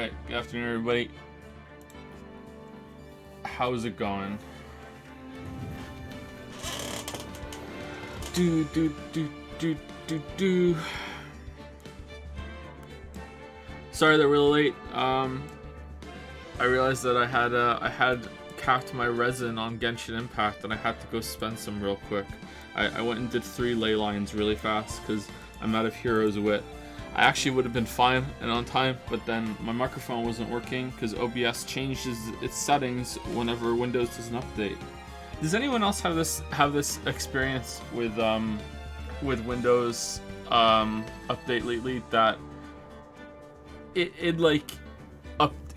Alright, good afternoon everybody. How's it going? Sorry that we're late. I realized that I had capped my resin on Genshin Impact and I had to go spend some real quick. I went and did 3 ley lines really fast because I'm out of Hero's Wit. I actually would have been fine and on time, but then my microphone wasn't working because OBS changes its settings whenever Windows does an update. Does anyone else have this experience with Windows update lately that it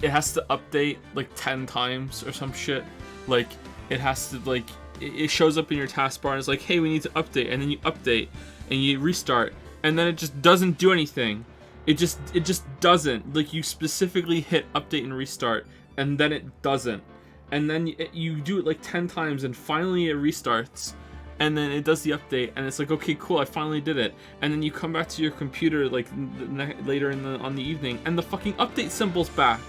has to update like 10 times or some shit? Like it has to it shows up in your taskbar and it's like, hey, we need to update, and then you update and you restart, and then it just doesn't do anything. It just doesn't. Like, you specifically hit update and restart, and then it doesn't. And then you do it like 10 times, and finally it restarts, and then it does the update, and it's like, okay, cool, I finally did it. And then you come back to your computer like later on the evening, and the fucking update symbol's back.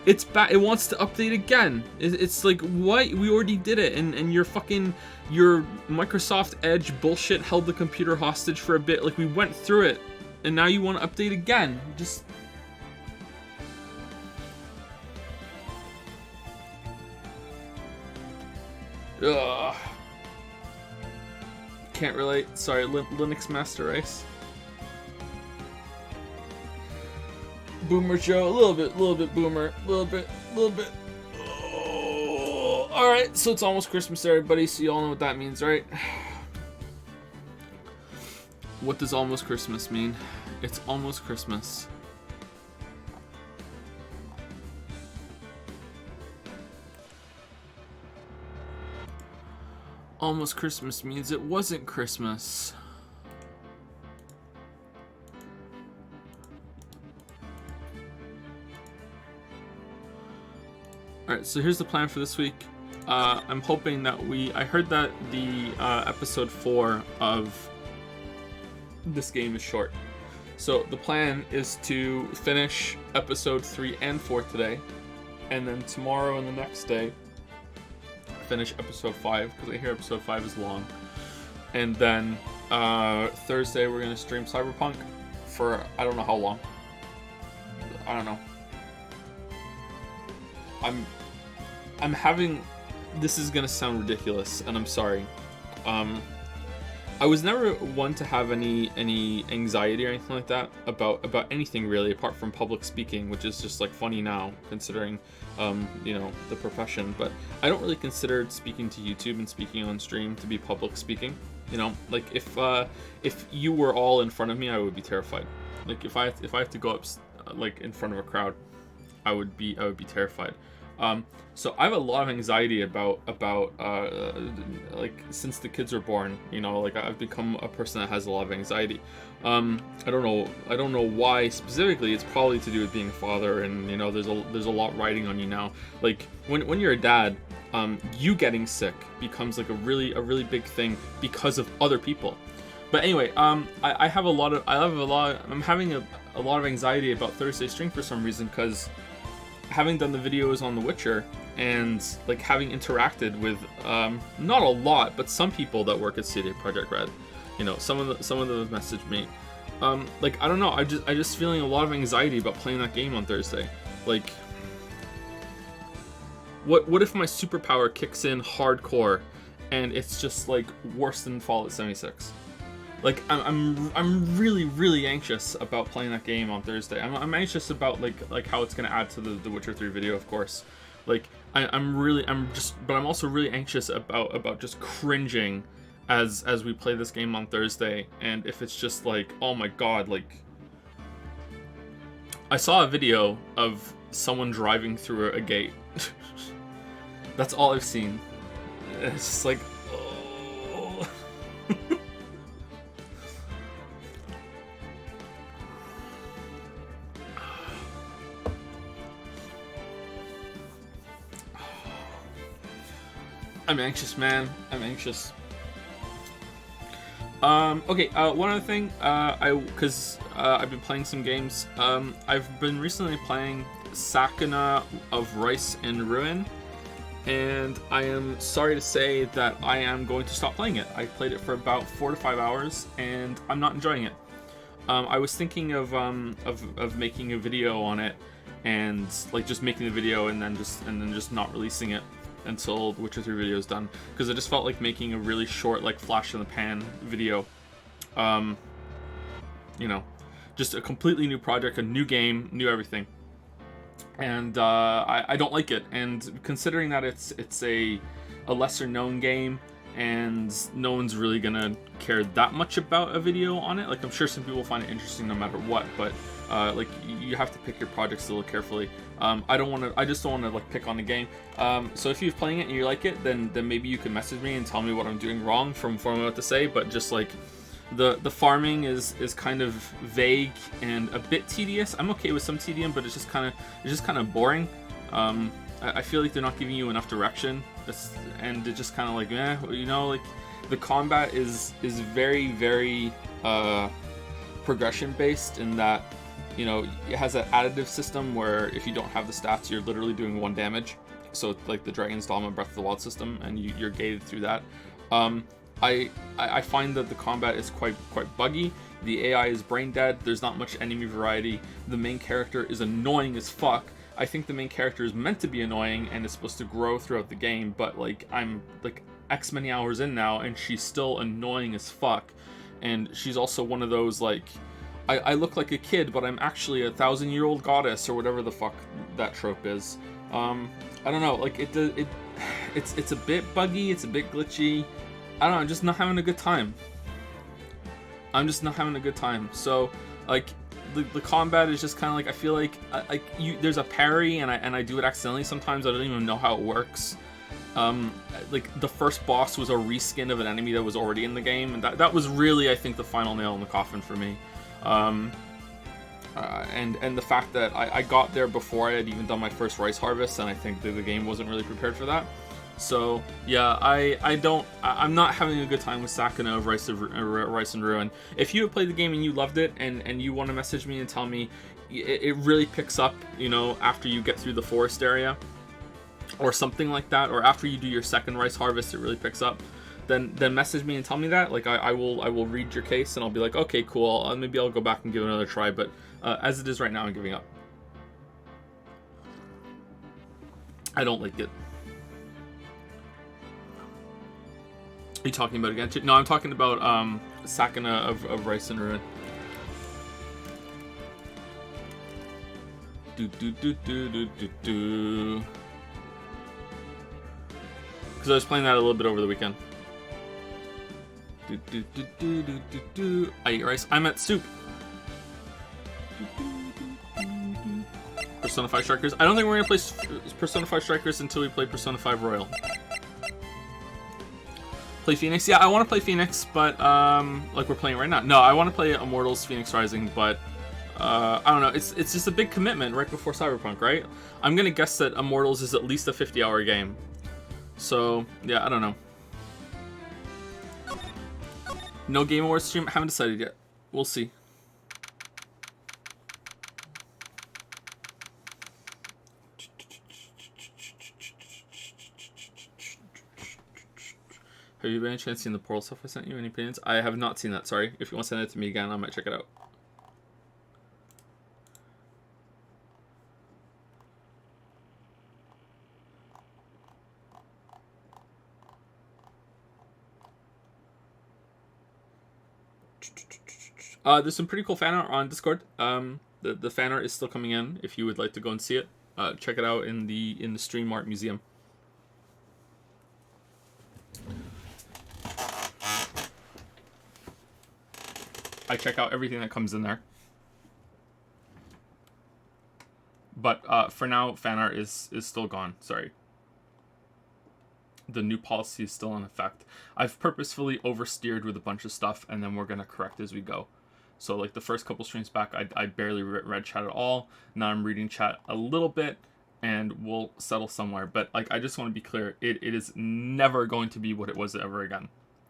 It's back. It wants to update again. It's like, what? We already did it, and your Microsoft Edge bullshit held the computer hostage for a bit. Like, we went through it, and now you want to update again. Just ugh. Can't relate. Sorry, Linux Master Race. Boomer Joe, a little bit boomer, a little bit. Oh. All right, so it's almost Christmas, everybody. So you all know what that means, right? What does almost Christmas mean? It's almost Christmas. Almost Christmas means it wasn't Christmas. Alright, so here's the plan for this week. I'm hoping that I heard that the episode 4 of this game is short. So the plan is to finish episode 3 and 4 today, and then tomorrow and the next day finish episode 5, because I hear episode 5 is long. And then Thursday we're going to stream Cyberpunk for I don't know how long. I don't know. I'm having, this is gonna sound ridiculous, and I'm sorry. I was never one to have any anxiety or anything like that about anything really, apart from public speaking, which is just like funny now considering the profession. But I don't really consider speaking to YouTube and speaking on stream to be public speaking. You know, like if you were all in front of me, I would be terrified. Like if I have to go up like in front of a crowd, I would be terrified. So I have a lot of anxiety about like since the kids were born, like I've become a person that has a lot of anxiety. I don't know why specifically. It's probably to do with being a father, and there's a lot riding on you now. Like when you're a dad, you getting sick becomes like a really big thing because of other people. But anyway, I'm having a lot of anxiety about Thursday stream for some reason, because having done the videos on The Witcher and like having interacted with not a lot, but some people that work at CD Projekt Red, some of them have messaged me. Like I don't know, I just feeling a lot of anxiety about playing that game on Thursday. Like, what if my superpower kicks in hardcore and it's just like worse than Fallout 76? Like I'm really anxious about playing that game on Thursday. I'm anxious about like how it's gonna add to the Witcher 3 video, of course. Like but I'm also really anxious about just cringing as we play this game on Thursday. And if it's just like, oh my god, like I saw a video of someone driving through a gate. That's all I've seen. It's just like, oh. I'm anxious, man. I'm anxious. Okay, one other thing, I've been playing some games. I've been recently playing Sakuna of Rice and Ruin, and I am sorry to say that I am going to stop playing it. I played it for about 4 to 5 hours, and I'm not enjoying it. I was thinking of making a video on it, and like just making the video and then just not releasing it until the Witcher 3 video is done, because I just felt like making a really short, like, flash in the pan video. You know, just a completely new project, a new game, new everything, and I don't like it. And considering that it's a lesser known game, and no one's really gonna care that much about a video on it. Like, I'm sure some people find it interesting no matter what, but like, you have to pick your projects a little carefully. I just don't want to like pick on the game. So if you're playing it and you like it, then maybe you can message me and tell me what I'm doing wrong from what I'm about to say. But just like the farming is kind of vague and a bit tedious. I'm okay with some tedium, but it's just kind of boring. I feel like they're not giving you enough direction, and it's just kind of like, like the combat is very, very progression based, in that, it has an additive system where if you don't have the stats, you're literally doing 1 damage. So like the Dragon's Dogma Breath of the Wild system, and you're gated through that. I find that the combat is quite buggy. The AI is brain dead. There's not much enemy variety. The main character is annoying as fuck. I think the main character is meant to be annoying and is supposed to grow throughout the game, but like, I'm like X many hours in now and she's still annoying as fuck. And she's also one of those, like, I look like a kid, but I'm actually a 1,000-year-old goddess, or whatever the fuck that trope is. I don't know, like, it's a bit buggy, it's a bit glitchy. I don't know, I'm just not having a good time. So, like, the combat is just kind of like, I feel like there's a parry, and I do it accidentally sometimes. I don't even know how it works. Like, the first boss was a reskin of an enemy that was already in the game, and that was really, I think, the final nail in the coffin for me. And the fact that I got there before I had even done my first rice harvest, and I think that the game wasn't really prepared for that. So yeah, I'm not having a good time with Sakuna of Rice and Ruin. If you have played the game and you loved it, and you want to message me and tell me it really picks up, after you get through the forest area, or something like that, or after you do your second rice harvest, it really picks up, then message me and tell me that. Like, I will read your case, and I'll be like, okay, cool, maybe I'll go back and give it another try. But as it is right now, I'm giving up. I don't like it. Are you talking about again? No, I'm talking about Sakuna of Rice and Ruin. Because I was playing that a little bit over the weekend. I eat rice. I'm at soup. Persona 5 Strikers. I don't think we're gonna play Persona 5 Strikers until we play Persona 5 Royal. Play Phoenix? Yeah, I want to play Phoenix, but like we're playing right now. No, I want to play Immortals Phoenix Rising, but I don't know. It's just a big commitment right before Cyberpunk, right? I'm gonna guess that Immortals is at least a 50-hour game. So yeah, I don't know. No Game Awards stream? I haven't decided yet. We'll see. Have you by any chance seen the Portal stuff I sent you? Any opinions? I have not seen that, sorry. If you want to send it to me again, I might check it out. There's some pretty cool fan art on Discord. The fan art is still coming in. If you would like to go and see it, check it out in the Stream Art Museum. I check out everything that comes in there. But for now, fan art is still gone. Sorry. The new policy is still in effect. I've purposefully oversteered with a bunch of stuff, and then we're going to correct as we go. So like the first couple streams back, I barely read chat at all. Now I'm reading chat a little bit, and we'll settle somewhere. But like, I just want to be clear, it is never going to be what it was ever again.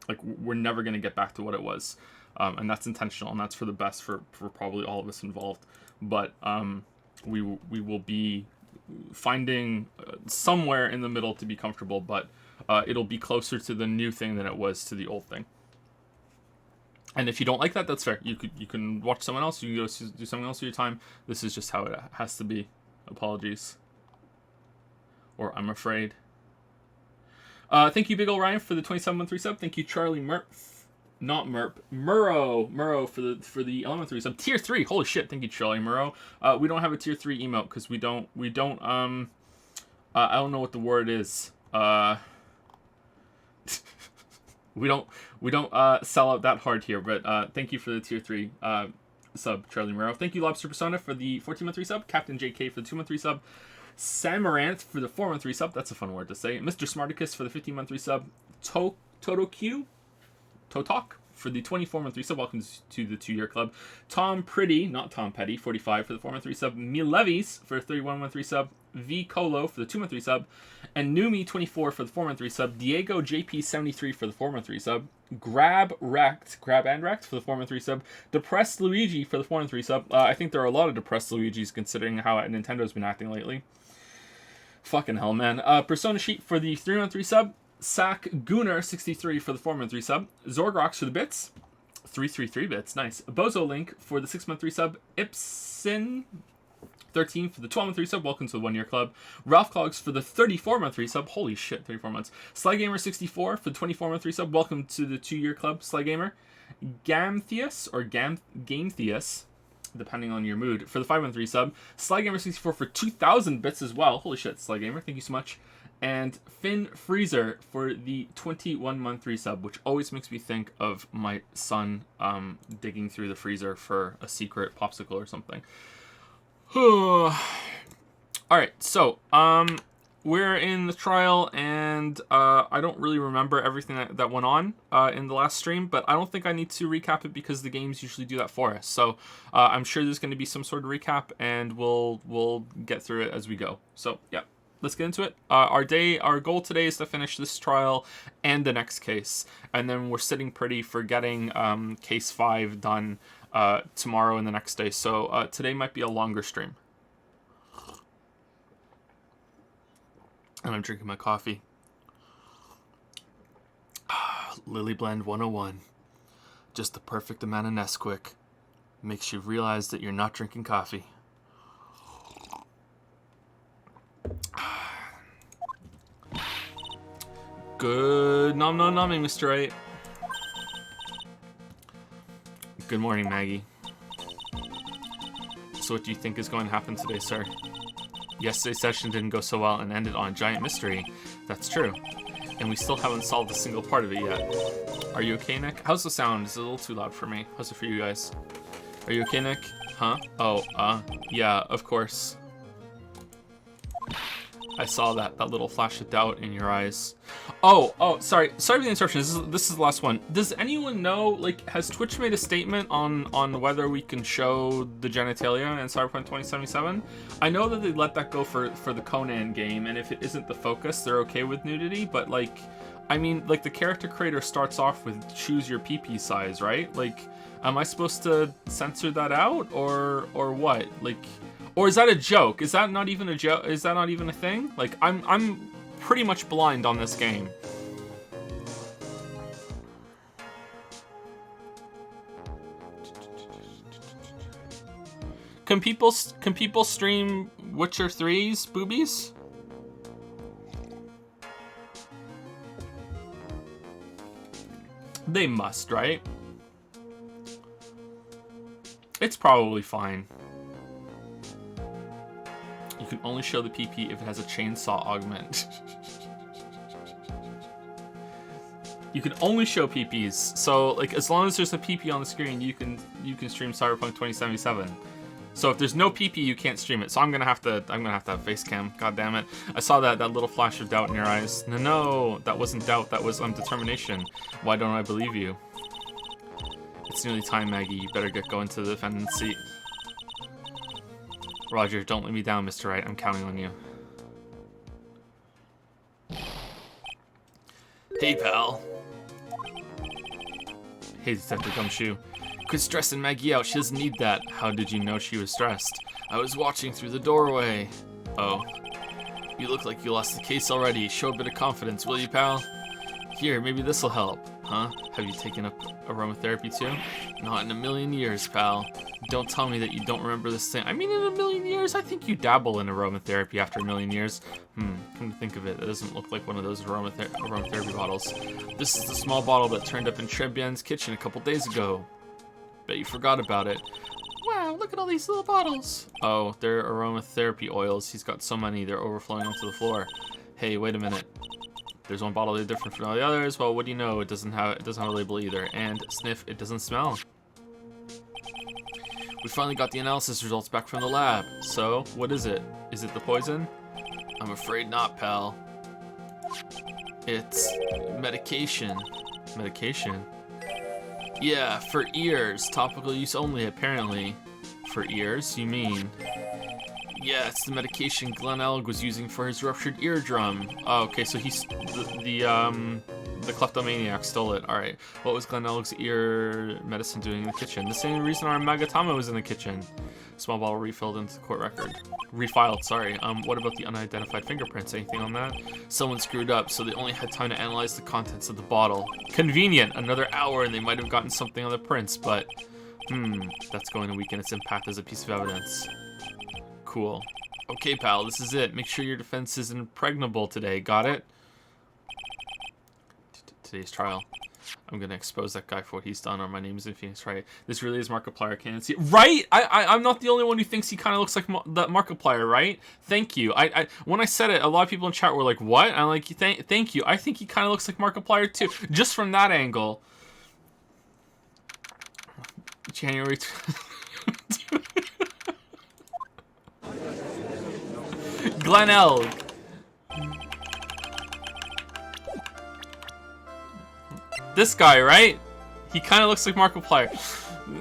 Like, we're never going to get back to what it was. And that's intentional, and that's for the best for probably all of us involved. But we will be finding somewhere in the middle to be comfortable, but it'll be closer to the new thing than it was to the old thing. And if you don't like that, that's fair. You can watch someone else. You can go do something else with your time. This is just how it has to be. Apologies. Or I'm afraid. Thank you, Big Ol' Ryan, for the 27-month sub. Thank you, Charlie Not Merp. Murrow for the 11-month sub. Tier 3. Holy shit. Thank you, Charlie Murrow. We don't have a tier 3 emote because we don't I don't know what the word is. we don't sell out that hard here, but thank you for the tier 3 sub, Charlie Murrow. Thank you, Lobster Persona, for the 14-month sub. Captain JK for the 2-month sub. Samaranth for the 4-month sub. That's a fun word to say. Mr. Smarticus for the 15-month sub. Totoq for the 24-month sub. Welcome to the 2-year club. Tom Pretty, not Tom Petty, 45 for the 4-month sub. Milevis for the 31-month sub. V Colo for the 2-month sub. And Numi 24 for the 4-month sub. Diego JP 73 for the 4-month sub. Grab and Wrecked for the 4-month sub. Depressed Luigi for the 4-month sub. I think there are a lot of depressed Luigis considering how Nintendo's been acting lately. Fucking hell, man. Persona Sheet for the 3-month sub. Sack Gunner 63 for the 4-month sub. Zorgrox for the bits. 333 bits. Nice. Bozo Link for the 6-month sub. Ipsin 13 for the 12-month sub. Welcome to the 1-year club. Ralph Clogs for the 34-month sub. Holy shit, 34 months. Sly Gamer 64 for the 24-month sub. Welcome to the 2-year club, Sly Gamer. Gamtheus or Gametheus, depending on your mood, for the 5-month sub. Sly Gamer 64 for 2,000 bits as well. Holy shit, Sly Gamer, thank you so much. And Finn Freezer for the 21-month sub, which always makes me think of my son digging through the freezer for a secret popsicle or something. Alright, so we're in the trial, and I don't really remember everything that went on in the last stream, but I don't think I need to recap it because the games usually do that for us. So I'm sure there's going to be some sort of recap, and we'll get through it as we go. So yeah, let's get into it. Our goal today is to finish this trial and the next case, and then we're sitting pretty for getting case 5 done tomorrow and the next day. So today might be a longer stream. And I'm drinking my coffee. Lily Blend 101. Just the perfect amount of Nesquik. Makes you realize that you're not drinking coffee. Good nom nom nomming, Mr. 8. Good morning, Maggie. So what do you think is going to happen today, sir? Yesterday's session didn't go so well and ended on a giant mystery. That's true. And we still haven't solved a single part of it yet. Are you okay, Nick? How's the sound? It's a little too loud for me. How's it for you guys? Are you okay, Nick? Huh? Oh, yeah, of course. I saw that little flash of doubt in your eyes. Oh, sorry for the interruption. This is the last one. Does anyone know, like, has Twitch made a statement on whether we can show the genitalia in Cyberpunk 2077? I know that they let that go for the Conan game, and if it isn't the focus, they're okay with nudity, but, like, I mean, like, the character creator starts off with choose your PP size, right? Like, am I supposed to censor that out, or what? Like, or is that a joke? Is that not even a joke? Is that not even a thing? Like, I'm pretty much blind on this game. Can people stream Witcher 3's boobies? They must, right? It's probably fine. You can only show the PP if it has a chainsaw augment. You can only show PPs. So, like, as long as there's a PP on the screen, you can stream Cyberpunk 2077. So if there's no PP, you can't stream it. So I'm gonna have to have face cam. God damn it! I saw that little flash of doubt in your eyes. No, that wasn't doubt. That was determination. Why don't I believe you? It's nearly time, Maggie. You better get going to the defendant's seat. Roger, don't let me down, Mr. Wright. I'm counting on you. Hey, pal. Hey, Detective Gumshoe. Quit stressing Maggie out. She doesn't need that. How did you know she was stressed? I was watching through the doorway. Oh. You look like you lost the case already. Show a bit of confidence, will you, pal? Here, maybe this'll help. Huh? Have you taken up aromatherapy too? Not in a million years, pal. Don't tell me that you don't remember this thing. I mean, in a million years, I think you dabble in aromatherapy after a million years. Come to think of it, that doesn't look like one of those aromatherapy bottles. This is the small bottle that turned up in Trebian's kitchen a couple days ago. Bet you forgot about it. Wow, look at all these little bottles. Oh, they're aromatherapy oils. He's got so many, they're overflowing onto the floor. Hey, wait a minute. There's one bottle that's different from all the others. Well, what do you know? It doesn't have a label either. And sniff, it doesn't smell. We finally got the analysis results back from the lab. So, what is it? Is it the poison? I'm afraid not, pal. It's medication. Medication? Yeah, for ears. Topical use only, apparently. For ears, you mean? Yeah, it's the medication Glenn Elg was using for his ruptured eardrum. Oh, okay, so he's the kleptomaniac stole it. All right, what was Glenn Elg's ear medicine doing in the kitchen? The same reason our Magatama was in the kitchen. Small bottle refilled into the court record. Refiled, sorry. What about the unidentified fingerprints? Anything on that? Someone screwed up, so they only had time to analyze the contents of the bottle. Convenient. Another hour, and they might have gotten something on the prints, but that's going to weaken its impact as a piece of evidence. Cool. Okay, pal, this is it. Make sure your defense is impregnable today. Got it? Today's trial. I'm gonna expose that guy for what he's done, or my name is in Phoenix, right? This really is Markiplier candidacy. Right? I'm not the only one who thinks he kind of looks like that Markiplier, right? Thank you. When I said it, a lot of people in chat were like, what? I'm like, thank you. I think he kind of looks like Markiplier too. Just from that angle. January... Glenn Elg. This guy, right? He kind of looks like Markiplier.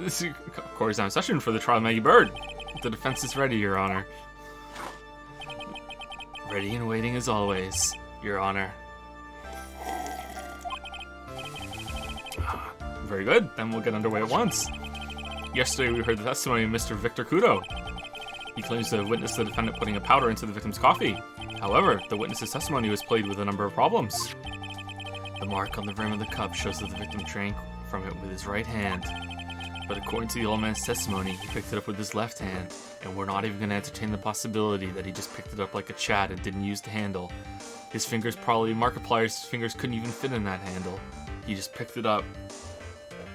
This is Corey's on session for the trial of Maggie Bird. The defense is ready, Your Honor. Ready and waiting as always, Your Honor. Very good. Then we'll get underway at once. Yesterday we heard the testimony of Mr. Victor Kudo. He claims to have witnessed the defendant putting a powder into the victim's coffee. However, the witness's testimony was plagued with a number of problems. The mark on the rim of the cup shows that the victim drank from it with his right hand. But according to the old man's testimony, he picked it up with his left hand, and we're not even going to entertain the possibility that he just picked it up like a Chad and didn't use the handle. His fingers Markiplier's fingers couldn't even fit in that handle. He just picked it up,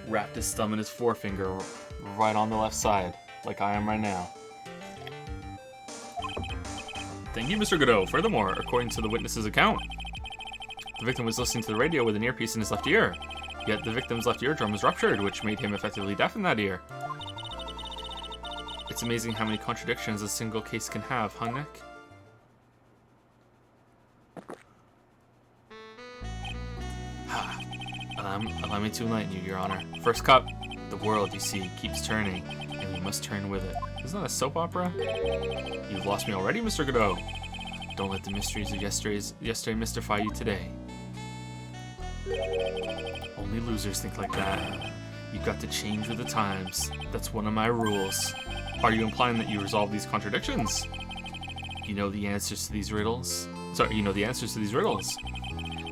wrapped his thumb and his forefinger right on the left side, like I am right now. Thank you, Mr. Godot. Furthermore, according to the witness's account, the victim was listening to the radio with an earpiece in his left ear. Yet the victim's left eardrum was ruptured, which made him effectively deaf in that ear. It's amazing how many contradictions a single case can have, huh, Nick? Allow me to enlighten you, Your Honor. First cup, the world, you see, keeps turning, and we must turn with it. Isn't that a soap opera? You've lost me already, Mr. Godot. Don't let the mysteries of yesterday mystify you today. Only losers think like that. You've got to change with the times. That's one of my rules. Are you implying that you resolve these contradictions? You know the answers to these riddles? Sorry, you know the answers to these riddles.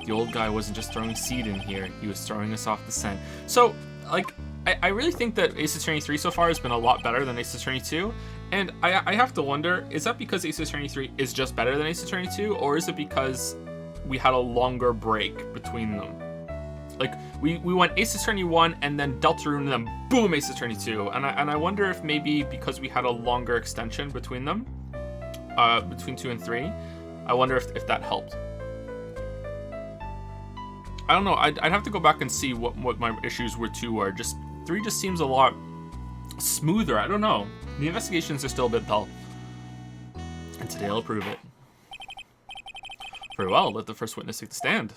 The old guy wasn't just throwing seed in here. He was throwing us off the scent. So, like, I really think that Ace Attorney 3 so far has been a lot better than Ace Attorney 2. And I have to wonder, is that because Ace Attorney 3 is just better than Ace Attorney 2? Or is it because we had a longer break between them? Like, we went Ace Attorney 1 and then Deltarune and then boom, Ace Attorney 2. And I wonder if maybe because we had a longer extension between them, between 2 and 3, I wonder if that helped. I don't know, I'd have to go back and see what my issues with 2 were. 3 just seems a lot smoother, I don't know. The investigations are still a bit dull. And today I'll prove it. Very well, let the first witness take the stand.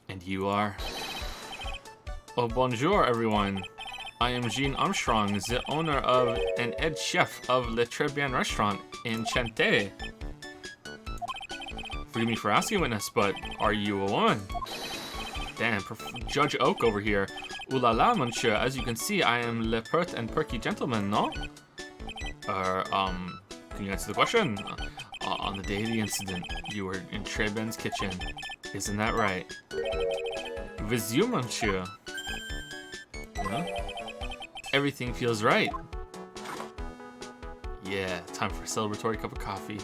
And you are? Oh, bonjour, everyone. I am Jean Armstrong, the owner of and head chef of Le Très Bien Restaurant in Chanté. Forgive me for asking, witness, but are you a woman? Damn, Judge Oak over here. Ooh la la, monsieur. As you can see, I am le pert and perky gentleman, no? Can you answer the question? On the day of the incident, you were in Treben's kitchen. Isn't that right? With you, monsieur. Huh? Everything feels right. Yeah, time for a celebratory cup of coffee.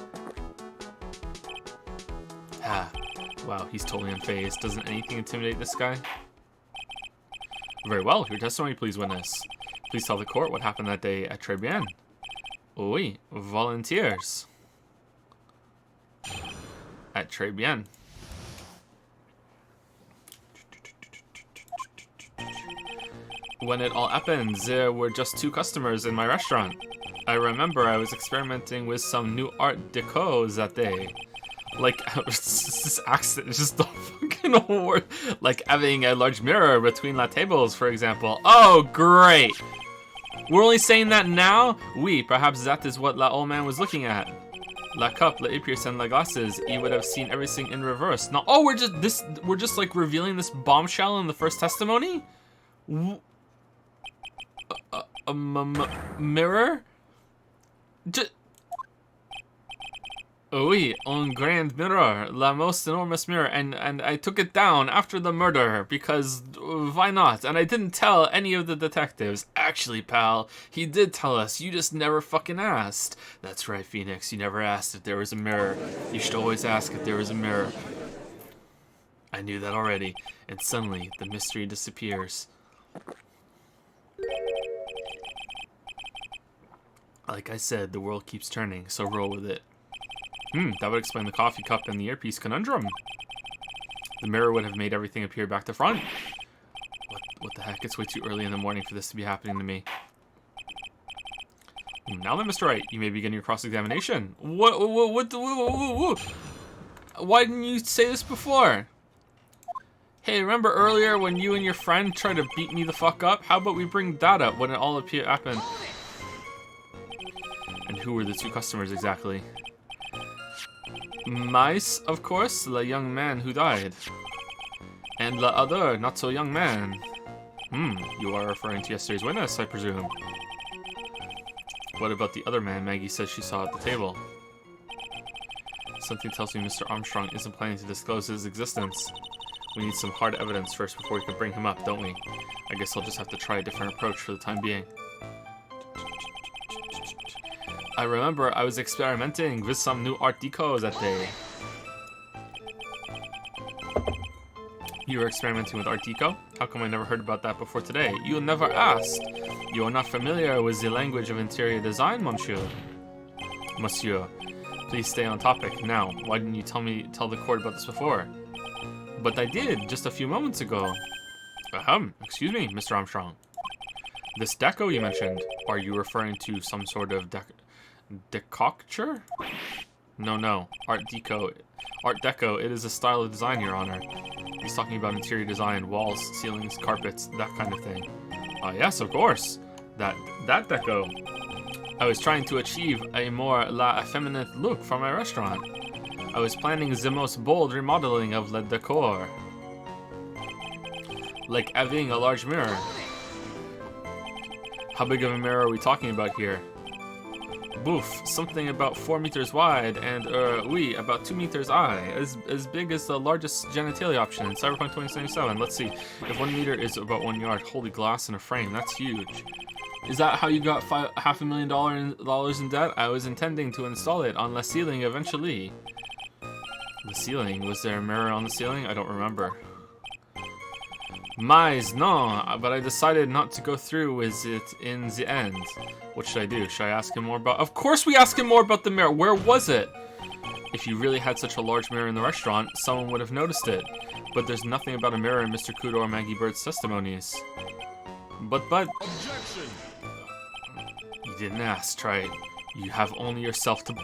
Ah, wow, he's totally unfazed. Doesn't anything intimidate this guy? Very well, your testimony, please, witness. Please tell the court what happened that day at Très bien. Oui, volunteers. At Très bien. When it all happened, there were just 2 customers in my restaurant. I remember I was experimenting with some new art deco that day. Like, this accent is just the fucking word. Like having a large mirror between la tables, for example. Oh, great! We're only saying that now? Oui, perhaps that is what la old man was looking at. La cup, la epiers, and la glasses. He would have seen everything in reverse. Now, oh, we're just like revealing this bombshell in the first testimony? A mirror? Oui, un grand mirror, la most enormous mirror, and I took it down after the murder, because why not? And I didn't tell any of the detectives. Actually, pal, he did tell us, you just never fucking asked. That's right, Phoenix, you never asked if there was a mirror. You should always ask if there was a mirror. I knew that already, and suddenly, the mystery disappears. Like I said, the world keeps turning, so roll with it. That would explain the coffee cup and the earpiece conundrum. The mirror would have made everything appear back to front. What the heck? It's way too early in the morning for this to be happening to me. Now then, Mr. Wright, you may begin your cross-examination. What? Why didn't you say this before? Hey, remember earlier when you and your friend tried to beat me the fuck up? How about we bring that up when it all happened? And who were the 2 customers exactly? Mice, of course, the young man who died. And the other, not so young man. You are referring to yesterday's witness, I presume. What about the other man Maggie says she saw at the table? Something tells me Mr. Armstrong isn't planning to disclose his existence. We need some hard evidence first before we can bring him up, don't we? I guess I'll just have to try a different approach for the time being. I remember I was experimenting with some new art deco that day. You were experimenting with art deco? How come I never heard about that before today? You never asked. You are not familiar with the language of interior design, monsieur. Monsieur, please stay on topic. Now, why didn't you tell the court about this before? But I did, just a few moments ago. Excuse me, Mr. Armstrong. This deco you mentioned, are you referring to some sort of decoction? No. Art Deco. Art Deco, it is a style of design, Your Honor. He's talking about interior design, walls, ceilings, carpets, that kind of thing. Yes, of course. That deco. I was trying to achieve a more effeminate look for my restaurant. I was planning the most bold remodeling of le decor. Like having a large mirror. How big of a mirror are we talking about here? Boof, something about 4 meters wide and, about 2 meters high. As big as the largest genitalia option in Cyberpunk 2077. Let's see. If 1 meter is about 1 yard, holy glass in a frame, that's huge. Is that how you got $500,000 in debt? I was intending to install it on the ceiling eventually. The ceiling? Was there a mirror on the ceiling? I don't remember. Mais, no, but I decided not to go through with it in the end. What should I do? Should I ask him more about... Of course we ask him more about the mirror. Where was it? If you really had such a large mirror in the restaurant, someone would have noticed it. But there's nothing about a mirror in Mr. Kudo or Maggie Bird's testimonies. But... Objection! You didn't ask, try it. You have only yourself to...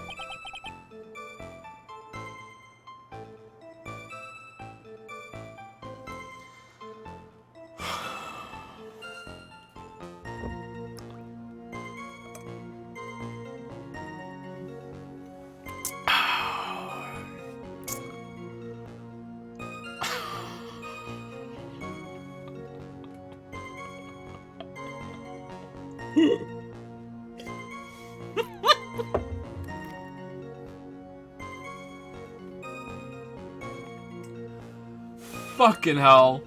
Fucking hell.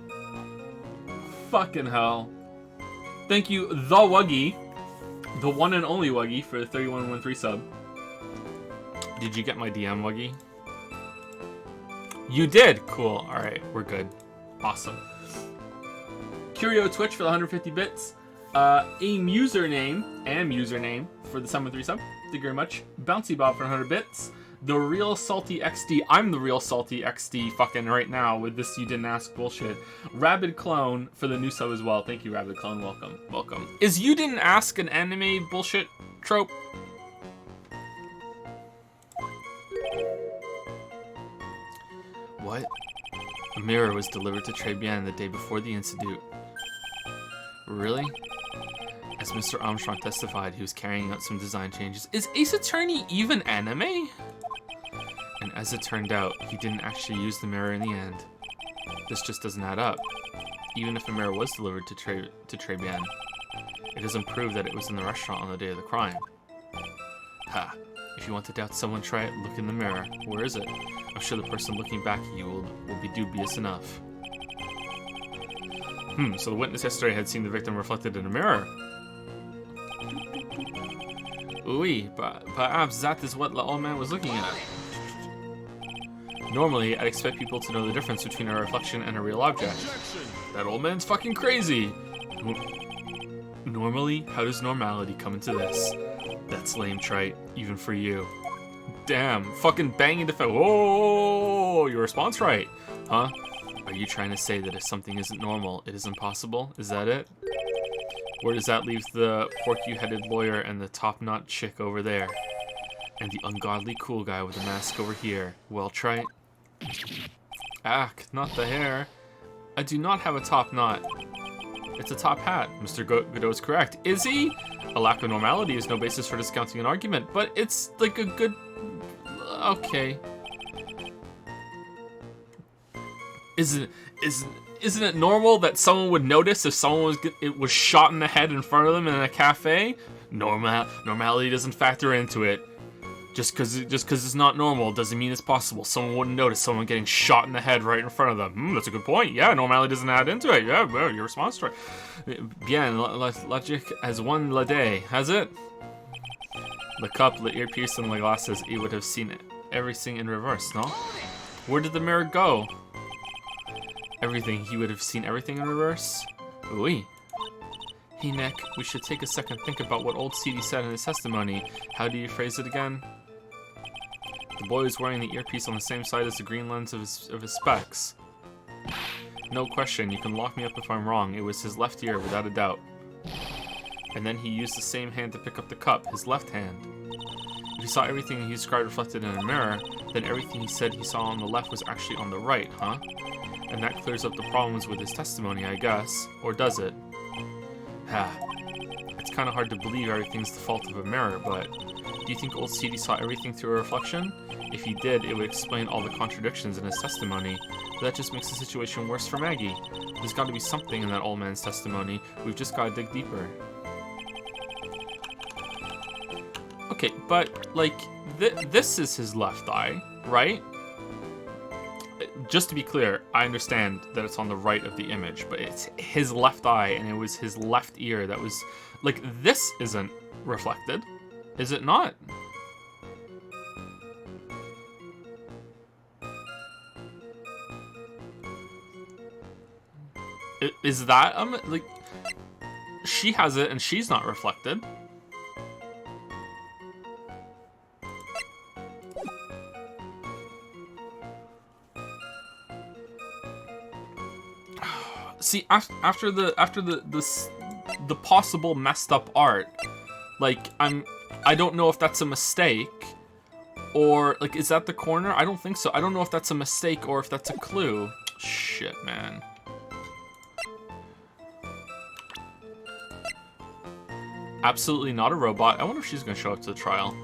Fucking hell. Thank you, the Wuggy. The one and only Wuggy for the 3113 sub. Did you get my DM, Wuggy? You did! Cool. Alright, we're good. Awesome. Curio Twitch for the 150 bits. Aim username for the 713 sub. Thank you very much. Bouncy Bob for 100 bits. The Real Salty XD. I'm the Real Salty XD fucking right now with this you didn't ask bullshit. Rabid Clone for the new sub as well. Thank you, Rabid Clone. Welcome. Welcome. Is you didn't ask an anime bullshit trope? What? A mirror was delivered to Très Bien the day before the incident. Really? As Mr. Armstrong testified, he was carrying out some design changes. Is Ace Attorney even anime? And as it turned out, he didn't actually use the mirror in the end. This just doesn't add up. Even if the mirror was delivered to Très Bien, it doesn't prove that it was in the restaurant on the day of the crime. Ha! If you want to doubt someone, try it. Look in the mirror. Where is it? I'm sure the person looking back at you will be dubious enough. So the witness yesterday had seen the victim reflected in a mirror. Oui, but perhaps that is what the old man was looking at. Normally, I'd expect people to know the difference between a reflection and a real object. That old man's fucking crazy! Normally, how does normality come into this? That's lame, trite, even for you. Damn, fucking banging the phone. Whoa, your response right. Huh? Are you trying to say that if something isn't normal, it is impossible? Is that it? Where does that leave the porky-headed lawyer and the top-knot chick over there? And the ungodly cool guy with the mask over here? Well, trite. Not the hair. I do not have a top knot. It's a top hat. Mr. Godot is correct. Is he? A lack of normality is no basis for discounting an argument, but it's like a good... Okay. Isn't it normal that someone would notice if someone was shot in the head in front of them in a cafe? Normality doesn't factor into it. Just because it's not normal doesn't mean it's possible. Someone wouldn't notice someone getting shot in the head right in front of them. That's a good point. Yeah, normality doesn't add into it. Yeah, well, your response to it. Bien, logic has won la day, has it? The cup, the earpiece, and the glasses, he would have seen everything in reverse, no? Where did the mirror go? Everything. He would have seen everything in reverse? Oui. Hey, Nick, we should take a second think about what old CD said in his testimony. How do you phrase it again? The boy was wearing the earpiece on the same side as the green lens of his specs. No question, you can lock me up if I'm wrong. It was his left ear, without a doubt. And then he used the same hand to pick up the cup, his left hand. If he saw everything he described reflected in a mirror, then everything he said he saw on the left was actually on the right, huh? And that clears up the problems with his testimony, I guess. Or does it? It's kind of hard to believe everything's the fault of a mirror, but do you think old CD saw everything through a reflection? If he did, it would explain all the contradictions in his testimony. But that just makes the situation worse for Maggie. There's got to be something in that old man's testimony. We've just got to dig deeper. Okay, but, like, this is his left eye, right? Just to be clear, I understand that it's on the right of the image, but it's his left eye, and it was his left ear that was... Like, this isn't reflected, is it not? Is that, like... She has it, and she's not reflected. See, after the possible messed up art, like I don't know if that's a mistake, or like is that the corner? I don't think so. I don't know if that's a mistake or if that's a clue. Shit, man. Absolutely not a robot. I wonder if she's gonna show up to the trial.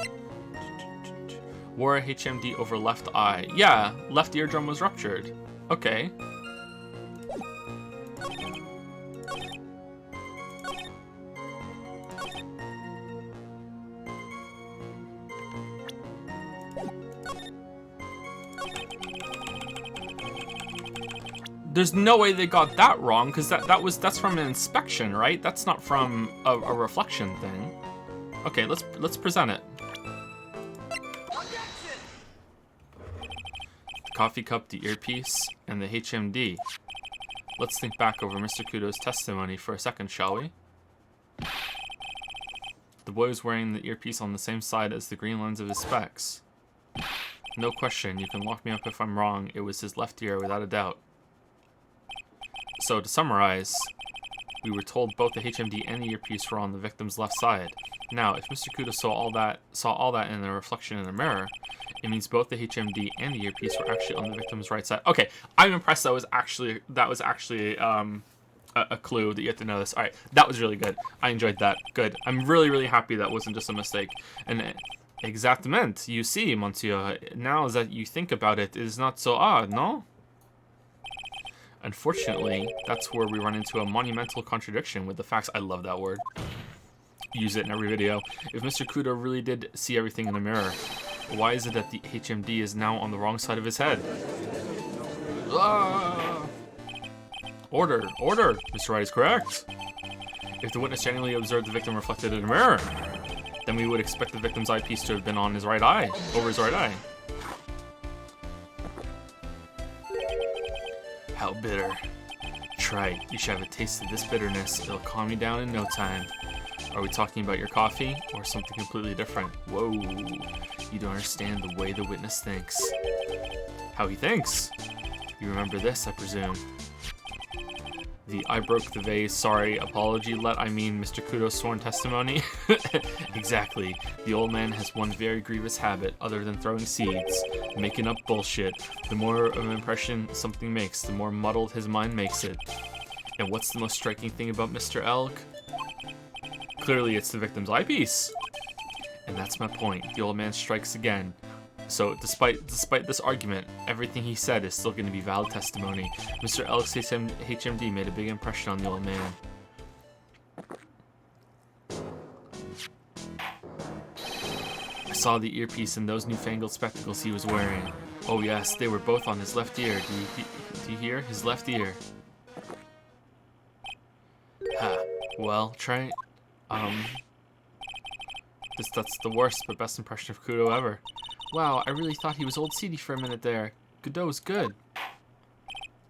Wore a HMD over left eye. Yeah, left eardrum was ruptured. Okay. There's no way they got that wrong, because that's from an inspection, right? That's not from a reflection thing. Okay, let's present it. The coffee cup, the earpiece, and the HMD. Let's think back over Mr. Kudo's testimony for a second, shall we? The boy was wearing the earpiece on the same side as the green lens of his specs. No question, you can lock me up if I'm wrong, it was his left ear without a doubt. So, to summarize, we were told both the HMD and the earpiece were on the victim's left side. Now, if Mr. Kudo saw all that in a reflection in a mirror, it means both the HMD and the earpiece were actually on the victim's right side. Okay, I'm impressed that was actually a clue that you have to know this. All right, that was really good. I enjoyed that. Good. I'm really, really happy that wasn't just a mistake. And exactement, you see, monsieur, now that you think about it, it is not so odd, no? Unfortunately, that's where we run into a monumental contradiction with the facts. I love that word. Use it in every video. If Mr. Kudo really did see everything in the mirror, why is it that the HMD is now on the wrong side of his head? Ah! Order! Order! Mr. Wright is correct. If the witness genuinely observed the victim reflected in a mirror, then we would expect the victim's eyepiece to have been on his right eye, over his right eye. How bitter. Try it. You should have a taste of this bitterness. It'll calm you down in no time. Are we talking about your coffee, or something completely different? Whoa. You don't understand the way the witness thinks. How he thinks? You remember this, I presume. The I broke the vase, sorry, apology I mean Mr. Kudo's sworn testimony? Exactly. The old man has one very grievous habit, other than throwing seeds. Making up bullshit. The more of an impression something makes, the more muddled his mind makes it. And what's the most striking thing about Mr. Elk? Clearly it's the victim's eyepiece. And that's my point. The old man strikes again. So, despite this argument, everything he said is still going to be valid testimony. Mr. Elk's HMD made a big impression on the old man. I saw the earpiece and those newfangled spectacles he was wearing. Oh yes, they were both on his left ear. Do you hear? His left ear. Ha. Well, try... That's the worst but best impression of Kudo ever. Wow, I really thought he was old seedy for a minute there. Godot's good.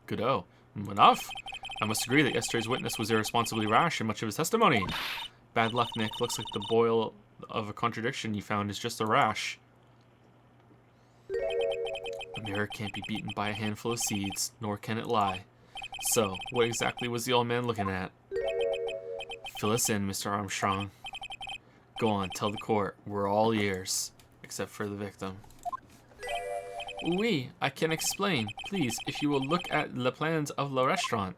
Godot. Enough? I must agree that yesterday's witness was irresponsibly rash in much of his testimony. Bad luck, Nick. Looks like the boil of a contradiction you found is just a rash. A mirror can't be beaten by a handful of seeds, nor can it lie. So, what exactly was the old man looking at? Fill us in, Mr. Armstrong. Go on, tell the court. We're all ears. Except for the victim. Oui, I can explain. Please, if you will look at the plans of the restaurant.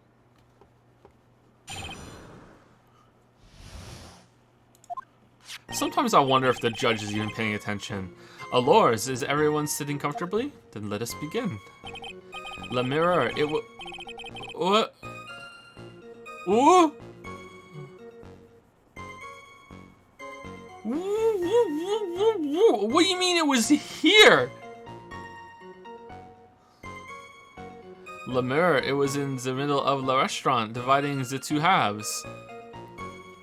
Sometimes I wonder if the judge is even paying attention. Alors, is everyone sitting comfortably? Then let us begin. La mirror, it will... What? Ooh! What do you mean it was here? La mirror, it was in the middle of the restaurant, dividing the two halves.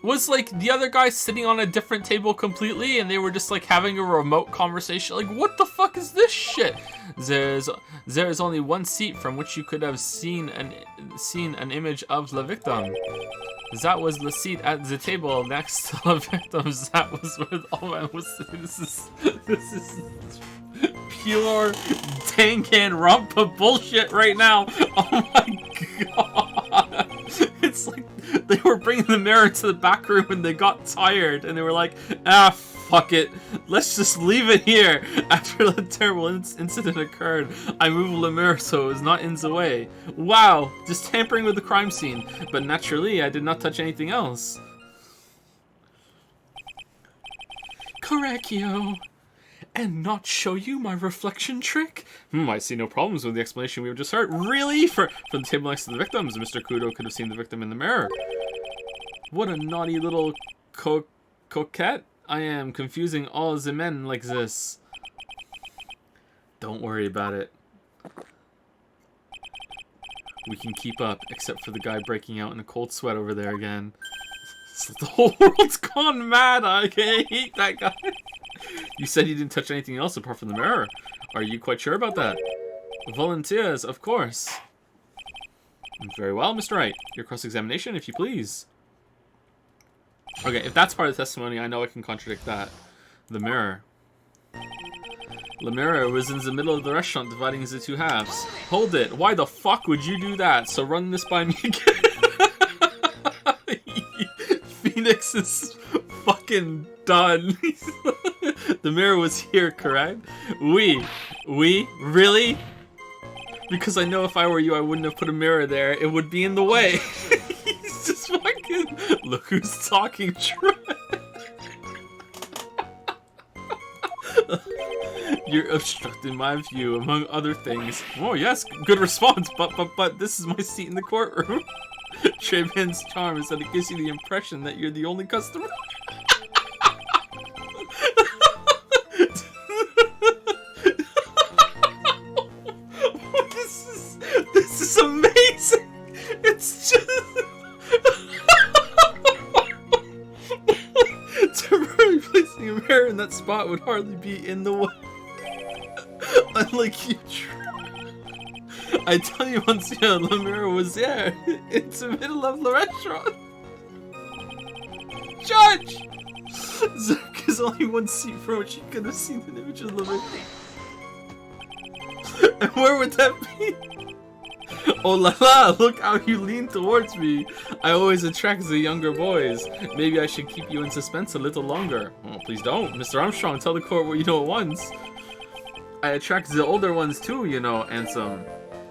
Was like the other guy sitting on a different table completely and they were just like having a remote conversation? Like, what the fuck is this shit? There's only one seat from which you could have seen an image of the victim. That was the seat at the table next to the victims. That was where the old man was sitting. This is pure Danganronpa bullshit right now. Oh my god. It's like they were bringing the mirror to the back room and they got tired and they were like, ah, fuck it. Let's just leave it here. After the terrible incident occurred, I moved the mirror so it was not in the way. Wow, just tampering with the crime scene. But naturally, I did not touch anything else. Correcchio. And not show you my reflection trick? I see no problems with the explanation we have just heard. Really? From the table next to the victims, Mr. Kudo could have seen the victim in the mirror. What a naughty little coquette I am, confusing all the men like this. Don't worry about it. We can keep up, except for the guy breaking out in a cold sweat over there again. The whole world's gone mad. I hate that guy. You said you didn't touch anything else apart from the mirror. Are you quite sure about that? Volunteers, of course. Very well, Mr. Wright. Your cross-examination, if you please. Okay, if that's part of the testimony, I know I can contradict that. The mirror. The mirror was in the middle of the restaurant, dividing into two halves. Hold it. Why the fuck would you do that? So run this by me again. Phoenix is fucking done. The mirror was here, correct? We? Really? Because I know if I were you, I wouldn't have put a mirror there. It would be in the way. He's just fucking... Look who's talking trash. You're obstructing my view, among other things. Oh, yes, good response, but this is my seat in the courtroom. Trevan's charm is that it gives you the impression that you're the only customer. This is amazing. It's just temporarily placing a mirror in that spot would hardly be in the way. Unlike you. I tell you once, yeah, the mirror was there. It's the middle of the restaurant. Judge! Zerk is only one seat from which you could have seen an image of the victim. And where would that be? Oh la la, look how you lean towards me. I always attract the younger boys. Maybe I should keep you in suspense a little longer. Oh, please don't. Mr. Armstrong, tell the court what you know at once. I attract the older ones too, you know, Ansem.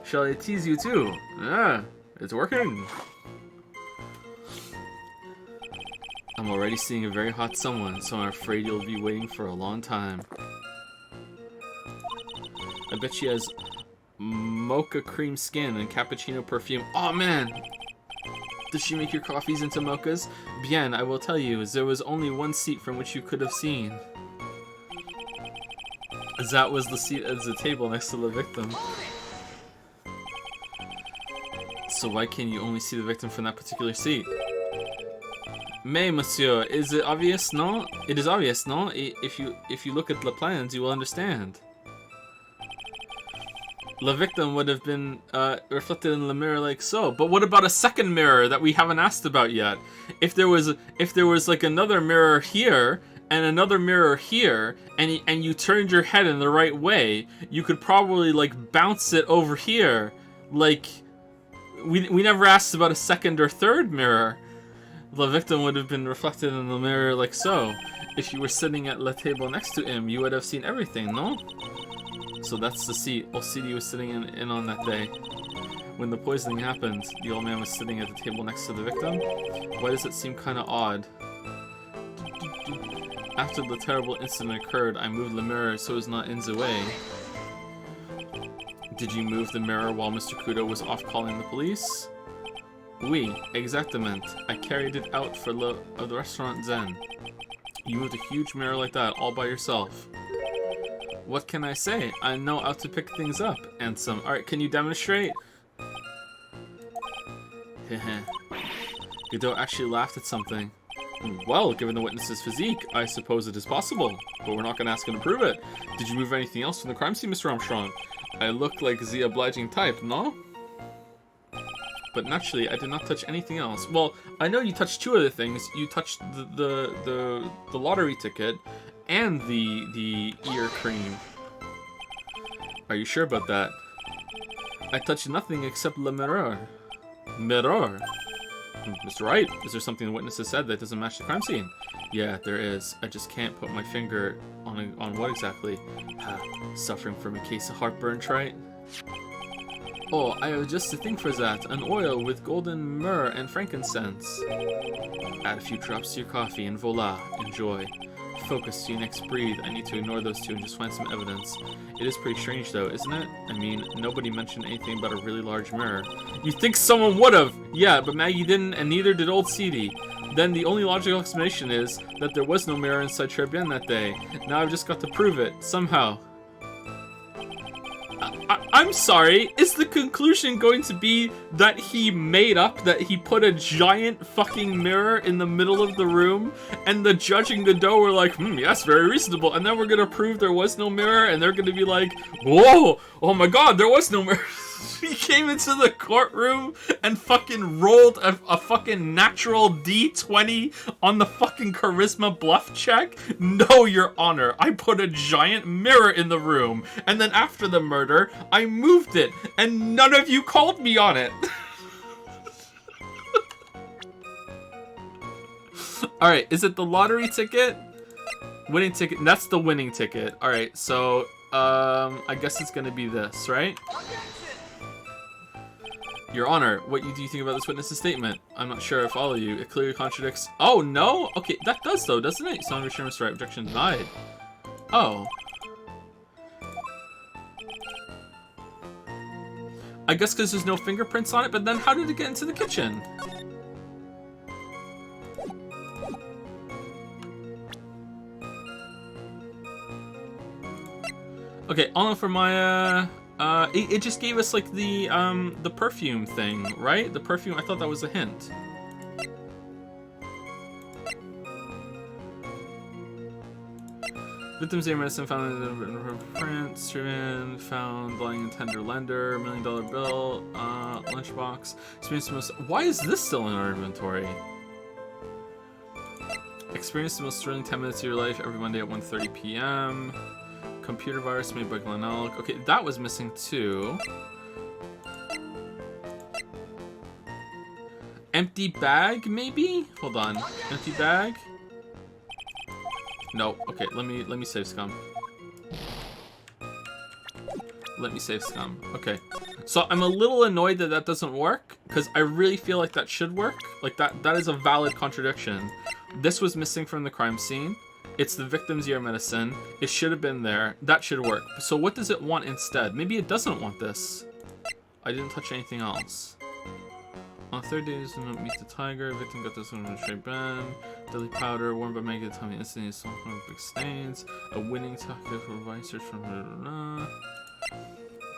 Shall I tease you too? Yeah, it's working. I'm already seeing a very hot someone, so I'm afraid you'll be waiting for a long time. I bet she has mocha cream skin and cappuccino perfume. Oh man! Does she make your coffees into mochas? Bien, I will tell you, there was only one seat from which you could have seen. That was the seat at the table next to the victim. So why can you only see the victim from that particular seat? Mais, monsieur, is it obvious, no? It is obvious, no? If you look at the plans, you will understand. The victim would have been reflected in the mirror like so. But what about a second mirror that we haven't asked about yet? If there was like another mirror here and another mirror here, and you turned your head in the right way, you could probably like bounce it over here. Like we never asked about a second or third mirror. The victim would have been reflected in the mirror like so. If you were sitting at the table next to him, you would have seen everything, no? So that's the seat Olcidi was sitting in on that day. When the poisoning happened, the old man was sitting at the table next to the victim. Why does it seem kind of odd? After the terrible incident occurred, I moved the mirror so it's not in the way. Did you move the mirror while Mr. Kudo was off calling the police? Oui, exactement. I carried it out for the restaurant then. You moved a huge mirror like that all by yourself. What can I say? I know how to pick things up. And some. Alright, can you demonstrate? Heh. Godot actually laughed at something. Well, given the witness's physique, I suppose it is possible. But we're not going to ask him to prove it. Did you move anything else from the crime scene, Mr. Armstrong? I look like the obliging type, no? But naturally, I did not touch anything else. Well, I know you touched two other things. You touched the lottery ticket and the ear cream. Are you sure about that? I touched nothing except le mirror. Mirror? Mr. Wright, is there something the witness has said that doesn't match the crime scene? Yeah, there is. I just can't put my finger on what exactly. Suffering from a case of heartburn, right? Oh, I have just a thing for that. An oil with golden myrrh and frankincense. Add a few drops to your coffee and voila, enjoy. Focus to your next breathe. I need to ignore those two and just find some evidence. It is pretty strange though, isn't it? I mean, nobody mentioned anything about a really large mirror. You think someone would've! Yeah, but Maggie didn't, and neither did old CD. Then the only logical explanation is that there was no mirror inside Trebien that day. Now I've just got to prove it, somehow. I'm sorry, is the conclusion going to be that he made up that he put a giant fucking mirror in the middle of the room, and the judge and Godot were like, yes, very reasonable, and then we're gonna prove there was no mirror, and they're gonna be like, whoa, oh my god, there was no mirror. He came into the courtroom and fucking rolled a fucking natural D20 on the fucking charisma bluff check. No, Your Honor, I put a giant mirror in the room, and then after the murder, I moved it, and none of you called me on it. Alright, is it the lottery ticket? Winning ticket, that's the winning ticket. Alright, so, I guess it's gonna be this, right? Your Honor, what do you think about this witness's statement? I'm not sure I follow you. It clearly contradicts... Oh, no? Okay, that does, though, doesn't it? Someone return Mr. Right. Objection denied. Oh. I guess because there's no fingerprints on it, but then how did it get into the kitchen? Okay, on for my, it just gave us, like, the perfume thing, right? The perfume, I thought that was a hint. Victim's name medicine found in her prints, driven, found lying in tender lender, $1 million bill, lunchbox. Experience the most, why is this still in our inventory? Experience the most thrilling 10 minutes of your life every Monday at 1:30 p.m. Computer virus made by Glenn Elk. Okay, that was missing too. Empty bag, maybe? Hold on. Empty bag? No. Okay, let me save scum. Let me save scum. Okay. So I'm a little annoyed that that doesn't work, because I really feel like that should work. Like that is a valid contradiction. This was missing from the crime scene. It's the victim's ear medicine. It should have been there. That should work. So what does it want instead? Maybe it doesn't want this. I didn't touch anything else. On the third day, this did not meet the tiger. Victim got this one from Trey Ben. Deadly powder worn by Maggie the time the incident is some big stains. A winning tactic for advice search from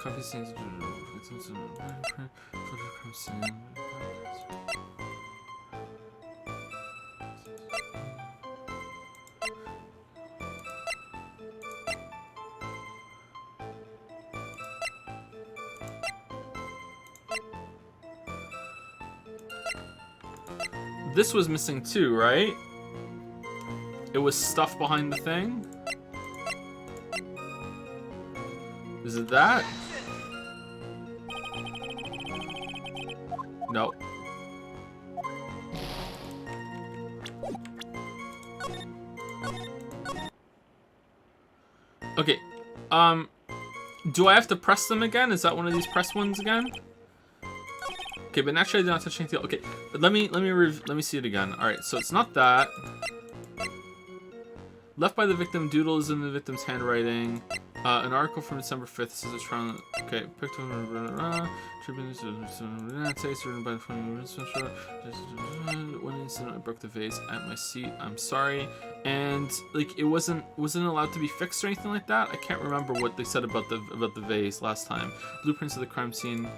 coffee stains. This was missing too, right? It was stuff behind the thing? Is it that? No. Okay, do I have to press them again? Is that one of these press ones again? Okay, but naturally I did not touch anything. Okay, but let me see it again. All right, so it's not that. Left by the victim, doodle is in the victim's handwriting. An article from December 5th says it's from. Okay, picked up. Tribune written by one incident I broke the vase at my seat. I'm sorry, and like it wasn't allowed to be fixed or anything like that. I can't remember what they said about the vase last time. Blueprints of the crime scene.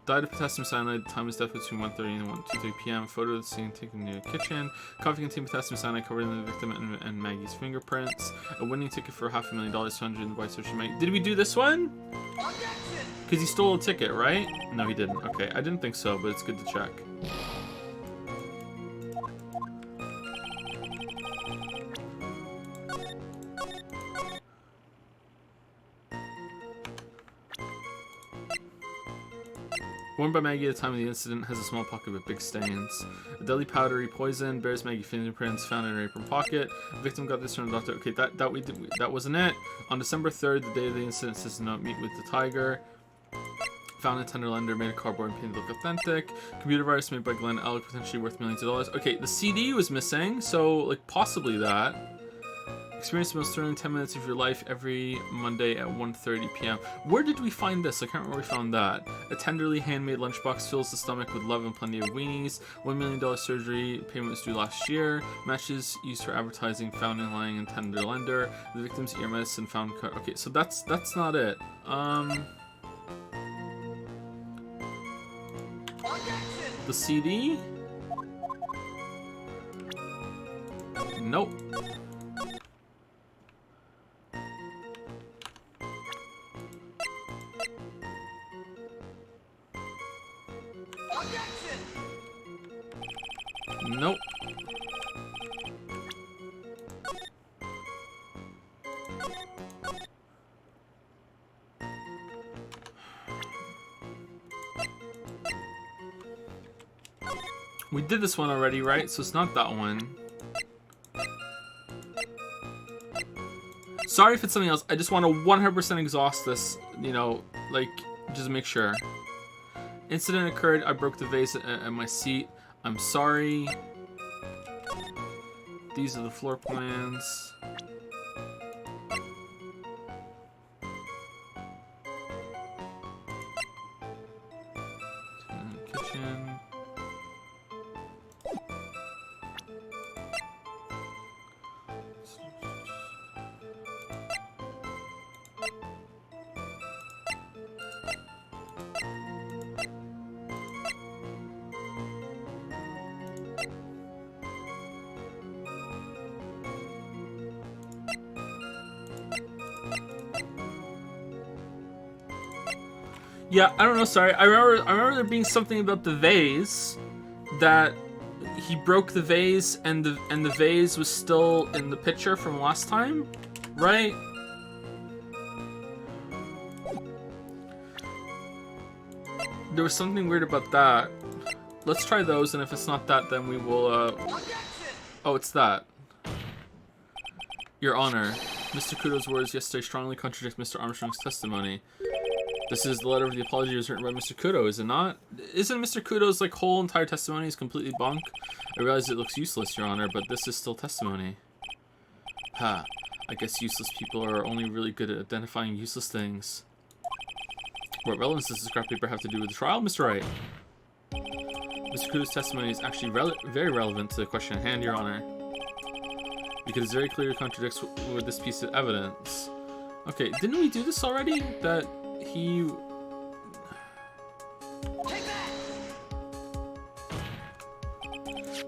Died of potassium cyanide. Time is death between 1:30 and 2:30 p.m. Photo of the scene taken in the kitchen. Coffee contained potassium cyanide covered in the victim and Maggie's fingerprints. A winning ticket for $500,000 to 100 in the by search. Did we do this one? Because he stole a ticket, right? No, he didn't. Okay, I didn't think so, but it's good to check. Worn by Maggie at the time of the incident, has a small pocket with big stains. A deadly powdery poison bears Maggie fingerprints found in her apron pocket. The victim got this from a doctor. Okay, that wasn't it. On December 3rd, the day of the incident, says not meet with the tiger. Found in tender lender, made a cardboard and painted look authentic. Computer virus made by Glenn Elk, potentially worth millions of dollars. Okay, the CD was missing, so like possibly that. Experience the most thrilling 10 minutes of your life every Monday at 1:30 p.m. Where did we find this? I can't remember where we found that. A tenderly handmade lunchbox fills the stomach with love and plenty of weenies. $1 million surgery payment was due last year. Matches used for advertising found in lying and tender lender. The victim's ear medicine found. Okay, so that's not it. The CD? Nope. Nope. We did this one already, right? So it's not that one. Sorry if it's something else. I just want to 100% exhaust this, you know, like, just make sure. Incident occurred. I broke the vase at my seat. I'm sorry. These are the floor plans. Kitchen. Yeah, I don't know. Sorry, I remember there being something about the vase, that he broke the vase and the vase was still in the picture from last time, right? There was something weird about that. Let's try those, and if it's not that, then we will. Oh, it's that. Your Honor, Mr. Kudo's words yesterday strongly contradict Mr. Armstrong's testimony. This is the letter of the apology was written by Mr. Kudo, is it not? Isn't Mr. Kudo's like whole entire testimony is completely bunk? I realize it looks useless, Your Honor, but this is still testimony. Ha. I guess useless people are only really good at identifying useless things. What relevance does this scrap paper have to do with the trial, Mr. Wright? Mr. Kudo's testimony is actually very relevant to the question at hand, Your Honor. Because it very clearly contradicts with this piece of evidence. Okay, didn't we do this already? That he...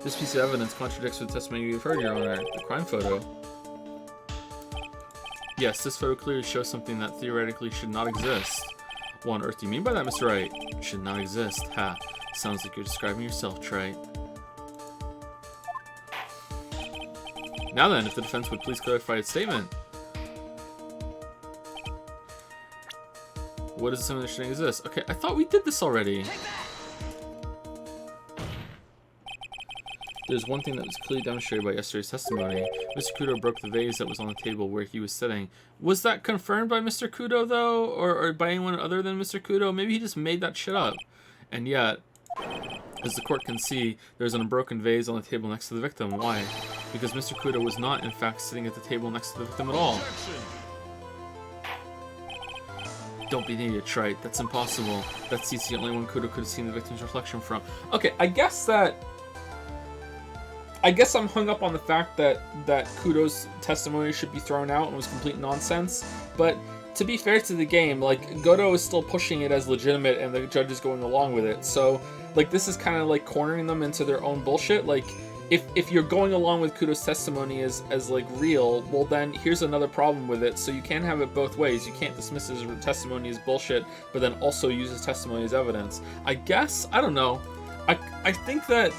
This piece of evidence contradicts with the testimony we've heard, Your Honor. The crime photo. Yes, this photo clearly shows something that theoretically should not exist. What on earth do you mean by that, Mr. Wright? Should not exist. Ha. Sounds like you're describing yourself, Trite. Now then, if the defense would please clarify its statement. What is something that shouldn't exist? Okay, I thought we did this already. There's one thing that was clearly demonstrated by yesterday's testimony. Mr. Kudo broke the vase that was on the table where he was sitting. Was that confirmed by Mr. Kudo, though? Or by anyone other than Mr. Kudo? Maybe he just made that shit up. And yet, as the court can see, there's an unbroken vase on the table next to the victim. Why? Because Mr. Kudo was not, in fact, sitting at the table next to the victim at all. Don't be an idiot, Trite. That's impossible. That seat's the only one Kudo could have seen the victim's reflection from. Okay, I guess I'm hung up on the fact that Kudo's testimony should be thrown out and was complete nonsense. But to be fair to the game, like, Godot is still pushing it as legitimate and the judge is going along with it. So, like, this is kind of like cornering them into their own bullshit. Like, if you're going along with Kudo's testimony as like real, well then here's another problem with it. So you can't have it both ways. You can't dismiss his testimony as bullshit, but then also use his testimony as evidence. I guess, I don't know. I think that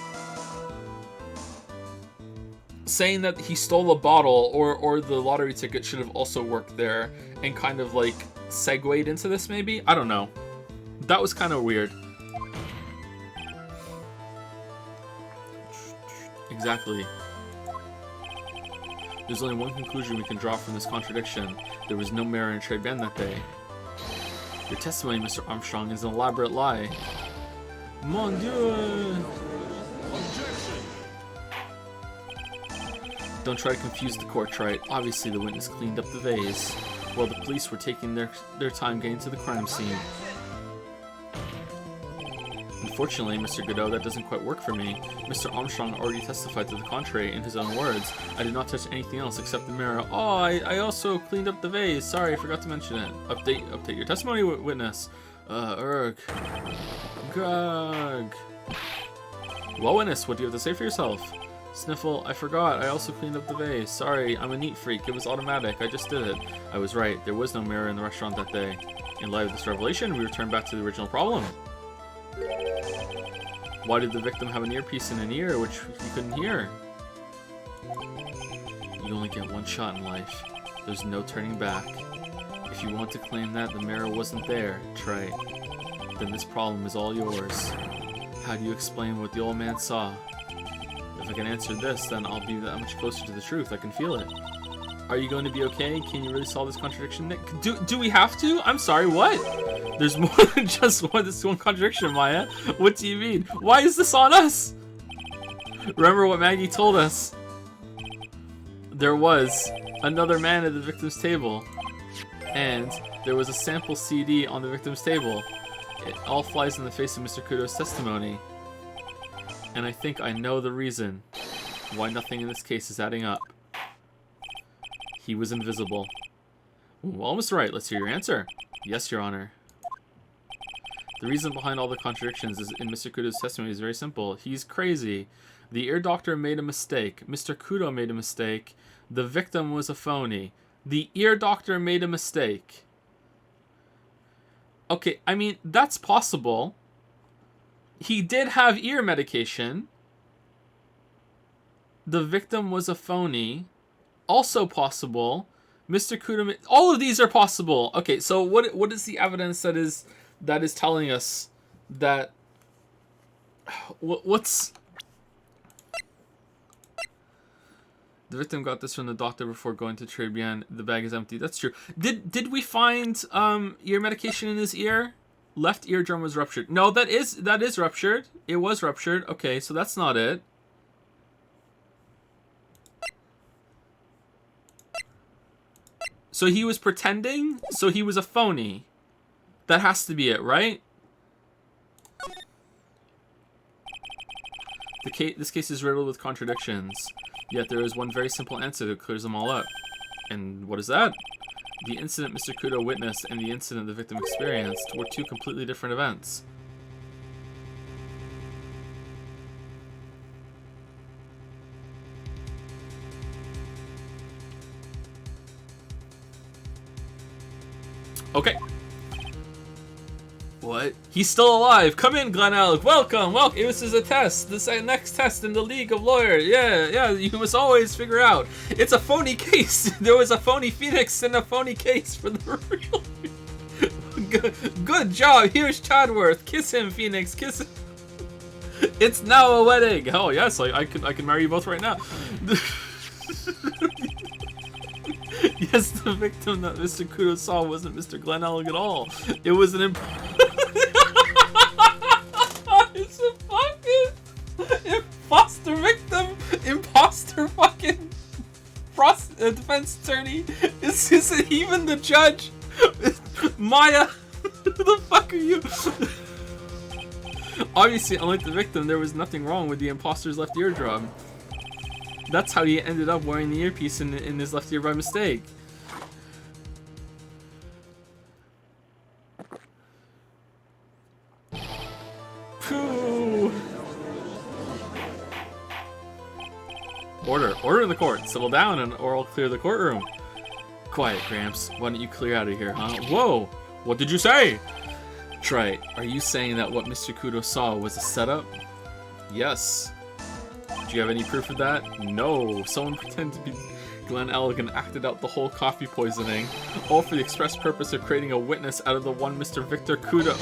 saying that he stole a bottle or the lottery ticket should have also worked there and kind of like segued into this maybe? I don't know. That was kind of weird. Exactly. There's only one conclusion we can draw from this contradiction. There was no mayor in Trade Band that day. Your testimony, Mr. Armstrong, is an elaborate lie. Mon Dieu! Don't Don't try to confuse the court, Trite. Obviously, the witness cleaned up the vase, while the police were taking their time getting to the crime scene. Unfortunately, Mr. Godot, that doesn't quite work for me. Mr. Armstrong already testified to the contrary in his own words. I did not touch anything else except the mirror. Oh, I also cleaned up the vase. Sorry, I forgot to mention it. Update your testimony, witness. Greg. Well, witness, what do you have to say for yourself? Sniffle, I forgot. I also cleaned up the vase. Sorry, I'm a neat freak. It was automatic. I just did it. I was right. There was no mirror in the restaurant that day. In light of this revelation, we return back to the original problem. Why did the victim have an earpiece in an ear which he couldn't hear? You only get one shot in life. There's no turning back. If you want to claim that the mirror wasn't there, Trey, then this problem is all yours. How do you explain what the old man saw? If I can answer this, then I'll be that much closer to the truth. I can feel it. Are you going to be okay? Can you really solve this contradiction, Nick? Do we have to? I'm sorry, what? There's more than just this one contradiction, Maya. What do you mean? Why is this on us? Remember what Maggie told us. There was another man at the victim's table, and there was a sample CD on the victim's table. It all flies in the face of Mr. Kudo's testimony. And I think I know the reason why nothing in this case is adding up. He was invisible. Well, almost right. Let's hear your answer. Yes, Your Honor. The reason behind all the contradictions in Mr. Kudo's testimony is very simple. He's crazy. The ear doctor made a mistake. Mr. Kudo made a mistake. The victim was a phony. The ear doctor made a mistake. Okay, I mean, that's possible. He did have ear medication. The victim was a phony. Also possible. Mr. Kudo... All of these are possible. Okay, so what is the evidence that is telling us that... What's... The victim got this from the doctor before going to Très Bien. The bag is empty. That's true. Did we find ear medication in his ear? Left eardrum was ruptured. No, that is ruptured. It was ruptured. Okay, so that's not it. So he was pretending? So he was a phony. That has to be it, right? This case is riddled with contradictions. Yet there is one very simple answer that clears them all up. And what is that? The incident Mr. Kudo witnessed and the incident the victim experienced were two completely different events. Okay. What? He's still alive. Come in, Glenn Alec. Welcome. This is a test. This next test in the League of Lawyers. Yeah. You must always figure out. It's a phony case. There was a phony Phoenix and a phony case for the real. Good job. Here's Chadworth. Kiss him, Phoenix. Kiss him. It's now a wedding. Oh yes, I can marry you both right now. Yes, the victim that Mr. Kudo saw wasn't Mr. Glenn Alec at all. It was an it's a fucking imposter victim, imposter fucking defense attorney. Is it even the judge? Maya, who the fuck are you? Obviously, unlike the victim, there was nothing wrong with the imposter's left eardrum. That's how he ended up wearing the earpiece in his left ear by mistake. Phew. Order in the court. Settle down or I'll clear the courtroom. Quiet, Gramps. Why don't you clear out of here, huh? Whoa! What did you say? Trey, are you saying that what Mr. Kudo saw was a setup? Yes. Do you have any proof of that? No. Someone pretended to be Glenn Alec and acted out the whole coffee poisoning, all for the express purpose of creating a witness out of the one Mr. Victor Kudo.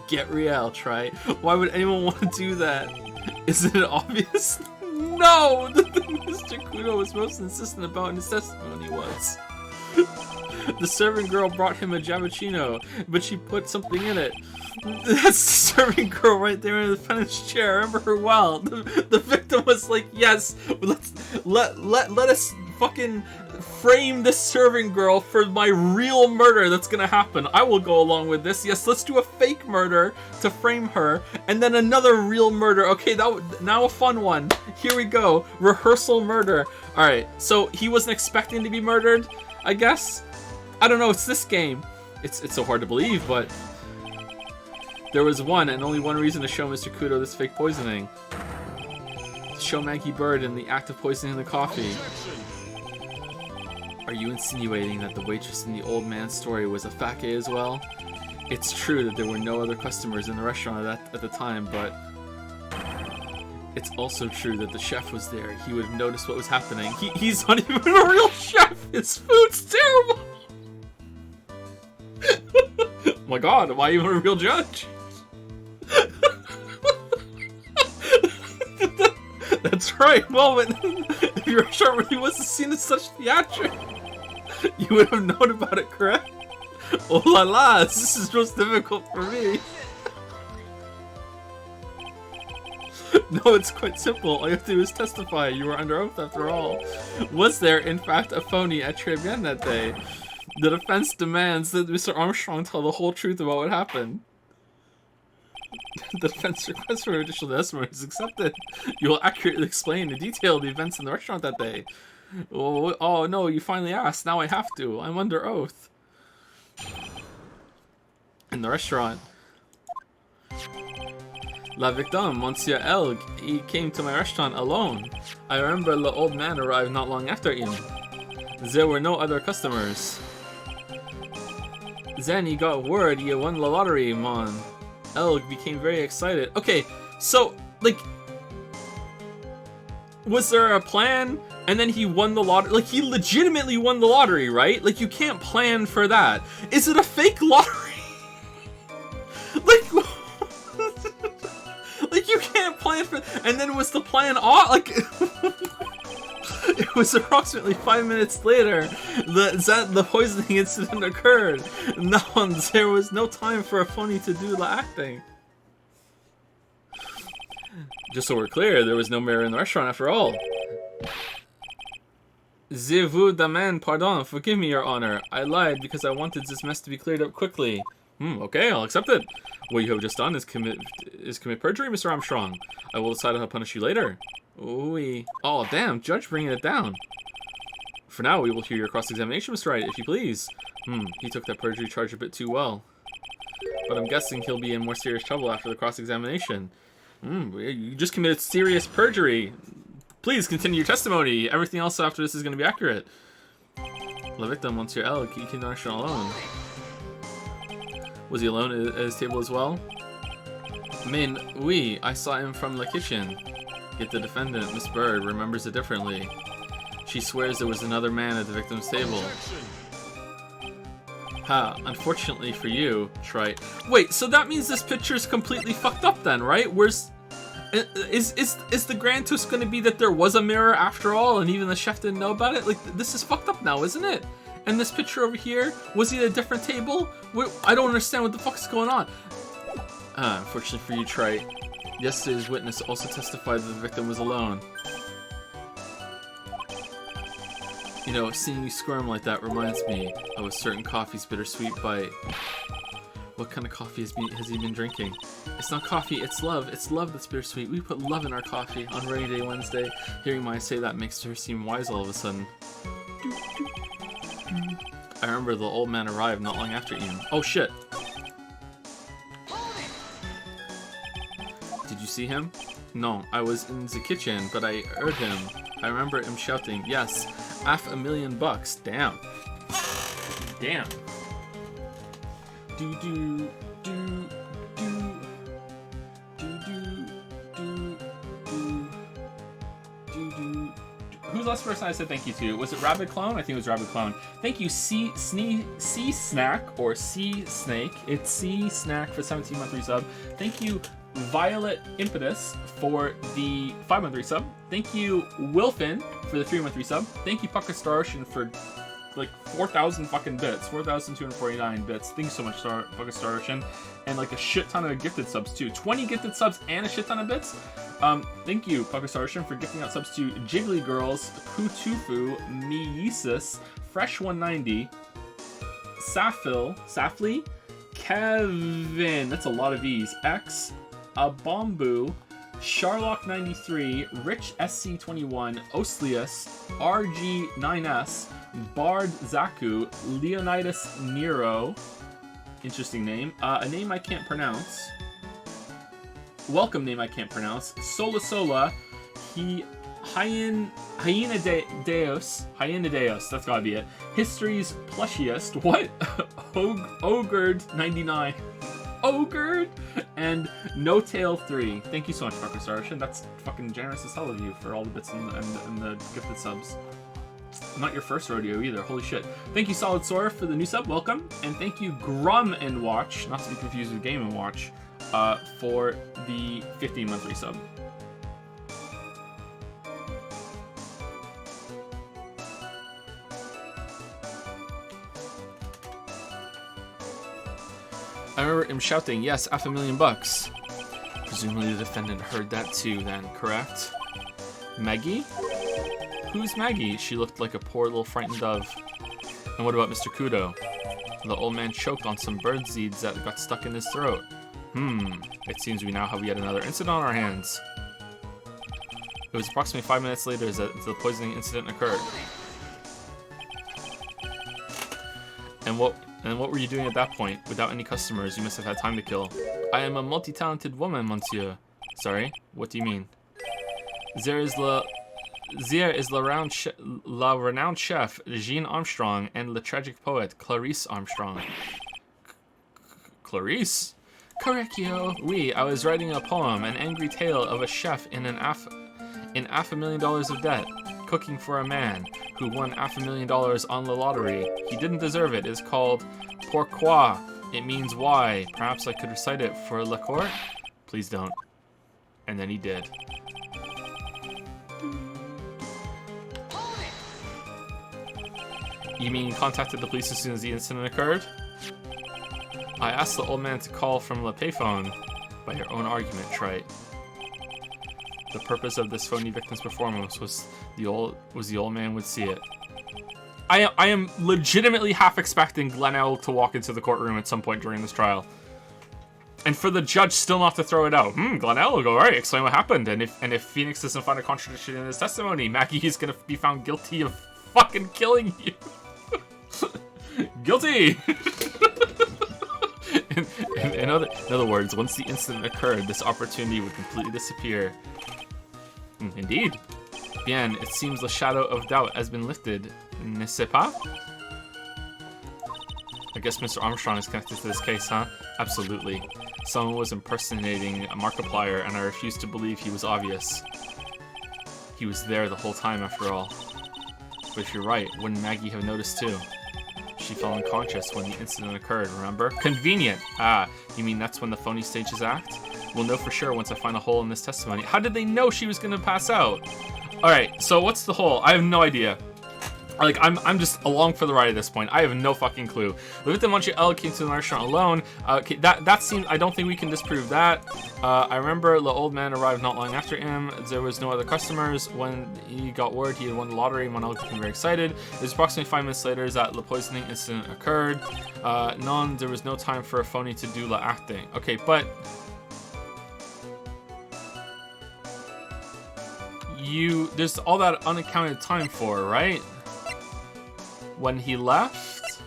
Get real, Trey. Why would anyone want to do that? Isn't it obvious? No! The thing Mr. Kudo was most insistent about in his testimony was... The servant girl brought him a cappuccino, but she put something in it. That's the serving girl right there in the defendant's chair. I remember her well. The victim was like, yes, let us fucking frame this serving girl for my real murder that's gonna happen. I will go along with this. Yes, let's do a fake murder to frame her, and then another real murder. Okay, now a fun one. Here we go. Rehearsal murder. Alright, so he wasn't expecting to be murdered, I guess? I don't know, it's this game. It's so hard to believe, but there was one and only one reason to show Mr. Kudo this fake poisoning. To show Manky Bird in the act of poisoning the coffee. Are you insinuating that the waitress in the old man's story was a fake as well? It's true that there were no other customers in the restaurant at the time, but it's also true that the chef was there. He would have noticed what was happening. He's not even a real chef! His food's terrible! Oh my god, am I even a real judge? That's right, well, if your restaurant really wasn't seen as such theatric, you would have known about it, correct? Oh la la, this is most difficult for me. No, it's quite simple. All you have to do is testify. You were under oath after all. Was there, in fact, a phony at Trebian that day? The defense demands that Mr. Armstrong tell the whole truth about what happened. The defense request for additional testimony is accepted. You will accurately explain in detail the events in the restaurant that day. Oh no, you finally asked. Now I have to. I'm under oath. In the restaurant. La victime, Monsieur Elg, he came to my restaurant alone. I remember the old man arrived not long after him. There were no other customers. Then he got word he won the lottery, man. Elg became very excited. Okay, so, like, was there a plan? And then he won the lottery? Like, he legitimately won the lottery, right? Like, you can't plan for that. Is it a fake lottery? Like, like, you can't plan for... And then was the plan off? Like... It was approximately 5 minutes later that the poisoning incident occurred. No, there was no time for a phony to do the acting. Just so we're clear, there was no mirror in the restaurant after all. Je vous demande pardon, forgive me, Your Honor. I lied because I wanted this mess to be cleared up quickly. Okay, I'll accept it. What you have just done is commit perjury, Mr. Armstrong. I will decide how to punish you later. Ooh-wee. Oh, damn, Judge bringing it down. For now, we will hear your cross-examination, Mr. Wright, if you please. He took that perjury charge a bit too well. But I'm guessing he'll be in more serious trouble after the cross-examination. You just committed serious perjury. Please continue your testimony. Everything else after this is going to be accurate. La victim, Monsieur L, he came to restaurant alone. Was he alone at his table as well? Mais oui, I saw him from the kitchen. Yet the defendant, Miss Bird, remembers it differently. She swears there was another man at the victim's table. Ha, unfortunately for you, Trite. Wait, so that means this picture's completely fucked up then, right? Is the grand twist gonna be that there was a mirror after all and even the chef didn't know about it? Like, this is fucked up now, isn't it? And this picture over here, was he at a different table? I don't understand what the fuck's going on. Unfortunately for you, Trite. Yesterday's witness also testified that the victim was alone. You know, seeing you squirm like that reminds me of a certain coffee's bittersweet bite. What kind of coffee has he been drinking? It's not coffee, it's love. It's love that's bittersweet. We put love in our coffee on Rainy Day Wednesday. Hearing Maya say that makes her seem wise all of a sudden. I remember the old man arrived not long after Ian. Oh shit! Did you see him? No, I was in the kitchen, but I heard him. I remember him shouting, yes, $500,000. Damn. Damn. Do do do do do do do do do. Who's the last person I said thank you to? Was it Rabbit Clone? I think it was Rabbit Clone. Thank you, C Snack or C Snake. It's C Snack for 17-month resub. Thank you, Violet Impetus for the 5-month resub. Thank you, Wilfin for the 3-month resub. Thank you, Pucker Star Ocean for like 4,000 fucking bits, 4,249 bits. Thanks so much, fucking Star Ocean, and like a shit ton of gifted subs too. 20 gifted subs and a shit ton of bits. Thank you, Pucker Star Ocean, for gifting out subs to Jiggly Girls, Putufu, Miisis, Fresh 190, Safli, Kevin. That's a lot of E's. X, Abombu, Sharlock93, Rich SC21, Oslius, RG9S, Bard Zaku, Leonidas Nero, interesting name, a name I can't pronounce, welcome name I can't pronounce, Sola, Hyena Deus, that's gotta be it, History's Plushiest, what? Ogred99, Ogred, and No Tail 3. Thank you so much, Fucker Star Ocean. That's fucking generous as hell of you for all the bits and the gifted subs. Not your first rodeo either. Holy shit. Thank you, Solid Sora, for the new sub. Welcome. And thank you, Grum and Watch, not to be confused with Game and Watch, for the 15 monthly sub. I remember him shouting, yes, $500,000. Presumably the defendant heard that too then, correct? Maggie? Who's Maggie? She looked like a poor little frightened dove. And what about Mr. Kudo? The old man choked on some bird seeds that got stuck in his throat. It seems we now have yet another incident on our hands. It was approximately 5 minutes later that the poisoning incident occurred. And what were you doing at that point? Without any customers, you must have had time to kill. I am a multi-talented woman, monsieur. Sorry, what do you mean? There is la renowned chef, Jean Armstrong, and the tragic poet, Clarice Armstrong. Clarice? Correcchio. Oui, I was writing a poem, an angry tale of a chef in $500,000 of debt, cooking for a man who won $500,000 on the lottery. He didn't deserve it. It's called Pourquoi. It means why. Perhaps I could recite it for La Cour? Please don't. And then he did. You mean you contacted the police as soon as the incident occurred? I asked the old man to call from the payphone. By your own argument, trite. The purpose of this phony victim's performance was the old man would see it. I am legitimately half expecting Glenelg to walk into the courtroom at some point during this trial. And for the judge still not to throw it out. Glenelg, alright, explain what happened. And if Phoenix doesn't find a contradiction in his testimony, Maggie is gonna be found guilty of fucking killing you. Guilty! in other words, once the incident occurred, this opportunity would completely disappear. Indeed. Bien, it seems the shadow of doubt has been lifted. N'est-ce pas? I guess Mr. Armstrong is connected to this case, huh? Absolutely. Someone was impersonating a Markiplier, and I refuse to believe he was obvious. He was there the whole time, after all. But if you're right, wouldn't Maggie have noticed too? She fell unconscious when the incident occurred, remember? Convenient! Ah, you mean that's when the phony stages act? We'll know for sure once I find a hole in this testimony. How did they know she was gonna pass out? Alright, so what's the hole? I have no idea. Like, I'm just along for the ride at this point. I have no fucking clue. Lived in Montreal, came to the restaurant alone. Okay, that seems, I don't think we can disprove that. I remember the old man arrived not long after him. There was no other customers. When he got word he had won the lottery, Monel became very excited. It was approximately 5 minutes later that the poisoning incident occurred. There was no time for a phony to do the acting. Okay, but there's all that unaccounted time for, right? When he left?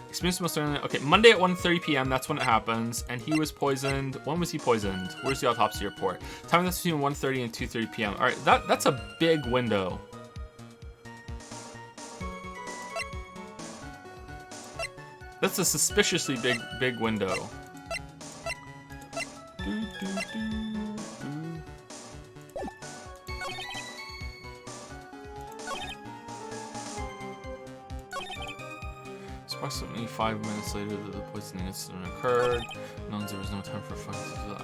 Experience most certainly. Okay, Monday at 1:30 p.m. That's when it happens, and he was poisoned. When was he poisoned? Where's the autopsy report? Time that's between 1:30 and 2:30 p.m. All right, that's a big window. That's a suspiciously big window. Approximately 5 minutes later, the poisoning incident occurred. Known there was no time for fun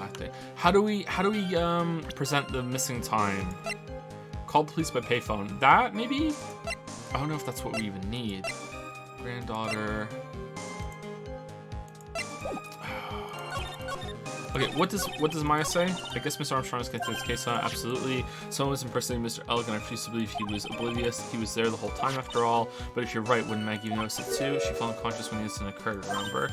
acting. How do we present the missing time? Call the police by payphone. That maybe? I don't know if that's what we even need. Granddaughter. Okay, what does Maya say? I guess Mr. Armstrong is getting this case on. Absolutely. Someone was impersonating Mr. Elg, and I refuse to believe he was oblivious. He was there the whole time after all. But if you're right, wouldn't Maggie notice it too? She fell unconscious when the incident occurred, remember?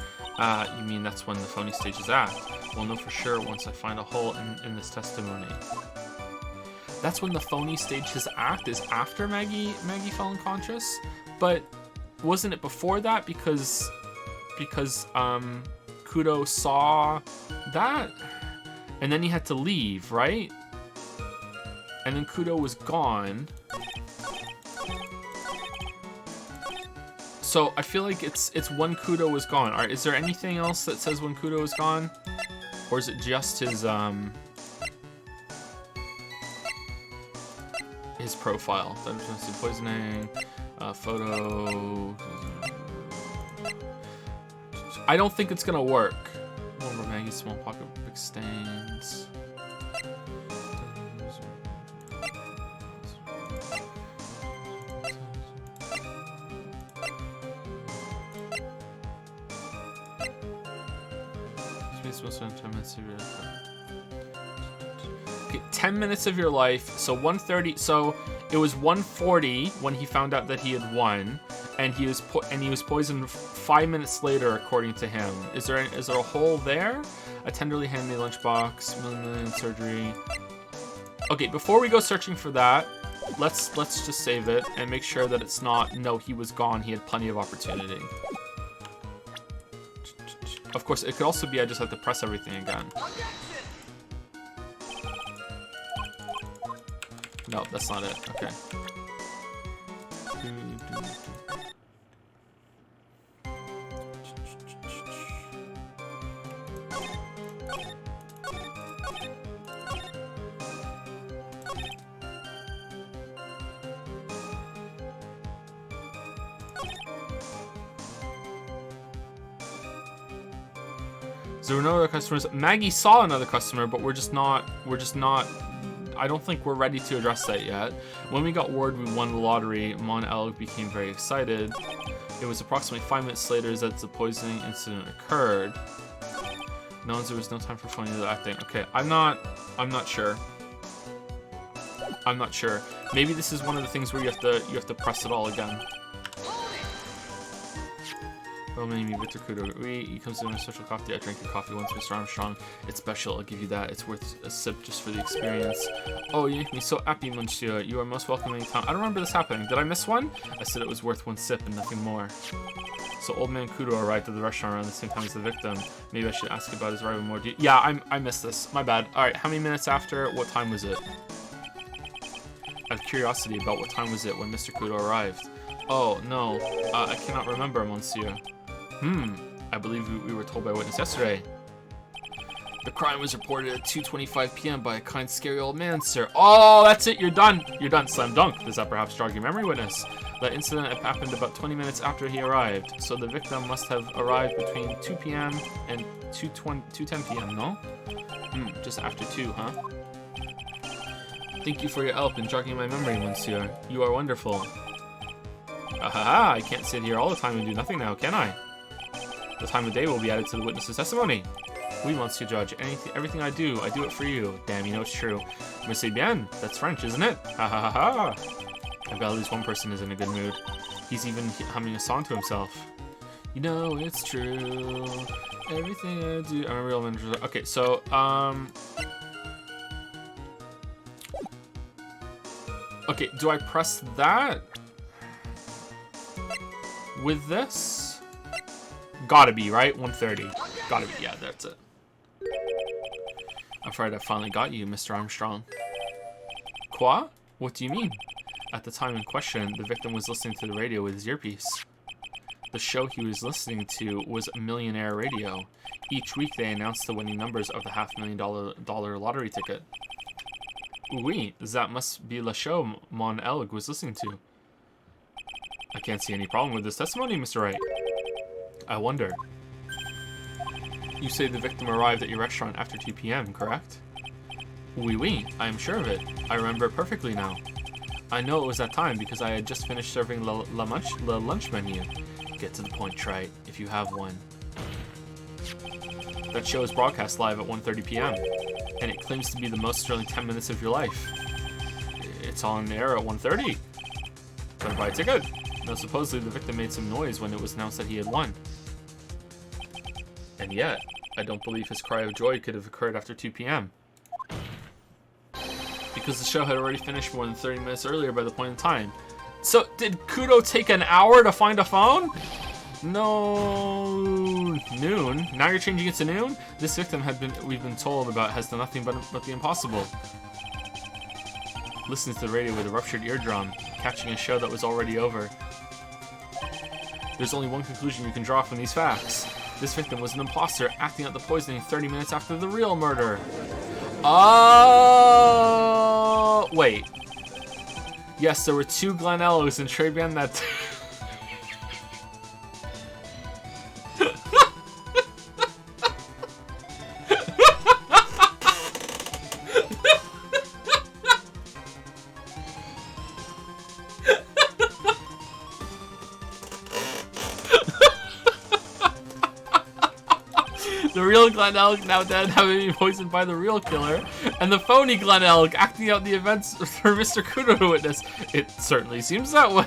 You mean that's when the phony stages act? We'll know for sure once I find a hole in this testimony. That's when the phony stage his act is after Maggie fell unconscious? But wasn't it before that? Because Kudo saw that, and then he had to leave, right? And then Kudo was gone. So I feel like it's when Kudo was gone. All right, is there anything else that says when Kudo was gone, or is it just his profile? Poisoning, photo. I don't think it's gonna work. Remember Maggie's small pocket big stains. Okay, 10 minutes of your life. So 1:30. So it was 1:40 when he found out that he had won, and he was poisoned 5 minutes later, according to him. Is there a hole there? A tenderly handmade lunchbox, million surgery. Okay, before we go searching for that, let's just save it and make sure that it's not. No, he was gone. He had plenty of opportunity. Of course, it could also be I just have to press everything again. No, that's not it. Okay. There were no other customers. Maggie saw another customer, but we're just not, I don't think we're ready to address that yet. When we got word we won the lottery, Mon Elg became very excited. It was approximately 5 minutes later that the poisoning incident occurred. No, there was no time for funny acting. Okay, I'm not sure. I'm not sure. Maybe this is one of the things where you have to press it all again. Victor Kudo. He comes to a special coffee. I drank your coffee once, Mr. Armstrong. It's special, I'll give you that. It's worth a sip just for the experience. Oh, you make me so happy, monsieur. You are most welcome anytime. I don't remember this happening. Did I miss one? I said it was worth one sip and nothing more. So old man Kudo arrived at the restaurant around the same time as the victim. Maybe I should ask about his arrival more. Yeah, I missed this. My bad. All right, how many minutes after? What time was it? Out of curiosity, about what time was it when Mr. Kudo arrived? Oh, no. I cannot remember, monsieur. I believe we were told by a witness yesterday. The crime was reported at 2:25 p.m. by a kind, scary old man, sir. Oh, that's it. You're done. You're done. Slam dunk. Does that perhaps jog your memory, witness? That incident happened about 20 minutes after he arrived. So the victim must have arrived between 2 p.m. and 2:10 p.m., no? Just after 2, huh? Thank you for your help in jogging my memory, monsieur. You are wonderful. Ahaha, I can't sit here all the time and do nothing now, can I? The time of day will be added to the witness's testimony. Oui, monsieur judge. Everything I do it for you. Damn, you know it's true. Merci bien. That's French, isn't it? Ha ha ha ha. I bet at least one person is in a good mood. He's even humming a song to himself. You know it's true. Everything I do. I'm a real manager. Okay, so okay, do I press that with this? Gotta be, right? 1:30. Gotta be, yeah, that's it. I'm afraid I finally got you, Mr. Armstrong. Quoi? What do you mean? At the time in question, the victim was listening to the radio with his earpiece. The show he was listening to was Millionaire Radio. Each week they announced the winning numbers of the $500,000 lottery ticket. Oui, that must be the show Mon Elg was listening to. I can't see any problem with this testimony, Mr. Wright. I wonder. You say the victim arrived at your restaurant after 2 p.m., correct? Oui, I am sure of it. I remember it perfectly now. I know it was that time because I had just finished serving the lunch menu. Get to the point, Trite, if you have one. That show is broadcast live at 1:30 p.m., and it claims to be the most thrilling 10 minutes of your life. It's on air at 1:30. Better buy a ticket. Now, supposedly the victim made some noise when it was announced that he had won. And yet, I don't believe his cry of joy could have occurred after 2 p.m. Because the show had already finished more than 30 minutes earlier by the point in time. So, did Kudo take an hour to find a phone? No, noon. Now you're changing it to noon? This victim we've been told about has done nothing but the impossible. Listening to the radio with a ruptured eardrum, catching a show that was already over. There's only one conclusion you can draw from these facts. This victim was an imposter acting out the poisoning 30 minutes after the real murder. Oh, wait. Yes, there were 2 Glenellos in Trebian that... The real Glen Elk, now dead, having been poisoned by the real killer, and the phony Glen Elk acting out the events for Mr. Kudo to witness. It certainly seems that way.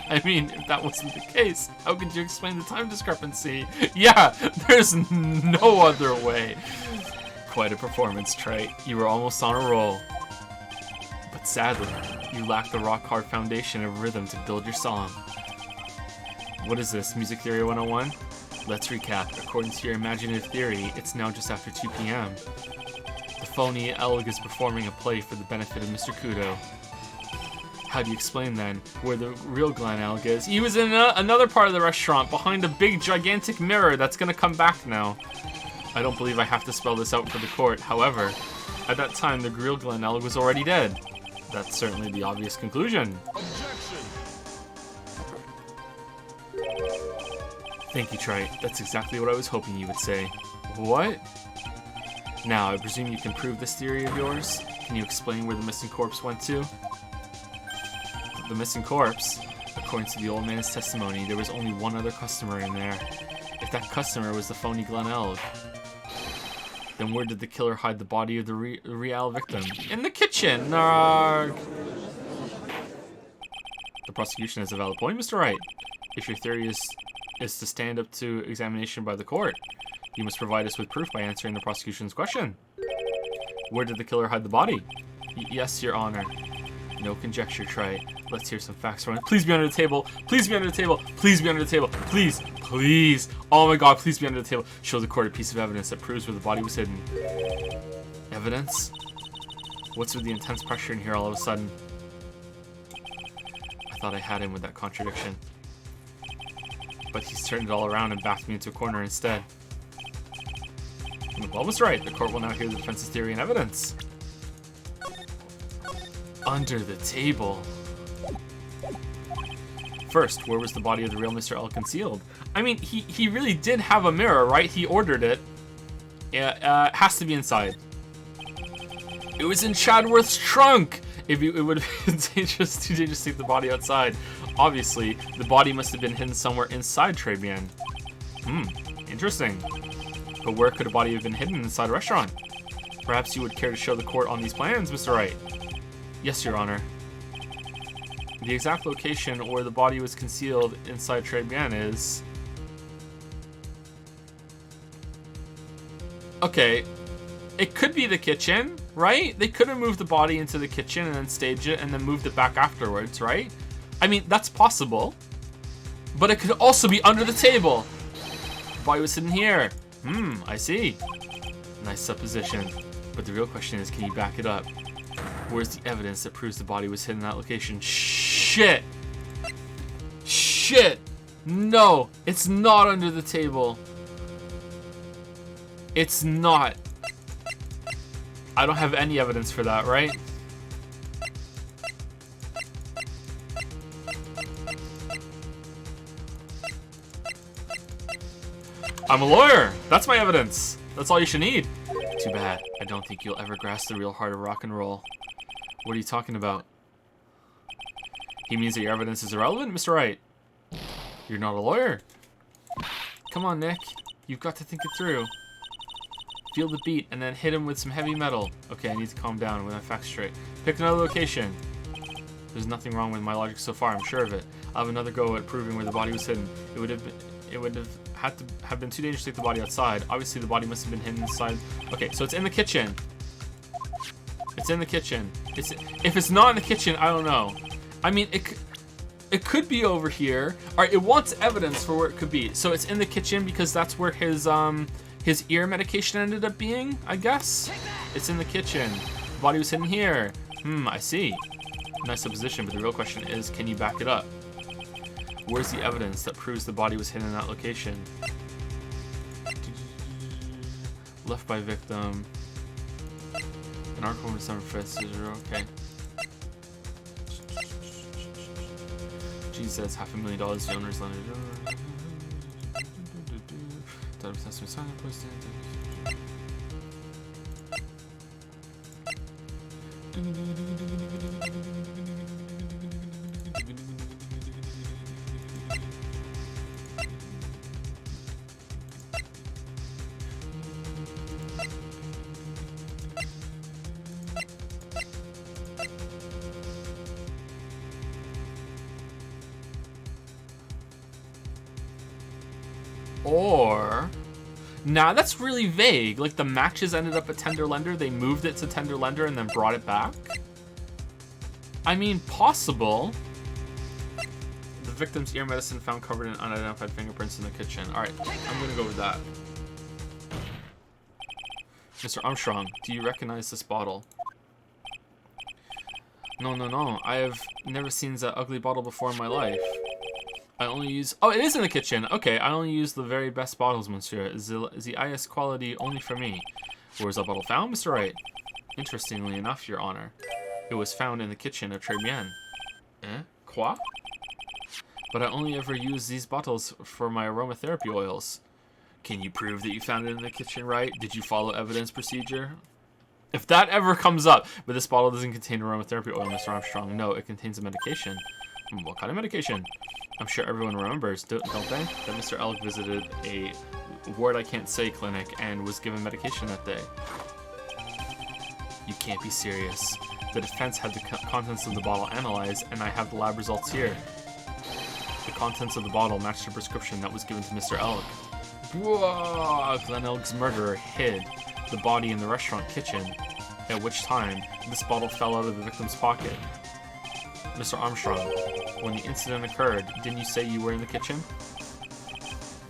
I mean, if that wasn't the case, how could you explain the time discrepancy? Yeah, there's no other way. Quite a performance, Trite. You were almost on a roll. But sadly, you lack the rock-hard foundation of rhythm to build your song. What is this, Music Theory 101? Let's recap. According to your imaginative theory, it's now just after 2 p.m. The phony Elg is performing a play for the benefit of Mr. Kudo. How do you explain then where the real Glen Elg is? He was in another part of the restaurant behind a big gigantic mirror that's gonna come back now. I don't believe I have to spell this out for the court. However, at that time the real Glen Elg was already dead. That's certainly the obvious conclusion. Objection. Thank you, Trite. That's exactly what I was hoping you would say. What? Now, I presume you can prove this theory of yours? Can you explain where the missing corpse went to? The missing corpse? According to the old man's testimony, there was only one other customer in there. If that customer was the phony Glen Elg, then where did the killer hide the body of the real victim? In the kitchen! Narg! The prosecution has a valid point, Mr. Wright. If your theory is to stand up to examination by the court, you must provide us with proof by answering the prosecution's question. Where did the killer hide the body? Yes, Your Honor. No conjecture, Trite. Let's hear some facts from it. Please be under the table. Please be under the table. Please be under the table. Please. Please. Oh my god, please be under the table. Show the court a piece of evidence that proves where the body was hidden. Evidence? What's with the intense pressure in here all of a sudden? I thought I had him with that contradiction. But he's turned it all around and backed me into a corner instead. Well, was right. The court will now hear the defense's theory and evidence. Under the table. First, where was the body of the real Mr. L concealed? I mean, he really did have a mirror, right? He ordered it. It has to be inside. It was in Chadworth's trunk! It would have been too dangerous to take the body outside. Obviously, the body must have been hidden somewhere inside Trebian. Interesting. But where could a body have been hidden inside a restaurant? Perhaps you would care to show the court on these plans, Mr. Wright? Yes, Your Honor. The exact location where the body was concealed inside Trebian is... Okay, it could be the kitchen, right? They could have moved the body into the kitchen and then staged it and then moved it back afterwards, right? I mean, that's possible. But it could also be under the table. The body was hidden here. I see. Nice supposition. But the real question is, can you back it up? Where's the evidence that proves the body was hidden in that location? Shit! Shit! No! It's not under the table. It's not. I don't have any evidence for that, right? I'm a lawyer. That's my evidence. That's all you should need. Too bad. I don't think you'll ever grasp the real heart of rock and roll. What are you talking about? He means that your evidence is irrelevant, Mr. Wright. You're not a lawyer. Come on, Nick. You've got to think it through. Feel the beat and then hit him with some heavy metal. Okay, I need to calm down with my facts straight. Pick another location. There's nothing wrong with my logic so far, I'm sure of it. I'll have another go at proving where the body was hidden. It would have had to have been too dangerous to take the body outside. Obviously, the body must have been hidden inside. Okay, so it's in the kitchen. It's in the kitchen. If it's not in the kitchen, I don't know. I mean, it could be over here. All right, it wants evidence for where it could be. So it's in the kitchen because that's where his ear medication ended up being, I guess. It's in the kitchen. The body was hidden here. I see. Nice supposition, but the real question is, can you back it up? Where's the evidence that proves the body was hidden in that location? Left by victim. An article from December 5th. Okay. G says $500,000 the owner's lender. Or, nah, that's really vague. Like the matches ended up at Tender Lender, they moved it to Tender Lender and then brought it back. I mean, possible. The victim's ear medicine found covered in unidentified fingerprints in the kitchen. All right, I'm gonna go with that. Mr. Armstrong, do you recognize this bottle? No. I have never seen that ugly bottle before in my life. I only use... Oh, it is in the kitchen. Okay, I only use the very best bottles, monsieur. The highest quality only for me. Where was that bottle found, Mr. Wright? Interestingly enough, Your Honor, it was found in the kitchen of Très Bien. Quoi? But I only ever use these bottles for my aromatherapy oils. Can you prove that you found it in the kitchen, right? Did you follow evidence procedure? If that ever comes up, but this bottle doesn't contain aromatherapy oil, Mr. Armstrong. No, it contains a medication. What kind of medication? I'm sure everyone remembers, don't they? That Mr. Elk visited a word I can't say clinic and was given medication that day. You can't be serious. The defense had the contents of the bottle analyzed, and I have the lab results here. The contents of the bottle matched the prescription that was given to Mr. Elk. Whoa! Glenn Elk's murderer hid the body in the restaurant kitchen, at which time this bottle fell out of the victim's pocket. Mr. Armstrong, when the incident occurred, didn't you say you were in the kitchen?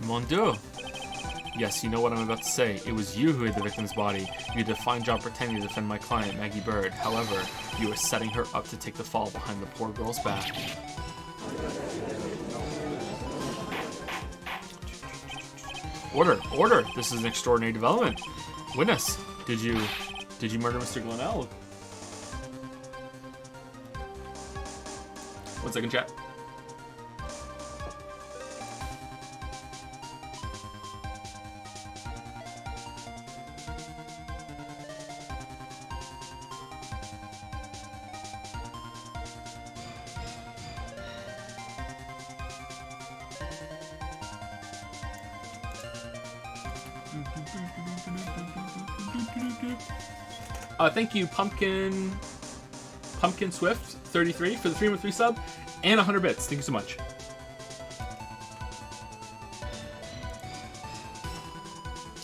Mon Dieu. Yes, you know what I'm about to say. It was you who hid the victim's body. You did a fine job pretending to defend my client, Maggie Bird. However, you were setting her up to take the fall behind the poor girl's back. Order! This is an extraordinary development. Witness, did you murder Mr. Glenelg? 1 second, chat. Thank you, Pumpkin Swift 33 for the 313 sub and 100 bits. Thank you so much.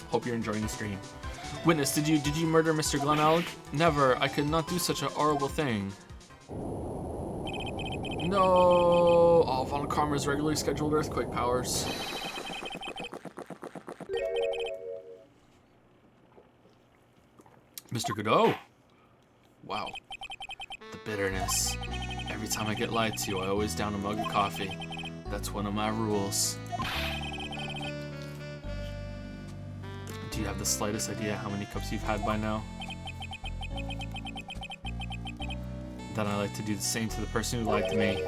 Hope you're enjoying the stream. Witness, did you murder Mr. Glenelg? Never. I could not do such a horrible thing. No. Oh, Von Karma's regularly scheduled earthquake powers. Mr. Godot. Wow. The bitterness. Every time I get lied to, I always down a mug of coffee. That's one of my rules. Do you have the slightest idea how many cups you've had by now? Then I like to do the same to the person who lied to me.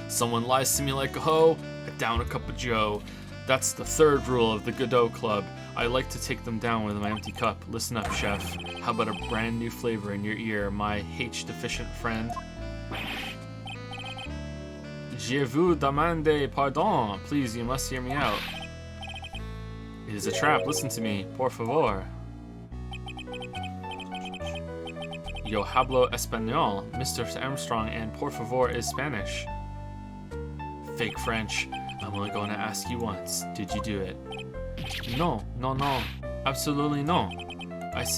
Someone lies to me like a hoe, I down a cup of joe. That's the third rule of the Godot Club. I like to take them down with my empty cup. Listen up, chef. How about a brand new flavor in your ear, my H-deficient friend? Je vous demande pardon. Please, you must hear me out. It is a trap. Listen to me. Por favor. Yo hablo español. Mr. Armstrong and por favor is Spanish. Fake French. I'm only going to ask you once. Did you do it? No. Absolutely no. Let's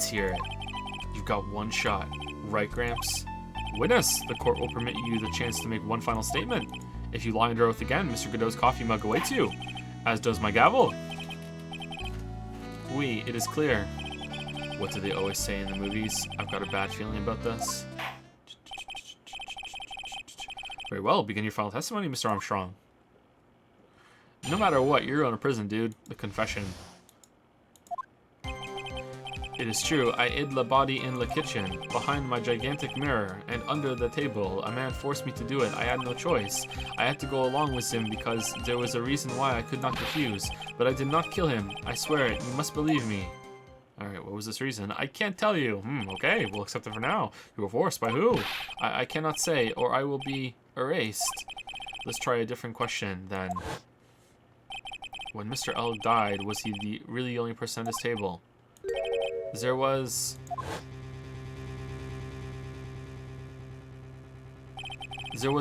hear it. You've got one shot. Right, Gramps? Witness, the court will permit you the chance to make one final statement. If you lie under oath again, Mr. Godot's coffee mug awaits you, as does my gavel. Oui, it is clear. What do they always say in the movies? I've got a bad feeling about this. Very well, begin your final testimony, Mr. Armstrong. No matter what, you're going to prison, dude. The confession. It is true, I hid the body in the kitchen, behind my gigantic mirror, and under the table. A man forced me to do it. I had no choice. I had to go along with him because there was a reason why I could not refuse. But I did not kill him. I swear it. You must believe me. Alright, what was this reason? I can't tell you. Okay, we'll accept it for now. You were forced by who? I cannot say, or I will be erased. Let's try a different question, then. When Mr. L died, was he really the only person at this table? There was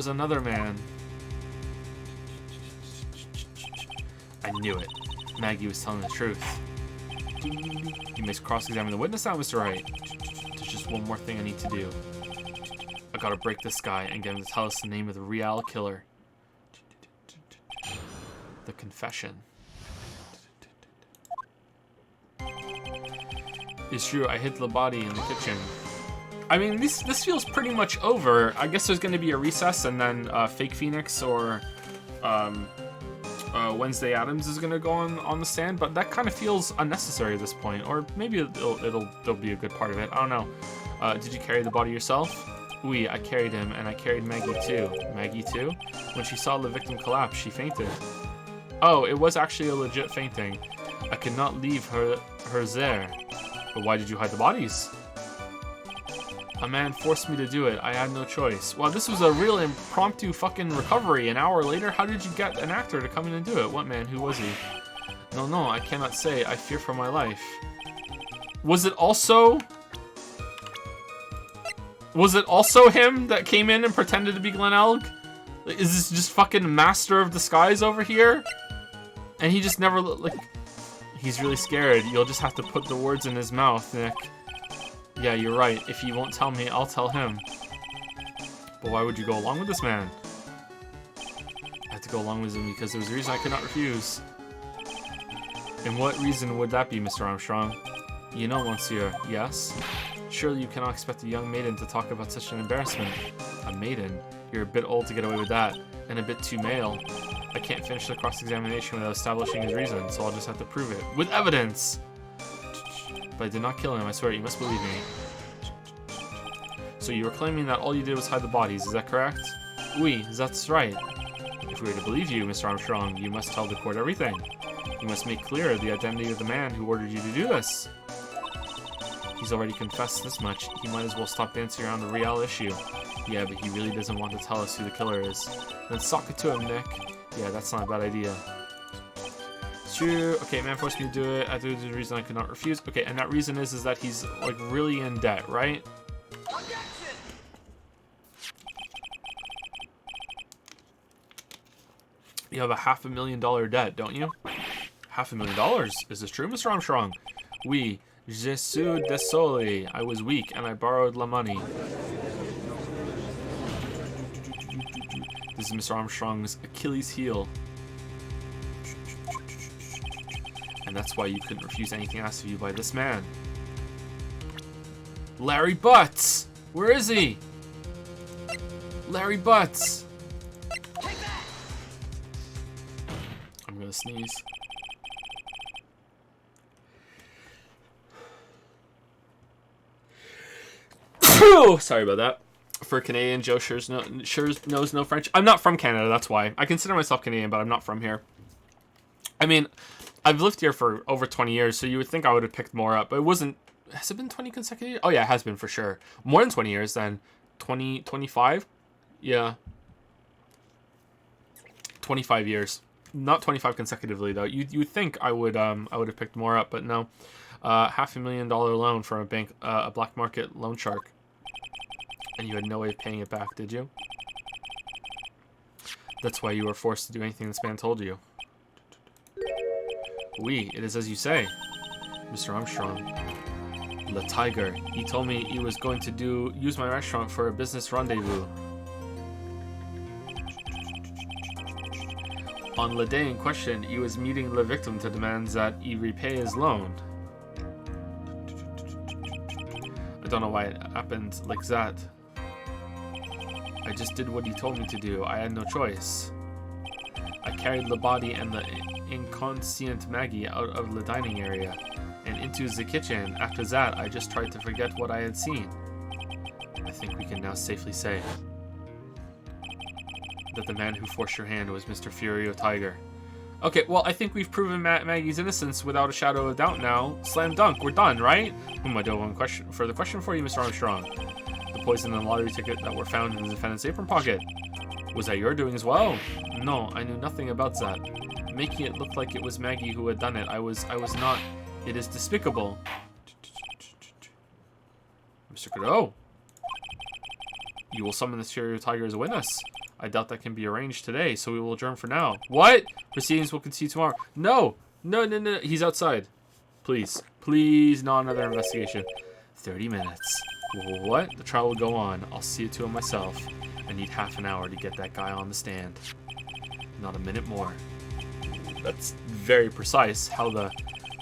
another man. I knew it. Maggie was telling the truth. You must cross-examine the witness now, Mr. Wright. There's just one more thing I need to do. I gotta break this guy and get him to tell us the name of the real killer. The confession. It's true, I hid the body in the kitchen. I mean, this feels pretty much over. I guess there's going to be a recess, and then Fake Phoenix or Wednesday Addams is going to go on the stand, but that kind of feels unnecessary at this point. Or maybe it'll be a good part of it. I don't know. Did you carry the body yourself? Oui, I carried him, and I carried Maggie too. Maggie too? When she saw the victim collapse, she fainted. Oh, it was actually a legit fainting. I could not leave her there. But why did you hide the bodies? A man forced me to do it. I had no choice. Well, this was a real impromptu fucking recovery. An hour later, how did you get an actor to come in and do it? What man? Who was he? No, I cannot say. I fear for my life. Was it also him that came in and pretended to be Glenn Elg? Is this just fucking master of disguise over here? And he just never, like... He's really scared. You'll just have to put the words in his mouth, Nick. Yeah, you're right. If he won't tell me, I'll tell him. But why would you go along with this man? I had to go along with him because there was a reason I could not refuse. And what reason would that be, Mr. Armstrong? You know, monsieur, yes? Surely you cannot expect a young maiden to talk about such an embarrassment. A maiden? You're a bit old to get away with that, and a bit too male. I can't finish the cross-examination without establishing his reason, so I'll just have to prove it. With evidence! But I did not kill him, I swear, you must believe me. So you were claiming that all you did was hide the bodies, is that correct? Oui, that's right. If we were to believe you, Mr. Armstrong, you must tell the court everything. You must make clear the identity of the man who ordered you to do this. He's already confessed this much. He might as well stop dancing around the real issue. Yeah, but he really doesn't want to tell us who the killer is. Then sock it to him, Nick. Yeah, that's not a bad idea. It's true. Okay, man forced me to do it. I do the reason I could not refuse. Okay, and that reason is that he's like really in debt, right? You have a $500,000 debt, don't you? $500,000? Is this true, Mr. Armstrong? Oui, je suis désolé. I was weak and I borrowed la money. This is Mr. Armstrong's Achilles heel. And that's why you couldn't refuse anything asked of you by this man. Larry Butts! Where is he? Larry Butts! I'm gonna sneeze. Sorry about that. For Canadian, Joe sure knows no French. I'm not from Canada, that's why. I consider myself Canadian, but I'm not from here. I mean, I've lived here for over 20 years, so you would think I would have picked more up, but it wasn't. Has it been 20 consecutive? Oh yeah, it has been for sure. More than 20 years then. 20, 25? Yeah. 25 years. Not 25 consecutively though. You would think I would have picked more up, but no. $500,000 loan from a bank, a black market loan shark. And you had no way of paying it back, did you? That's why you were forced to do anything this man told you. Oui, it is as you say, Mr. Armstrong. Le Tiger. He told me he was going to use my restaurant for a business rendezvous. On the day in question, he was meeting the victim to demand that he repay his loan. I don't know why it happened like that. I just did what he told me to do. I had no choice. I carried the body and the inconscient Maggie out of the dining area and into the kitchen. After that, I just tried to forget what I had seen. I think we can now safely say that the man who forced your hand was Mr. Furio Tiger. Okay, well, I think we've proven Maggie's innocence without a shadow of doubt now. Slam dunk, we're done, right? I do have one further question for you, Mr. Armstrong. The poison and lottery ticket that were found in the defendant's apron pocket. Was that your doing as well? No, I knew nothing about that. Making it look like it was Maggie who had done it. I was not. It is despicable. Mr. Godot. You will summon the Furio Tiger as a witness. I doubt that can be arranged today, so we will adjourn for now. What? Proceedings will continue tomorrow. No! No. He's outside. Please. Please, not another investigation. 30 minutes. What? The trial will go on. I'll see it to it myself. I need half an hour to get that guy on the stand. Not a minute more. That's very precise. How the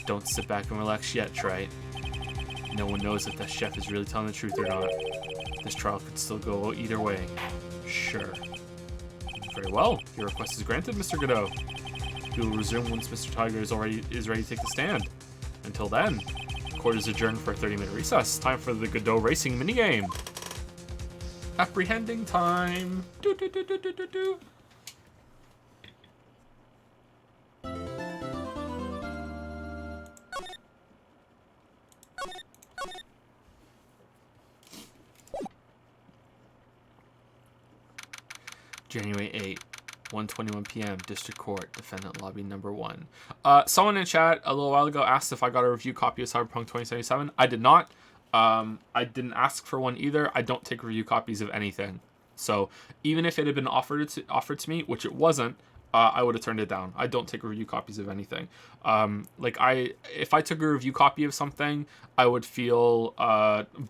don't sit back and relax yet, right? No one knows if that chef is really telling the truth or not. This trial could still go either way. Sure. Very well. Your request is granted, Mr. Godot. We will resume once Mr. Tiger is ready to take the stand. Until then, the court is adjourned for a 30-minute recess. Time for the Godot racing minigame. Apprehending time. Do. January 8, 1:21 p.m. District Court, Defendant Lobby Number 1. Someone in chat a little while ago asked if I got a review copy of Cyberpunk 2077. I did not. I didn't ask for one either. I don't take review copies of anything. So even if it had been offered to me, which it wasn't, I would have turned it down. I don't take review copies of anything. If I took a review copy of something, I would feel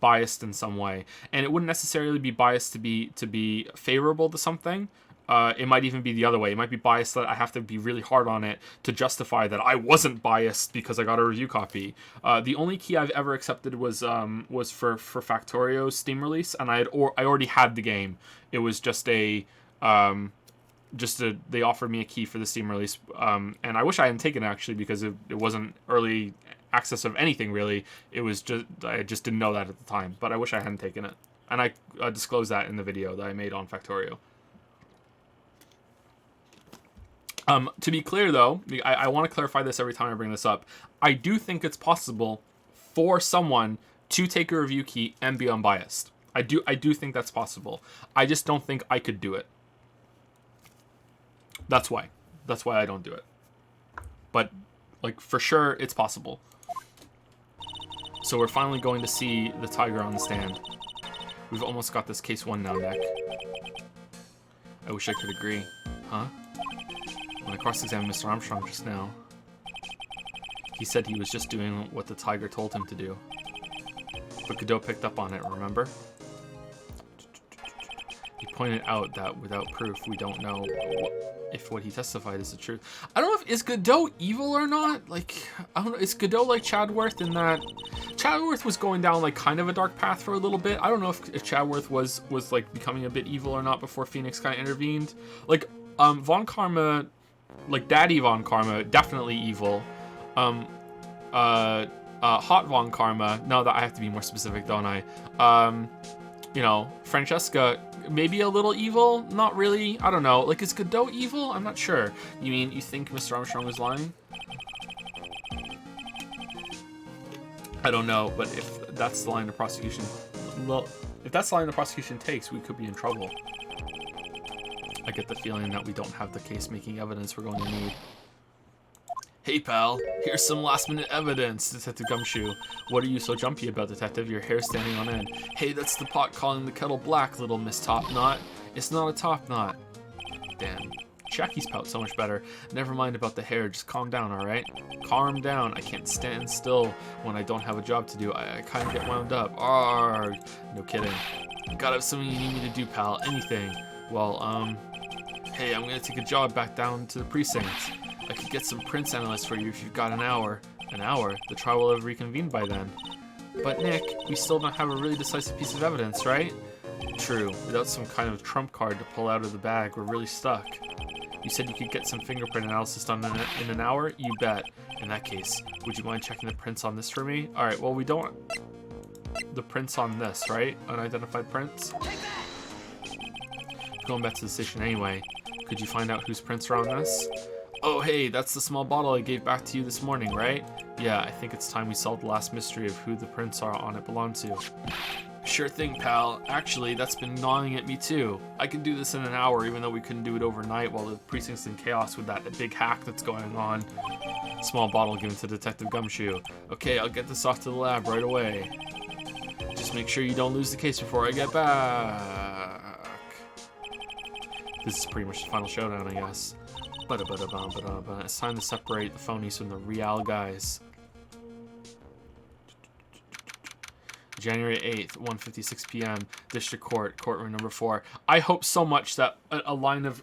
biased in some way, and it wouldn't necessarily be biased to be favorable to something. It might even be the other way. It might be biased that I have to be really hard on it to justify that I wasn't biased because I got a review copy. The only key I've ever accepted was for Factorio's Steam release, and I already had the game. It was just they offered me a key for the Steam release, and I wish I hadn't taken it actually, because it wasn't early access of anything really. It was I just didn't know that at the time, but I wish I hadn't taken it, and I disclosed that in the video that I made on Factorio. To be clear though, I want to clarify this every time I bring this up. I do think it's possible for someone to take a review key and be unbiased. I do think that's possible. I just don't think I could do it. That's why I don't do it. But like for sure it's possible. So we're finally going to see the Tiger on the stand. We've almost got this case won now, Nick. I wish I could agree. Huh? When I cross-examined Mr. Armstrong just now, he said he was just doing what the Tiger told him to do. But Godot picked up on it, remember? He pointed out that without proof, we don't know if what he testified is the truth. I don't know is Godot evil or not? Like, I don't know. Is Godot like Chadworth in that? Chadworth was going down like kind of a dark path for a little bit. I don't know if Chadworth was like becoming a bit evil or not before Phoenix kind of intervened. Like, Von Karma, like Daddy Von Karma, definitely evil. Hot Von Karma. No, that I have to be more specific, don't I? you know, Francesca, maybe a little evil? Not really. I don't know. Like, is Godot evil? I'm not sure. You think Mr. Armstrong was lying? I don't know, but if that's the line the prosecution... Well, if that's the line the prosecution takes, we could be in trouble. I get the feeling that we don't have the case-making evidence we're going to need. Hey, pal, here's some last-minute evidence, Detective Gumshoe. What are you so jumpy about, Detective? Your hair's standing on end. Hey, that's the pot calling the kettle black, little Miss Top Knot. It's not a top knot. Damn. Jackie's pout so much better. Never mind about the hair, just calm down, alright? Calm down. I can't stand still when I don't have a job to do. I kind of get wound up. Arrgh. No kidding. Gotta have something you need me to do, pal. Anything. Well, hey, I'm gonna take a job back down to the precinct. I could get some prints analyzed for you if you've got an hour. An hour? The trial will have reconvened by then. But Nick, we still don't have a really decisive piece of evidence, right? True. Without some kind of trump card to pull out of the bag, we're really stuck. You said you could get some fingerprint analysis done in an hour? You bet. In that case, would you mind checking the prints on this for me? Alright, well, we don't... The prints on this, right? Unidentified prints? Going back to the station anyway. Could you find out whose prints are on this? Oh, hey, that's the small bottle I gave back to you this morning, right? Yeah, I think it's time we solved the last mystery of who the prints are on it belong to. Sure thing, pal. Actually, that's been gnawing at me too. I can do this in an hour, even though we couldn't do it overnight while the precinct's in chaos with that big hack that's going on. Small bottle given to Detective Gumshoe. Okay, I'll get this off to the lab right away. Just make sure you don't lose the case before I get back. This is pretty much the final showdown, I guess. It's time to separate the phonies from the real guys. January 8th, 1:56 p.m. District Court, courtroom number 4. I hope so much that a line of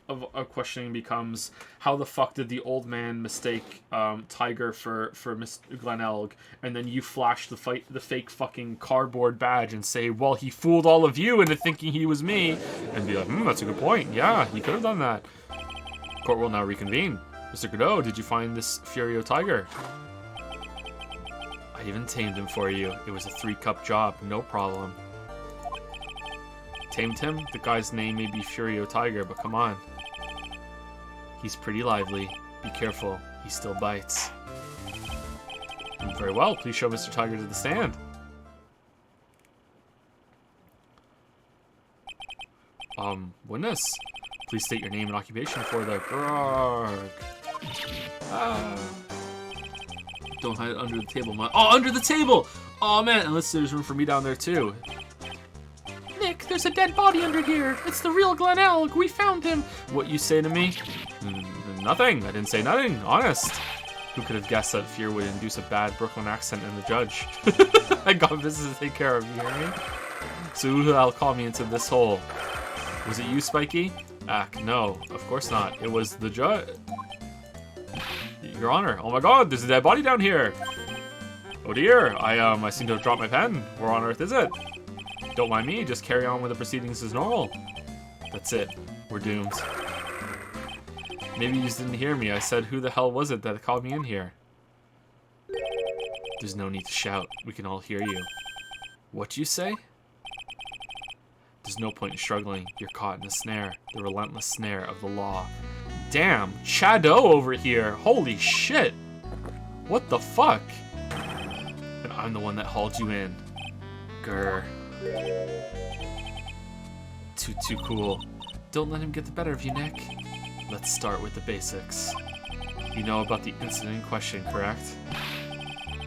questioning becomes, how the fuck did the old man mistake Tiger for Miss Glenelg? And then you flash the fake fucking cardboard badge and say, well, he fooled all of you into thinking he was me. And be like, that's a good point. Yeah, he could have done that. Court will now reconvene. Mr. Godot, did you find this Furio Tiger? I even tamed him for you. It was a 3-cup job, no problem. Tamed him? The guy's name may be Furio Tiger, but come on. He's pretty lively. Be careful, he still bites. Very well, please show Mr. Tiger to the stand. Witness, please state your name and occupation for the grog. Don't hide it under the table, man. Oh, under the table! Oh, man, unless there's room for me down there, too. Nick, there's a dead body under here. It's the real Glenelg. We found him. What you say to me? Nothing. I didn't say nothing. Honest. Who could have guessed that fear would induce a bad Brooklyn accent in the judge? I got business to take care of, you hear me? So who the hell called me into this hole? Was it you, Spiky? No, of course not. It was the judge. Your Honor. Oh my god, there's a dead body down here. Oh dear, I seem to have dropped my pen. Where on earth is it? Don't mind me, just carry on with the proceedings as normal. That's it. We're doomed. Maybe you just didn't hear me. I said, who the hell was it that called me in here? There's no need to shout. We can all hear you. What you say? There's no point in struggling. You're caught in a snare. The relentless snare of the law. Damn, Shadow over here. Holy shit. What the fuck? And I'm the one that hauled you in. Grr. Too cool. Don't let him get the better of you, Nick. Let's start with the basics. You know about the incident in question, correct?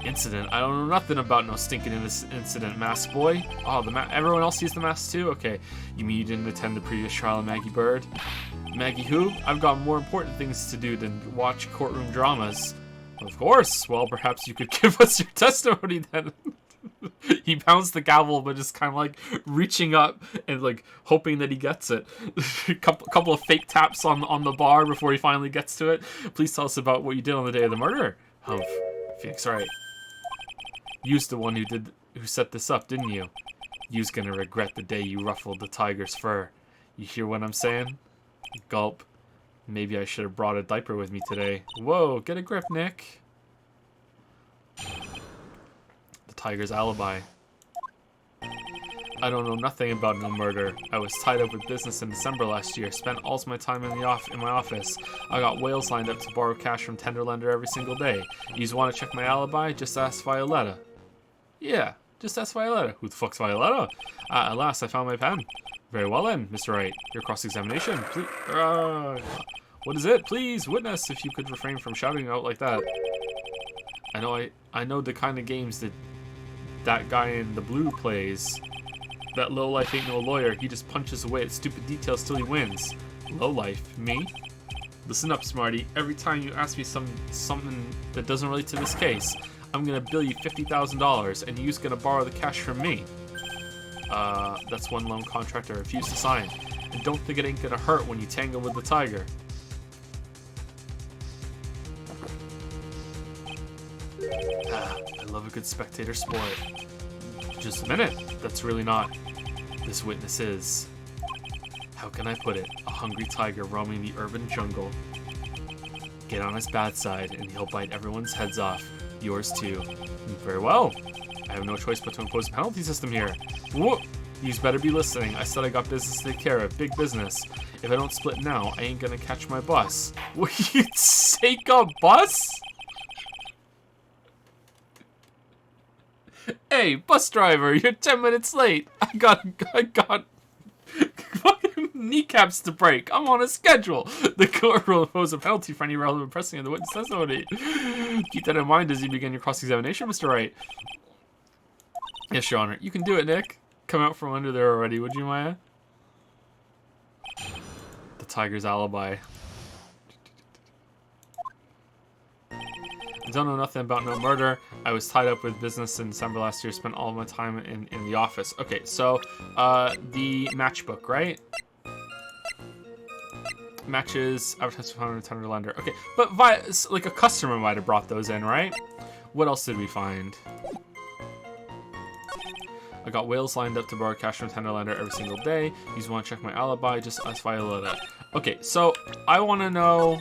Incident? I don't know nothing about no stinking incident, mask boy. Oh, everyone else sees the mask too? Okay. You mean you didn't attend the previous trial of Maggie Bird? Maggie who? I've got more important things to do than watch courtroom dramas. Of course. Well, perhaps you could give us your testimony then. He pounds the gavel, but just kind of like reaching up and like hoping that he gets it. couple of fake taps on the bar before he finally gets to it. Please tell us about what you did on the day of the murder. Humph. Phoenix, right. You's the one who set this up, didn't you? You's gonna regret the day you ruffled the tiger's fur. You hear what I'm saying? Gulp. Maybe I should have brought a diaper with me today. Whoa, get a grip, Nick. The tiger's alibi. I don't know nothing about no murder. I was tied up with business in December last year. Spent all my time in my office. I got whales lined up to borrow cash from Tenderlender every single day. You want to check my alibi? Just ask Violetta. Yeah, just ask Violetta. Who the fuck's Violetta? At last, I found my pen. Very well then, Mr. Wright. Your cross-examination. Please. What is it? Please, witness, if you could refrain from shouting out like that. I know the kind of games that guy in the blue plays. That lowlife ain't no lawyer. He just punches away at stupid details till he wins. Lowlife? Me? Listen up, Smarty. Every time you ask me something that doesn't relate to this case, I'm gonna bill you $50,000, and you's gonna borrow the cash from me. That's one loan contract I refuse to sign. And don't think it ain't gonna hurt when you tangle with the tiger. I love a good spectator sport. Just a minute. That's really not. This witness is, how can I put it, a hungry tiger roaming the urban jungle. Get on his bad side and he'll bite everyone's heads off. Yours too. Very well. I have no choice but to impose a penalty system here. Whoa! Yous better be listening. I said I got business to take care of. Big business. If I don't split now, I ain't gonna catch my bus. What, you take a bus? Hey, bus driver, you're 10 minutes late. I got fucking kneecaps to break. I'm on a schedule. The court will impose a penalty for any relevant pressing of the witness testimony. Keep that in mind as you begin your cross-examination, Mr. Wright. Yes, Your Honor. You can do it, Nick. Come out from under there already, would you, Maya? The tiger's alibi. I don't know nothing about no murder. I was tied up with business in December last year. Spent all my time in the office. Okay, so the matchbook, right? Matches, advertising phone, tender lender. Okay, but like a customer might have brought those in, right? What else did we find? I got whales lined up to borrow cash from Tenderlander every single day. You just want to check my alibi, just ask Violetta. Okay, so I want to know...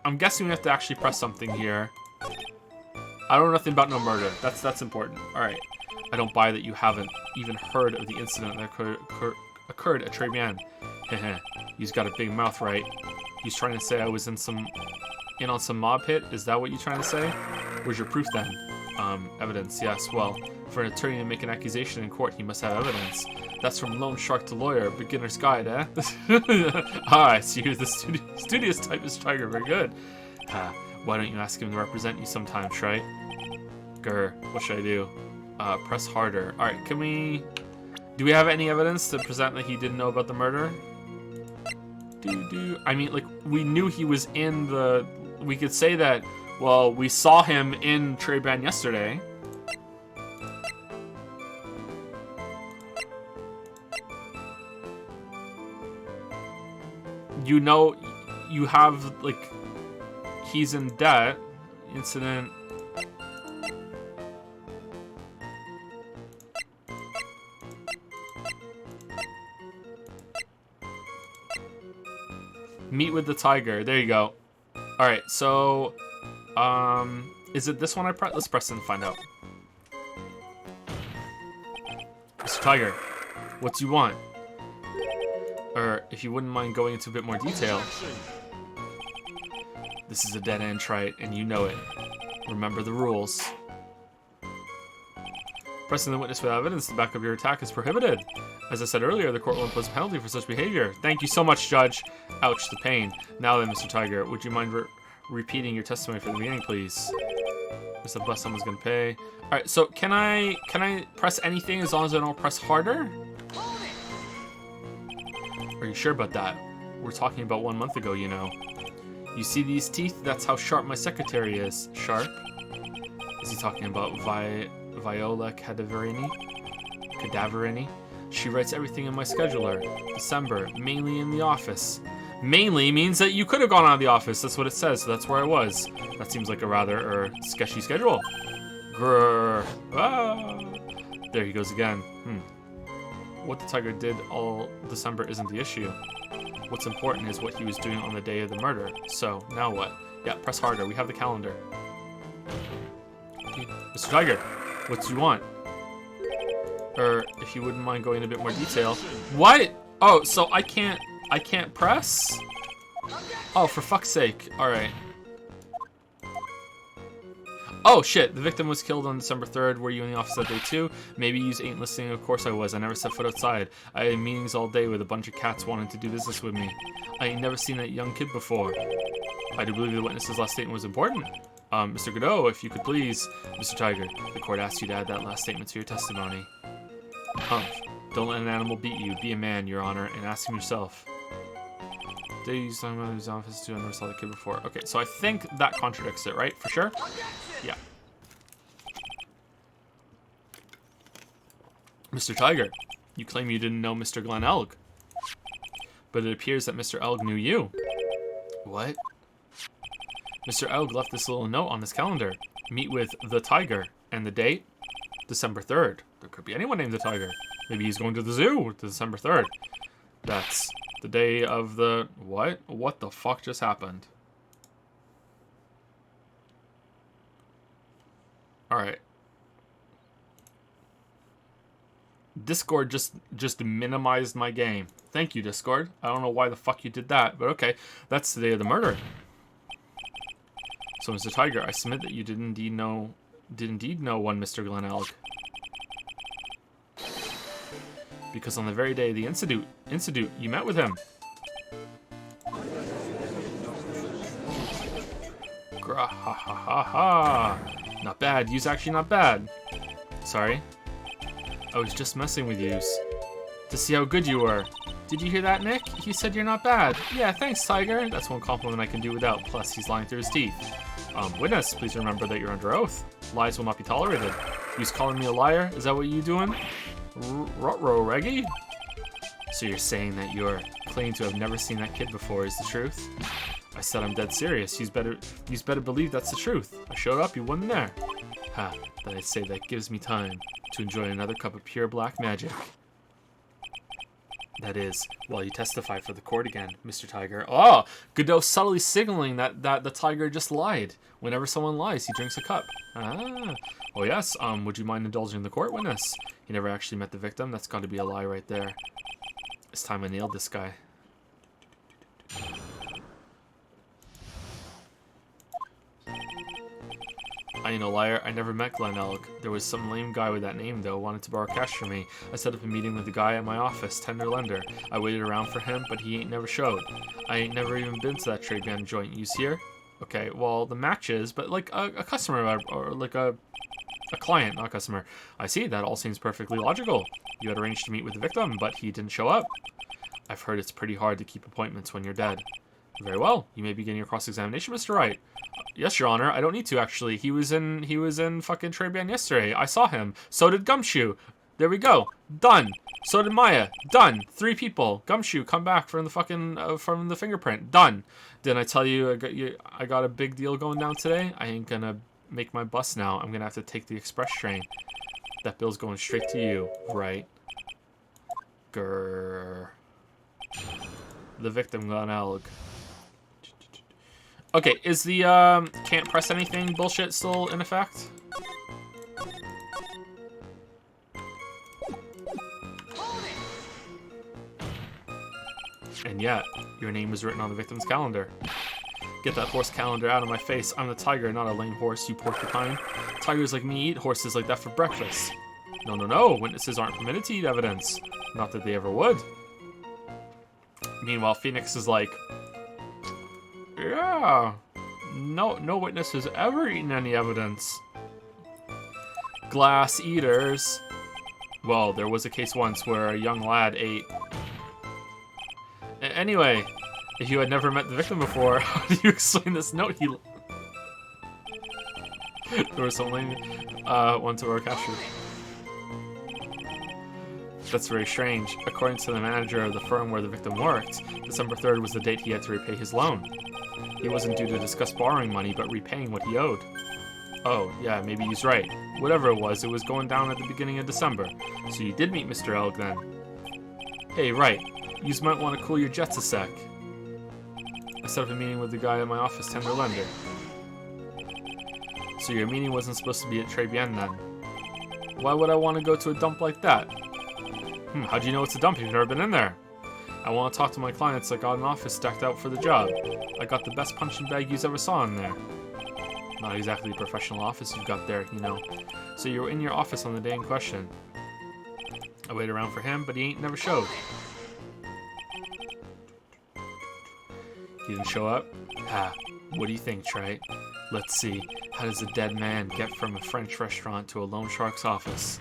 I'm guessing we have to actually press something here. I don't know nothing about no murder. That's important. Alright. I don't buy that you haven't even heard of the incident that occurred at Trebian. Heh. You've got a big mouth, right? He's trying to say I was in on some mob hit? Is that what you're trying to say? Where's your proof then? Evidence, yes. Well, for an attorney to make an accusation in court, he must have evidence. That's from loan shark to lawyer, beginner's guide, eh? I see you're the studious type, Mr. Tiger. Very good. Why don't you ask him to represent you sometime, right? Grr, what should I do? Press harder. Alright, do we have any evidence to present that he didn't know about the murder? I mean, like, we knew he was in the... We could say that, well, we saw him in Treban yesterday. You know, you have, like, he's in debt. Incident. Meet with the tiger. There you go. Alright, so... is it this one I press? Let's press it and find out. Mr. Tiger, what do you want? Or, if you wouldn't mind going into a bit more detail. This is a dead end, Trite, and you know it. Remember the rules. Pressing the witness without evidence to back up your attack is prohibited. As I said earlier, the court will impose a penalty for such behavior. Thank you so much, Judge. Ouch, the pain. Now then, Mr. Tiger, would you mind repeating your testimony from the beginning, please? Is the bus someone's gonna pay? Alright, so can I press anything as long as I don't press harder? Are you sure about that? We're talking about 1 month ago, you know. You see these teeth? That's how sharp my secretary is. Sharp? Is he talking about Viola Cadaverini? She writes everything in my scheduler. December, mainly in the office. Mainly means that you could have gone out of the office. That's what it says, so that's where I was. That seems like a rather sketchy schedule. Grrr. Ah. There he goes again. What the tiger did all December isn't the issue. What's important is what he was doing on the day of the murder. So, now what? Yeah, press harder. We have the calendar. Mr. Tiger, what do you want? Or if you wouldn't mind going into a bit more detail. What? Oh, so I can't press? Oh, for fuck's sake. Alright. Oh, shit. The victim was killed on December 3rd. Were you in the office that day, too? Maybe you ain't listening. Of course I was. I never set foot outside. I had meetings all day with a bunch of cats wanting to do business with me. I ain't never seen that young kid before. I do believe the witness's last statement was important. Mr. Godot, if you could please... Mr. Tiger, the court asked you to add that last statement to your testimony. Don't let an animal beat you. Be a man, Your Honor, and ask him yourself. Did you talking about his office too? I never saw the kid before. Okay, so I think that contradicts it, right? For sure? Yeah. Mr. Tiger, you claim you didn't know Mr. Glenn Elg. But it appears that Mr. Elg knew you. What? Mr. Elg left this little note on his calendar. Meet with the Tiger. And the date? December 3rd. There could be anyone named the Tiger. Maybe he's going to the zoo December 3rd. That's the day of the... What? What the fuck just happened? Alright. Discord just minimized my game. Thank you, Discord. I don't know why the fuck you did that, but okay. That's the day of the murder. So, Mr. Tiger, I submit that you did indeed know one Mr. Glenn Elg. Because on the very day of the incident, you met with him. Ha ha ha ha. Not bad. You's actually not bad. Sorry. I was just messing with yous. To see how good you were. Did you hear that, Nick? He said you're not bad. Yeah, thanks, Tiger. That's one compliment I can do without. Plus, he's lying through his teeth. Witness, please remember that you're under oath. Lies will not be tolerated. You's calling me a liar? Is that what you doing? Ruh-roh, Reggie? So you're saying that you're claiming to have never seen that kid before is the truth? I said I'm dead serious. You's better believe that's the truth. I showed up, you wasn't there. Ha, then I'd say that gives me time to enjoy another cup of pure black magic. That is, while you testify for the court again, Mr. Tiger. Oh, Godot subtly signaling that the Tiger just lied. Whenever someone lies, he drinks a cup. Ah. Oh yes, would you mind indulging the court, witness? He never actually met the victim. That's got to be a lie right there. It's time I nailed this guy. I ain't no liar. I never met Glenn Elg. There was some lame guy with that name, though, wanted to borrow cash from me. I set up a meeting with the guy at my office, tender lender. I waited around for him, but he ain't never showed. I ain't never even been to that trade band joint. You's here? Okay, well, the match is, but like a customer, or like a client, not a customer. I see, that all seems perfectly logical. You had arranged to meet with the victim, but he didn't show up. I've heard it's pretty hard to keep appointments when you're dead. Very well. You may begin your cross-examination, Mr. Wright. Yes, Your Honor. I don't need to, actually. He was in fucking trade band yesterday. I saw him. So did Gumshoe. There we go. Done. So did Maya. Done. 3 people. Gumshoe, come back from the fucking from the fingerprint. Done. Didn't I tell you I got a big deal going down today? I ain't gonna make my bus now. I'm gonna have to take the express train. That bill's going straight to you, right? Grrr. The victim, Glenn Elg. Okay, is the can't press anything bullshit still in effect? And yet, your name was written on the victim's calendar. Get that horse calendar out of my face. I'm the Tiger, not a lame horse, you porcupine. Tigers like me eat horses like that for breakfast. No, no, no. Witnesses aren't permitted to eat evidence. Not that they ever would. Meanwhile, Phoenix is like, yeah, no witness has ever eaten any evidence. Glass eaters. Well, there was a case once where a young lad ate. Anyway, if you had never met the victim before, how do you explain this note he... There was something, one to our capture. That's very strange. According to the manager of the firm where the victim worked, December 3rd was the date he had to repay his loan. He wasn't due to discuss borrowing money, but repaying what he owed. Oh, yeah, maybe he's right. Whatever it was going down at the beginning of December. So you did meet Mr. Elg then. Hey, right. You might want to cool your jets a sec. I set up a meeting with the guy at my office, tender lender. So your meeting wasn't supposed to be at Très Bien then? Why would I want to go to a dump like that? How do you know it's a dump? You've never been in there. I want to talk to my clients. I got an office stacked out for the job. I got the best punching bag you ever saw in there. Not exactly a professional office you've got there, you know. So you were in your office on the day in question. I waited around for him, but he ain't never showed. He didn't show up? What do you think, Trey? Let's see. How does a dead man get from a French restaurant to a loan shark's office?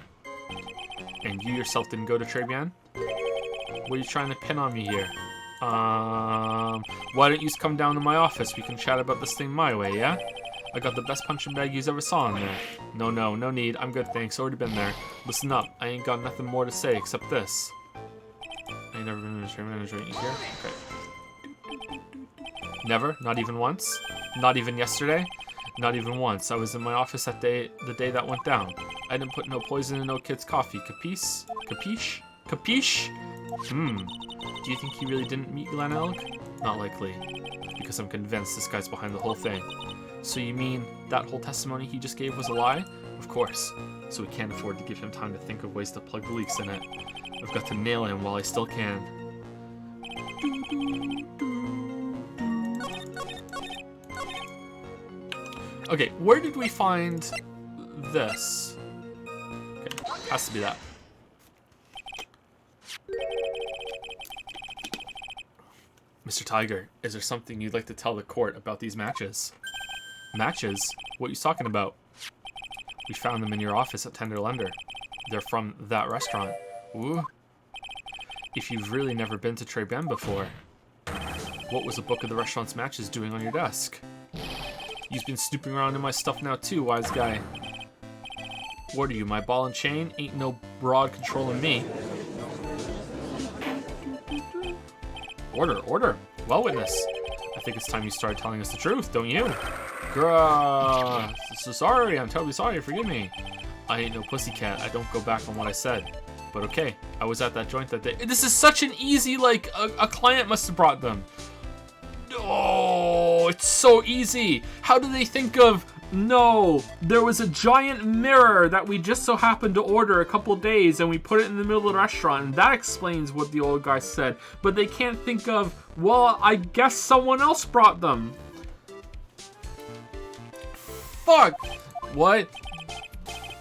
And you yourself didn't go to Trebian? What are you trying to pin on me here? Why don't you come down to my office? We can chat about this thing my way, yeah? I got the best punching bag you ever saw in there. No need. I'm good, thanks. Already been there. Listen up. I ain't got nothing more to say except this. I ain't never been in a trade manager. You here? Okay. Never? Not even once? Not even yesterday? Not even once. I was in my office the day that went down. I didn't put no poison in no kid's coffee. Capiche? Capiche? Capiche? Do you think he really didn't meet Glen Elg? Not likely. Because I'm convinced this guy's behind the whole thing. So you mean that whole testimony he just gave was a lie? Of course. So we can't afford to give him time to think of ways to plug the leaks in it. I've got to nail him while I still can. Okay, where did we find this? Okay, has to be that. Mr. Tiger, is there something you'd like to tell the court about these matches? Matches? What are you talking about? We found them in your office at Tender Lender. They're from that restaurant. Ooh. If you've really never been to Trey Ben before, what was the book of the restaurant's matches doing on your desk? You've been snooping around in my stuff now too, wise guy. What are you, my ball and chain? Ain't no broad controlling me. Order. Well, witness. I think it's time you started telling us the truth, don't you? Grrrr. So sorry, I'm terribly sorry, forgive me. I ain't no pussycat, I don't go back on what I said. But okay, I was at that joint that day. This is such an easy, like, a client must have brought them. Oh, it's so easy. How do they think of, no, there was a giant mirror that we just so happened to order a couple days and we put it in the middle of the restaurant and that explains what the old guy said. But they can't think of, well, I guess someone else brought them. Fuck. What?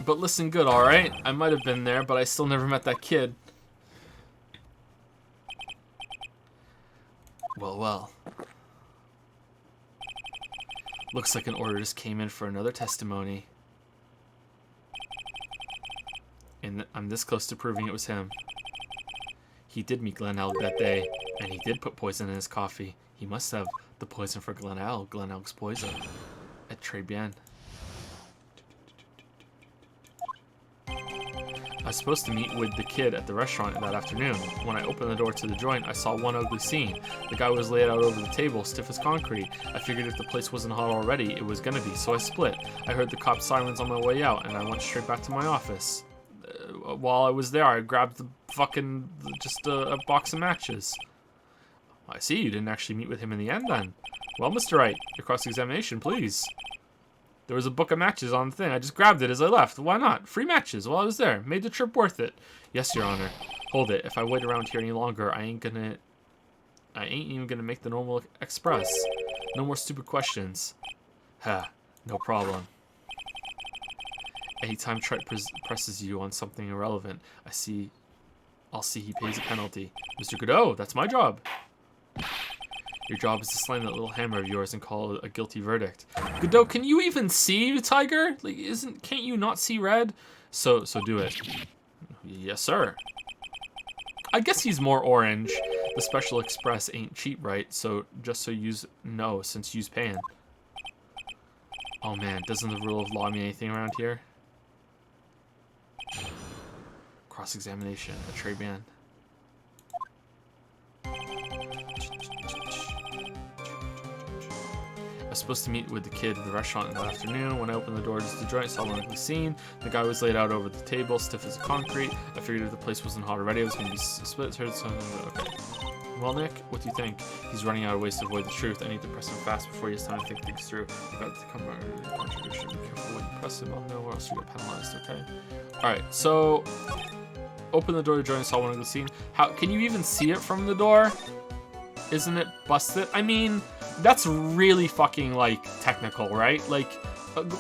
But listen good, alright? I might have been there, but I still never met that kid. Well. Looks like an order just came in for another testimony. And I'm this close to proving it was him. He did meet Glen Elg that day, and he did put poison in his coffee. He must have the poison for Glen Elg's poison. At Trey Bien. I was supposed to meet with the kid at the restaurant that afternoon. When I opened the door to the joint, I saw one ugly scene. The guy was laid out over the table, stiff as concrete. I figured if the place wasn't hot already, it was gonna be, so I split. I heard the cop's sirens on my way out, and I went straight back to my office. While I was there, I grabbed just a box of matches. I see, you didn't actually meet with him in the end then. Well, Mr. Wright, your cross-examination, please. There was a book of matches on the thing. I just grabbed it as I left. Why not? Free matches while I was there. Made the trip worth it. Yes, Your Honor. Hold it. If I wait around here any longer, I ain't even gonna make the normal express. No more stupid questions. No problem. Anytime Trent presses you on something irrelevant, I'll see he pays a penalty. Mr. Godot, that's my job. Your job is to slam that little hammer of yours and call it a guilty verdict. Godot, can you even see, Tiger? Like, can't you not see red? So do it. Yes, sir. I guess he's more orange. The Special Express ain't cheap, right? So just so use no, since you's paying. Oh man, doesn't the rule of law mean anything around here? Cross-examination, a Trey ban. I was supposed to meet with the kid at the restaurant that afternoon. When I opened the door to the joint, saw one ugly scene. The guy was laid out over the table, stiff as concrete. I figured if the place wasn't hot already, I was going to be split. Okay. Well, Nick, what do you think? He's running out of ways to avoid the truth. I need to press him fast before he has time to think things through. About to come out of the contradiction. Be careful when you press him. I'll know or else you get penalized, okay? Alright, so open the door to join saw one of the scene. How can you even see it from the door? Isn't it busted? I mean, that's really fucking like technical, right? Like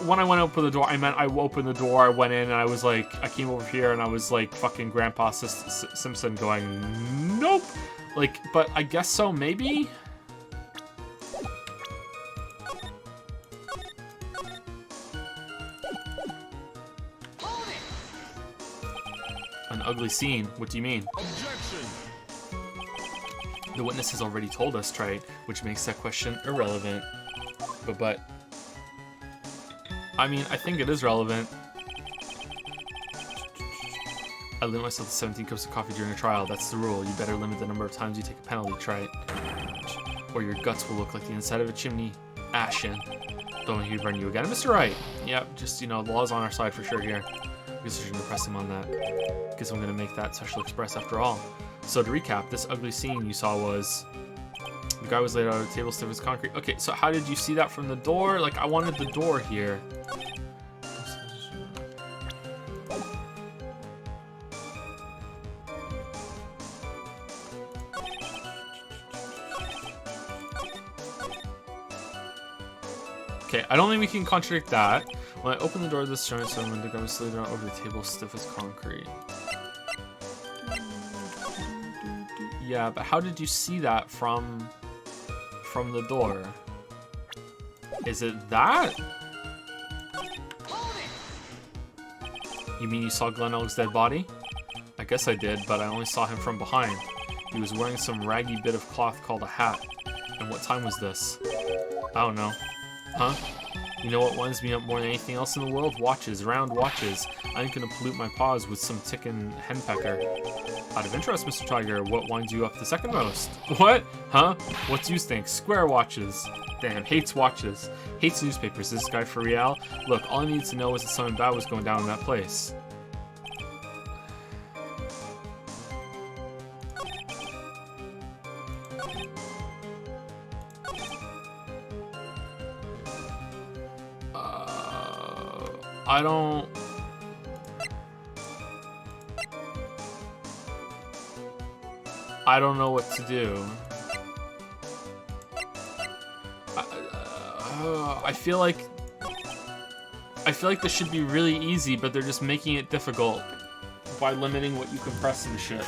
when I went to open the door, I meant I opened the door, I went in, and I was like, I came over here and I was like fucking Grandpa Simpson going, nope. Like, but I guess so, maybe? An ugly scene? What do you mean? Objection. The witness has already told us, right? Which makes that question irrelevant. But I mean, I think it is relevant. I limit myself to 17 cups of coffee during a trial. That's the rule. You better limit the number of times you take a penalty, try it. Or your guts will look like the inside of a chimney. Ashen. Don't want to burn you again. Mr. Wright. Yep, just, you know, the law's on our side for sure here. I guess I shouldn't press him on that. Guess I'm gonna make that Special Express after all. So to recap, this ugly scene you saw was the guy was laid out on a table stiff as concrete. Okay, so how did you see that from the door? Like, I wanted the door here. Okay, I don't think we can contradict that. When I open the door of this giant stone, the guy was laid out over the table stiff as concrete. Yeah, but how did you see that from the door? Is it that? You mean you saw Glenn Elg's dead body? I guess I did, but I only saw him from behind. He was wearing some raggy bit of cloth called a hat. And what time was this? I don't know. Huh? You know what winds me up more than anything else in the world? Watches, round watches. I ain't gonna pollute my paws with some ticking henpecker. Out of interest, Mr. Tiger, what winds you up the second most? What? Huh? What do you think? Square watches. Damn, hates watches. Hates newspapers. This guy for real? Look, all I need to know is that something bad was going down in that place. I don't know what to do. I feel like this should be really easy, but they're just making it difficult by limiting what you can press and shit.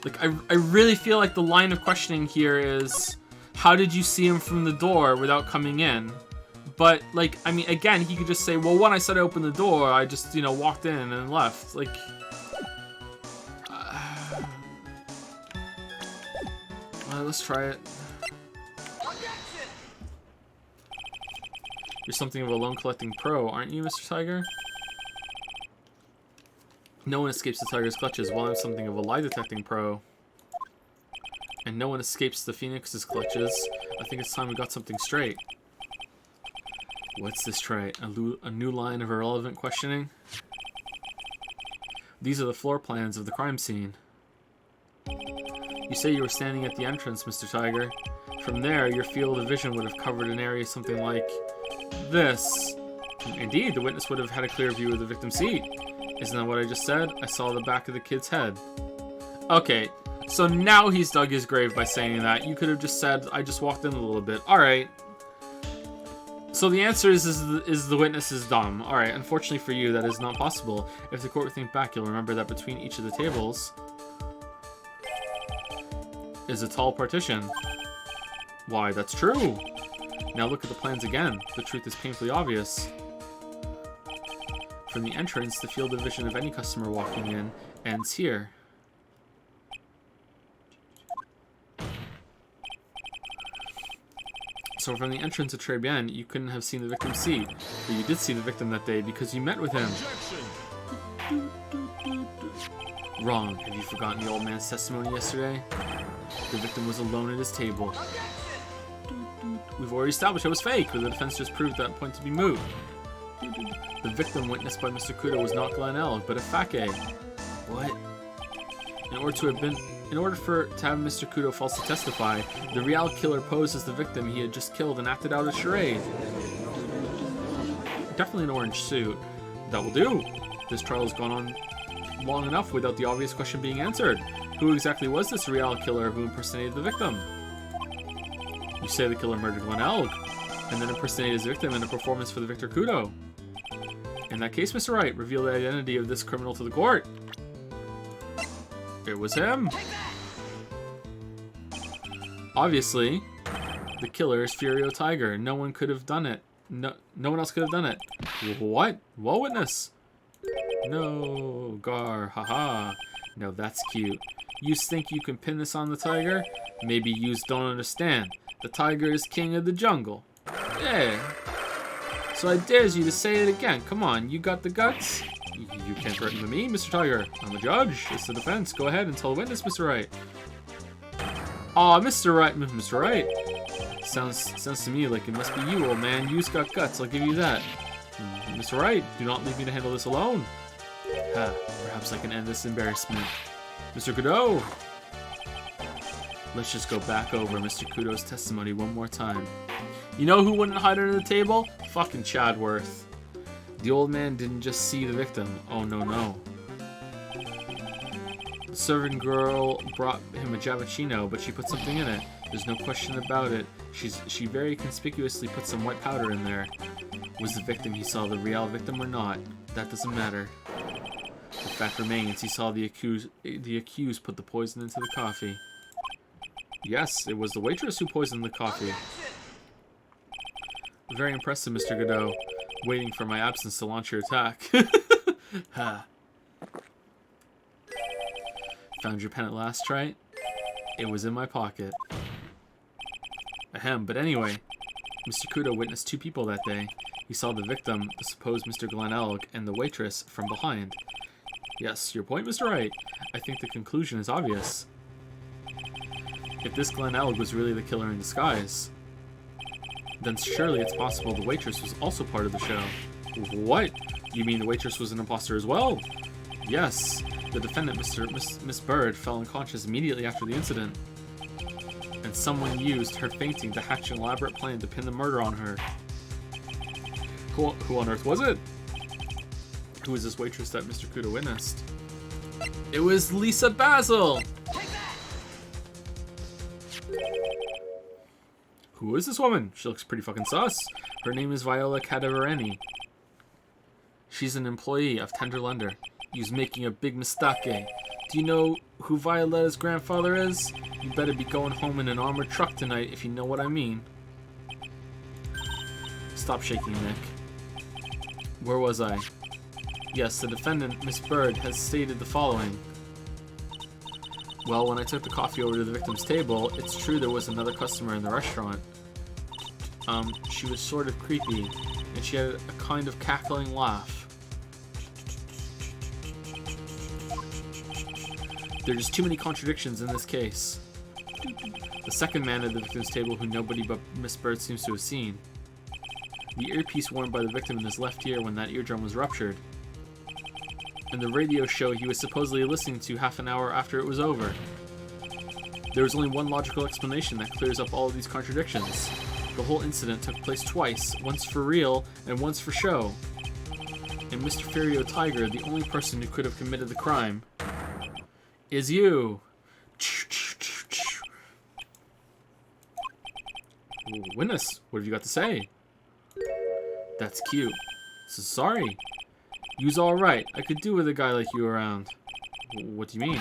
Like I really feel like the line of questioning here is, how did you see him from the door without coming in? But, like, I mean, again, he could just say, well, when I said I opened the door, I just, you know, walked in and left. Like, let's try it. You're something of a loan-collecting pro, aren't you, Mr. Tiger? No one escapes the tiger's clutches, while I'm something of a lie-detecting pro. And no one escapes the phoenix's clutches. I think it's time we got something straight. What's this trait? A new line of irrelevant questioning? These are the floor plans of the crime scene. You say you were standing at the entrance, Mr. Tiger. From there, your field of vision would have covered an area something like this. Indeed, the witness would have had a clear view of the victim's seat. Isn't that what I just said? I saw the back of the kid's head. Okay, so now he's dug his grave by saying that. You could have just said, I just walked in a little bit. Alright. So the answer is the witness is dumb. Alright, unfortunately for you, that is not possible. If the court would think back, you'll remember that between each of the tables is a tall partition. Why, that's true. Now look at the plans again. The truth is painfully obvious. From the entrance, the field of vision of any customer walking in ends here. So from the entrance of Très Bien, you couldn't have seen the victim's seat, but you did see the victim that day because you met with him. Wrong. Have you forgotten the old man's testimony yesterday? The victim was alone at his table. We've already established it was fake, but the defense just proved that point to be moot. The victim witnessed by Mr. Kudo was not Glenn Elg, but a Fake. What? In order to have been In order to have Mr. Kudo falsely testify, the real killer posed as the victim he had just killed and acted out a charade. Definitely an orange suit. That will do. This trial has gone on long enough without the obvious question being answered. Who exactly was this real killer who impersonated the victim? You say the killer murdered Glen Elg, and then impersonated his victim in a performance for the Victor Kudo. In that case, Mr. Wright, reveal the identity of this criminal to the court. It was him. Obviously, the killer is Furio Tiger. No one could have done it. No one else could have done it. What? Well, witness. No, Gar, haha. Now that's cute. You think you can pin this on the tiger? Maybe yous don't understand. The tiger is king of the jungle. Yeah. So I dares you to say it again. Come on, you got the guts? You can't threaten me, Mr. Tiger. I'm a judge. It's the defense. Go ahead and tell the witness, Mr. Wright. Aw, Mr. Wright, Mr. Wright. Sounds to me like it must be you, old man. You's got guts, I'll give you that. Mr. Wright, do not leave me to handle this alone. Perhaps I can end this embarrassment. Mr. Kudo! Let's just go back over Mr. Kudo's testimony one more time. You know who wouldn't hide under the table? Fucking Chadworth. The old man didn't just see the victim. Oh, no. The servant girl brought him a Javachino, but she put something in it. There's no question about it. She very conspicuously put some white powder in there. Was the victim he saw the real victim or not? That doesn't matter. The fact remains he saw the accused put the poison into the coffee. Yes, it was the waitress who poisoned the coffee. Very impressive, Mr. Godot. Waiting for my absence to launch your attack. Found your pen at last, right? It was in my pocket. Ahem, but anyway, Mr. Kudo witnessed two people that day. He saw the victim, the supposed Mr. Glen Elg, and the waitress from behind. Yes, your point, Mr. Wright. I think the conclusion is obvious. If this Glen Elg was really the killer in disguise, then surely it's possible the waitress was also part of the show. What? You mean the waitress was an imposter as well? Yes. The defendant, Miss Bird, fell unconscious immediately after the incident. And someone used her fainting to hatch an elaborate plan to pin the murder on her. Who on earth was it? Who was this waitress that Mr. Kudo witnessed? It was Lisa Basil! Who is this woman? She looks pretty fucking sus. Her name is Viola Cadavereni. She's an employee of Tenderlunder. He's making a big mistake. Do you know who Violetta's grandfather is? You better be going home in an armored truck tonight, if you know what I mean. Stop shaking, Nick. Where was I? Yes, the defendant, Miss Bird, has stated the following. Well, when I took the coffee over to the victim's table, it's true there was another customer in the restaurant. She was sort of creepy, and she had a kind of cackling laugh. There's too many contradictions in this case. The second man at the victim's table who nobody but Miss Bird seems to have seen. The earpiece worn by the victim in his left ear when that eardrum was ruptured. And the radio show he was supposedly listening to half an hour after it was over. There is only one logical explanation that clears up all of these contradictions. The whole incident took place twice, once for real and once for show. And Mr. Furio Tiger, the only person who could have committed the crime, is you. Witness, what have you got to say? That's cute. So sorry. You's alright. I could do with a guy like you around. What do you mean?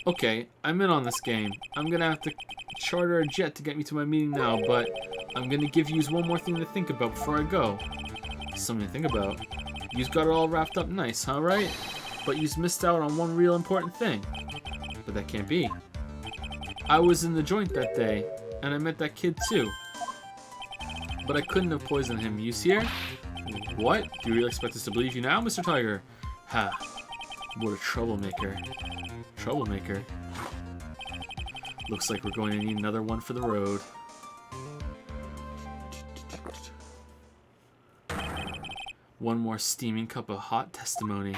Okay, I'm in on this game. I'm gonna have to charter a jet to get me to my meeting now, but I'm gonna give yous one more thing to think about before I go. Something to think about? Yous got it all wrapped up nice, huh, right? But yous missed out on one real important thing. But that can't be. I was in the joint that day, and I met that kid too. But I couldn't have poisoned him. Yous here? What? Do you really expect us to believe you now, Mr. Tiger? Ha. What a troublemaker. Troublemaker? Looks like we're going to need another one for the road. One more steaming cup of hot testimony.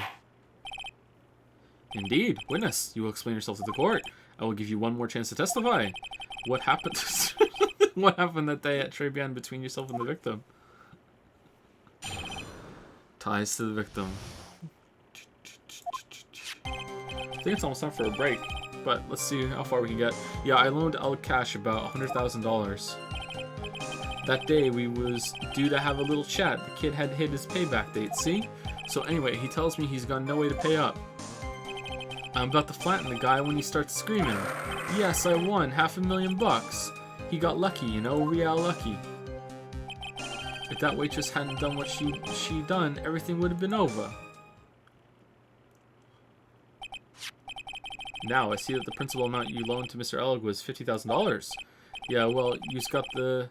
Indeed. Witness, you will explain yourself to the court. I will give you one more chance to testify. What happened? What happened that day at Trebian between yourself and the victim? Ties to the victim. I think it's almost time for a break, but let's see how far we can get. Yeah, I loaned El Cash about $100,000. That day we was due to have a little chat. The kid had hit his payback date, see? So anyway, he tells me he's got no way to pay up. I'm about to flatten the guy when he starts screaming. Yes, I won $500,000. He got lucky, you know, real lucky. If that waitress hadn't done what she done, everything would have been over. Now, I see that the principal amount you loaned to Mr. Elg was $50,000. Yeah, well, you've got the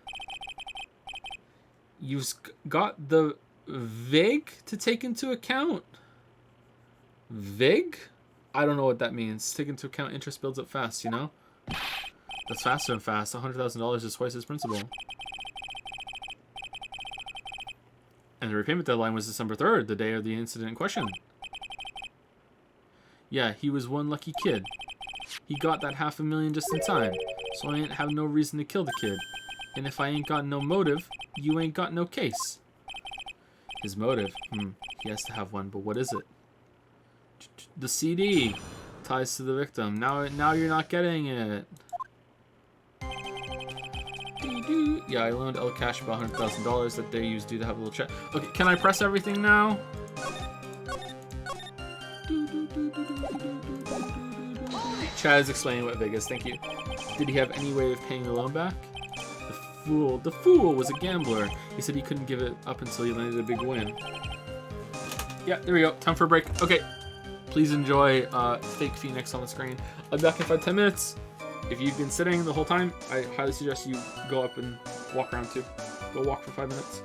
VIG to take into account? VIG? I don't know what that means. Take into account interest builds up fast, you know? That's faster than fast. $100,000 is twice his principal. And the repayment deadline was December 3rd, the day of the incident in question. Yeah, he was one lucky kid. He got that $500,000 just in time, so I ain't have no reason to kill the kid. And if I ain't got no motive, you ain't got no case. His motive? He has to have one, but what is it? The CD ties to the victim. Now you're not getting it. Yeah, I loaned El Cash about $100,000 that day. He was due to have a little chat. Okay, can I press everything now? Chad is explaining what VIG is. Thank you. Did he have any way of paying the loan back? The fool was a gambler. He said he couldn't give it up until he landed a big win. Yeah, there we go. Time for a break. Okay. Please enjoy Fake Phoenix on the screen. I'll be back in 5-10 minutes. If you've been sitting the whole time, I highly suggest you go up and walk around too. Go walk for 5 minutes.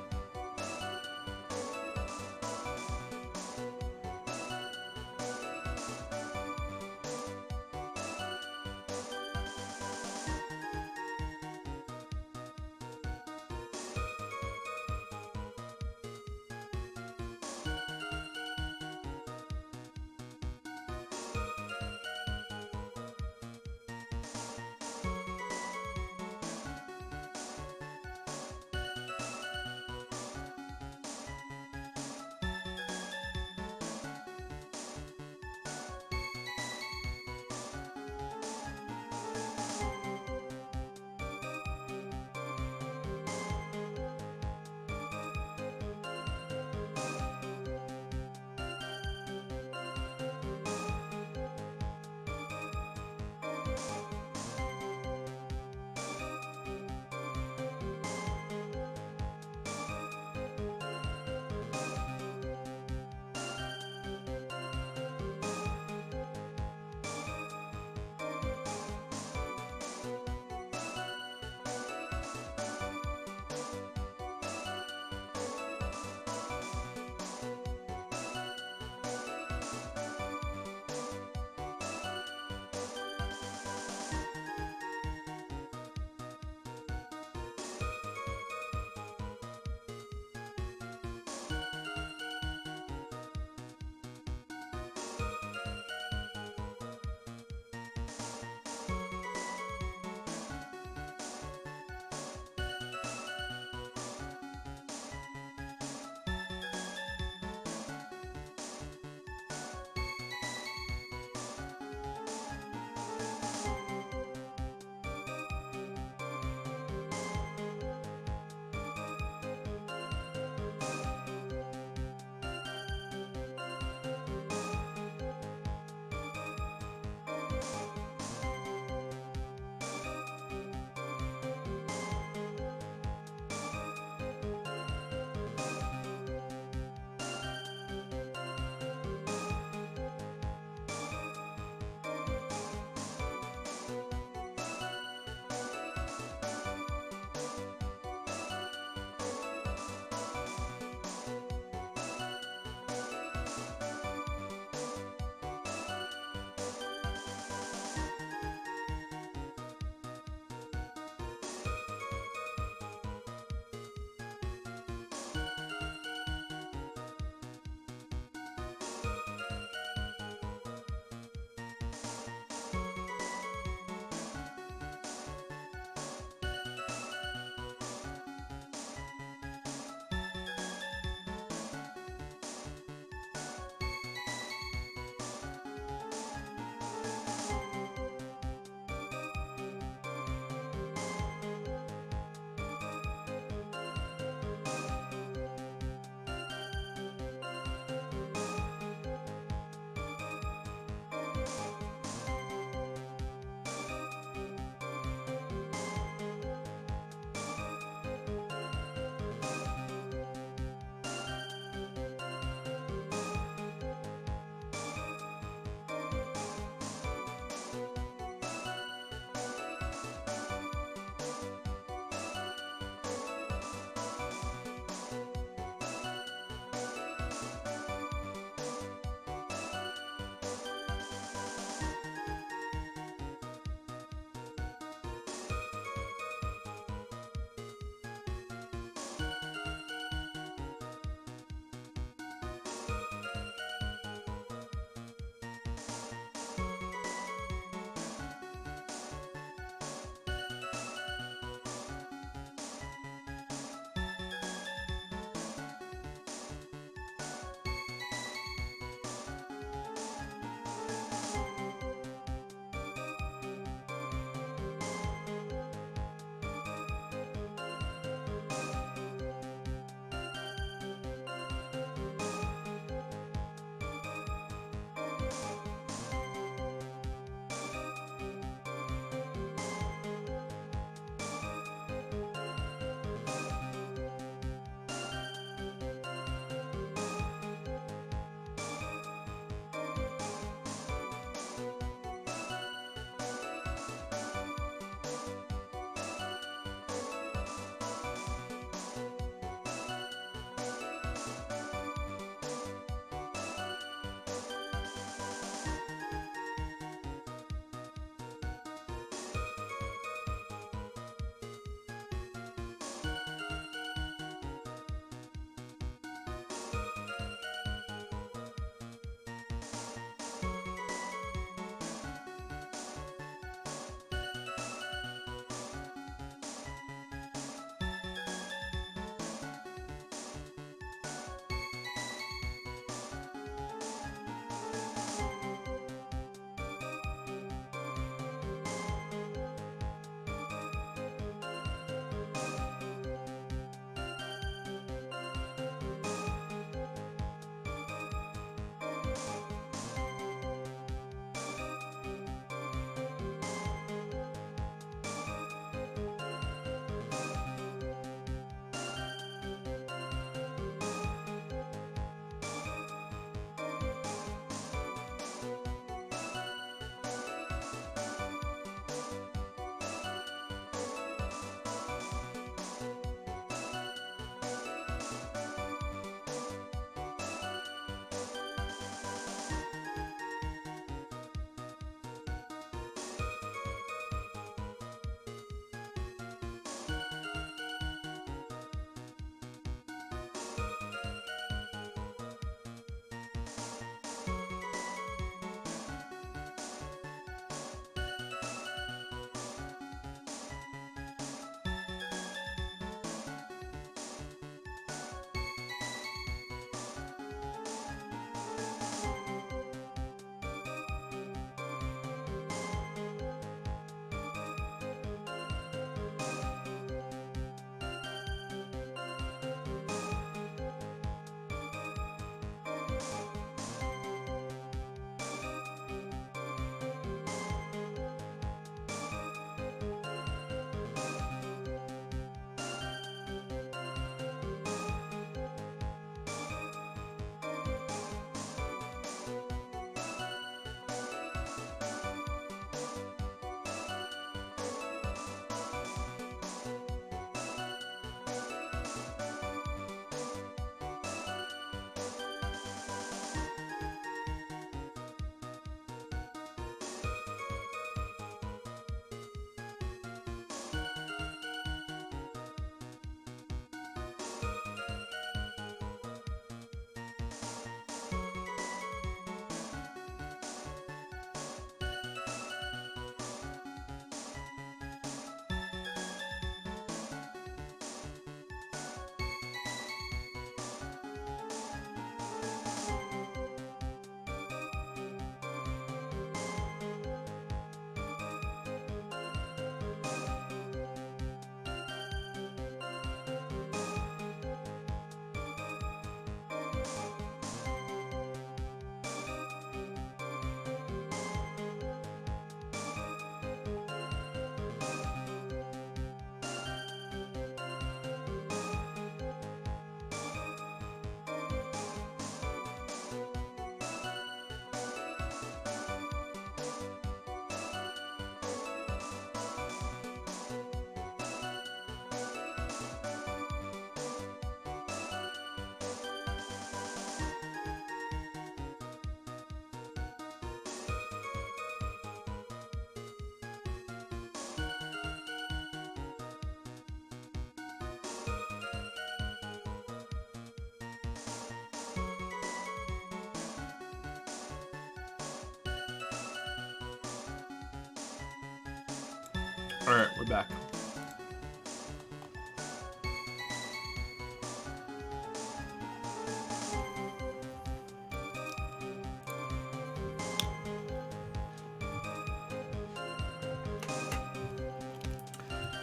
Alright, we're back.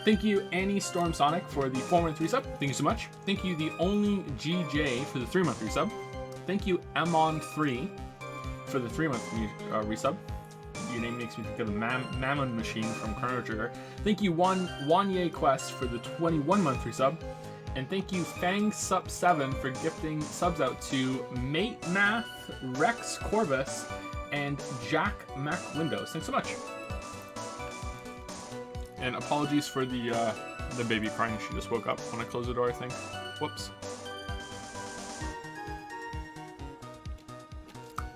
Thank you, Annie Storm Sonic, for the 4-month resub. Thank you so much. Thank you, the only GJ, for the 3-month resub. Thank you, Amon3, for the 3-month resub. Your name makes me think of the Mammon Machine from Chrono Trigger. Thank you, Wanye Quest, for the 21-month resub. And thank you, FangSup7, for gifting subs out to Mate Math, Rex Corvus, and Jack Mac Windows. Thanks so much. And apologies for the baby crying. She just woke up when I closed the door, I think. Whoops.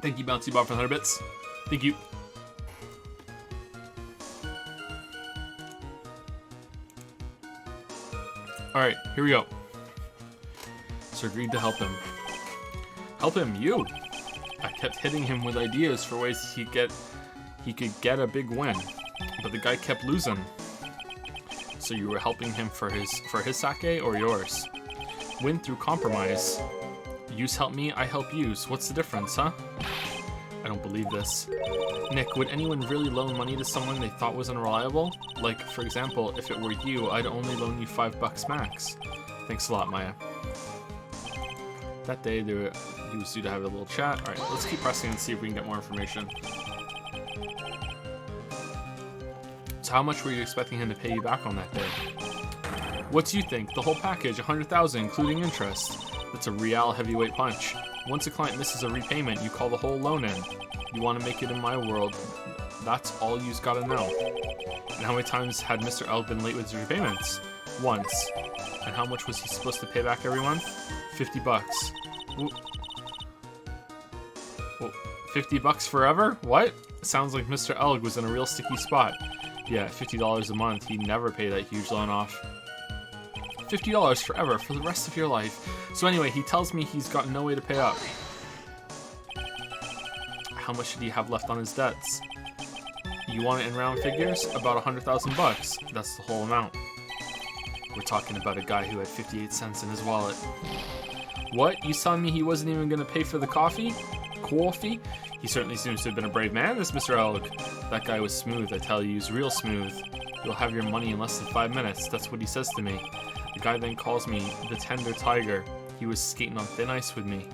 Thank you, Bouncy Bob, for 100 bits. Thank you. Alright, here we go. So agreed to help him. Help him, you! I kept hitting him with ideas for ways he could get a big win. But the guy kept losing. So you were helping him for his sake or yours? Win through compromise. Use help me, I help use. What's the difference, huh? I don't believe this. Nick, would anyone really loan money to someone they thought was unreliable? Like, for example, if it were you, I'd only loan you $5 max. Thanks a lot, Maya. That day, he was due to have a little chat. Alright, let's keep pressing and see if we can get more information. So how much were you expecting him to pay you back on that day? What do you think? The whole package, $100,000, including interest. That's a real heavyweight punch. Once a client misses a repayment, you call the whole loan in. You want to make it in my world. That's all you've got to know. And how many times had Mr. L been late with his repayments? Once. And how much was he supposed to pay back every month? $50. Ooh. Well, $50 forever? What? Sounds like Mr. Elg was in a real sticky spot. Yeah, $50 a month. He'd never pay that huge loan off. $50 forever, for the rest of your life. So anyway, he tells me he's got no way to pay up. How much should he have left on his debts? You want it in round figures? About $100,000. That's the whole amount. We're talking about a guy who had 58 cents in his wallet. What? You telling me he wasn't even going to pay for the coffee? Coffee? He certainly seems to have been a brave man, this Mr. Elg. That guy was smooth, I tell you. He's real smooth. You'll have your money in less than 5 minutes. That's what he says to me. The guy then calls me the Tender Tiger. He was skating on thin ice with me.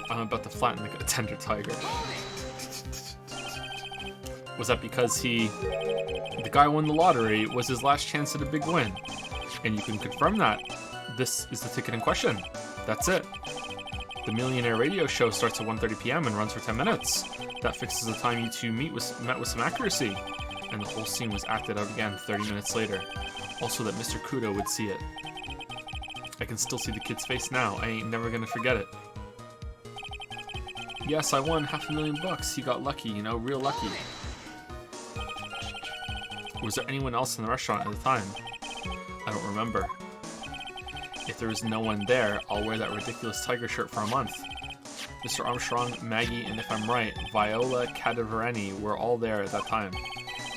I'm about to flatten the Tender Tiger. Was that because the guy won the lottery, was his last chance at a big win? And you can confirm that. This is the ticket in question. That's it. The Millionaire Radio Show starts at 1:30 p.m. and runs for 10 minutes. That fixes the time you two met with some accuracy. And the whole scene was acted out again 30 minutes later. Also that Mr. Kudo would see it. I can still see the kid's face now. I ain't never gonna forget it. Yes, I won $500,000. He got lucky, you know, real lucky. Was there anyone else in the restaurant at the time? I don't remember. If there was no one there, I'll wear that ridiculous tiger shirt for a month. Mr. Armstrong, Maggie, and if I'm right, Viola Cadaverani were all there at that time.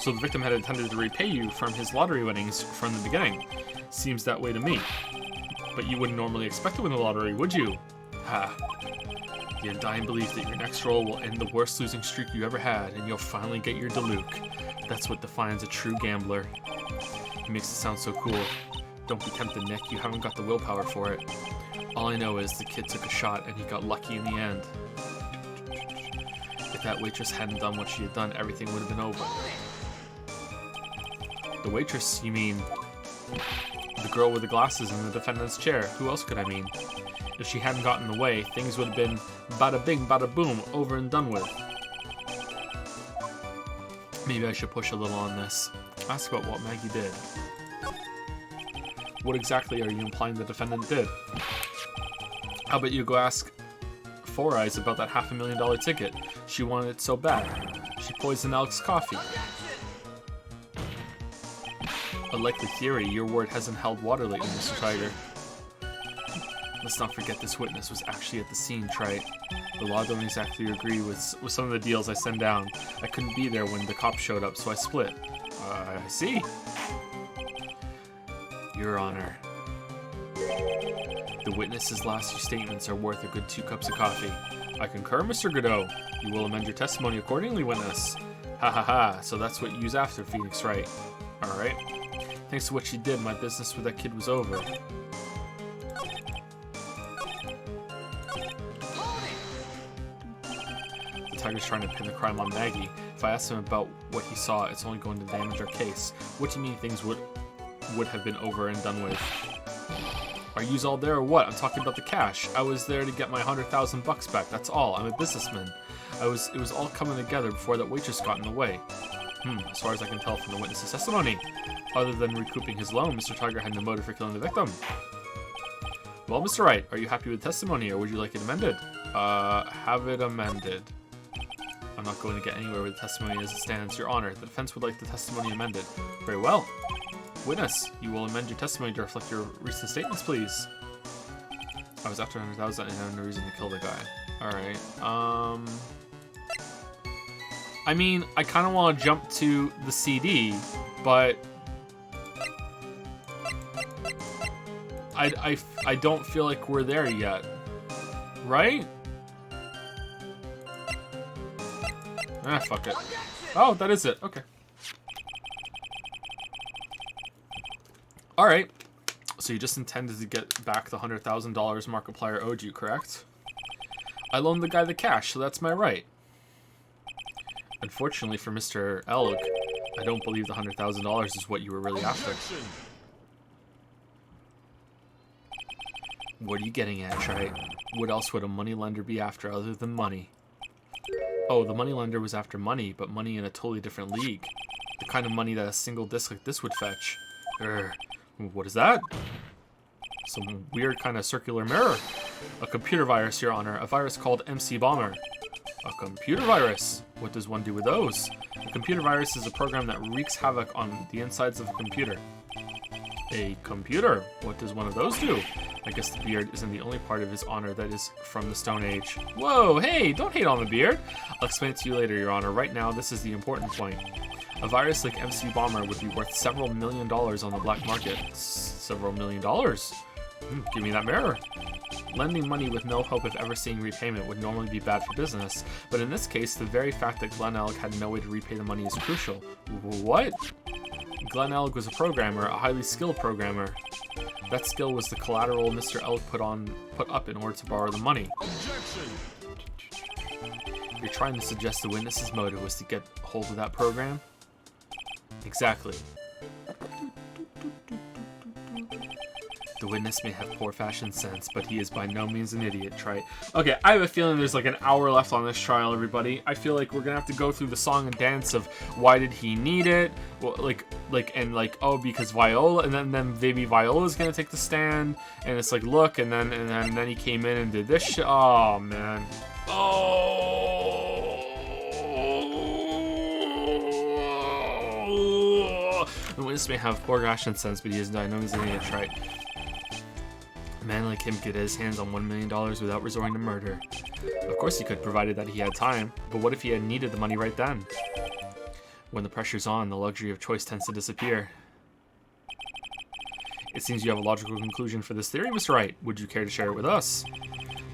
So the victim had intended to repay you from his lottery winnings from the beginning. Seems that way to me. But you wouldn't normally expect to win the lottery, would you? Ha. The undying belief that your next roll will end the worst losing streak you ever had, and you'll finally get your Diluc. That's what defines a true gambler. It makes it sound so cool. Don't be tempted, Nick. You haven't got the willpower for it. All I know is the kid took a shot and he got lucky in the end. If that waitress hadn't done what she had done, everything would have been over. The waitress, you mean? The girl with the glasses in the defendant's chair. Who else could I mean? If she hadn't gotten in the way, things would have been bada bing, bada boom, over and done with. Maybe I should push a little on this. Ask about what Maggie did. What exactly are you implying the defendant did? How about you go ask Four Eyes about that $500,000 ticket? She wanted it so bad. She poisoned Alex's coffee. A likely theory, your word hasn't held water lately, Mr. Tiger. Let's not forget this witness was actually at the scene, Trite. The law don't exactly agree with some of the deals I send down. I couldn't be there when the cops showed up, so I split. I see. Your Honor. The witness's last few statements are worth a good 2 cups of coffee. I concur, Mr. Godot. You will amend your testimony accordingly, witness. Ha ha ha, so that's what you use after, Phoenix, right? Alright. Thanks to what she did, my business with that kid was over. The tiger's trying to pin the crime on Maggie. If I ask him about what he saw, it's only going to damage our case. What do you mean things would have been over and done with? Are yous all there or what? I'm talking about the cash. I was there to get my $100,000 back, that's all. I'm a businessman. It was all coming together before that waitress got in the way. As far as I can tell from the witness's testimony. Other than recouping his loan, Mr. Tiger had no motive for killing the victim. Well, Mr. Wright, are you happy with the testimony, or would you like it amended? Have it amended. I'm not going to get anywhere with the testimony as it stands, Your Honor. The defense would like the testimony amended. Very well. Witness, you will amend your testimony to reflect your recent statements, please. I was after 100,000 and had no reason to kill the guy. Alright, I mean, I kind of want to jump to the CD, but I don't feel like we're there yet, right? Ah, fuck it. Oh, that is it. Okay. Alright. So you just intended to get back the $100,000 Markiplier owed you, correct? I loaned the guy the cash, so that's my right. Unfortunately for Mr. Elg, I don't believe the $100,000 is what you were really after. What are you getting at, Trite? What else would a moneylender be after other than money? Oh, the moneylender was after money, but money in a totally different league. The kind of money that a single disc like this would fetch. What is that? Some weird kind of circular mirror. A computer virus, Your Honor. A virus called MC Bomber. A computer virus? What does one do with those? A computer virus is a program that wreaks havoc on the insides of a computer. A computer? What does one of those do? I guess the beard isn't the only part of his honor that is from the Stone Age. Whoa, hey, don't hate on the beard. I'll explain it to you later, Your Honor. Right now, this is the important point. A virus like MC Bomber would be worth several $1 million on the black market. Several $1 million? Give me that mirror. Lending money with no hope of ever seeing repayment would normally be bad for business, but in this case, the very fact that Glenn Elg had no way to repay the money is crucial. What? Glenn Elg was a programmer, a highly skilled programmer. That skill was the collateral Mr. Elg put up in order to borrow the money. Objection! You're trying to suggest the witness's motive was to get hold of that program? Exactly. The witness may have poor fashion sense, but he is by no means an idiot, Trite. Okay, I have a feeling there's like an hour left on this trial, everybody. I feel like we're gonna have to go through the song and dance of why did he need it? Well, oh, because Viola, and then maybe Viola's gonna take the stand, and it's like, look, and then he came in and did this shit. Oh man. Oh. The witness may have poor fashion sense, but he is by no means an idiot, Trite. A man like him could get his hands on $1 million without resorting to murder. Of course he could, provided that he had time, but what if he had needed the money right then? When the pressure's on, the luxury of choice tends to disappear. It seems you have a logical conclusion for this theory, Mr. Wright. Would you care to share it with us?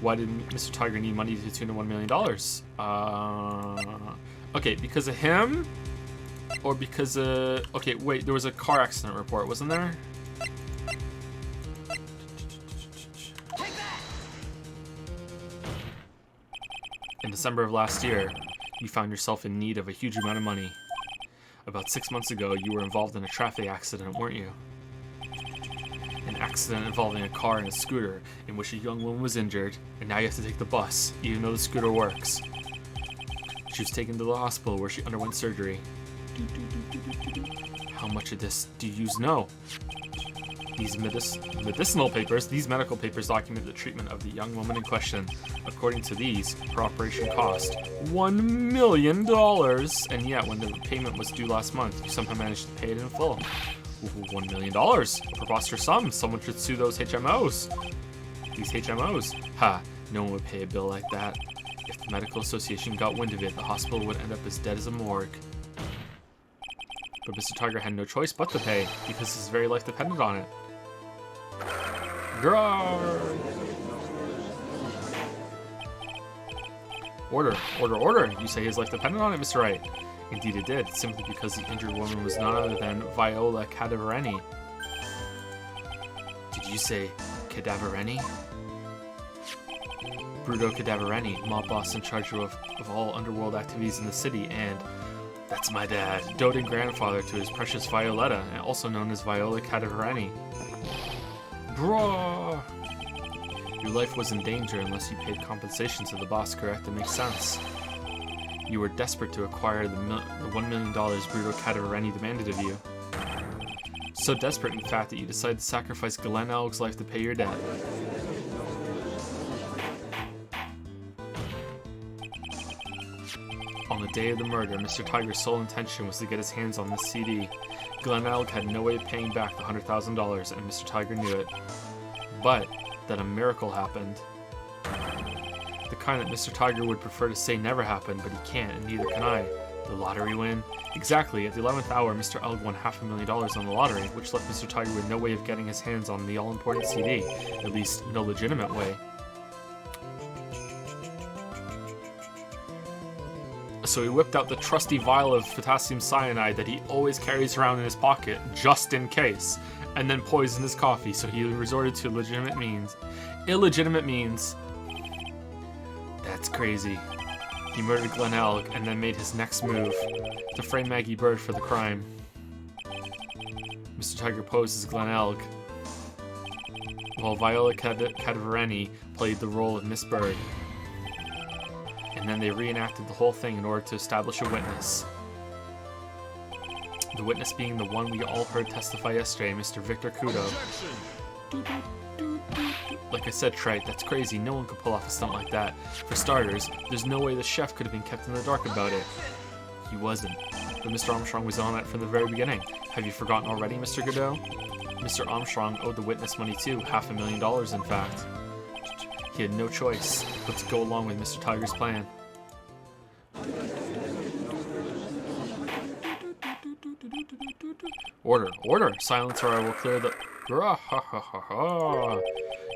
Why did Mr. Tiger need money to the tune of $1 million? Okay, because of him? Or because of... Okay, wait, there was a car accident report, wasn't there? In December of last year, you found yourself in need of a huge amount of money. About 6 months ago, you were involved in a traffic accident, weren't you? An accident involving a car and a scooter, in which a young woman was injured, and now you have to take the bus, even though the scooter works. She was taken to the hospital where she underwent surgery. How much of this do you know? These medical papers document the treatment of the young woman in question. According to these, her operation cost $1 million, and yet when the payment was due last month, you somehow managed to pay it in full. $1 million, a preposterous sum. Someone should sue those HMOs. These HMOs. Ha, no one would pay a bill like that. If the medical association got wind of it, the hospital would end up as dead as a morgue. But Mr. Tiger had no choice but to pay, because his very life depended on it. Grrr! Order, order, order! You say his life depended on it, Mr. Wright. Indeed it did, simply because the injured woman was none other than Viola Cadavereni. Did you say Cadavereni? Bruto Cadavereni, mob boss in charge of all underworld activities in the city, and that's my dad, doting grandfather to his precious Violetta, and also known as Viola Cadavereni. Bro! Your life was in danger unless you paid compensation to the boss, correct? That makes sense. You were desperate to acquire the $1 million Bruto Cadavereni demanded of you. So desperate, in fact, that you decided to sacrifice Glen Elg's life to pay your debt. On the day of the murder, Mr. Tiger's sole intention was to get his hands on this CD. Glen Elg had no way of paying back the $100,000, and Mr. Tiger knew it. But then a miracle happened. The kind that Mr. Tiger would prefer to say never happened, but he can't, and neither can I. The lottery win? Exactly, at the 11th hour, Mr. Elg won $500,000 on the lottery, which left Mr. Tiger with no way of getting his hands on the all-important CD, at least no legitimate way. So he whipped out the trusty vial of potassium cyanide that he always carries around in his pocket, just in case, and then poisoned his coffee, so he resorted to illegitimate means. That's crazy. He murdered Glen Elg and then made his next move, to frame Maggie Bird for the crime. Mr. Tiger posed as Glen Elg, while Viola Cadavereni played the role of Miss Bird. And then they reenacted the whole thing in order to establish a witness. The witness being the one we all heard testify yesterday, Mr. Victor Kudo. Like I said, Trite, that's crazy. No one could pull off a stunt like that. For starters, there's no way the chef could have been kept in the dark about it. He wasn't. But Mr. Armstrong was on it from the very beginning. Have you forgotten already, Mr. Godot? Mr. Armstrong owed the witness money too, $500,000 in fact. He had no choice but to go along with Mr. Tiger's plan. Order, order! Silence or I will clear the...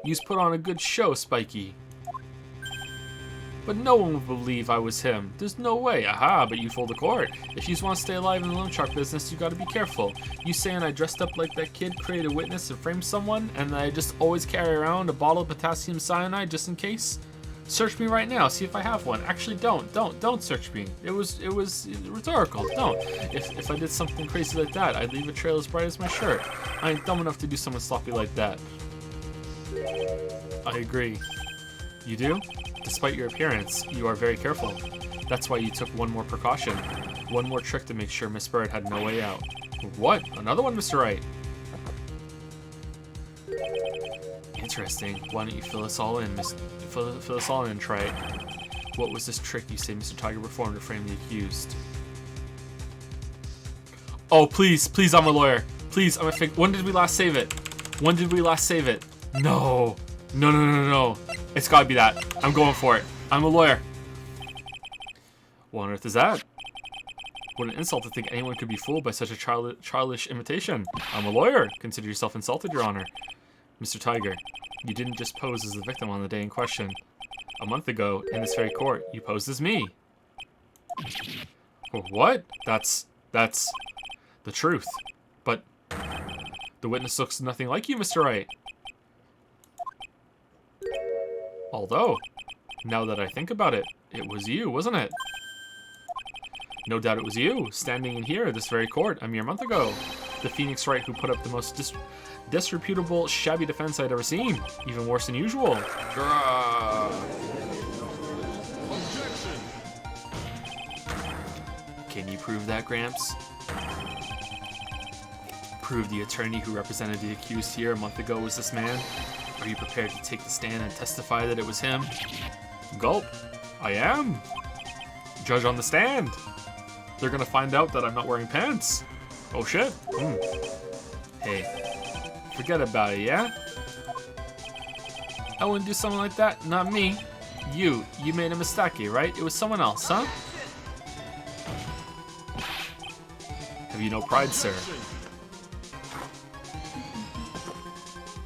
You've put on a good show, Spiky. But no one would believe I was him. There's no way. Aha, but you fooled the court. If you want to stay alive in the loan shark business, you gotta be careful. You saying I dressed up like that kid, created a witness, and framed someone, and that I just always carry around a bottle of potassium cyanide just in case? Search me right now, see if I have one. Actually, don't search me. It was rhetorical. Don't. If I did something crazy like that, I'd leave a trail as bright as my shirt. I ain't dumb enough to do something sloppy like that. I agree. You do? Despite your appearance, you are very careful. That's why you took one more precaution. One more trick to make sure Miss Bird had no way out. What? Another one, Mr. Wright? Interesting. Why don't you fill us all in, fill us all in, Trite. What was this trick you say Mr. Tiger performed to frame the accused? Oh, please, please, I'm a lawyer. Please, I'm a fake. When did we last save it? When did we last save it? No. No. It's gotta be that. I'm going for it. I'm a lawyer. What on earth is that? What an insult to think anyone could be fooled by such a childish imitation. I'm a lawyer. Consider yourself insulted, Your Honor. Mr. Tiger, you didn't just pose as the victim on the day in question. A month ago, in this very court, you posed as me. What? That's the truth. But the witness looks nothing like you, Mr. Wright. Although, now that I think about it, it was you, wasn't it? No doubt it was you, standing in here, this very court, a mere month ago. The Phoenix Wright who put up the most disreputable, shabby defense I'd ever seen. Even worse than usual. Can you prove that, Gramps? Prove the attorney who represented the accused here a month ago was this man? Are you prepared to take the stand and testify that it was him? Gulp. I am. Judge on the stand. They're gonna find out that I'm not wearing pants. Oh shit. Hey, forget about it, yeah? I wouldn't do something like that. Not me. You made a mistake, right? It was someone else, huh? Have you no pride, sir?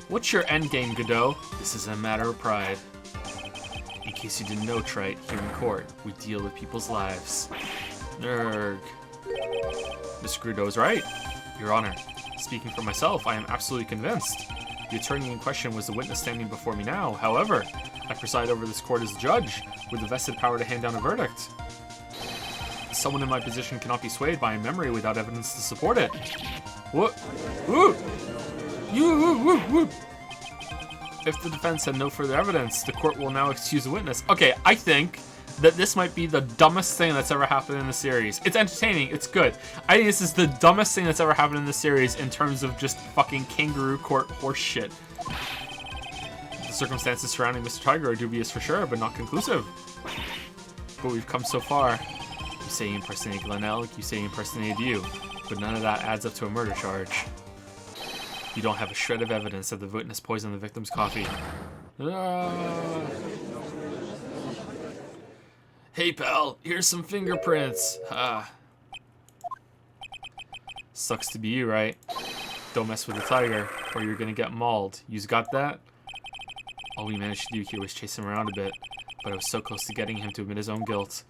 What's your endgame, Godot? This is a matter of pride. In case you didn't know, Trite, here in court, we deal with people's lives. Nerg. Mr. Godot's right. Your Honor, speaking for myself, I am absolutely convinced. The attorney in question was the witness standing before me now. However, I preside over this court as judge, with the vested power to hand down a verdict. Someone in my position cannot be swayed by a memory without evidence to support it. What? Ooh! You! If the defense had no further evidence, the court will now excuse the witness. Okay, I think that this might be the dumbest thing that's ever happened in the series. It's entertaining, it's good. I think this is the dumbest thing that's ever happened in the series in terms of just fucking kangaroo court horse shit. The circumstances surrounding Mr. Tiger are dubious for sure, but not conclusive. But we've come so far. You say you impersonated Glen Elk, you say he impersonated you, but none of that adds up to a murder charge. You don't have a shred of evidence that the witness poisoned the victim's coffee. Hey pal, here's some fingerprints. Sucks to be you, right? Don't mess with the tiger, or you're gonna get mauled. You's got that? All we managed to do here was chase him around a bit, but I was so close to getting him to admit his own guilt.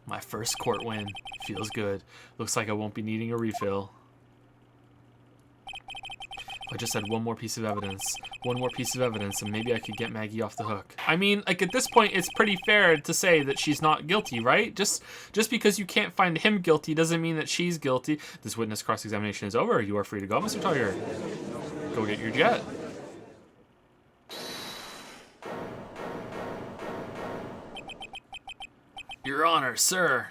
My first court win. Feels good. Looks like I won't be needing a refill. I just had one more piece of evidence, and maybe I could get Maggie off the hook. I mean, like, at this point, it's pretty fair to say that she's not guilty, right? Just because you can't find him guilty doesn't mean that she's guilty. This witness cross-examination is over. You are free to go, Mr. Tiger. Go get your jet. Your Honor, sir.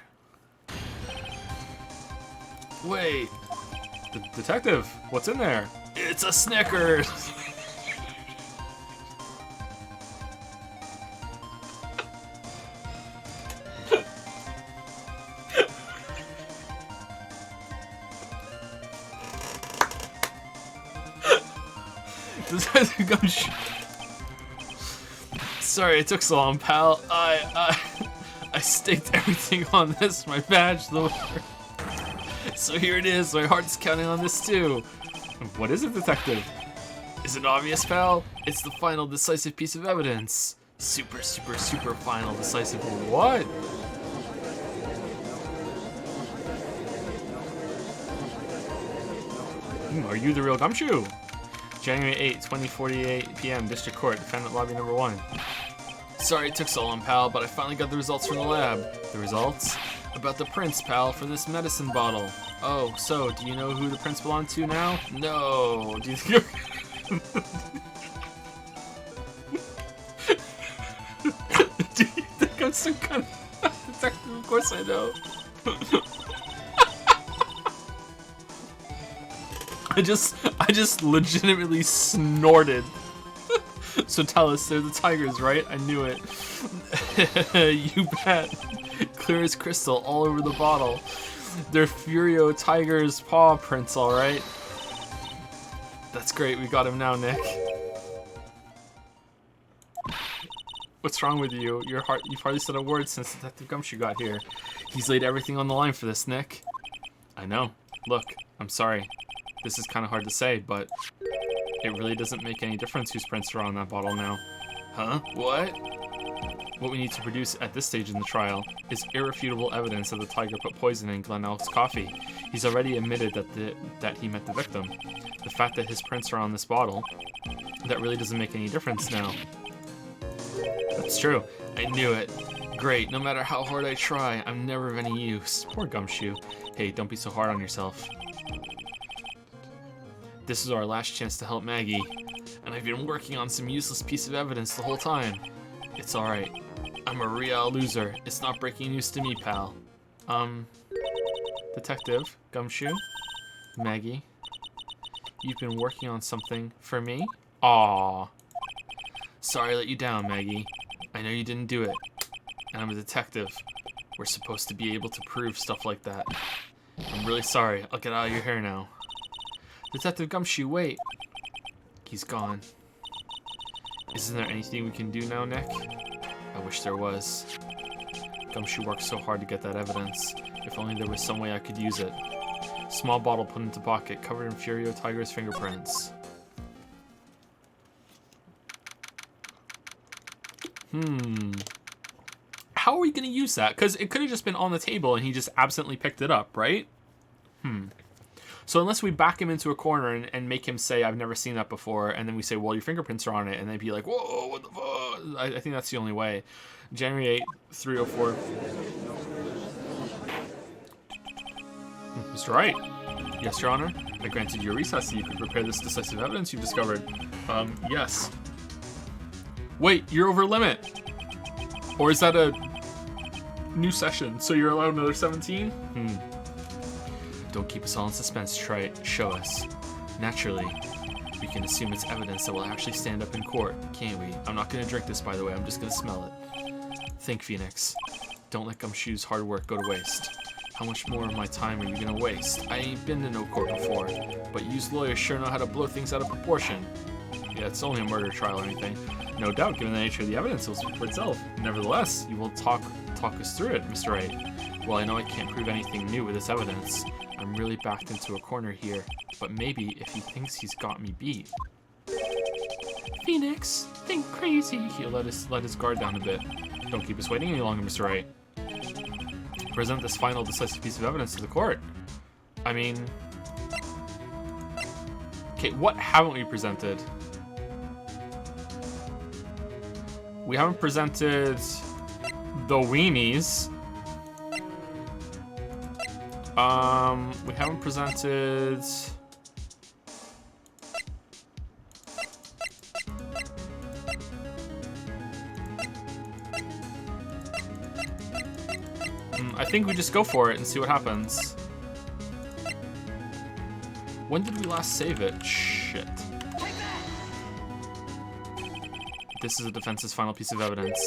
Wait. Detective, what's in there? It's a Snickers! Sorry it took so long, pal. I staked everything on this, my badge, the winner. So here it is, my heart's counting on this too. What is it, detective? Is it obvious, pal? It's the final decisive piece of evidence. Super final decisive what? Are you the real Gumshoe? January 8, 2048 p.m. District Court, Defendant Lobby Number 1. Sorry it took so long, pal, but I finally got the results from the lab. The results? About the prints, pal, for this medicine bottle. Oh, so, do you know who the prints belong to now? No. Do you think do you think I'm some kind of detective? Of course I know. I just legitimately snorted. So tell us, they're the tigers, right? I knew it. You bet. Clear as crystal, all over the bottle. They're Furio Tiger's paw prints, alright? That's great, we got him now, Nick. What's wrong with you? You've hardly said a word since Detective Gumshoe got here. He's laid everything on the line for this, Nick. I know. Look, I'm sorry. This is kind of hard to say, but it really doesn't make any difference whose prints are on that bottle now. Huh? What? What we need to produce at this stage in the trial is irrefutable evidence that the tiger put poison in Glen Elk's coffee. He's already admitted that he met the victim. The fact that his prints are on this bottle, that really doesn't make any difference now. That's true. I knew it. Great. No matter how hard I try, I'm never of any use. Poor Gumshoe. Hey, don't be so hard on yourself. This is our last chance to help Maggie, and I've been working on some useless piece of evidence the whole time. It's alright. I'm a real loser. It's not breaking news to me, pal. Detective Gumshoe? Maggie? You've been working on something for me? Aww. Sorry I let you down, Maggie. I know you didn't do it. And I'm a detective. We're supposed to be able to prove stuff like that. I'm really sorry. I'll get out of your hair now. Detective Gumshoe, wait. He's gone. Isn't there anything we can do now, Nick? I wish there was. Gumshoe worked so hard to get that evidence. If only there was some way I could use it. Small bottle put into pocket, covered in Furio Tiger's fingerprints. How are we going to use that? Because it could have just been on the table and he just absently picked it up, right? So unless we back him into a corner and make him say, I've never seen that before, and then we say, well, your fingerprints are on it, and they'd be like, whoa, what the fuck? I think that's the only way. January 8, 304. Mr. Wright. Yes, Your Honor. I granted you a recess so you could prepare this decisive evidence you've discovered. Yes. Wait, you're over limit. Or is that a new session, so you're allowed another 17? Don't keep us all in suspense, Trite. Show us. Naturally, we can assume it's evidence that will actually stand up in court, can't we? I'm not going to drink this, by the way. I'm just going to smell it. Think, Phoenix. Don't let Gumshoe's hard work go to waste. How much more of my time are you going to waste? I ain't been to no court before, but used lawyers sure know how to blow things out of proportion. Yeah, it's only a murder trial or anything. No doubt, given the nature of the evidence, it will speak for itself. Nevertheless, you will talk us through it, Mr. Wright. Well, I know I can't prove anything new with this evidence. I'm really backed into a corner here, but maybe if he thinks he's got me beat. Phoenix, think crazy. He'll let his guard down a bit. Don't keep us waiting any longer, Mr. Wright. Present this final decisive piece of evidence to the court. I mean... Okay, what haven't we presented? We haven't presented the weenies. We haven't presented... I think we just go for it and see what happens. When did we last save it? Shit. This is the defense's final piece of evidence.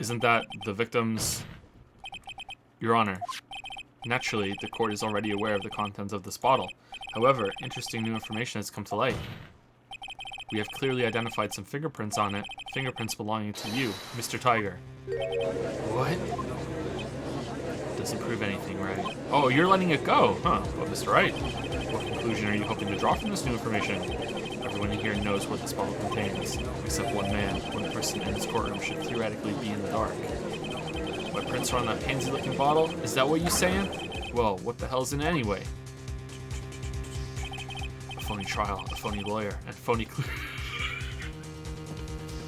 Isn't that the victim's... Your Honor. Naturally, the court is already aware of the contents of this bottle. However, interesting new information has come to light. We have clearly identified some fingerprints on it. Fingerprints belonging to you, Mr. Tiger. What? Doesn't prove anything, right? Oh, you're letting it go, huh? Well, Mr. Wright, what conclusion are you hoping to draw from this new information? Everyone in here knows what this bottle contains, except one man. One person in this courtroom should theoretically be in the dark. What prints are on that pansy-looking bottle? Is that what you're saying? Well, what the hell's in it anyway? A phony trial, a phony lawyer, and phony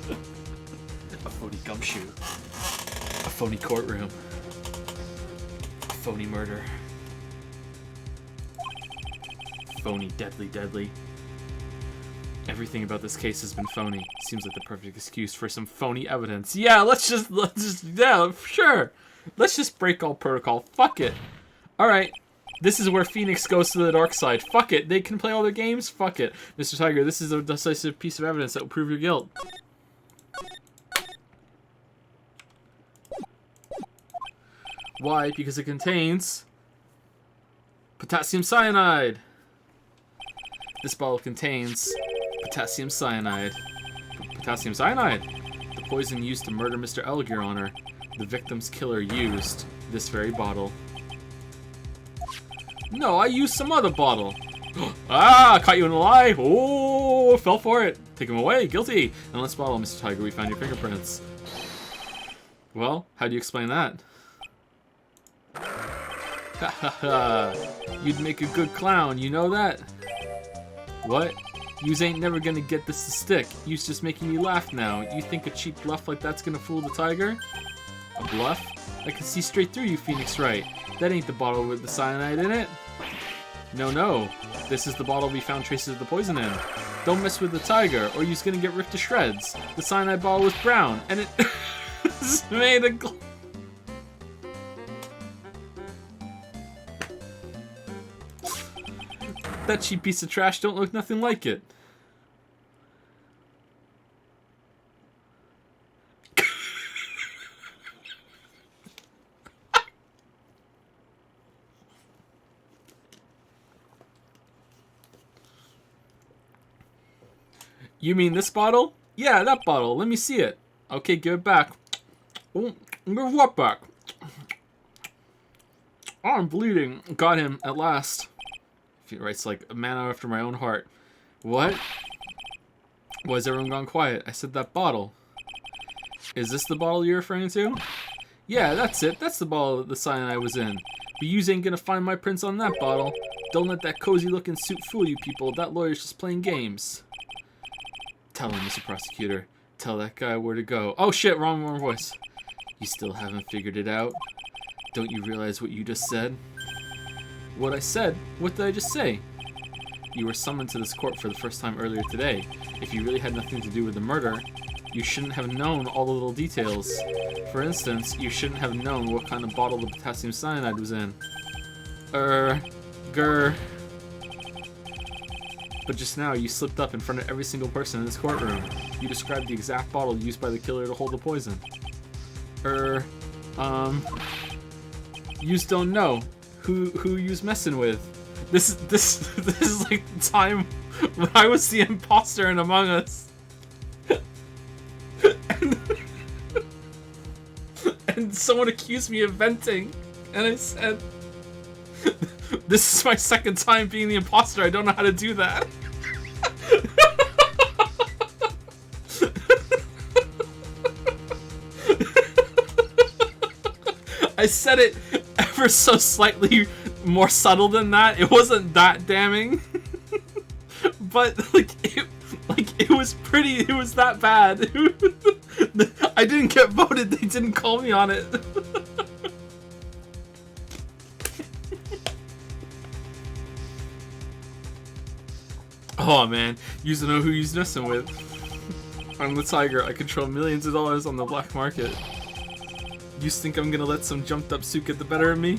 a phony gumshoe. A phony courtroom. A phony murder. Phony, deadly. Everything about this case has been phony. Seems like the perfect excuse for some phony evidence. Yeah, let's just, yeah, sure. Let's just break all protocol. Fuck it. Alright. This is where Phoenix goes to the dark side. Fuck it. They can play all their games? Fuck it. Mr. Tiger, this is a decisive piece of evidence that will prove your guilt. Why? Because it contains potassium cyanide. This bottle contains potassium cyanide. Potassium cyanide? The poison used to murder Mr. Elg, Your Honor. The victim's killer used this very bottle. No, I used some other bottle. Ah, caught you in a lie. Oh, fell for it. Take him away. Guilty. And let's bottle, Mr. Tiger. We found your fingerprints. Well, how do you explain that? Ha ha ha. You'd make a good clown, you know that? What? Yous ain't never gonna get this to stick. You's just making me laugh now. You think a cheap bluff like that's gonna fool the tiger? A bluff? I can see straight through you, Phoenix Wright. That ain't the bottle with the cyanide in it. No. This is the bottle we found traces of the poison in. Don't mess with the tiger, or you's gonna get ripped to shreds. The cyanide bottle was brown, and it is made of That cheap piece of trash don't look nothing like it. You mean this bottle? Yeah, that bottle. Let me see it. Okay, give it back. Oh, give what back? Oh, I'm bleeding. Got him at last. He writes like a man after my own heart. What? Why has everyone gone quiet? I said that bottle. Is this the bottle you're referring to? Yeah, that's it. That's the bottle that the cyanide was in. But yous ain't gonna find my prints on that bottle. Don't let that cozy-looking suit fool you people. That lawyer's just playing games. Tell him, Mr. Prosecutor. Tell that guy where to go. Oh shit, wrong voice. You still haven't figured it out? Don't you realize what you just said? What I said? What did I just say? You were summoned to this court for the first time earlier today. If you really had nothing to do with the murder, you shouldn't have known all the little details. For instance, you shouldn't have known what kind of bottle the potassium cyanide was in. Grr. But just now, you slipped up in front of every single person in this courtroom. You described the exact bottle used by the killer to hold the poison. Yous don't know who yous messing with. This is like the time when I was the imposter in Among Us. and someone accused me of venting, and I said, this is my second time being the imposter. I don't know how to do that. I said it ever so slightly more subtle than that. It wasn't that damning. But it was pretty, it was that bad. I didn't get voted, they didn't call me on it. Oh man, you don't know who you're messing with. I'm the Tiger. I control millions of dollars on the black market. You think I'm gonna let some jumped up suit get the better of me?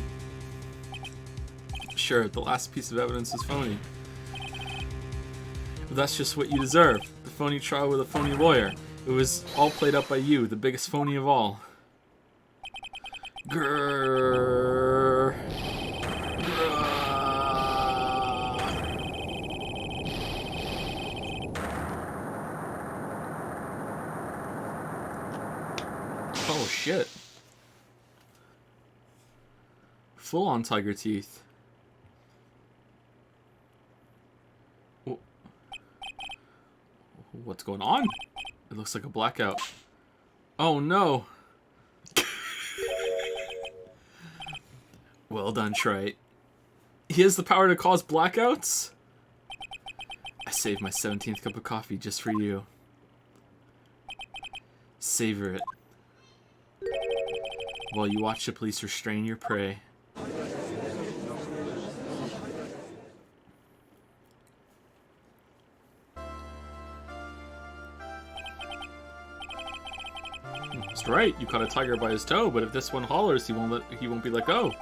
Sure, the last piece of evidence was phony. But that's just what you deserve. The phony trial with a phony lawyer. It was all played up by you, the biggest phony of all. Grrr. Oh shit. Full on tiger teeth. What's going on? It looks like a blackout. Oh no. Well done, Trite. He has the power to cause blackouts? I saved my 17th cup of coffee just for you. Savor it while you watch the police restrain your prey. That's right, you caught a tiger by his toe, but if this one hollers, he won't be let go.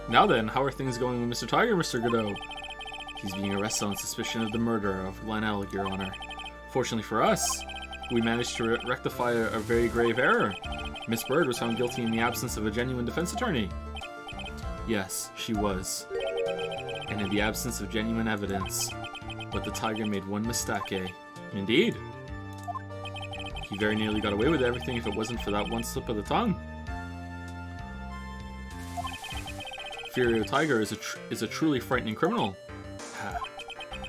Now then, how are things going with Mr. Tiger, Mr. Godot? He's being arrested on suspicion of the murder of Glenn, Your Honor. Fortunately for us, we managed to rectify a very grave error. Miss Bird was found guilty in the absence of a genuine defense attorney. Yes, she was. And in the absence of genuine evidence. But the tiger made one mistake. Indeed. He very nearly got away with everything if it wasn't for that one slip of the tongue. Furio Tiger is a truly frightening criminal. Ha.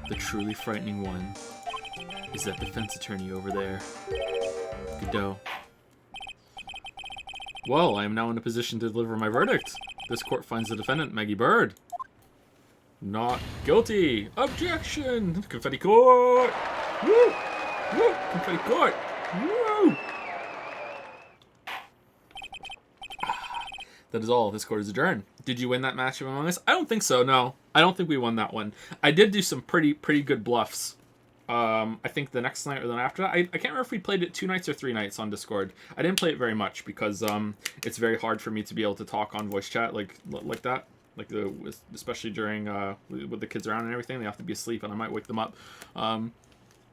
The truly frightening one is that defense attorney over there. Godot. Well, I am now in a position to deliver my verdict. This court finds the defendant, Maggie Bird, not guilty. Objection! Confetti court! Woo! Woo! Confetti court! Woo! That is all. This court is adjourned. Did you win that match of Among Us? I don't think so, no. I don't think we won that one. I did do some pretty good bluffs. I think the next night or then after that. I can't remember if we played it 2 nights or 3 nights on Discord. I didn't play it very much because it's very hard for me to be able to talk on voice chat like that. Like especially during with the kids around and everything. They have to be asleep and I might wake them up. I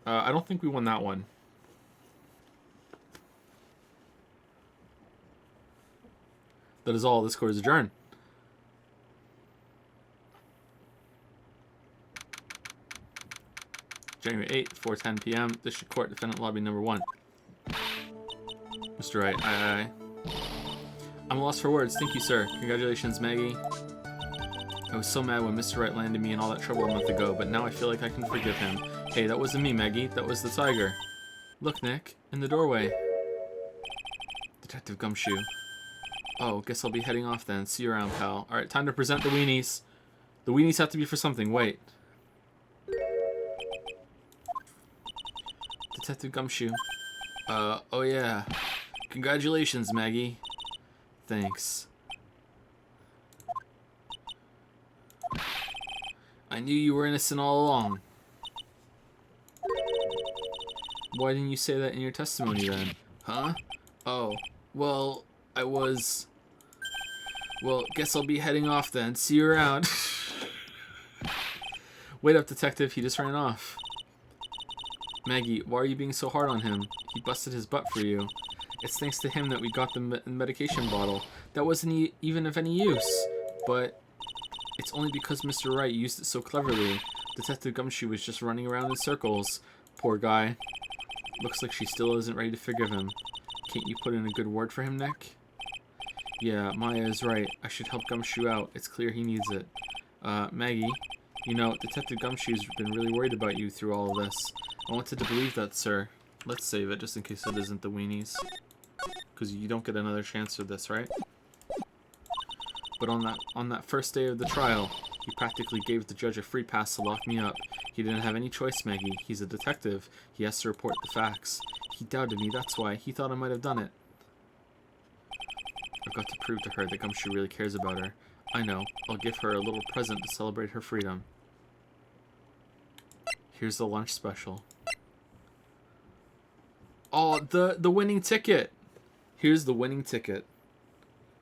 don't think we won that one. That is all. This court is adjourned. January 8th. 8, 4:10 p.m. District Court, Defendant Lobby number 1. Mr. Wright, aye. I'm lost for words. Thank you, sir. Congratulations, Maggie. I was so mad when Mr. Wright landed me in all that trouble a month ago, but now I feel like I can forgive him. Hey, that wasn't me, Maggie. That was the tiger. Look, Nick, in the doorway. Detective Gumshoe. Oh, guess I'll be heading off then. See you around, pal. Alright, time to present the weenies. The weenies have to be for something. Wait. Detective Gumshoe. Oh yeah. Congratulations, Maggie. Thanks. I knew you were innocent all along. Why didn't you say that in your testimony then? Huh? Oh, well, I was... Well, guess I'll be heading off then. See you around. Wait up, detective. He just ran off. Maggie, why are you being so hard on him? He busted his butt for you. It's thanks to him that we got the medication bottle. That wasn't even of any use. But it's only because Mr. Wright used it so cleverly. Detective Gumshoe was just running around in circles. Poor guy. Looks like she still isn't ready to forgive him. Can't you put in a good word for him, Nick? Yeah, Maya is right. I should help Gumshoe out. It's clear he needs it. Maggie, you know, Detective Gumshoe's been really worried about you through all of this. I wanted to believe that, sir. Let's save it, just in case it isn't the weenies. Because you don't get another chance for this, right? But on that first day of the trial, he practically gave the judge a free pass to lock me up. He didn't have any choice, Maggie. He's a detective. He has to report the facts. He doubted me, that's why. He thought I might have done it. I've got to prove to her that Gumshoe really cares about her. I know. I'll give her a little present to celebrate her freedom. Here's the lunch special. Oh, the winning ticket. Here's the winning ticket.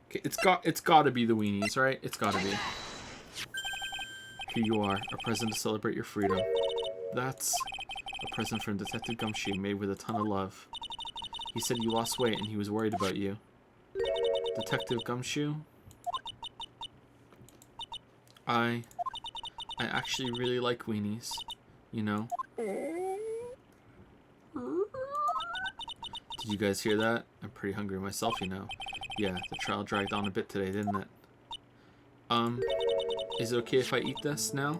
Okay, it's got to be the weenies, right? It's got to be. Here you are, a present to celebrate your freedom. That's a present from Detective Gumshoe made with a ton of love. He said you lost weight and he was worried about you. Detective Gumshoe? I actually really like weenies, you know? Did you guys hear that? I'm pretty hungry myself, you know. Yeah, the trial dragged on a bit today, didn't it? Is it okay if I eat this now?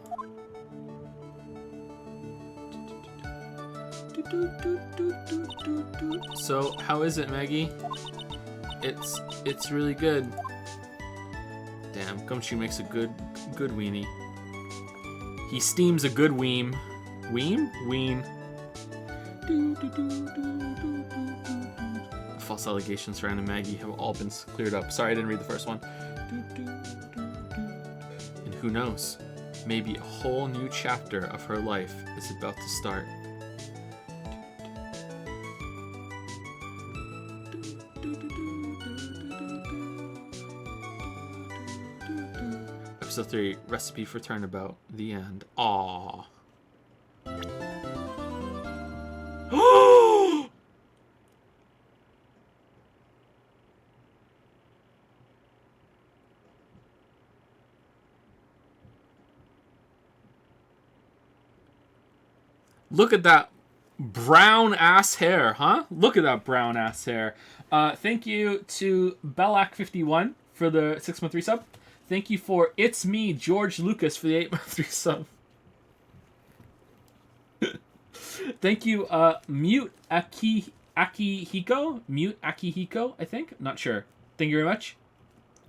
So, how is it, Maggie? It's really good. Damn, Gumshoe makes a good weenie. He steams a good weem. Weem? Ween. False allegations surrounding Maggie have all been cleared up. Sorry, I didn't read the first one. And who knows? Maybe a whole new chapter of her life is about to start. Episode 3, Recipe for Turnabout. The end. Aww. Look at that brown ass hair, huh? Look at that brown ass hair. Thank you to Bellac51 for the 6-month resub. Thank you for It's Me, George Lucas, for the 8-month resub. Thank you, Mute Akihiko. Mute Akihiko, I think. Not sure. Thank you very much.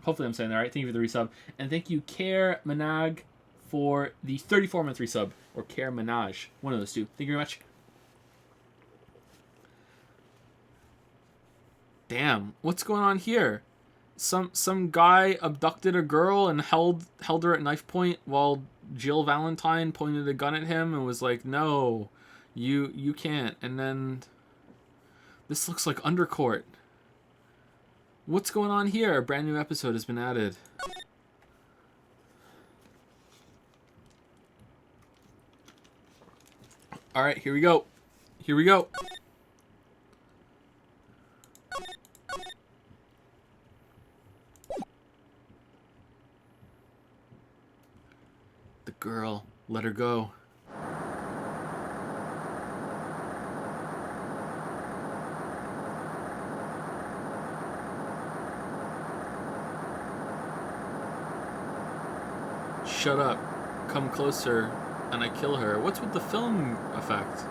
Hopefully I'm saying that right. Thank you for the resub. And thank you, Care Manag, for the 34-month resub. Or Care Manage. One of those two. Thank you very much. Damn. What's going on here? Some guy abducted a girl and held her at knife point while Jill Valentine pointed a gun at him and was like, no, you can't. And then this looks like Undercourt. What's going on here? A brand new episode has been added. Alright, here we go. Here we go. The girl. Let her go. Shut up. Come closer, and I kill her. What's with the film effect?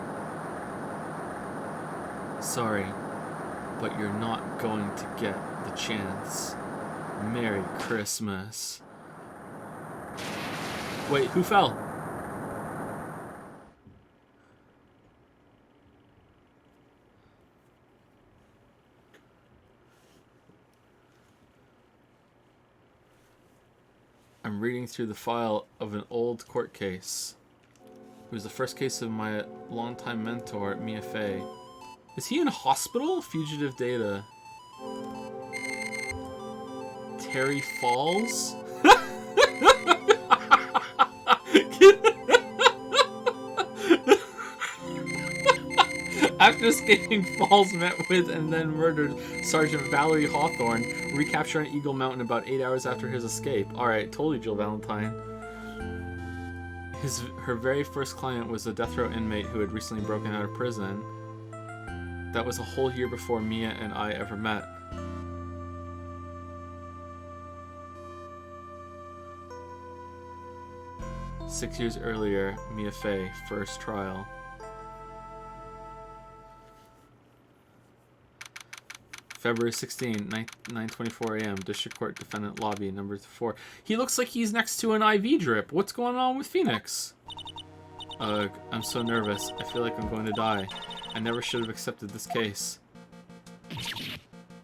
Sorry, but you're not going to get the chance. Merry Christmas. Wait, who fell? I'm reading through the file of an old court case. It was the first case of my longtime mentor, Mia Fey. Is he in a hospital? Fugitive data. Terry Falls? After escaping, Falls met with and then murdered Sergeant Valerie Hawthorne, recaptured on Eagle Mountain about 8 hours after his escape. Alright, totally Jill Valentine. Her very first client was a death row inmate who had recently broken out of prison. That was a whole year before Mia and I ever met. Six years earlier, Mia Fey, first trial. February 16, 9:24 a.m. District Court Defendant Lobby, number 4. He looks like he's next to an IV drip. What's going on with Phoenix? Ugh, I'm so nervous. I feel like I'm going to die. I never should have accepted this case.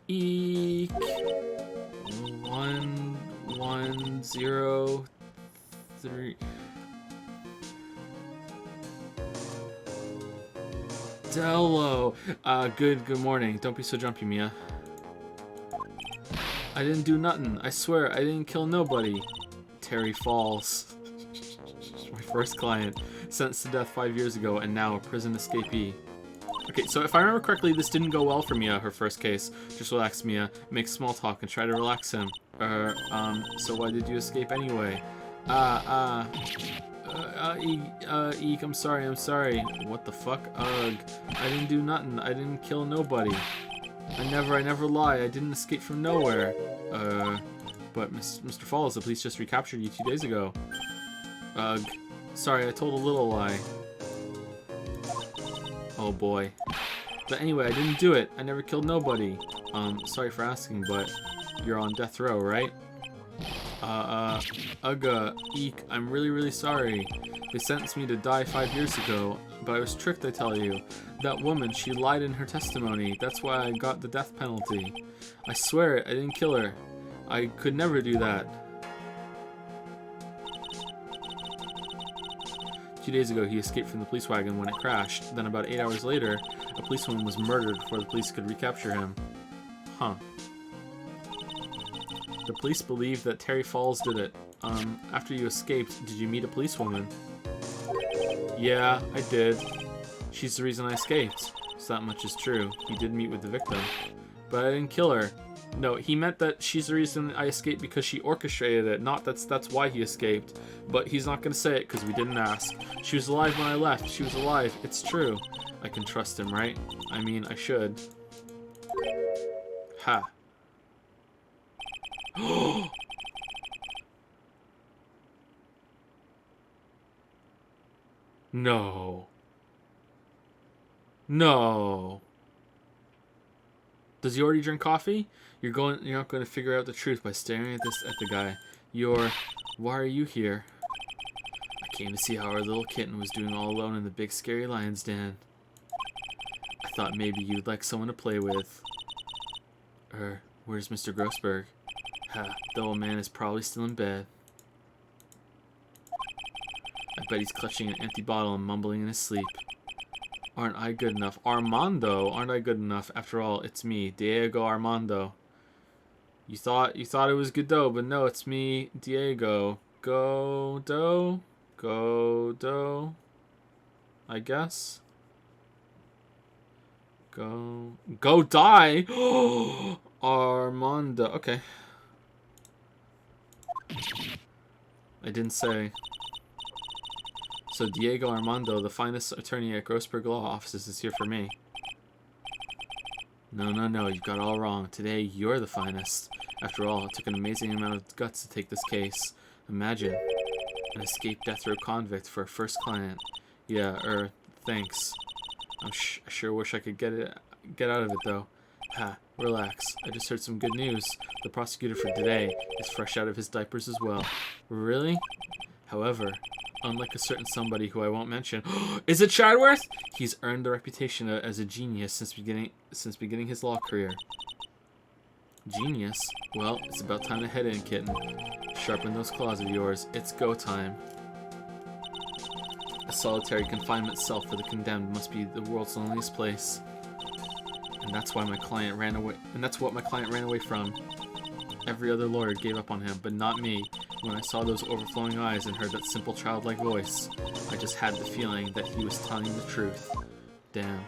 Eek. 1103. Dello. Good morning. Don't be so jumpy, Mia. I didn't do nothing. I swear, I didn't kill nobody. Terry Falls. My first client. Sentenced to death 5 years ago, and now a prison escapee. Okay, so if I remember correctly, this didn't go well for Mia, her first case. Just relax, Mia. Make small talk and try to relax him. So why did you escape anyway? Eek, I'm sorry. What the fuck? Ugh. I didn't do nothing. I didn't kill nobody. I never lie. I didn't escape from nowhere. But Mr. Falls, the police just recaptured you 2 days ago. Ugh. Sorry, I told a little lie. Oh boy. But anyway, I didn't do it. I never killed nobody. Sorry for asking, but you're on death row, right? Eek, I'm really sorry. They sentenced me to die 5 years ago, but I was tricked, I tell you. That woman, she lied in her testimony. That's why I got the death penalty. I swear it, I didn't kill her. I could never do that. 2 days ago, he escaped from the police wagon when it crashed. Then about 8 hours later, a policewoman was murdered before the police could recapture him. Huh. The police believe that Terry Falls did it. After you escaped, did you meet a policewoman? Yeah, I did. She's the reason I escaped. So that much is true. He did meet with the victim. But I didn't kill her. No, he meant that she's the reason I escaped because she orchestrated it. Not that's why he escaped. But he's not going to say it because we didn't ask. She was alive when I left. She was alive. It's true. I can trust him, right? I mean, I should. Ha. No. No. Does he already drink coffee? You're not going to figure out the truth by staring at the guy. Why are you here? I came to see how our little kitten was doing all alone in the big scary lion's den. I thought maybe you'd like someone to play with. Where's Mr. Grossberg? Ha, the old man is probably still in bed. I bet he's clutching an empty bottle and mumbling in his sleep. Aren't I good enough? Armando, aren't I good enough? After all, it's me, Diego Armando. You thought it was Godot, but no, it's me, Diego. Godot? I guess. Go die! Armando. Okay. I didn't say. So Diego Armando, the finest attorney at Grossberg Law Offices, is here for me. No, you've got it all wrong. Today, you're the finest. After all, it took an amazing amount of guts to take this case. Imagine. An escaped death row convict for a first client. Yeah, thanks. I sure wish I could get out of it though. Ha, relax. I just heard some good news. The prosecutor for today is fresh out of his diapers as well. Really? However, unlike a certain somebody who I won't mention, is it Chadworth? He's earned the reputation as a genius since beginning his law career. Genius? Well, it's about time to head in, kitten. Sharpen those claws of yours. It's go time. A solitary confinement cell for the condemned must be the world's loneliest place. And that's why my client ran away. And that's what my client ran away from. Every other lawyer gave up on him, but not me. When I saw those overflowing eyes and heard that simple childlike voice, I just had the feeling that he was telling the truth. Damn.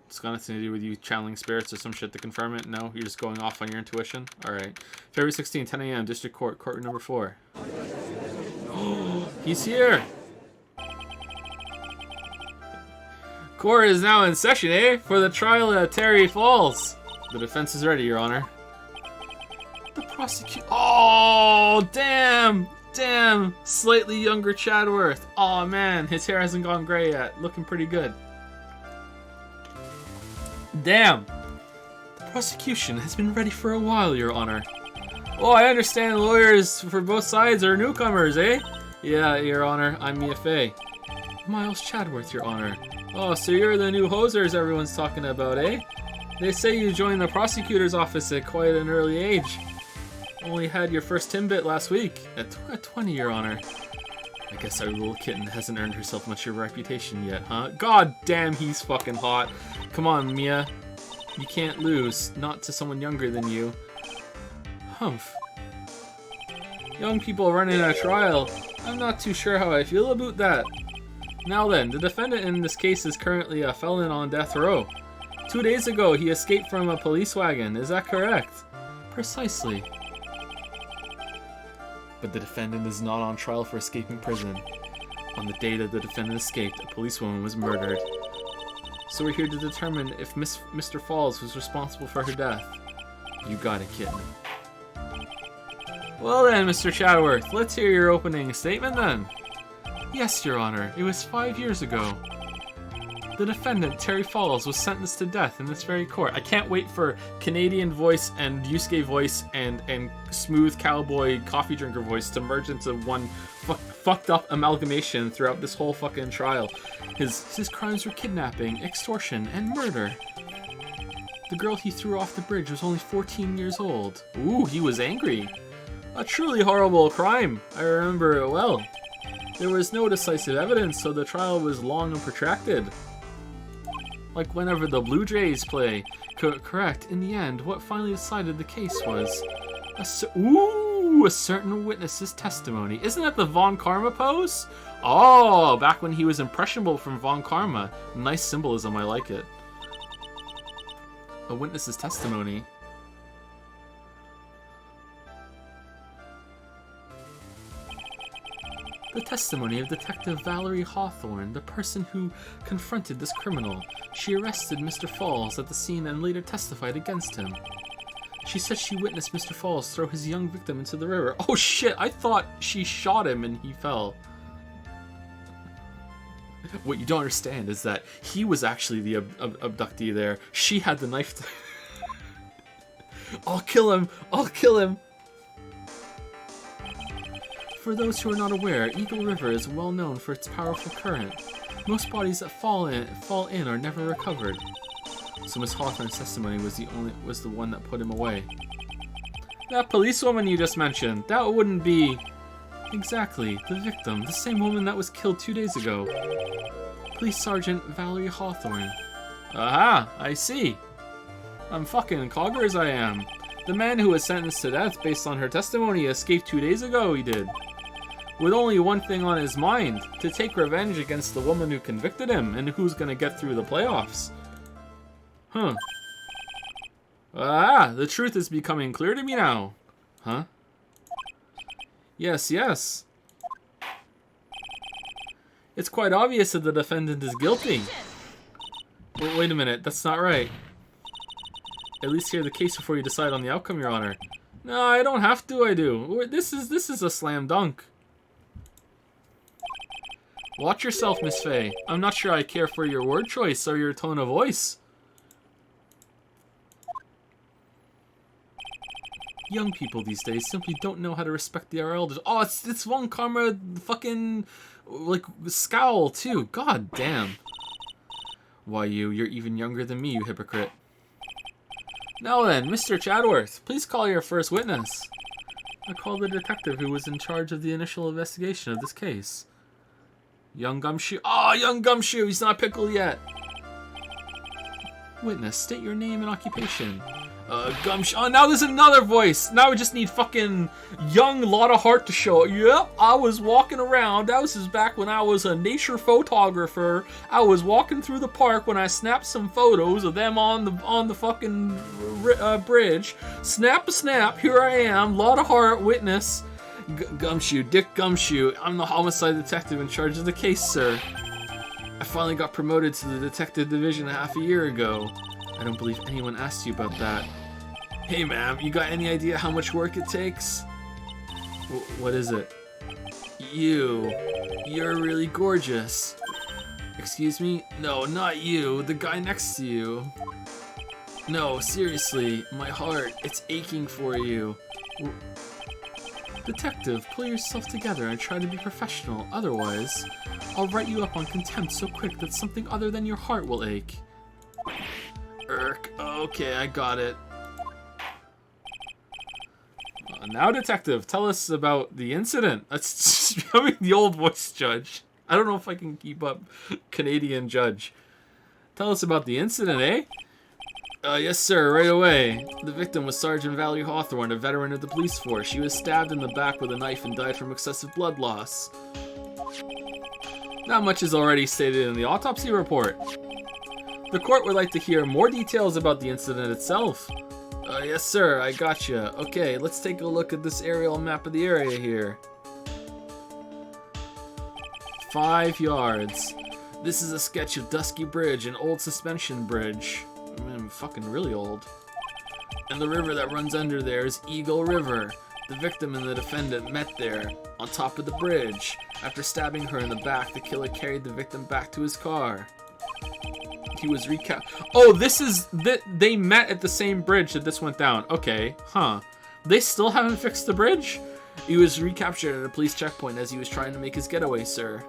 It's got nothing to do with you channeling spirits or some shit to confirm it? No? You're just going off on your intuition? Alright. February 16, 10 a.m., District Court, courtroom number 4. Oh, he's here! Court is now in session, eh? For the trial at Terry Falls. The defense is ready, Your Honor. The prosecutor. Oh, damn! Damn! Slightly younger Chadworth. Oh man, his hair hasn't gone gray yet. Looking pretty good. Damn! The prosecution has been ready for a while, Your Honor. Oh, I understand lawyers for both sides are newcomers, eh? Yeah, Your Honor, I'm Mia Fey. Miles Chadworth, Your Honor. Oh, so you're the new hosers everyone's talking about, eh? They say you joined the prosecutor's office at quite an early age. Only had your first Timbit last week. At 20, Your Honor. I guess our little kitten hasn't earned herself much of a reputation yet, huh? God damn, he's fucking hot. Come on, Mia. You can't lose. Not to someone younger than you. Humph. Young people running a trial. I'm not too sure how I feel about that. Now then, the defendant in this case is currently a felon on death row. 2 days ago, he escaped from a police wagon. Is that correct? Precisely. But the defendant is not on trial for escaping prison. On the day that the defendant escaped, a policewoman was murdered. So we're here to determine if Mr. Falls was responsible for her death. You got it, kitten. Well then, Mr. Chadworth, let's hear your opening statement then. Yes, Your Honor, it was 5 years ago. The defendant, Terry Falls, was sentenced to death in this very court. I can't wait for Canadian voice and Yusuke voice and smooth cowboy coffee drinker voice to merge into one fucked up amalgamation throughout this whole fucking trial. His crimes were kidnapping, extortion, and murder. The girl he threw off the bridge was only 14 years old. Ooh, he was angry. A truly horrible crime. I remember it well. There was no decisive evidence, so the trial was long and protracted. Like whenever the Blue Jays play. Correct. In the end, what finally decided the case was a certain witness's testimony. Isn't that the Von Karma pose? Oh, back when he was impressionable from Von Karma. Nice symbolism, I like it. A witness's testimony. The testimony of Detective Valerie Hawthorne, the person who confronted this criminal. She arrested Mr. Falls at the scene and later testified against him. She said she witnessed Mr. Falls throw his young victim into the river. Oh shit, I thought she shot him and he fell. What you don't understand is that he was actually the abductee there. She had the knife. I'll kill him! I'll kill him! For those who are not aware, Eagle River is well known for its powerful current. Most bodies that fall in are never recovered. So Miss Hawthorne's testimony was the one that put him away. That policewoman you just mentioned, that wouldn't be... Exactly, the victim, the same woman that was killed 2 days ago. Police Sergeant Valerie Hawthorne. Aha, I see. I'm fucking coggers I am. The man who was sentenced to death based on her testimony escaped 2 days ago, he did. With only one thing on his mind, to take revenge against the woman who convicted him, and who's gonna get through the playoffs. Huh. Ah, the truth is becoming clear to me now. Huh? Yes, yes. It's quite obvious that the defendant is guilty. Well, wait a minute, that's not right. At least hear the case before you decide on the outcome, Your Honor. No, I don't have to, I do. This is a slam dunk. Watch yourself, Miss Faye. I'm not sure I care for your word choice or your tone of voice. Young people these days simply don't know how to respect their elders. Oh, it's one Karma fucking, like, scowl, too. God damn. Why, you're even younger than me, you hypocrite. Now then, Mr. Chadworth, please call your first witness. I call the detective who was in charge of the initial investigation of this case. Young Gumshoe. Oh, Young Gumshoe, he's not pickled yet. Witness, state your name and occupation. Gumshoe. Oh, now there's another voice. Now we just need fucking young Lotta Hart to show. Yep, I was walking around. That was back when I was a nature photographer. I was walking through the park when I snapped some photos of them on the fucking bridge. Snap a snap. Here I am, Lotta Hart, witness. Gumshoe, Dick Gumshoe. I'm the homicide detective in charge of the case, sir. I finally got promoted to the detective division half a year ago. I don't believe anyone asked you about that. Hey, ma'am, you got any idea how much work it takes? What is it? You're really gorgeous. Excuse me? No, not you. The guy next to you. No, seriously, my heart, it's aching for you. Detective, pull yourself together and try to be professional. Otherwise, I'll write you up on contempt so quick that something other than your heart will ache. Okay, I got it. Now, detective, tell us about the incident. That's becoming the old voice judge. I don't know if I can keep up Canadian judge. Tell us about the incident, eh? Yes, sir, right away. The victim was Sergeant Valerie Hawthorne, a veteran of the police force. She was stabbed in the back with a knife and died from excessive blood loss. Not much is already stated in the autopsy report. The court would like to hear more details about the incident itself. Yes, sir, I gotcha. Okay, let's take a look at this aerial map of the area here. 5 yards. This is a sketch of Dusky Bridge, an old suspension bridge. Fucking really old. And the river that runs under there is Eagle River. The victim and the defendant met there, on top of the bridge. After stabbing her in the back, the killer carried the victim back to his car. He was Oh, this is... They met at the same bridge that this went down. Okay, huh. They still haven't fixed the bridge? He was recaptured at a police checkpoint as he was trying to make his getaway, sir.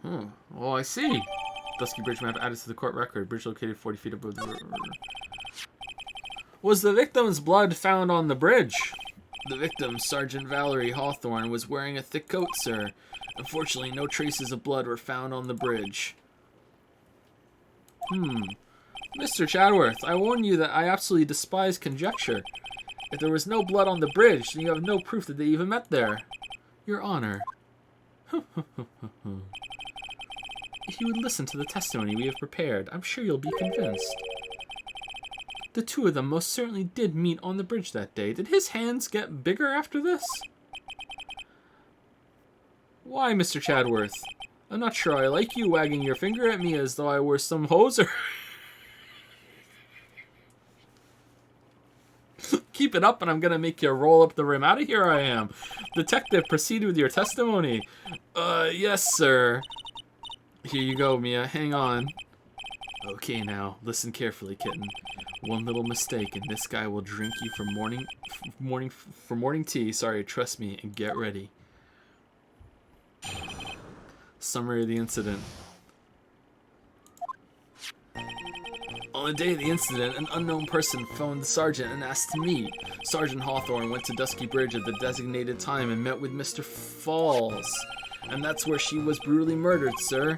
Oh, I see. Dusky Bridge map added to the court record. Bridge located 40 feet above the river. Was the victim's blood found on the bridge? The victim, Sergeant Valerie Hawthorne, was wearing a thick coat, sir. Unfortunately, no traces of blood were found on the bridge. Mr. Chadworth, I warn you that I absolutely despise conjecture. If there was no blood on the bridge, then you have no proof that they even met there. Your Honor. If you would listen to the testimony we have prepared, I'm sure you'll be convinced. The two of them most certainly did meet on the bridge that day. Did his hands get bigger after this? Why, Mr. Chadworth? I'm not sure I like you wagging your finger at me as though I were some hoser. Keep it up and I'm gonna make you roll up the rim. Out of here I am. Detective, proceed with your testimony. Yes, sir. Here you go, Mia. Hang on. Okay, now, listen carefully, kitten. One little mistake, and this guy will drink you for morning tea. Sorry, trust me, and get ready. Summary of the incident. On the day of the incident, an unknown person phoned the sergeant and asked to meet. Sergeant Hawthorne went to Dusky Bridge at the designated time and met with Mr. Falls. And that's where she was brutally murdered, sir.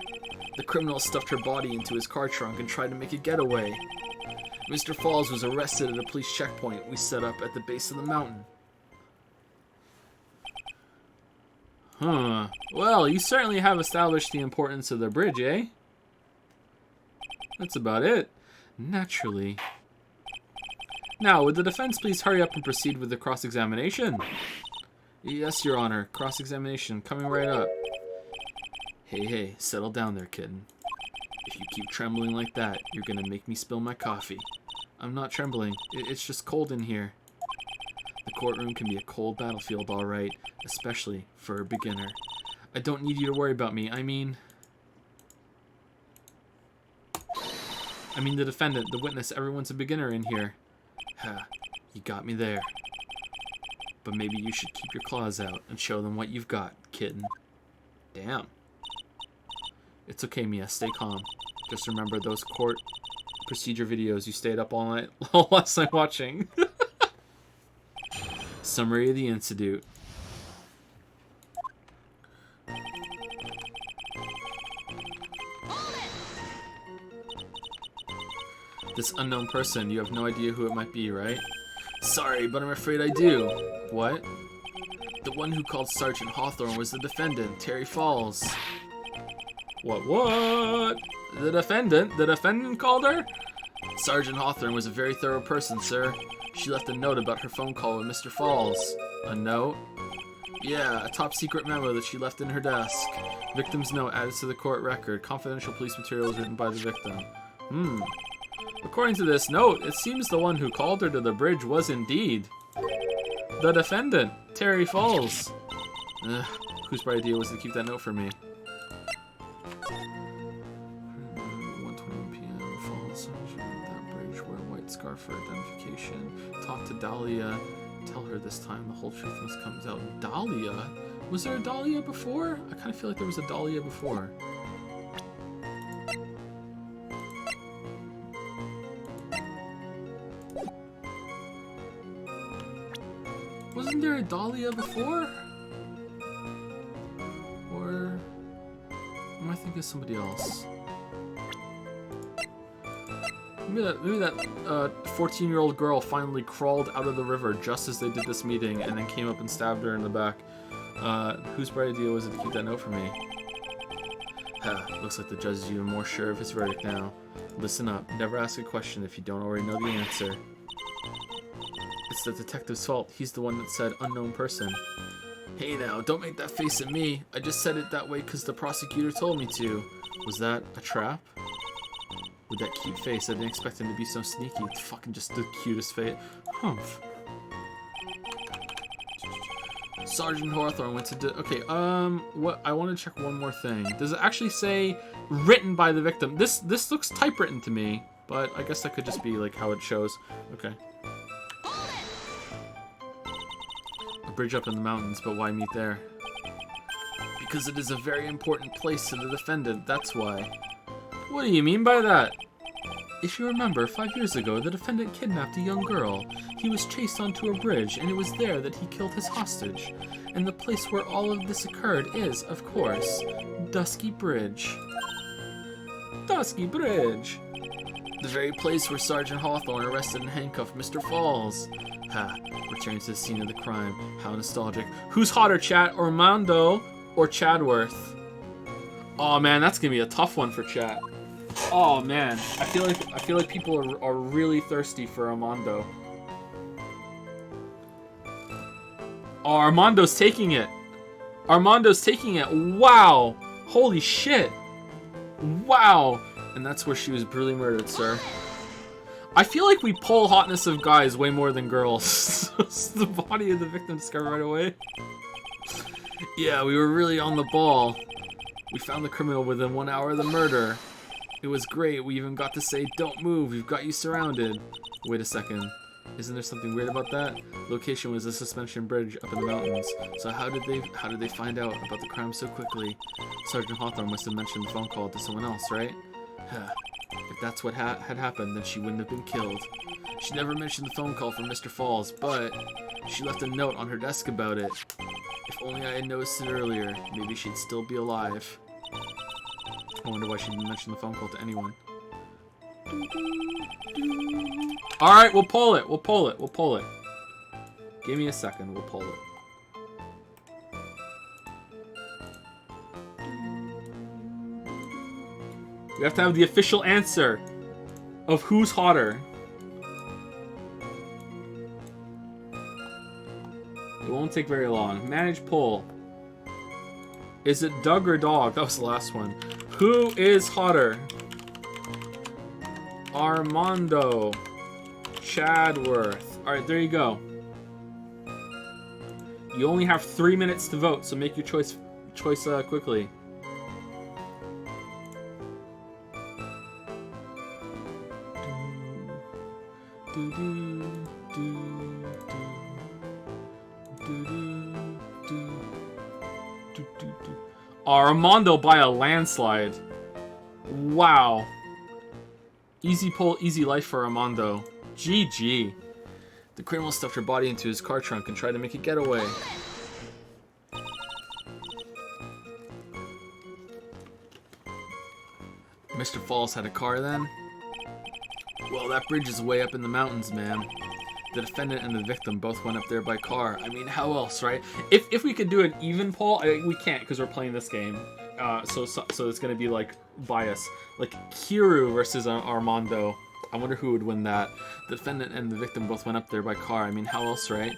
The criminal stuffed her body into his car trunk and tried to make a getaway. Mr. Falls was arrested at a police checkpoint we set up at the base of the mountain. Huh. Well, you certainly have established the importance of the bridge, eh? That's about it. Naturally. Now, would the defense please hurry up and proceed with the cross-examination? Yes, Your Honor. Cross-examination coming right up. Hey, settle down there, kitten. If you keep trembling like that, you're gonna make me spill my coffee. I'm not trembling. It's just cold in here. The courtroom can be a cold battlefield, all right, especially for a beginner. I don't need you to worry about me. I mean the defendant, the witness, everyone's a beginner in here. Ha, you got me there. But maybe you should keep your claws out and show them what you've got, kitten. Damn. It's okay, Mia. Stay calm. Just remember those court procedure videos you stayed up all night last night watching. Summary of the incident. This unknown person, you have no idea who it might be, right? Sorry, but I'm afraid I do. What? The one who called Sergeant Hawthorne was the defendant, Terry Falls. What? The defendant? The defendant called her? Sergeant Hawthorne was a very thorough person, sir. She left a note about her phone call with Mr. Falls. A note? Yeah, a top secret memo that she left in her desk. Victim's note added to the court record. Confidential police materials written by the victim. According to this note, it seems the one who called her to the bridge was indeed the defendant, Terry Falls. Whose bright idea was to keep that note for me? 1:21 p.m. Falls, that bridge, wear a white scarf for identification. Talk to Dahlia. Tell her this time the whole truth must come out. Dahlia? Was there a Dahlia before? I kind of feel like there was a Dahlia before. Wasn't there a Dahlia before? Or am I thinking of somebody else? Maybe that 14-year-old girl finally crawled out of the river just as they did this meeting and then came up and stabbed her in the back. Whose bright idea was it to keep that note for me? Looks like the judge is even more sure of his verdict now. Listen up. Never ask a question if you don't already know the answer. It's the detective's fault. He's the one that said unknown person. Hey now, don't make that face at me. I just said it that way because the prosecutor told me to. Was that a trap? With that cute face, I didn't expect him to be so sneaky. It's fucking just the cutest face. Humph. Sergeant Hawthorne went to okay, what I want to check one more thing. Does it actually say written by the victim? This looks typewritten to me, but I guess that could just be like how it shows. Okay. A bridge up in the mountains, but why meet there? Because it is a very important place to the defendant, that's why. What do you mean by that? If you remember, 5 years ago, the defendant kidnapped a young girl. He was chased onto a bridge, and it was there that he killed his hostage. And the place where all of this occurred is, of course, Dusky Bridge. Dusky Bridge! The very place where Sergeant Hawthorne arrested and handcuffed Mr. Falls. Ha, returning to the scene of the crime. How nostalgic. Who's hotter, chat? Armando or Chadworth? Oh man, that's gonna be a tough one for chat. Oh man, I feel like people are really thirsty for Armando. Oh, Armando's taking it. Armando's taking it. Wow. Holy shit. Wow. And that's where she was brutally murdered, sir. I feel like we pull hotness of guys way more than girls. The body of the victim discovered right away. Yeah, we were really on the ball. We found the criminal within 1 hour of the murder. It was great. We even got to say, "Don't move, we've got you surrounded." Wait a second. Isn't there something weird about that? Location was a suspension bridge up in the mountains. So how did they find out about the crime so quickly? Sergeant Hawthorne must have mentioned the phone call to someone else, right? If that's what had happened, then she wouldn't have been killed. She never mentioned the phone call from Mr. Falls, but she left a note on her desk about it. If only I had noticed it earlier, maybe she'd still be alive. I wonder why she didn't mention the phone call to anyone. Alright, we'll pull it. We'll pull it. We'll pull it. Give me a second. We'll pull it. We have to have the official answer of who's hotter. It won't take very long. Manage poll. Is it Doug or Dog? That was the last one. Who is hotter? Armando. Chadworth. Alright, there you go. You only have 3 minutes to vote, so make your choice quickly. Armando by a landslide. Wow. Easy pull, easy life for Armando. GG. The criminal stuffed her body into his car trunk and tried to make a getaway. Mr. Falls had a car then? Well, that bridge is way up in the mountains, ma'am. The defendant and the victim both went up there by car. I mean, how else, right? If we could do an even poll, we can't because we're playing this game. So it's gonna be like bias, like Kiru versus Armando. I wonder who would win that. The defendant and the victim both went up there by car. I mean, how else, right?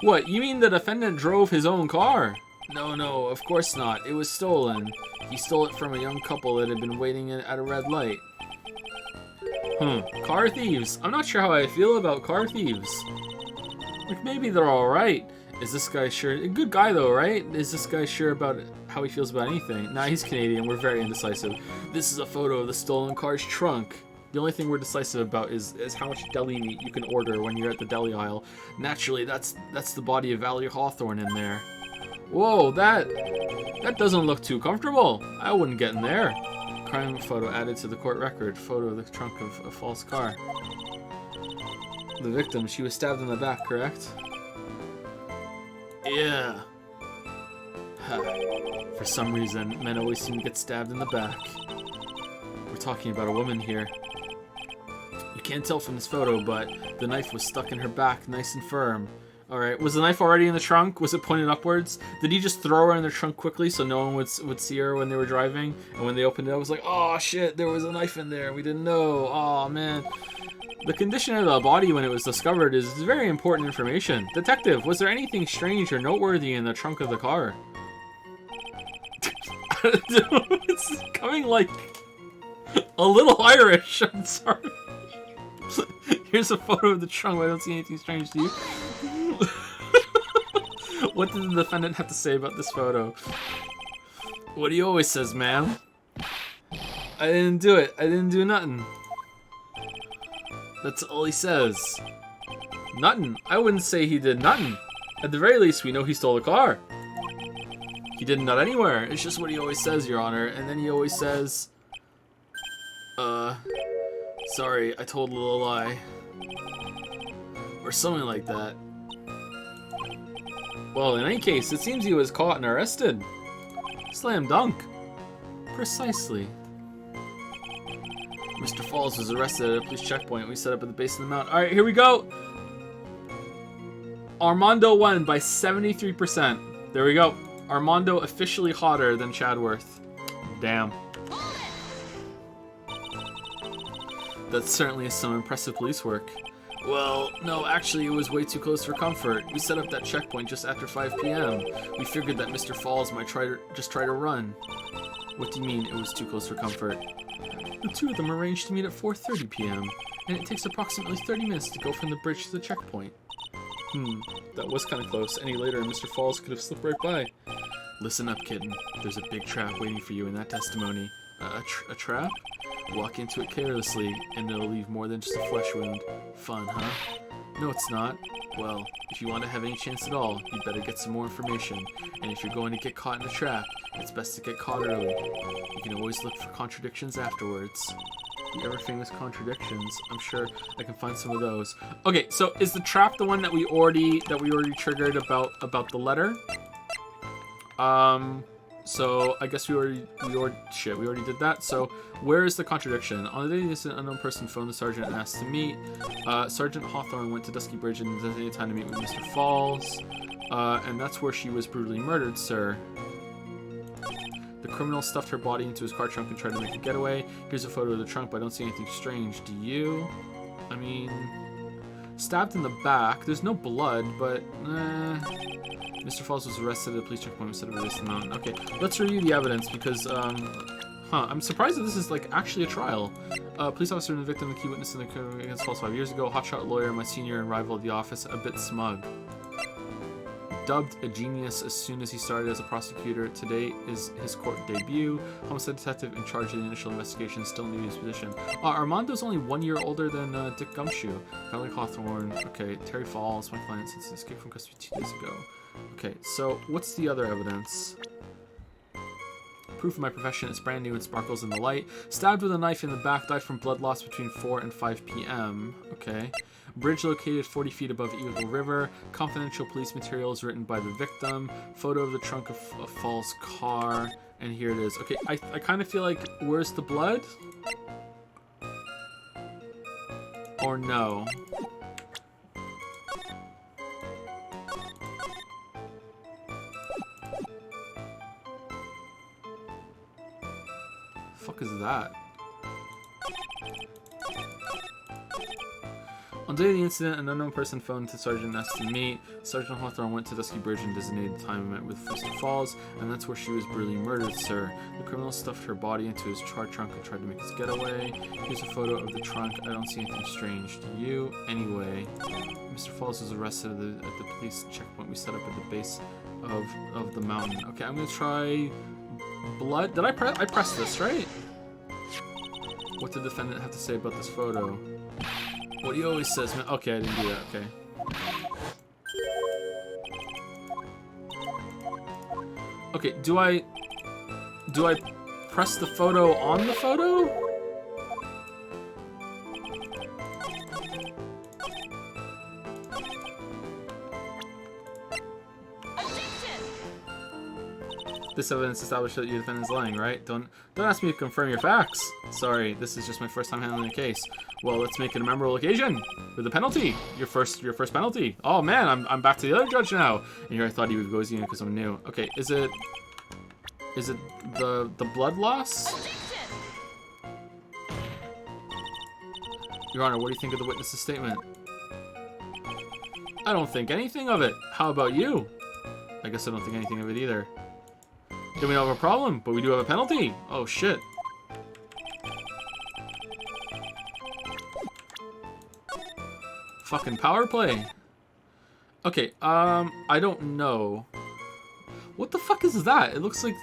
What? You mean the defendant drove his own car? No, of course not. It was stolen. He stole it from a young couple that had been waiting at a red light. Car thieves. I'm not sure how I feel about car thieves. Like, maybe they're alright. Is this guy sure? A good guy, though, right? Is this guy sure about how he feels about anything? Nah, he's Canadian. We're very indecisive. This is a photo of the stolen car's trunk. The only thing we're decisive about is how much deli meat you can order when you're at the deli aisle. Naturally, that's the body of Valerie Hawthorne in there. Whoa, that doesn't look too comfortable. I wouldn't get in there. Crime photo added to the court record. Photo of the trunk of a false car. The victim, she was stabbed in the back, correct? Yeah. For some reason, men always seem to get stabbed in the back. We're talking about a woman here. You can't tell from this photo, but the knife was stuck in her back, nice and firm. Alright, was the knife already in the trunk? Was it pointed upwards? Did he just throw her in the trunk quickly so no one would see her when they were driving? And when they opened it, I was like, oh shit, there was a knife in there. We didn't know. Oh man. The condition of the body when it was discovered is very important information. Detective, was there anything strange or noteworthy in the trunk of the car? It's coming like a little Irish. I'm sorry. Here's a photo of the trunk. I don't see anything strange to you. What did the defendant have to say about this photo? What he always says, ma'am. I didn't do it. I didn't do nothing. That's all he says. Nothing. I wouldn't say he did nothing. At the very least, we know he stole the car. He didn't nut anywhere. It's just what he always says, Your Honor. And then he always says, sorry, I told a little lie. Or something like that. Well, in any case, it seems he was caught and arrested. Slam dunk. Precisely. Mr. Falls was arrested at a police checkpoint we set up at the base of the mountain. Alright, here we go. Armando won by 73%. There we go. Armando officially hotter than Chadworth. Damn. That certainly is some impressive police work. Well, no, actually, it was way too close for comfort. We set up that checkpoint just after 5 p.m. We figured that Mr. Falls might try to run. What do you mean it was too close for comfort? The two of them arranged to meet at 4:30 p.m. and it takes approximately 30 minutes to go from the bridge to the checkpoint. That was kind of close. Any later, Mr. Falls could have slipped right by. Listen up, kitten. There's a big trap waiting for you in that testimony. A trap? Walk into it carelessly, and it'll leave more than just a flesh wound. Fun, huh? No, it's not. Well, if you want to have any chance at all, you'd better get some more information. And if you're going to get caught in a trap, it's best to get caught early. You can always look for contradictions afterwards. The ever famous contradictions. I'm sure I can find some of those. Okay, so is the trap the one that we already triggered about the letter? So I guess we already did that. So where is the contradiction? On the day this unknown person phoned the sergeant and asked to meet. Sergeant Hawthorne went to Dusky Bridge and designated time to meet with Mr. Falls. And that's where she was brutally murdered, sir. The criminal stuffed her body into his car trunk and tried to make a getaway. Here's a photo of the trunk, but I don't see anything strange. Do you? I mean, stabbed in the back. There's no blood, but Mr. Falls was arrested at a police checkpoint instead of released in the mountain. Okay, let's review the evidence because, I'm surprised that this is like actually a trial. Police officer and the victim, the key witness in the crime against Falls 5 years ago. Hotshot lawyer, my senior and rival at the office, a bit smug. dubbed a genius as soon as he started as a prosecutor. Today is his court debut. Homicide detective in charge of the initial investigation, still new to his position. Armando's only 1 year older than Dick Gumshoe. Valley Hawthorne. Okay, Terry Falls, my client since his escape from custody 2 days ago. Okay, so what's the other evidence? Proof of my profession, it's brand new and sparkles in the light. Stabbed with a knife in the back, died from blood loss between 4 and 5 p.m. Okay. Bridge located 40 feet above Eagle River. Confidential police materials written by the victim. Photo of the trunk of a Falls car. And here it is. Okay, I kind of feel like, where's the blood? Or no? Fuck is that? On the day of the incident, an unknown person phoned to Sergeant Ness to meet. Sergeant Hawthorne went to Dusky Bridge and designated time and met with Fister Falls, and that's where she was brutally murdered, sir. The criminal stuffed her body into his char trunk and tried to make his getaway. Here's a photo of the trunk. I don't see anything strange. Do you? Anyway, Mr. Falls was arrested at the police checkpoint we set up at the base of the mountain. Okay, I'm gonna try blood. Did I pressed this, right? What did the defendant have to say about this photo? What he always says, man. Okay, I didn't do that. Okay. Okay, do I press the photo on the photo? This evidence established that your defendant is lying, right? Don't ask me to confirm your facts. Sorry, this is just my first time handling the case. Well, let's make it a memorable occasion with a penalty. Your first penalty. Oh man, I'm back to the other judge now. And here I thought he would go easy because I'm new. Okay, is it the blood loss? Your Honor, what do you think of the witness's statement? I don't think anything of it. How about you? I guess I don't think anything of it either. Then we don't have a problem, but we do have a penalty. Oh shit. Fucking power play. Okay, I don't know. What the fuck is that? It looks like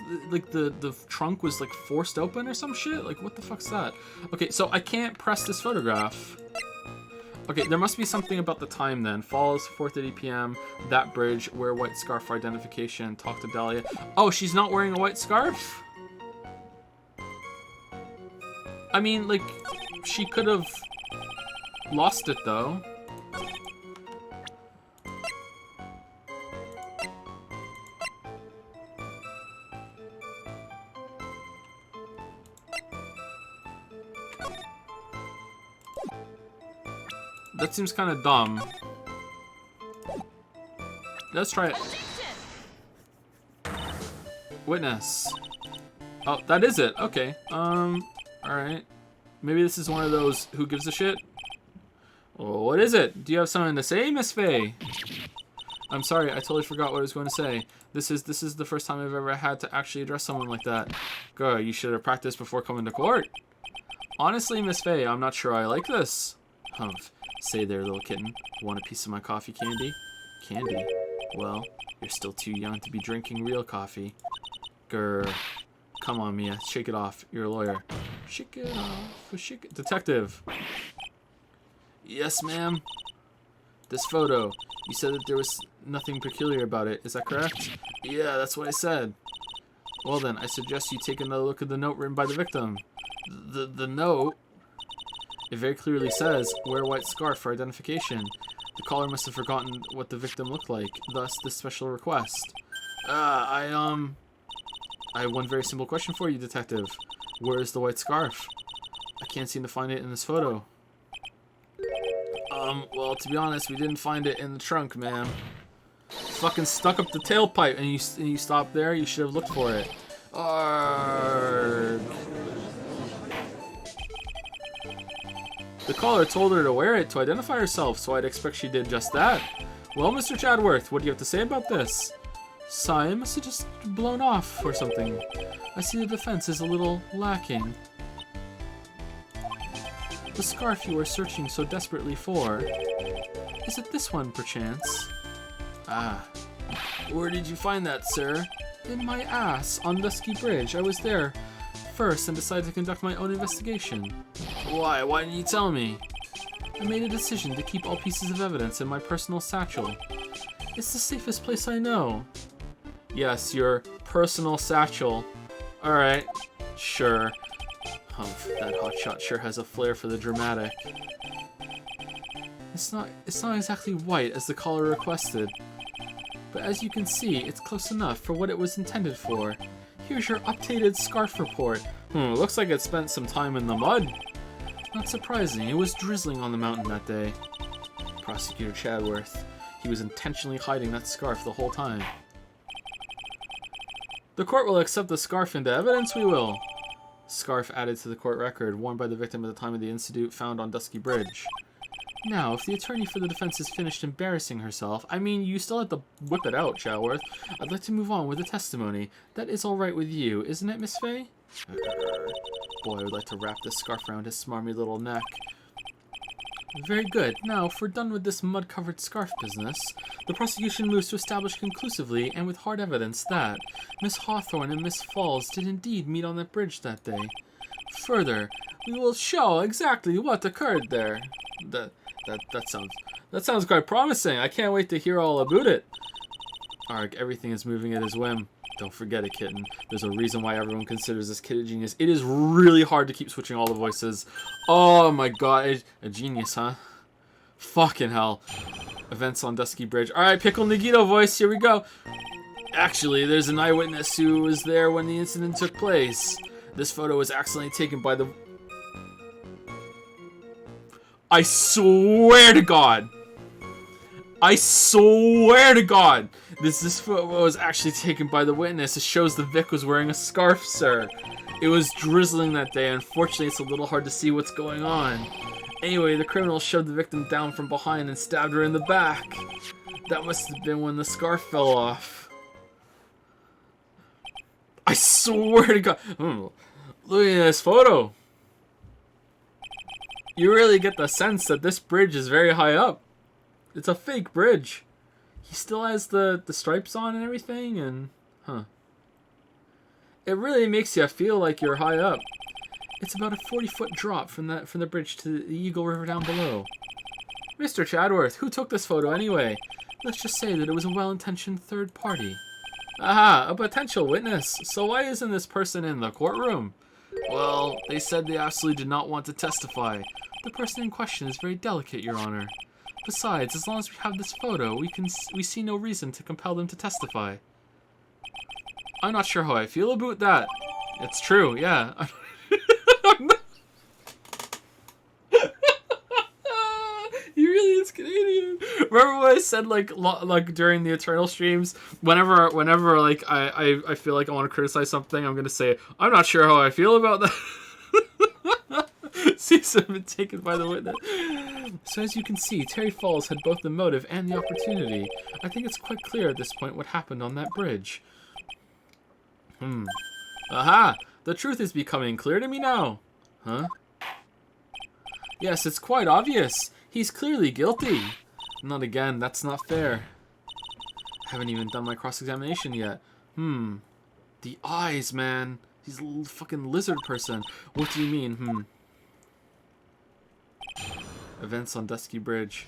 the trunk was like forced open or some shit. Like what the fuck's that? Okay, so I can't press this photograph. Okay, there must be something about the time then. Falls, 4:30 p.m. That bridge, wear white scarf for identification. Talk to Dahlia. Oh, she's not wearing a white scarf? I mean, like, she could have lost it though. That seems kind of dumb. Let's try it. Witness. Oh, that is it. Okay. Alright. Maybe this is one of those who gives a shit? Well, what is it? Do you have something to say, Miss Faye? I'm sorry, I totally forgot what I was going to say. This is the first time I've ever had to actually address someone like that. Girl, you should have practiced before coming to court. Honestly, Miss Faye, I'm not sure I like this. Humph. Say there, little kitten. Want a piece of my coffee candy? Candy? Well, you're still too young to be drinking real coffee. Grr. Come on, Mia. Shake it off. You're a lawyer. Shake it off. Shake it. Detective. Yes, ma'am. This photo. You said that there was nothing peculiar about it. Is that correct? Yeah, that's what I said. Well then, I suggest you take another look at the note written by the victim. The note? It very clearly says, wear white scarf for identification. The caller must have forgotten what the victim looked like, thus this special request. I have one very simple question for you, detective. Where is the white scarf? I can't seem to find it in this photo. Well, to be honest, we didn't find it in the trunk, ma'am. Fucking stuck up the tailpipe and you stopped there, you should have looked for it. Arrgh. The caller told her to wear it to identify herself, so I'd expect she did just that. Well, Mr. Chadworth, what do you have to say about this? Sigh, I must have just blown off or something. I see the defense is a little lacking. The scarf you were searching so desperately for. Is it this one, perchance? Ah. Where did you find that, sir? In my ass, on Dusky Bridge. I was there first and decided to conduct my own investigation. Why? Why didn't you tell me? I made a decision to keep all pieces of evidence in my personal satchel. It's the safest place I know. Yes, your personal satchel. Alright, sure. Humph, that hotshot sure has a flair for the dramatic. It's not exactly white as the caller requested. But as you can see, it's close enough for what it was intended for. Here's your updated scarf report. Looks like it spent some time in the mud. Not surprising, it was drizzling on the mountain that day. Prosecutor Chadworth. He was intentionally hiding that scarf the whole time. The court will accept the scarf into evidence, we will. Scarf added to the court record, worn by the victim at the time of the incident found on Dusky Bridge. Now, if the attorney for the defense has finished embarrassing herself, I mean, you still have to whip it out, Chadworth. I'd like to move on with the testimony. That is all right with you, isn't it, Miss Fay? Boy, I would like to wrap this scarf around his smarmy little neck. Very good. Now, if we're done with this mud-covered scarf business, the prosecution moves to establish conclusively and with hard evidence that Miss Hawthorne and Miss Falls did indeed meet on that bridge that day. Further, we will show exactly what occurred there. That sounds quite promising. I can't wait to hear all about it. Arg, everything is moving at his whim. Don't forget it, kitten. There's a reason why everyone considers this kid a genius. It is really hard to keep switching all the voices. Oh my god, a genius, huh? Fucking hell. Events on Dusky Bridge. Alright, Pickle Nagito voice, here we go. Actually, there's an eyewitness who was there when the incident took place. This photo was accidentally taken by the... I swear to God! I swear to God! This photo was actually taken by the witness. It shows the Vic was wearing a scarf, sir. It was drizzling that day. Unfortunately, it's a little hard to see what's going on. Anyway, the criminal shoved the victim down from behind and stabbed her in the back. That must have been when the scarf fell off. I swear to God. Look at this photo. You really get the sense that this bridge is very high up. It's a fake bridge. He still has the stripes on and everything, and it really makes you feel like you're high up. It's about a 40-foot drop from the bridge to the Eagle River down below. Mr. Chadworth, who took this photo anyway? Let's just say that it was a well-intentioned third party. Aha, a potential witness. So why isn't this person in the courtroom? Well, they said they absolutely did not want to testify. The person in question is very delicate, Your Honor. Besides, as long as we have this photo, we see no reason to compel them to testify. I'm not sure how I feel about that. It's true, yeah. He really is Canadian. Remember what I said like during the Eternal streams? Whenever like I feel like I want to criticize something, I'm gonna say I'm not sure how I feel about that. Seems to have been taken by the witness. So as you can see, Terry Falls had both the motive and the opportunity. I think it's quite clear at this point what happened on that bridge. Aha! The truth is becoming clear to me now. Huh? Yes, it's quite obvious. He's clearly guilty. Not again, that's not fair. I haven't even done my cross-examination yet. The eyes, man. He's a little fucking lizard person. What do you mean, Events on Dusky Bridge.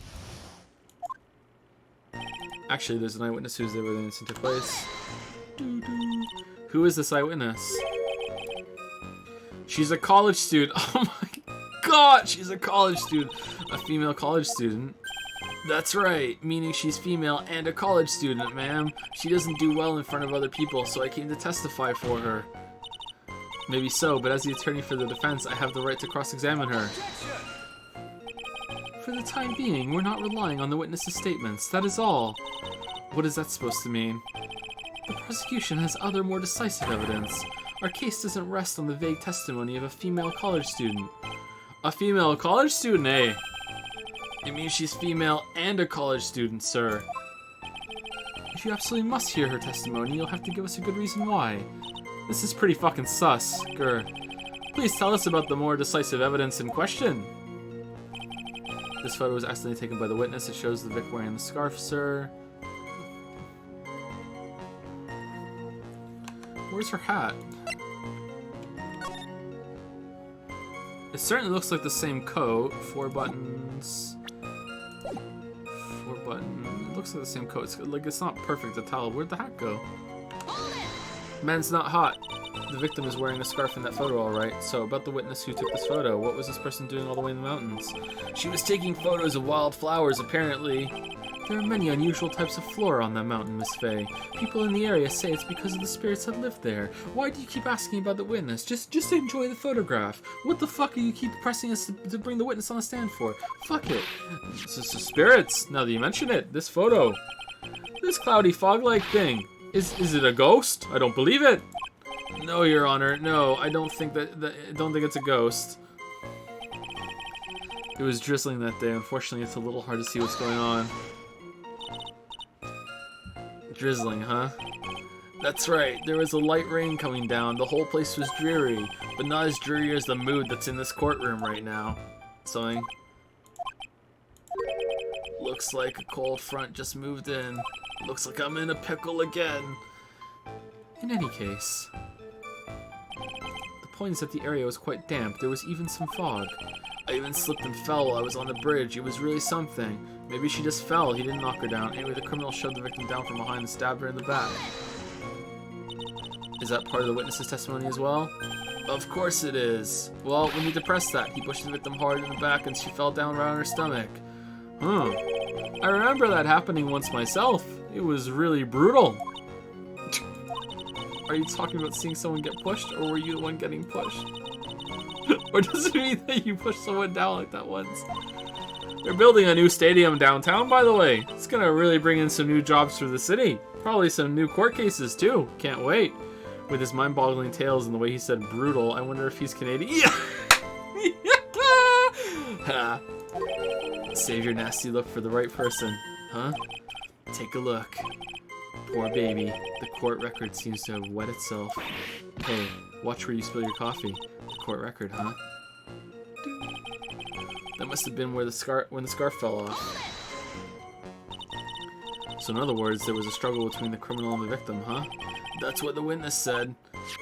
Actually, there's an eyewitness who's there when the incident took place. Who is this eyewitness? She's a college student. Oh my god, she's a college student. A female college student. That's right, meaning she's female and a college student, ma'am. She doesn't do well in front of other people, so I came to testify for her. Maybe so, but as the attorney for the defense, I have the right to cross-examine her. For the time being, we're not relying on the witness's statements, that is all. What is that supposed to mean? The prosecution has other more decisive evidence. Our case doesn't rest on the vague testimony of a female college student. A female college student, eh? It means she's female and a college student, sir. If you absolutely must hear her testimony, you'll have to give us a good reason why. This is pretty fucking sus, grr. Please tell us about the more decisive evidence in question. This photo was accidentally taken by the witness. It shows the Vic wearing the scarf, sir. Where's her hat? It certainly looks like the same coat. 4 buttons. 4 buttons. It looks like the same coat. It's like it's not perfect to tell. Where'd the hat go? Men's not hot. The victim is wearing a scarf in that photo, alright. So, about the witness who took this photo. What was this person doing all the way in the mountains? She was taking photos of wild flowers, apparently. There are many unusual types of flora on that mountain, Miss Faye. People in the area say it's because of the spirits that live there. Why do you keep asking about the witness? Just enjoy the photograph. What the fuck are you keep pressing us to bring the witness on the stand for? Fuck it. It's just the spirits. Now that you mention it, this photo. This cloudy fog-like thing. Is it a ghost? I don't believe it. No, Your Honor. No, I don't think it's a ghost. It was drizzling that day. Unfortunately, it's a little hard to see what's going on. Drizzling, huh? That's right, there was a light rain coming down. The whole place was dreary, but not as dreary as the mood that's in this courtroom right now. Sewing. Looks like a cold front just moved in. Looks like I'm in a pickle again. In any case, the point is that the area was quite damp. There was even some fog. I even slipped and fell while I was on the bridge. It was really something. Maybe she just fell. He didn't knock her down. Anyway, the criminal shoved the victim down from behind and stabbed her in the back. Is that part of the witness's testimony as well? Of course it is. Well, we need to press that. He pushed the victim hard in the back and she fell down right on her stomach. Huh. I remember that happening once myself. It was really brutal. Are you talking about seeing someone get pushed, or were you the one getting pushed? Or does it mean that you pushed someone down like that once? They're building a new stadium downtown, by the way. It's gonna really bring in some new jobs for the city. Probably some new court cases, too. Can't wait. With his mind-boggling tales and the way he said brutal, I wonder if he's Canadian. Yeah! Save your nasty look for the right person. Huh? Take a look. Poor baby. The court record seems to have wet itself. Hey, watch where you spill your coffee. The court record, huh? That must have been where when the scarf fell off. So in other words, there was a struggle between the criminal and the victim, huh? That's what the witness said.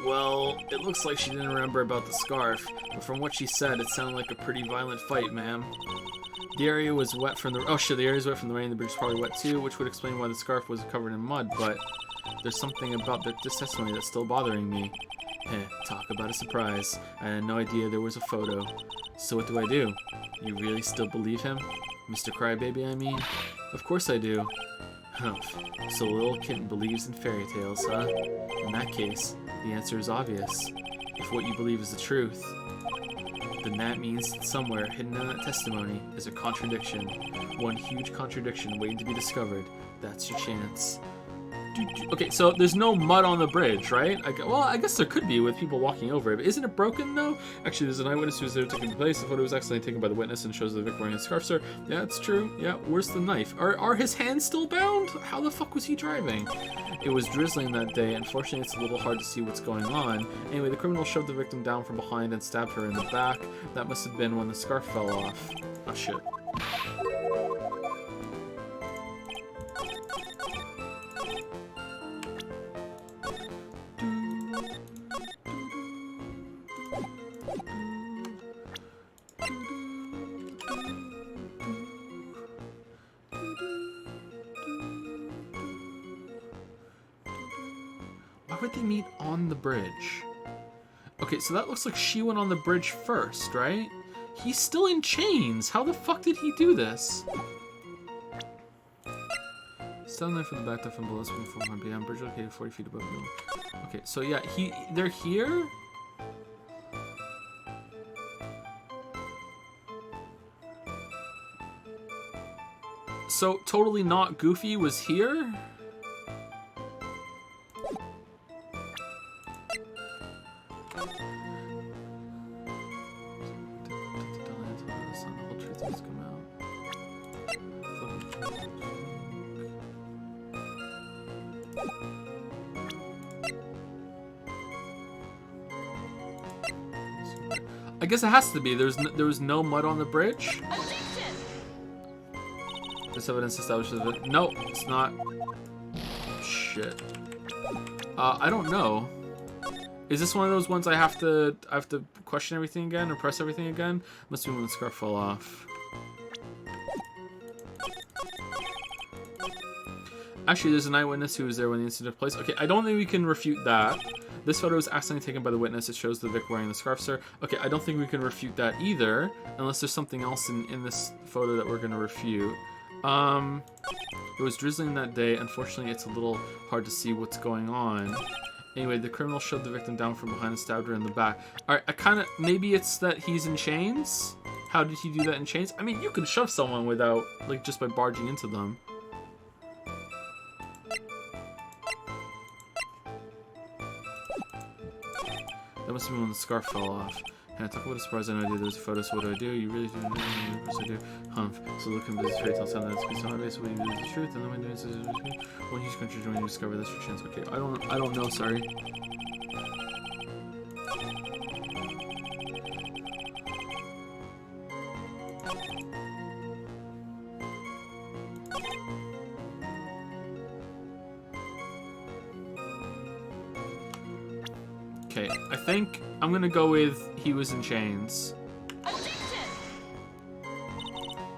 Well, it looks like she didn't remember about the scarf, but from what she said, it sounded like a pretty violent fight, ma'am. The area was wet from the... Oh shit, the area was wet from the rain, the bridge is probably wet too, which would explain why the scarf was covered in mud, but there's something about this testimony that's still bothering me. Talk about a surprise. I had no idea there was a photo. So what do? You really still believe him? Mr. Crybaby, I mean? Of course I do. Humph. So a little kitten believes in fairy tales, huh? In that case, the answer is obvious. If what you believe is the truth, then that means that somewhere hidden in that testimony is a contradiction. One huge contradiction waiting to be discovered. That's your chance. Okay, so there's no mud on the bridge, right? Well, I guess there could be with people walking over it, but isn't it broken, though? Actually, there's an eyewitness who was there taking the place. The photo was accidentally taken by the witness and shows the victim wearing a scarf, sir. Yeah, it's true. Yeah, where's the knife? Are his hands still bound? How the fuck was he driving? It was drizzling that day. Unfortunately, it's a little hard to see what's going on. Anyway, the criminal shoved the victim down from behind and stabbed her in the back. That must have been when the scarf fell off. Oh, shit. Why would they meet on the bridge? Okay, so that looks like she went on the bridge first, right? He's still in chains. How the fuck did he do this? Standing there from the back, from below, from 400 p.m. Bridge located 40 feet above you. Okay, so yeah, they're here. So totally not Goofy was here. I guess it has to be. There was no mud on the bridge. This evidence establishes that. No, it's not. Shit. I don't know. Is this one of those ones I have to question everything again or press everything again? Must be when the scarf fell off. Actually, there's an eyewitness who was there when the incident took place. Okay, I don't think we can refute that. This photo was accidentally taken by the witness. It shows the Vic wearing the scarf, sir. Okay, I don't think we can refute that either, unless there's something else in this photo that we're going to refute. It was drizzling that day. Unfortunately, it's a little hard to see what's going on. Anyway, the criminal shoved the victim down from behind and stabbed her in the back. Alright, maybe it's that he's in chains? How did he do that in chains? I mean, you can shove someone without, like, just by barging into them. That must have been when the scarf fell off. And I talk about a surprise and I do. There's a photo, so what do I do? You really do? Of course I do. Humph. So look in business fairy tale sound that's based on base. What you do is the truth, and then when doing this is one huge country when you discover this your chance. Okay, I don't know, sorry. Okay, I think I'm gonna go with he was in chains.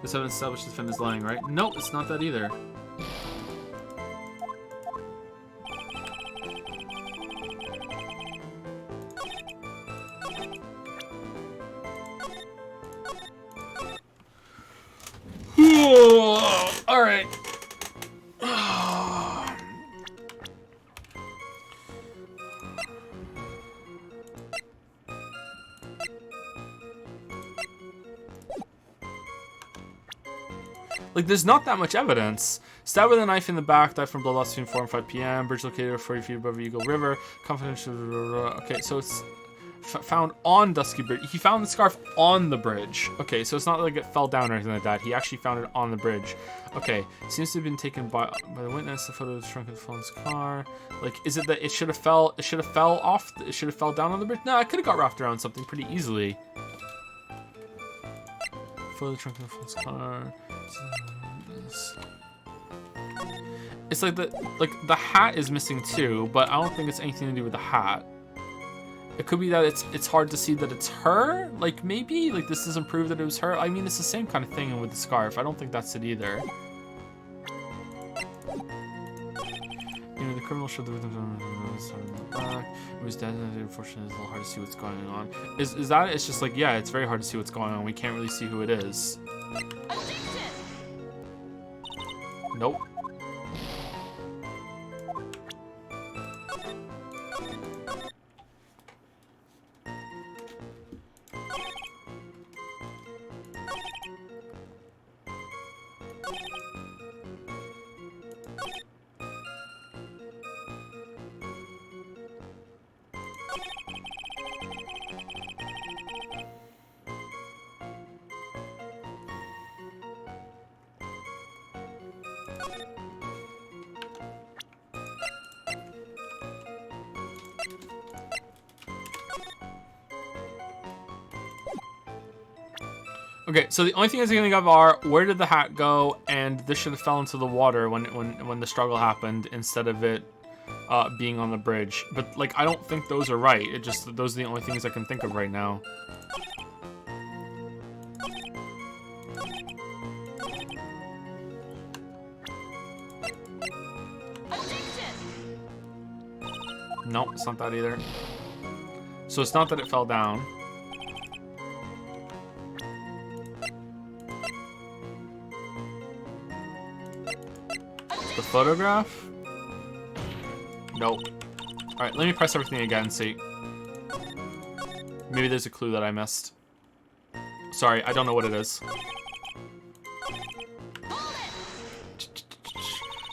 This evidence established the defendant is lying, right? Nope, it's not that either. All right. Like, there's not that much evidence. Stabbed with a knife in the back, died from blood loss between 4 and 5 p.m. Bridge located 40 feet above Eagle River. Confidential. Okay, so it's found on Dusky Bridge. He found the scarf on the bridge. Okay, so it's not like it fell down or anything like that. He actually found it on the bridge. Okay, seems to have been taken by the witness. The photo of the trunk of the fallen's car. Like, is it that it should have fell? It should have fell off. It should have fell down on the bridge. No, it could have got wrapped around something pretty easily. Photo of the trunk of the fallen's car. It's like the hat is missing too, but I don't think it's anything to do with the hat. It could be that it's hard to see that it's her. Like, maybe like this doesn't prove that it was her. I mean, it's the same kind of thing with the scarf. I don't think that's it either. You know, the criminal showed the victim on the back. It was dead, and unfortunately, it's a little hard to see what's going on. Is that? It's just like, yeah, it's very hard to see what's going on. We can't really see who it is. Nope. Okay, so the only thing I can think of are where did the hat go, and this should have fell into the water when the struggle happened instead of it being on the bridge. But like, I don't think those are right. It just those are the only things I can think of right now. No, it's not that either. So it's not that it fell down. The photograph? Nope. Alright, let me press everything again and see. Maybe there's a clue that I missed. Sorry, I don't know what it is.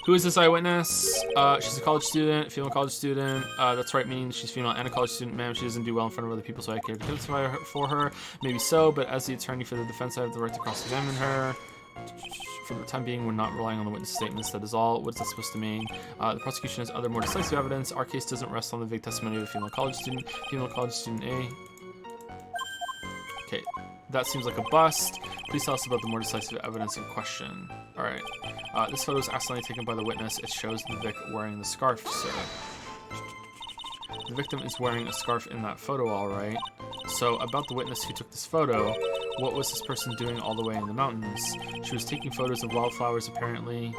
Who is this eyewitness? She's a college student, female college student. That's right, meaning she's female and a college student. Ma'am, she doesn't do well in front of other people, so I care to testify for her. Maybe so, but as the attorney for the defense, I have the right to cross-examine her. For the time being, we're not relying on the witness statements. That is all. What's that supposed to mean? The prosecution has other more decisive evidence. Our case doesn't rest on the vague testimony of a female college student. Female college student A. Okay, that seems like a bust. Please tell us about the more decisive evidence in question. All right. This photo is accidentally taken by the witness. It shows the Vic wearing the scarf, sir. The victim is wearing a scarf in that photo, all right. So, about the witness who took this photo, what was this person doing all the way in the mountains? She was taking photos of wildflowers, apparently.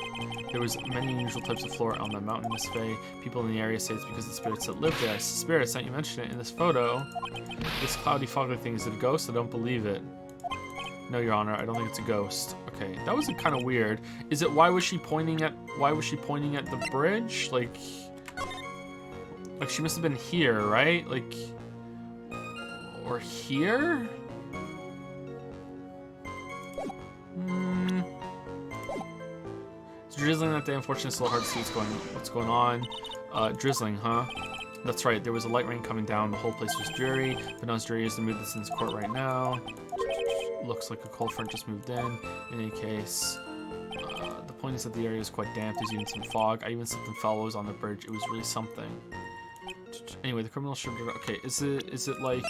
There was many unusual types of flora on the mountain, Miss Faye. People in the area say it's because the spirits that live there. Spirits, not you mention it in this photo. This cloudy, foggy thing, is it a ghost? I don't believe it. No, Your Honor, I don't think it's a ghost. Okay, that was kind of weird. Is it why was she pointing at the bridge? Like she must have been here, right? Like, or here? It's drizzling that day. Unfortunately, it's a little hard to see what's going on. Drizzling, huh? That's right. There was a light rain coming down. The whole place was dreary. But not as dreary as the mood that's in this court right now. Looks like a cold front just moved in. In any case, the point is that the area is quite damp. There's even some fog. I even slipped and fell while I was on the bridge. It was really something. Anyway, the criminal should have... Okay, is it like...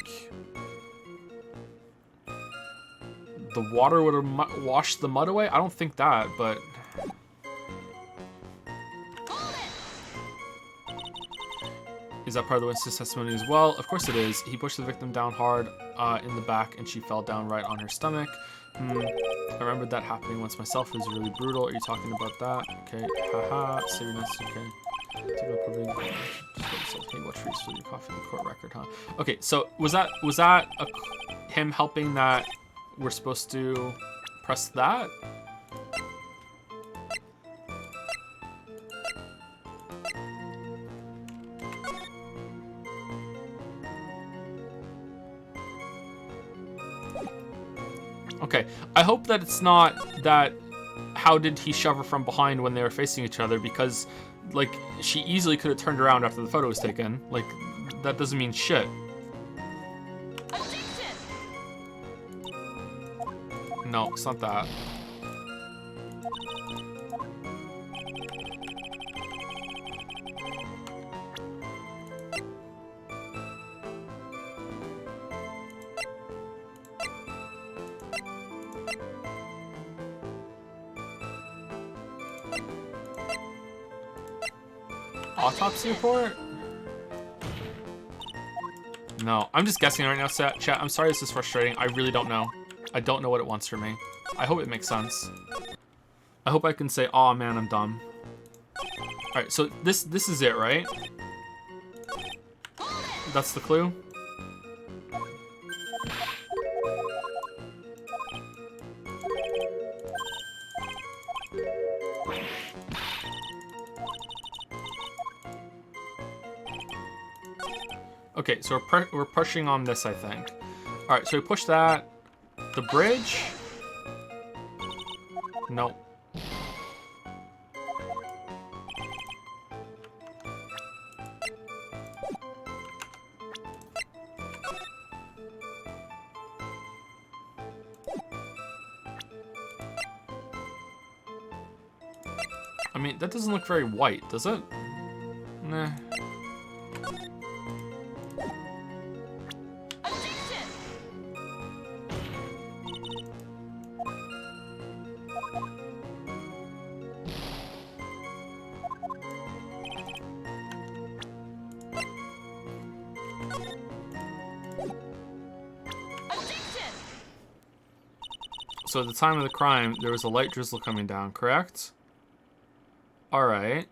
The water would have washed the mud away? I don't think that, but... Is that part of the witness testimony as well? Of course it is. He pushed the victim down hard in the back, and she fell down right on her stomach. I remembered that happening once myself. It was really brutal. Are you talking about that? Okay. Haha. Seriousness. Okay. Hey, watch for your coffee in the court record, huh? Okay. So was that him helping that we're supposed to press that? Okay, I hope that it's not that how did he shove her from behind when they were facing each other, because, like, she easily could have turned around after the photo was taken. Like, that doesn't mean shit. No, it's not that. Autopsy report? No, I'm just guessing right now, chat. I'm sorry this is frustrating. I really don't know. I don't know what it wants from me. I hope it makes sense. I hope I can say, "Aw, man, I'm dumb." Alright, so this is it, right? That's the clue? Okay, so we're pushing on this, I think. All right, so we push that. The bridge? No. I mean, that doesn't look very white, does it? Nah. So at the time of the crime, there was a light drizzle coming down, correct? Alright.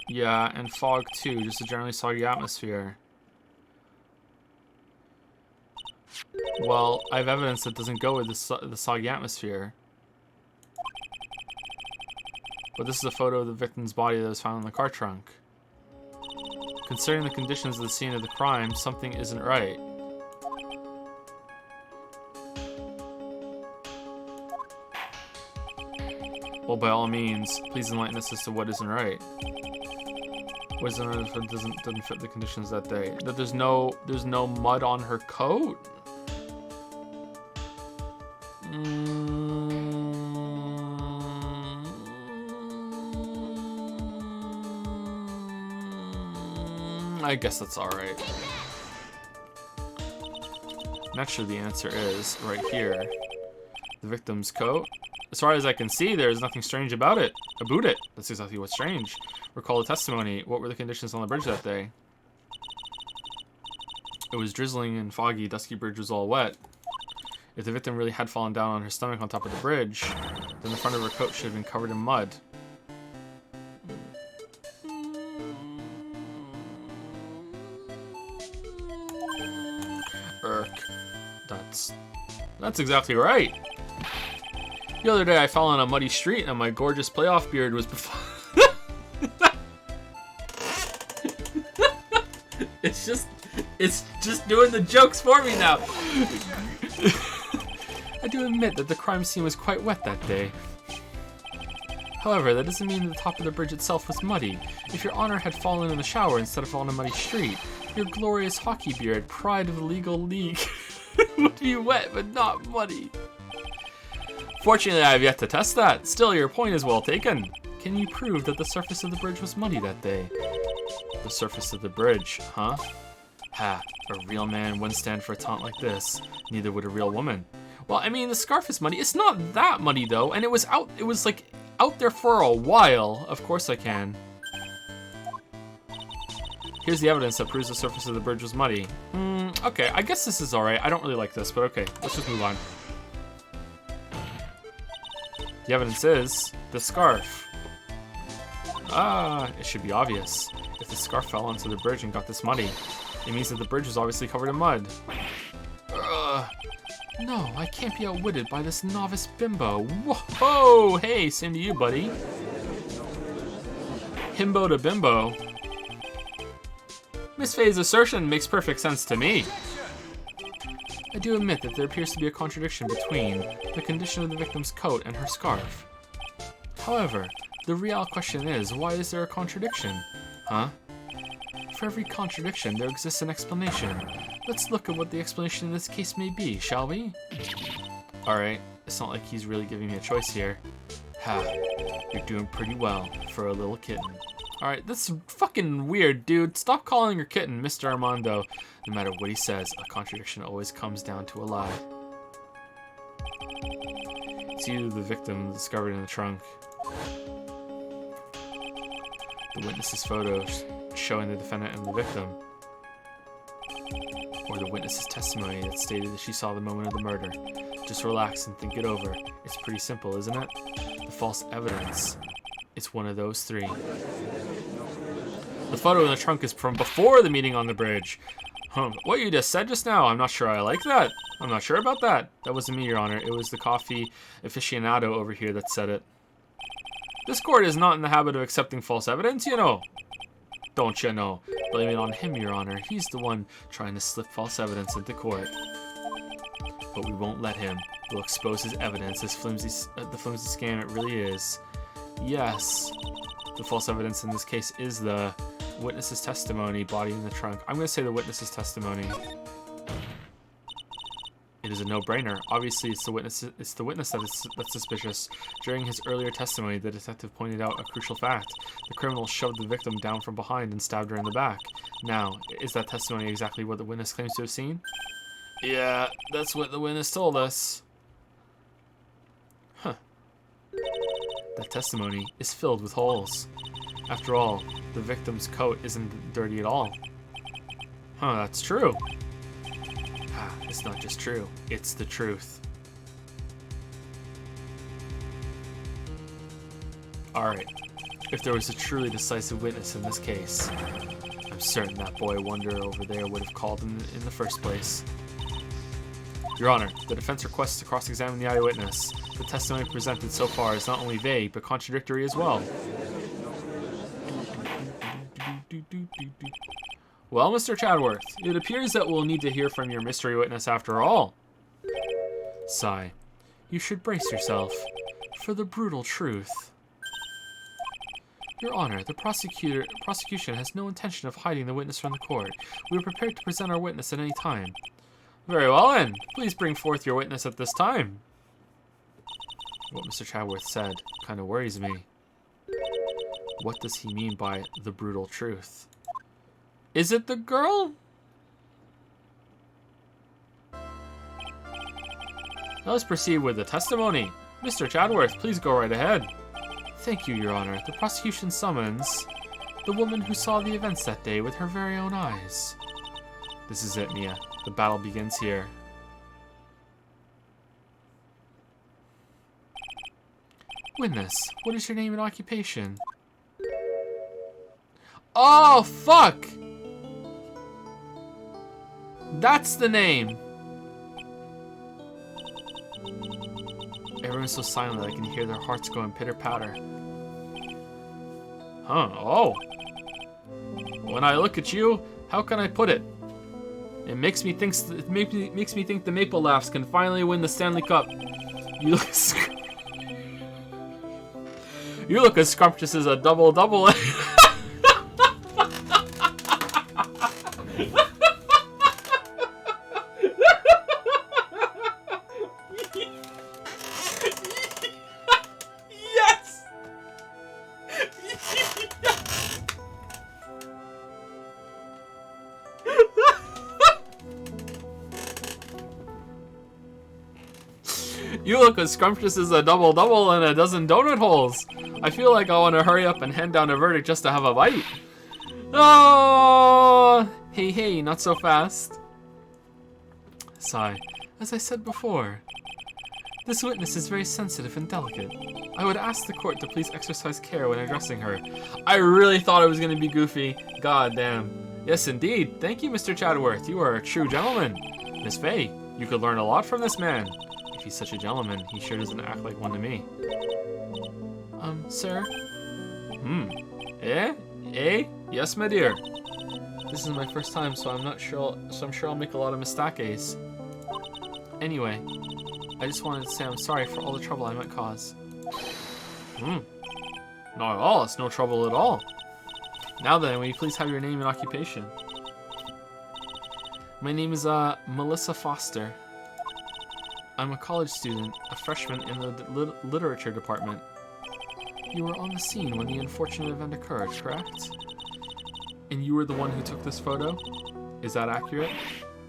Yeah, and fog too, just a generally soggy atmosphere. Well, I have evidence that doesn't go with the soggy atmosphere. But this is a photo of the victim's body that was found in the car trunk. Considering the conditions of the scene of the crime, something isn't right. Well, by all means, please enlighten us as to what isn't right. What isn't right if it doesn't fit the conditions that day? That there's no mud on her coat? I guess that's alright. Naturally, the answer is right here. The victim's coat. As far as I can see, there's nothing strange about it. That's exactly what's strange. Recall the testimony. What were the conditions on the bridge that day? It was drizzling and foggy. Dusky Bridge was all wet. If the victim really had fallen down on her stomach on top of the bridge, then the front of her coat should have been covered in mud. That's exactly right. The other day I fell on a muddy street and my gorgeous playoff beard was before. It's just doing the jokes for me now. I do admit that the crime scene was quite wet that day. However, that doesn't mean the top of the bridge itself was muddy. If your honor had fallen in the shower instead of on a muddy street, your glorious hockey beard, pride of the legal league, would be wet but not muddy. Fortunately, I have yet to test that. Still, your point is well taken. Can you prove that the surface of the bridge was muddy that day? The surface of the bridge, huh? Ha, a real man wouldn't stand for a taunt like this. Neither would a real woman. Well, I mean, the scarf is muddy. It's not that muddy, though, and it was like out there for a while. Of course I can. Here's the evidence that proves the surface of the bridge was muddy. Okay, I guess this is alright. I don't really like this, but okay, let's just move on. The evidence is the scarf. It should be obvious. If the scarf fell onto the bridge and got this muddy, it means that the bridge was obviously covered in mud. No, I can't be outwitted by this novice bimbo. Whoa, hey, same to you, buddy. Himbo to bimbo. Miss Faye's assertion makes perfect sense to me. I do admit that there appears to be a contradiction between the condition of the victim's coat and her scarf. However, the real question is, why is there a contradiction? Huh? For every contradiction, there exists an explanation. Let's look at what the explanation in this case may be, shall we? Alright, it's not like he's really giving me a choice here. Ha, you're doing pretty well for a little kitten. Alright, that's fucking weird, dude. Stop calling your kitten Mr. Armando. No matter what he says, a contradiction always comes down to a lie. It's you, the victim, discovered in the trunk. The witness's photos showing the defendant and the victim. Or the witness's testimony that stated that she saw the moment of the murder. Just relax and think it over. It's pretty simple, isn't it? The false evidence. It's one of those three. The photo in the trunk is from before the meeting on the bridge. What you just said just now, I'm not sure I like that. I'm not sure about that. That wasn't me, Your Honor. It was the coffee aficionado over here that said it. This court is not in the habit of accepting false evidence, you know. Don't you know? Blame it on him, Your Honor. He's the one trying to slip false evidence into court. But we won't let him. We'll expose his evidence as flimsy, the flimsy scam it really is. Yes, the false evidence in this case is the witness's testimony, body in the trunk. I'm going to say the witness's testimony. It is a no-brainer. Obviously, it's the witness that's suspicious. During his earlier testimony, the detective pointed out a crucial fact. The criminal shoved the victim down from behind and stabbed her in the back. Now, is that testimony exactly what the witness claims to have seen? Yeah, that's what the witness told us. Huh. That testimony is filled with holes. After all, the victim's coat isn't dirty at all. Huh, that's true. It's not just true, it's the truth. Alright, if there was a truly decisive witness in this case, I'm certain that boy Wonder over there would have called him in the first place. Your Honor, the defense requests to cross-examine the eyewitness. The testimony presented so far is not only vague, but contradictory as well. Well, Mr. Chadworth, it appears that we'll need to hear from your mystery witness after all. Sigh. You should brace yourself for the brutal truth. Your Honor, the prosecution has no intention of hiding the witness from the court. We are prepared to present our witness at any time. Very well then. Please bring forth your witness at this time. What Mr. Chadworth said kind of worries me. What does he mean by the brutal truth? Is it the girl? Now let's proceed with the testimony. Mr. Chadworth, please go right ahead. Thank you, Your Honor. The prosecution summons the woman who saw the events that day with her very own eyes. This is it, Mia. The battle begins here. Witness, what is your name and occupation? Oh, fuck! That's the name! Everyone's so silent I can hear their hearts going pitter-patter. Huh, oh. When I look at you, how can I put it? It makes me think the Maple Laughs can finally win the Stanley Cup. You look you look as scrumptious as a double-double. Yes! You look as scrumptious as a double-double and a dozen donut holes. I feel like I want to hurry up and hand down a verdict just to have a bite. Oh! Hey, hey, not so fast. Sigh. As I said before, this witness is very sensitive and delicate. I would ask the court to please exercise care when addressing her. I really thought it was going to be goofy. God damn. Yes, indeed. Thank you, Mr. Chadworth. You are a true gentleman. Miss Faye, you could learn a lot from this man. If he's such a gentleman, he sure doesn't act like one to me. Sir? Eh? Eh? Yes, my dear. This is my first time, so I'm sure I'll make a lot of mistakes. Anyway, I just wanted to say I'm sorry for all the trouble I might cause. Not at all. It's no trouble at all. Now then, will you please have your name and occupation? My name is Melissa Foster. I'm a college student, a freshman in the literature department. You were on the scene when the unfortunate event occurred, correct? And you were the one who took this photo? Is that accurate?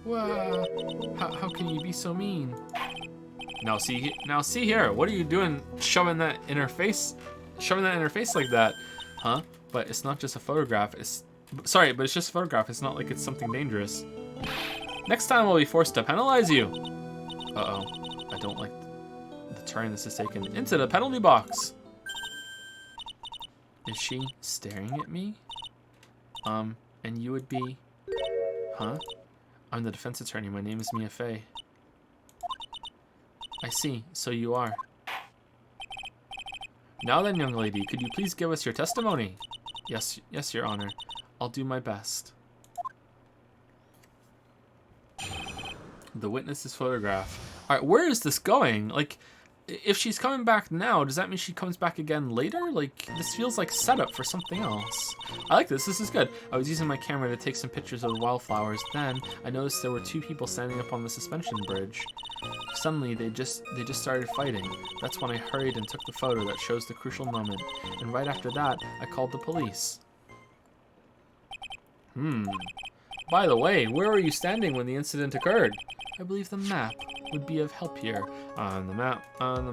Well, how can you be so mean? Now see here. What are you doing, shoving that in her face like that, huh? But it's not just a photograph. Sorry, but it's just a photograph. It's not like it's something dangerous. Next time I'll be forced to penalize you. Uh-oh. I don't like the turn this is taken. Into the penalty box. Is she staring at me? And you would be... Huh? I'm the defense attorney. My name is Mia Fey. I see. So you are. Now then, young lady, could you please give us your testimony? Yes, Your Honor. I'll do my best. The witness's photograph. Alright, where is this going? Like, if she's coming back now, does that mean she comes back again later? Like, this feels like setup for something else. I like this. This is good. I was using my camera to take some pictures of the wildflowers. Then, I noticed there were two people standing up on the suspension bridge. Suddenly, they just started fighting. That's when I hurried and took the photo that shows the crucial moment. And right after that, I called the police. By the way, where were you standing when the incident occurred? I believe the map would be of help here. On the map. I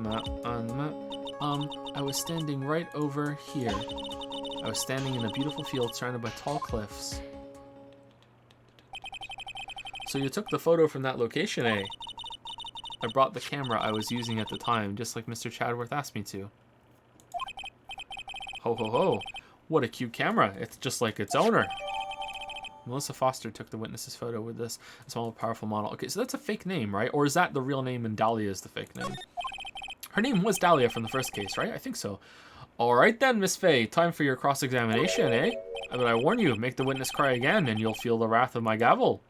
was standing right over here. I was standing in a beautiful field surrounded by tall cliffs. So you took the photo from that location, eh? I brought the camera I was using at the time, just like Mr. Chadworth asked me to. Ho ho ho. What a cute camera. It's just like its owner. Melissa Foster took the witness's photo with this small, powerful model. Okay, so that's a fake name, right? Or is that the real name and Dahlia is the fake name? Her name was Dahlia from the first case, right? I think so. All right then, Miss Faye. Time for your cross-examination, eh? But I warn you, make the witness cry again and you'll feel the wrath of my gavel.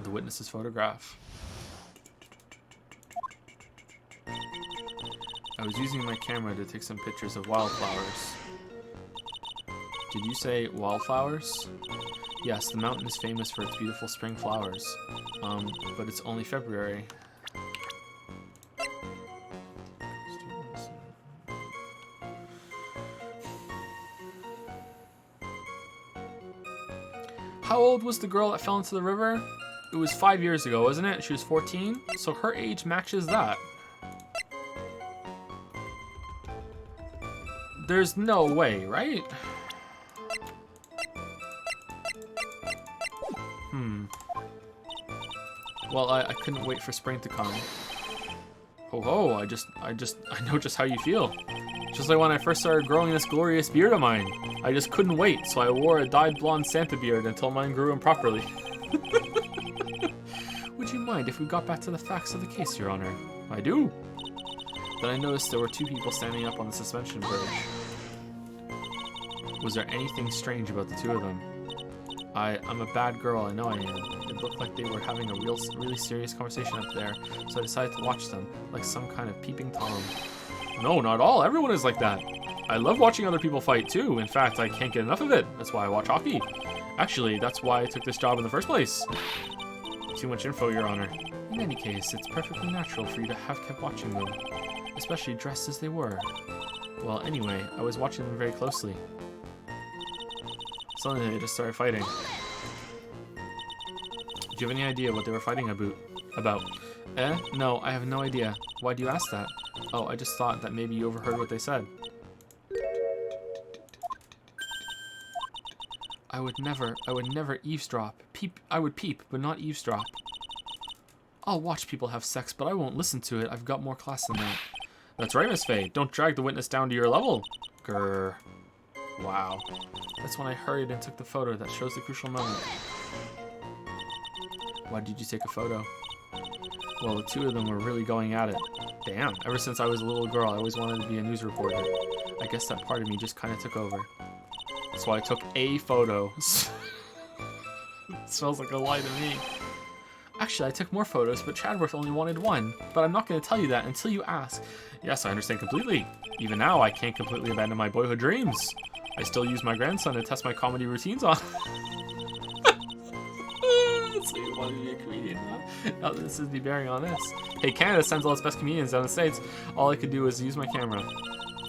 The witness's photograph. I was using my camera to take some pictures of wildflowers. Did you say wildflowers? Yes, the mountain is famous for its beautiful spring flowers. But it's only February. How old was the girl that fell into the river? It was 5 years ago, wasn't it? She was 14, so her age matches that. There's no way, right? Well, I couldn't wait for spring to come. Ho ho, I know just how you feel. Just like when I first started growing this glorious beard of mine. I just couldn't wait, so I wore a dyed blonde Santa beard until mine grew improperly. Would you mind if we got back to the facts of the case, Your Honor? I do. Then I noticed there were 2 people standing up on the suspension bridge. Was there anything strange about the 2 of them? I'm a bad girl, I know I am. It looked like they were having a really serious conversation up there, so I decided to watch them, like some kind of peeping Tom. No, not all. Everyone is like that. I love watching other people fight, too. In fact, I can't get enough of it. That's why I watch hockey. Actually, that's why I took this job in the first place. Too much info, Your Honor. In any case, it's perfectly natural for you to have kept watching them, especially dressed as they were. Well, anyway, I was watching them very closely. Suddenly, they just started fighting. Do you have any idea what they were fighting about? No, I have no idea. Why do you ask that? Oh, I just thought that maybe you overheard what they said. I would never eavesdrop. I would peep, but not eavesdrop. I'll watch people have sex, but I won't listen to it. I've got more class than that. That's right, Miss Faye. Don't drag the witness down to your level. Grr. Wow. That's when I hurried and took the photo that shows the crucial moment. Why did you take a photo? Well, the 2 of them were really going at it. Damn, ever since I was a little girl, I always wanted to be a news reporter. I guess that part of me just kind of took over. So I took a photo. Smells like a lie to me. Actually, I took more photos, but Chadworth only wanted 1. But I'm not going to tell you that until you ask. Yes, I understand completely. Even now, I can't completely abandon my boyhood dreams. I still use my grandson to test my comedy routines on. So you want to be a comedian, huh? No, this is the bearing on this. Hey, Canada sends all its best comedians down the States. All I could do was use my camera.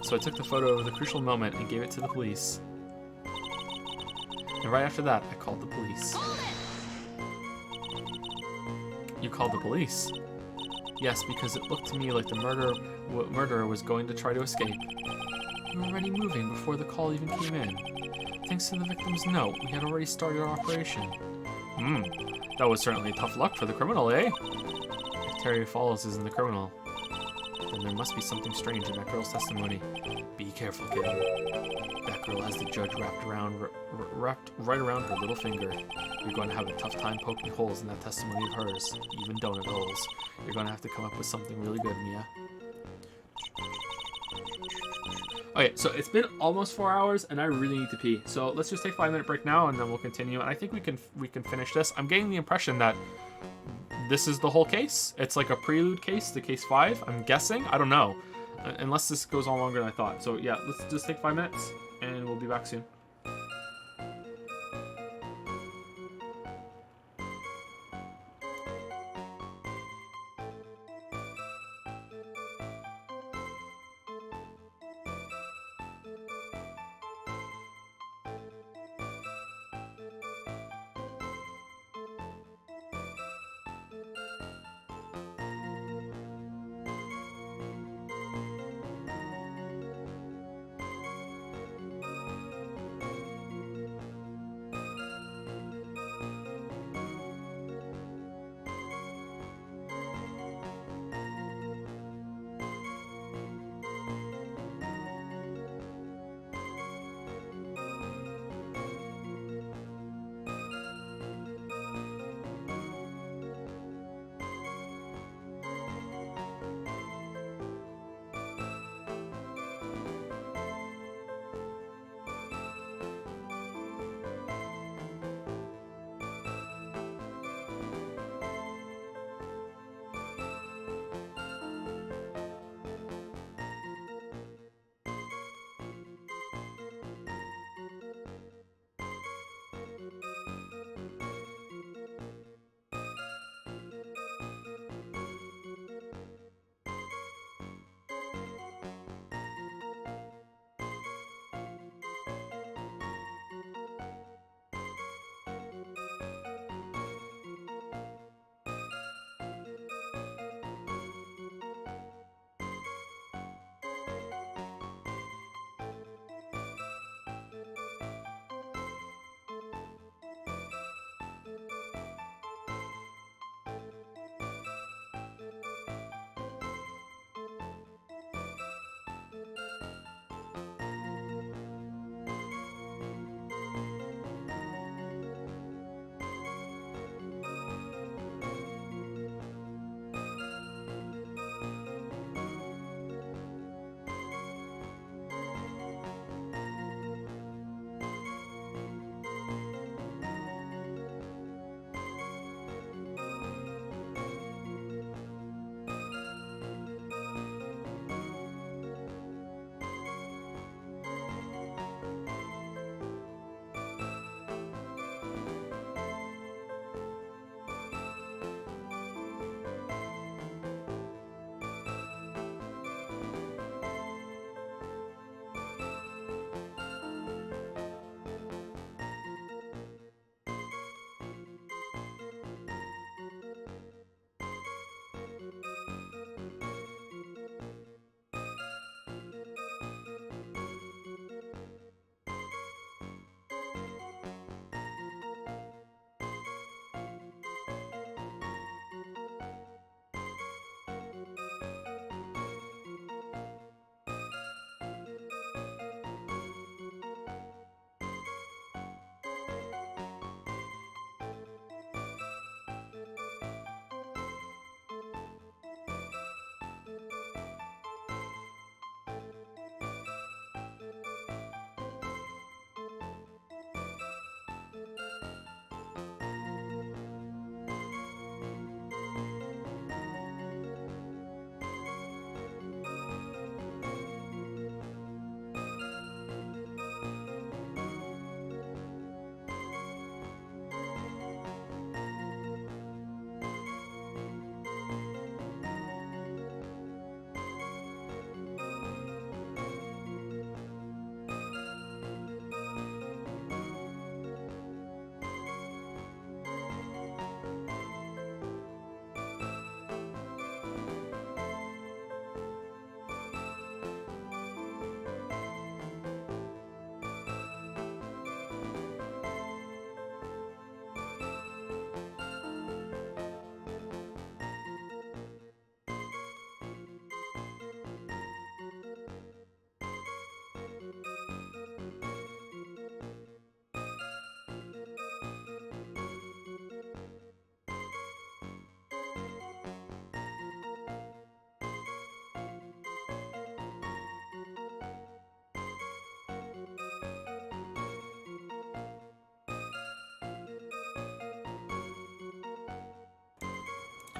So I took the photo of the crucial moment and gave it to the police. And right after that, I called the police. You called the police? Yes, because it looked to me like the murderer was going to try to escape. We were already moving before the call even came in. Thanks to the victim's note, we had already started our operation. That was certainly tough luck for the criminal, eh? If Terry Falls isn't the criminal, then there must be something strange in that girl's testimony. Be careful, kid. That girl has the judge wrapped right around her little finger. You're going to have a tough time poking holes in that testimony of hers, even donut holes. You're going to have to come up with something really good, Mia. Okay, so it's been almost 4 hours, and I really need to pee. So let's just take a 5-minute break now, and then we'll continue. And I think we can finish this. I'm getting the impression that this is the whole case. It's like a prelude case to case 5. I'm guessing. I don't know, unless this goes on longer than I thought. So yeah, let's just take 5 minutes, and we'll be back soon.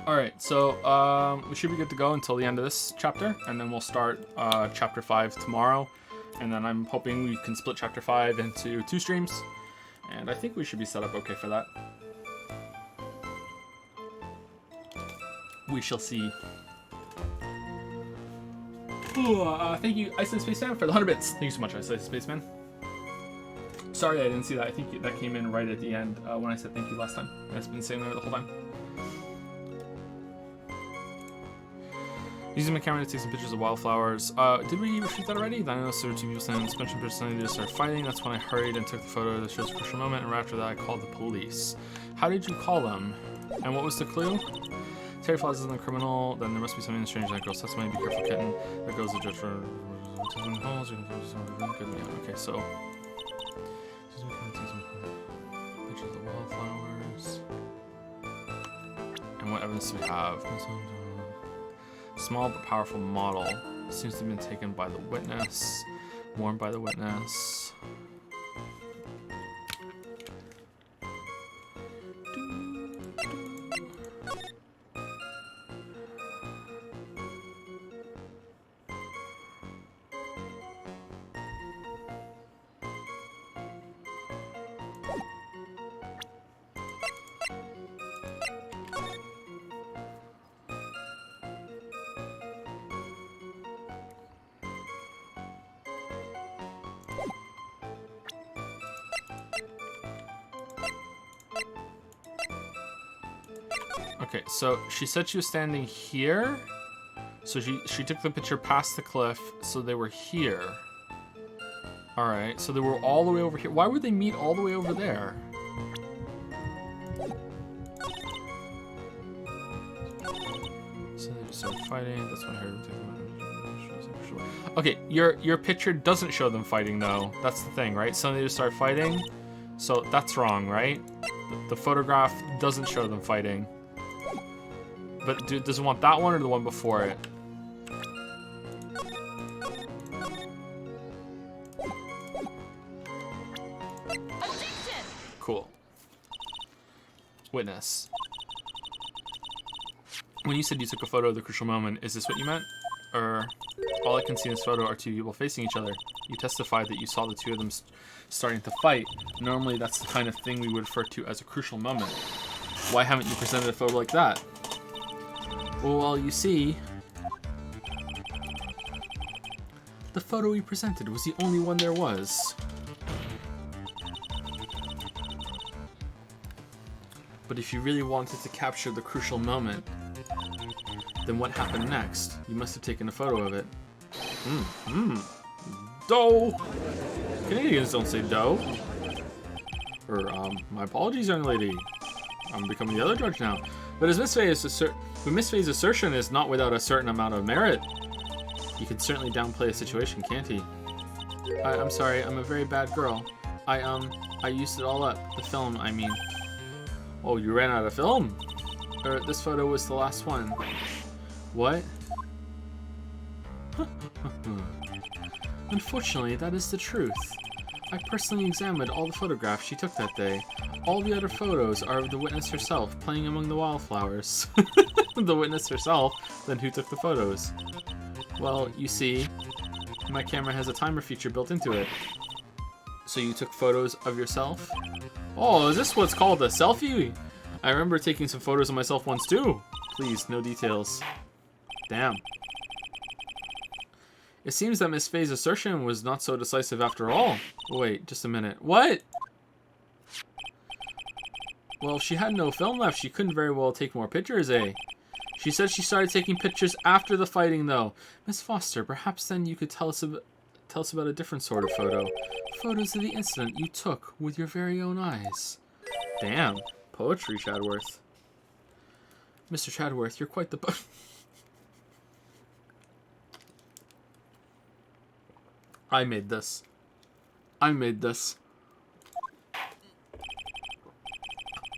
Alright, so we should be good to go until the end of this chapter, and then we'll start chapter 5 tomorrow. And then I'm hoping we can split chapter 5 into 2 streams. And I think we should be set up okay for that. We shall see. Thank you, Iceland Spaceman, for the 100 bits. Thank you so much, Iceland Spaceman. Sorry I didn't see that. I think that came in right at the end when I said thank you last time. It's been saying that the whole time. Using my camera to take some pictures of wildflowers. Did we refute that already? Then I noticed there were 2 people standing in the suspension bridge, suddenly they just started fighting. That's when I hurried and took the photo that shows a crucial moment, and right after that I called the police. How did you call them? And what was the clue? Terry Flies isn't a criminal, then there must be something strange in that girl's testimony. Be careful, kitten. There goes the judge for okay, so pictures of the wildflowers. And what evidence do we have? Small but powerful model. Seems to have been taken by the witness. Worn by the witness. Okay, so she said she was standing here. So she took the picture past the cliff, so they were here. Alright, so they were all the way over here. Why would they meet all the way over there? So they just started fighting. That's what I heard. Okay, your picture doesn't show them fighting though. That's the thing, right? So they just start fighting. So that's wrong, right? The photograph doesn't show them fighting. But does it want that one or the one before it? Cool. Witness. When you said you took a photo of the crucial moment, is this what you meant? Or all I can see in this photo are 2 people facing each other. You testified that you saw the 2 of them starting to fight. Normally that's the kind of thing we would refer to as a crucial moment. Why haven't you presented a photo like that? Well, you see, the photo we presented was the only one there was. But if you really wanted to capture the crucial moment, then what happened next? You must have taken a photo of it. Dough! Canadians don't say dough. Or, my apologies, young lady. I'm becoming the other judge now. But Miss Faye's assertion is not without a certain amount of merit. He could certainly downplay a situation, can't he? I'm sorry, I'm a very bad girl. I used it all up. The film, I mean. Oh, you ran out of film? This photo was the last one. What? Unfortunately, that is the truth. I personally examined all the photographs she took that day. All the other photos are of the witness herself, playing among the wildflowers. The witness herself? Then who took the photos? Well, you see, my camera has a timer feature built into it. So you took photos of yourself? Oh, is this what's called a selfie? I remember taking some photos of myself once too. Please, no details. Damn. It seems that Miss Faye's assertion was not so decisive after all. Wait, just a minute. What? Well, if she had no film left, she couldn't very well take more pictures, eh? She said she started taking pictures after the fighting, though. Miss Foster, perhaps then you could tell us about a different sort of photo. Photos of the incident you took with your very own eyes. Damn. Poetry, Chadworth. Mr. Chadworth, you're quite the... I made this. I made this.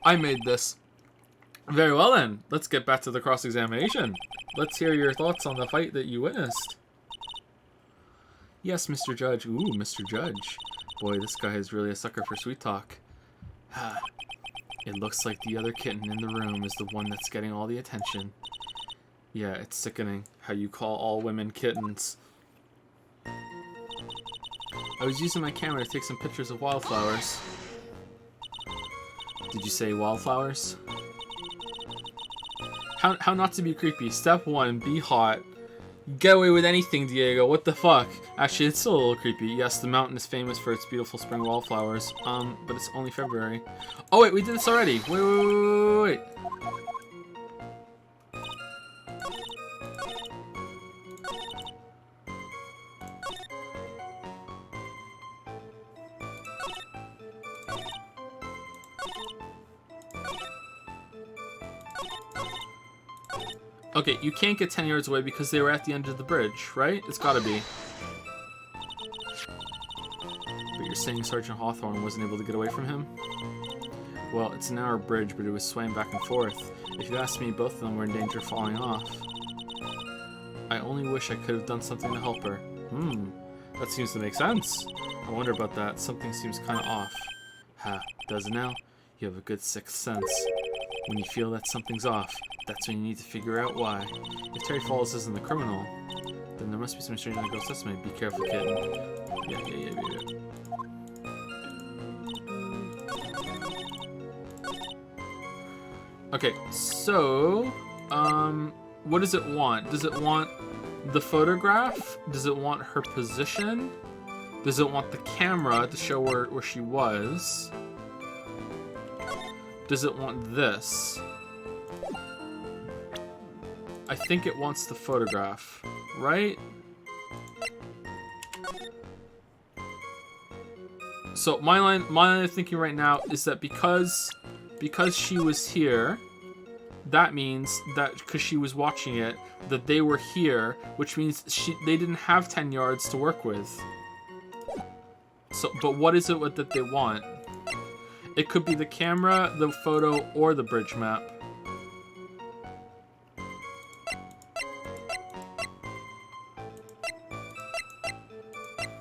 I made this. Very well then, let's get back to the cross-examination. Let's hear your thoughts on the fight that you witnessed. Yes, Mr. Judge. Ooh, Mr. Judge. Boy, this guy is really a sucker for sweet talk. It looks like the other kitten in the room is the one that's getting all the attention. Yeah, it's sickening how you call all women kittens. I was using my camera to take some pictures of wildflowers. Did you say wildflowers? How not to be creepy? Step 1, be hot. Get away with anything, Diego. What the fuck? Actually, it's still a little creepy. Yes, the mountain is famous for its beautiful spring wildflowers. But it's only February. Oh wait, we did this already. Wait. Okay, you can't get 10 yards away because they were at the end of the bridge, right? It's gotta be. But you're saying Sergeant Hawthorne wasn't able to get away from him? Well, it's a narrow bridge, but it was swaying back and forth. If you ask me, both of them were in danger of falling off. I only wish I could have done something to help her. That seems to make sense. I wonder about that. Something seems kind of off. Ha, does it now? You have a good sixth sense. When you feel that something's off, that's when you need to figure out why. If Terry Falls isn't the criminal, then there must be some strange in the girl's testimony. Be careful, kitten. Yeah. Okay, so, what does it want? Does it want the photograph? Does it want her position? Does it want the camera to show where she was? Does it want this? I think it wants the photograph, right? So my line of thinking right now is that because she was here, that means that because she was watching it, that they were here, which means they didn't have 10 yards to work with. So, but what is it that they want? It could be the camera, the photo, or the bridge map.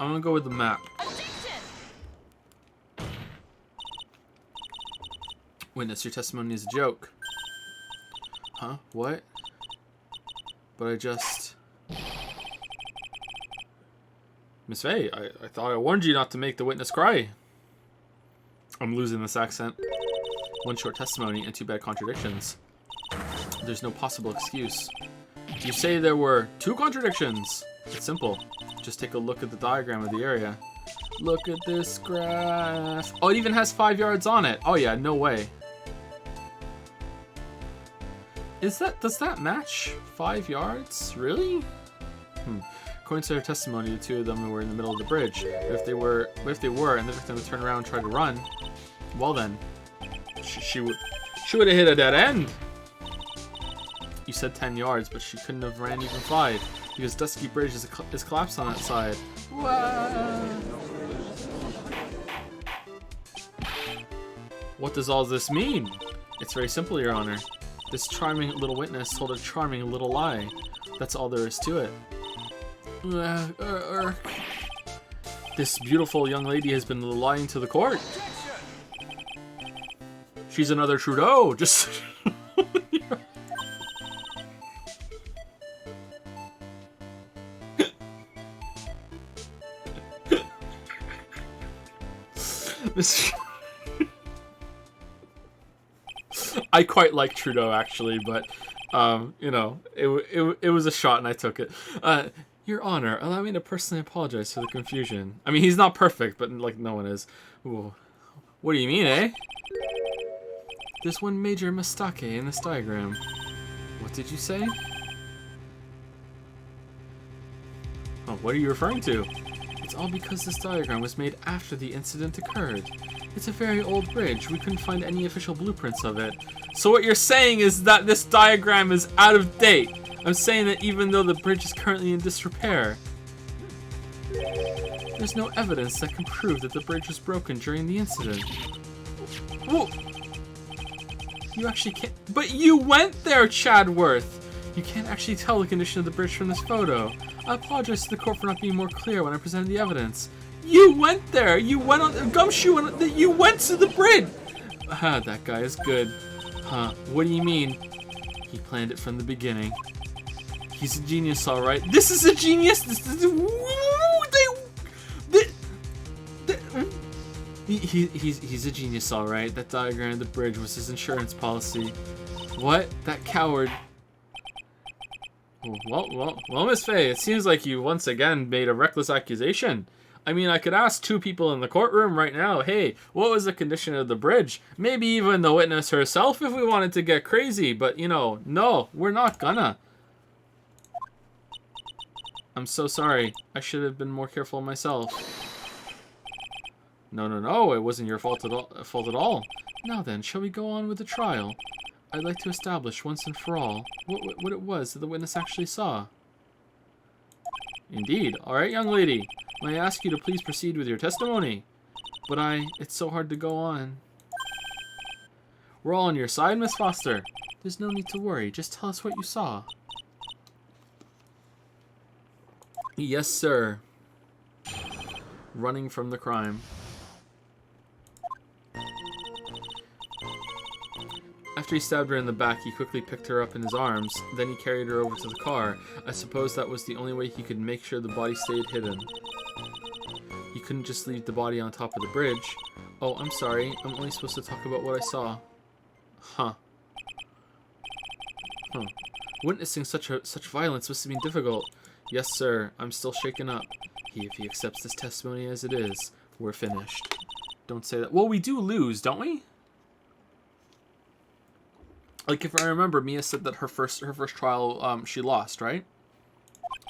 I'm gonna go with the map. Witness, your testimony is a joke. Huh? What? But I just... Miss Faye, I thought I warned you not to make the witness cry. I'm losing this accent. One short testimony and 2 bad contradictions. There's no possible excuse. You say there were 2 contradictions. It's simple. Just take a look at the diagram of the area. Look at this graph. Oh, it even has 5 yards on it. Oh yeah, no way. Does that match 5 yards? Really? According to her testimony, the 2 of them were in the middle of the bridge. But if they were, and the victim would turn around and try to run, well then, she would have hit a dead end. You said 10 yards, but she couldn't have ran even 5 because Dusky Bridge is collapsed on that side. What does all this mean? It's very simple, Your Honor. This charming little witness told a charming little lie. That's all there is to it. This beautiful young lady has been lying to the court. She's another Trudeau. Just... I quite like Trudeau, actually, but, you know, it was a shot and I took it. Your Honor, allow me to personally apologize for the confusion. I mean, he's not perfect, but, like, no one is. Ooh. What do you mean, eh? There's one major mistake in this diagram. What did you say? Oh, what are you referring to? It's all because this diagram was made after the incident occurred. It's a very old bridge. We couldn't find any official blueprints of it. So what you're saying is that this diagram is out of date. I'm saying that even though the bridge is currently in disrepair, there's no evidence that can prove that the bridge was broken during the incident. Whoa! You actually can't... But you went there, Chadworth! You can't actually tell the condition of the bridge from this photo. I apologize to the court for not being more clear when I presented the evidence. You went there! You went on... Gumshoe, you went to the bridge! That guy is good. Huh, what do you mean? He planned it from the beginning. He's a genius, all right. This is a genius. This is he's a genius, all right. That diagram of the bridge was his insurance policy. What? That coward. Well, Miss Faye, it seems like you once again made a reckless accusation. I mean, I could ask two people in the courtroom right now, hey, what was the condition of the bridge? Maybe even the witness herself if we wanted to get crazy, but, you know, no, we're not gonna. I'm so sorry. I should have been more careful myself. No, it wasn't your fault at all. Now then, shall we go on with the trial? I'd like to establish once and for all what it was that the witness actually saw. Indeed. All right, young lady. May I ask you to please proceed with your testimony? But it's so hard to go on. We're all on your side, Miss Foster. There's no need to worry. Just tell us what you saw. Yes, sir. Running from the crime. After he stabbed her in the back, he quickly picked her up in his arms. Then he carried her over to the car. I suppose that was the only way he could make sure the body stayed hidden. He couldn't just leave the body on top of the bridge. Oh, I'm sorry. I'm only supposed to talk about what I saw. Huh. Witnessing such violence must have been difficult. Yes, sir. I'm still shaken up. If he accepts this testimony as it is, we're finished. Don't say that. Well, we do lose, don't we? Like, if I remember, Mia said that her first trial, she lost, right?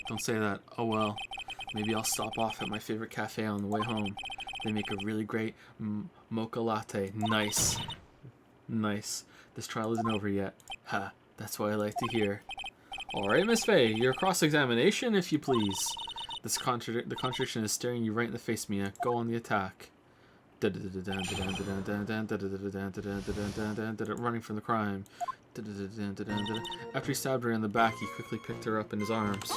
Don't say that. Oh, well. Maybe I'll stop off at my favorite cafe on the way home. They make a really great mocha latte. Nice. Nice. This trial isn't over yet. Ha. That's what I like to hear. Alright, Miss Faye. Your cross-examination, if you please. The contradiction is staring you right in the face, Mia. Go on the attack. Running from the crime. After he stabbed her in the back, he quickly picked her up in his arms.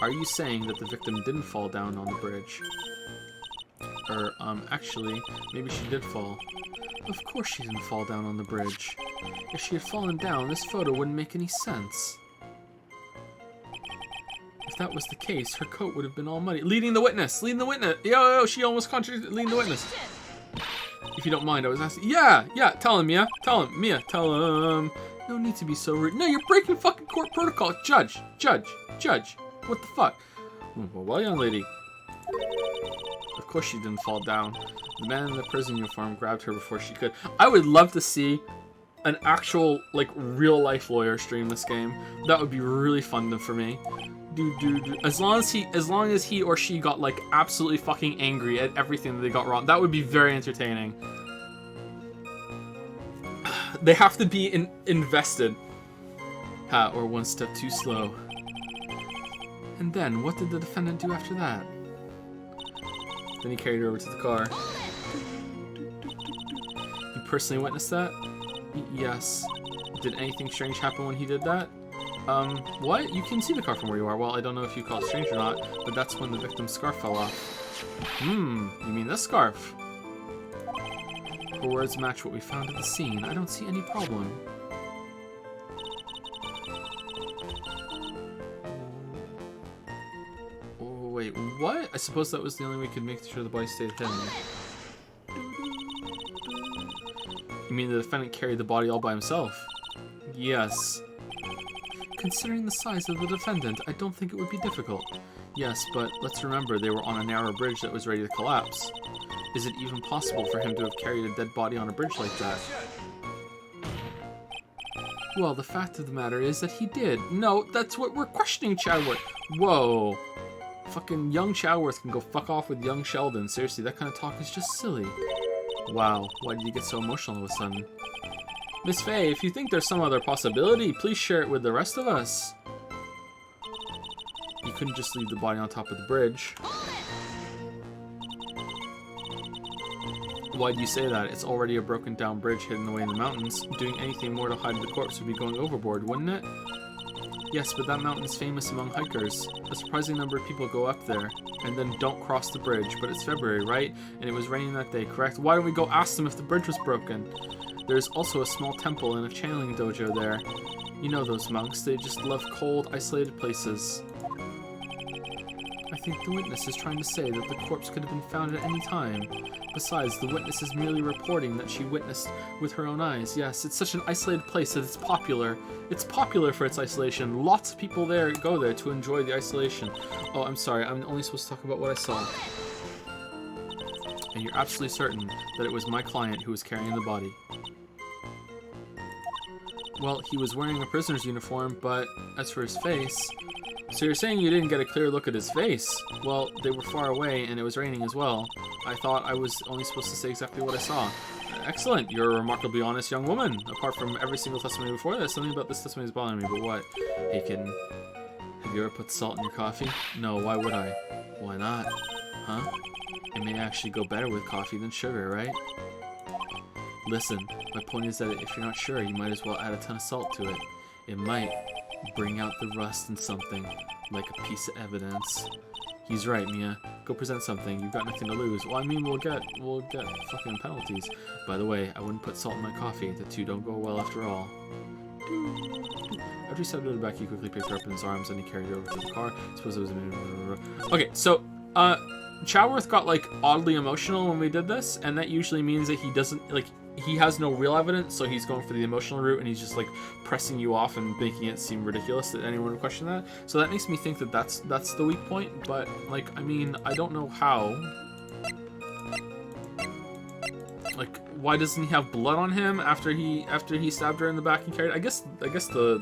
Are you saying that the victim didn't fall down on the bridge? Actually, maybe she did fall. Of course she didn't fall down on the bridge. If she had fallen down, this photo wouldn't make any sense. If that was the case, her coat would have been all muddy. Leading the witness! Leading the witness! Yo, she almost contradicted leading the witness. If you don't mind, I was asking... Yeah, tell him, Mia. Tell him, Mia, tell him. No need to be so rude. No, you're breaking fucking court protocol. Judge. What the fuck? Well, young lady. Of course she didn't fall down. The man in the prison uniform grabbed her before she could. I would love to see an actual, like, real-life lawyer stream this game. That would be really fun for me. As long as he or she got, like, absolutely fucking angry at everything that they got wrong, that would be very entertaining. They have to be invested. Or one step too slow. And then, what did the defendant do after that? Then he carried her over to the car. You personally witnessed that? Yes. Did anything strange happen when he did that? What? You can see the car from where you are. Well, I don't know if you call it strange or not, but that's when the victim's scarf fell off. You mean this scarf? Her words match what we found at the scene. I don't see any problem. Oh, wait, what? I suppose that was the only way we could make sure the body stayed hidden. You mean the defendant carried the body all by himself? Yes. Considering the size of the defendant, I don't think it would be difficult. Yes, but let's remember they were on a narrow bridge that was ready to collapse. Is it even possible for him to have carried a dead body on a bridge like that? Well, the fact of the matter is that he did. No, that's what we're questioning, Chadworth. Whoa. Fucking young Chadworth can go fuck off with young Sheldon. Seriously, that kind of talk is just silly. Wow, why did you get so emotional all of a sudden? Miss Faye, if you think there's some other possibility, please share it with the rest of us. You couldn't just leave the body on top of the bridge. Why do you say that? It's already a broken down bridge hidden away in the mountains. Doing anything more to hide the corpse would be going overboard, wouldn't it? Yes, but that mountain is famous among hikers. A surprising number of people go up there and then don't cross the bridge. But it's February, right? And it was raining that day, correct? Why don't we go ask them if the bridge was broken? There's also a small temple and a channeling dojo there. You know those monks, they just love cold, isolated places. I think the witness is trying to say that the corpse could have been found at any time. Besides, the witness is merely reporting that she witnessed with her own eyes. Yes, it's such an isolated place that it's popular. It's popular for its isolation. Lots of people there go there to enjoy the isolation. Oh, I'm sorry, I'm only supposed to talk about what I saw. And you're absolutely certain that it was my client who was carrying the body. Well, he was wearing a prisoner's uniform, but as for his face... So you're saying you didn't get a clear look at his face? Well, they were far away, and it was raining as well. I thought I was only supposed to say exactly what I saw. Excellent, you're a remarkably honest young woman. Apart from every single testimony before this, something about this testimony is bothering me, but what? Hey, kid, have you ever put salt in your coffee? No, why would I? Why not? Huh? It may actually go better with coffee than sugar, right? Listen, my point is that if you're not sure, you might as well add a ton of salt to it. It might bring out the rust in something, like a piece of evidence. He's right, Mia. Go present something. You've got nothing to lose. Well, I mean, we'll get fucking penalties. By the way, I wouldn't put salt in my coffee. The two don't go well after all. After he stepped to the back, he quickly picked her up in his arms and he carried her over to the car. I suppose it was okay, so Choworth got like oddly emotional when we did this, and that usually means that he doesn't like he has no real evidence, so he's going for the emotional route, and he's just like pressing you off and making it seem ridiculous that anyone would question that. So that makes me think that that's the weak point. But like, I mean, I don't know how. Like, why doesn't he have blood on him after he stabbed her in the back and carried? I guess the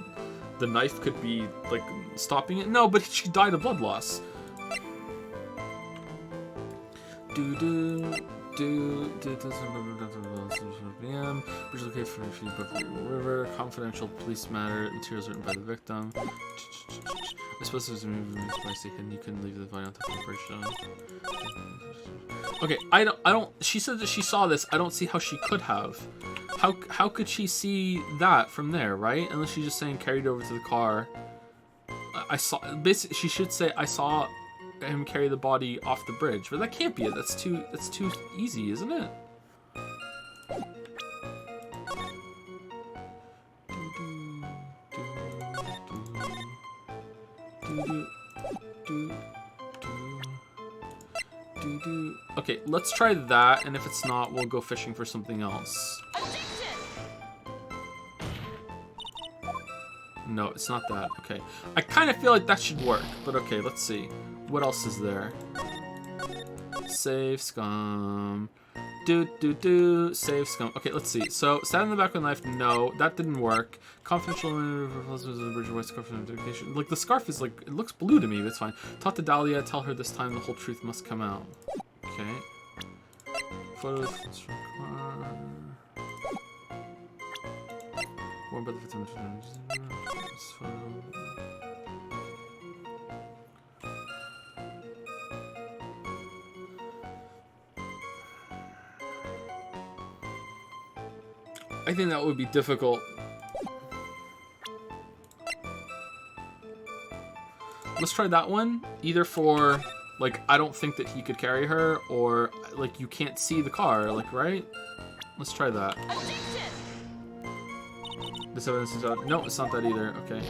knife could be like stopping it. No, but she died of blood loss. Bridge located for river. Confidential police matter. Materials written by the victim. I suppose there's a movement spicy hidden. You couldn't leave the vine on top of the bridge. Okay, I don't. She said that she saw this. I don't see how she could have. How could she see that from there, right? Unless she's just saying carried over to the car. I saw. Basically, she should say I saw him carry the body off the bridge, but that can't be it. That's too easy, isn't it? Okay, let's try that, and if it's not, we'll go fishing for something else. No, it's not that. Okay. I kind of feel like that should work, but okay, let's see. What else is there? Save scum. Save scum. Okay, let's see. So, stab in the back with a knife. No, that didn't work. Confidential like the scarf is like, it looks blue to me, but it's fine. Talk to Dahlia, tell her this time the whole truth must come out. Okay. Photos. Warned by the victim. I think that would be difficult. Let's try that one. Either for, like, I don't think that he could carry her, or, like, you can't see the car, like, right? Let's try that. This evidence is out. No, it's not that either. Okay.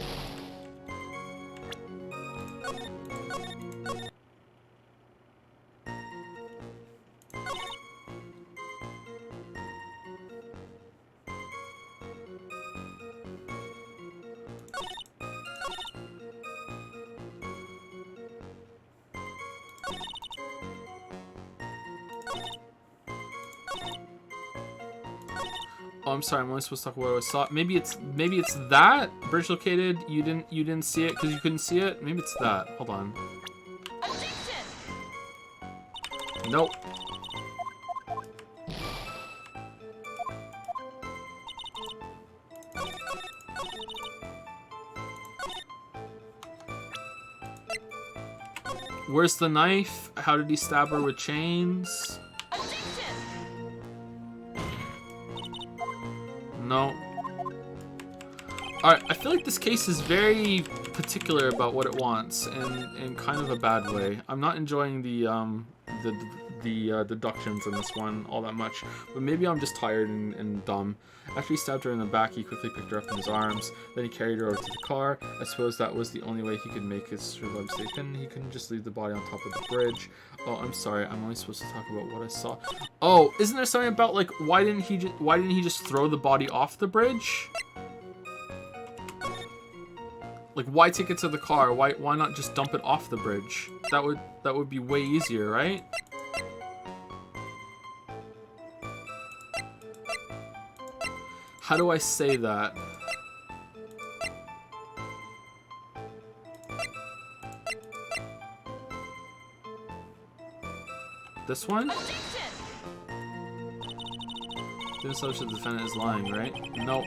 Oh, I'm sorry. I'm only supposed to talk about what I saw. Maybe it's that bridge located. You didn't see it because you couldn't see it. Maybe it's that. Hold on. Nope. Where's the knife? How did he stab her with chains? No. Alright, I feel like this case is very particular about what it wants, and in kind of a bad way. I'm not enjoying the deductions in this one all that much, but maybe I'm just tired and dumb. After he stabbed her in the back, he quickly picked her up in his arms. Then he carried her over to the car. I suppose that was the only way he could make his survival mistaken. He couldn't just leave the body on top of the bridge. Oh, I'm sorry. I'm only supposed to talk about what I saw. Oh, isn't there something about like why didn't he just throw the body off the bridge? Like, why take it to the car? Why not just dump it off the bridge? That would be way easier, right? How do I say that? This one? Didn't establish the defendant is lying, right? Nope.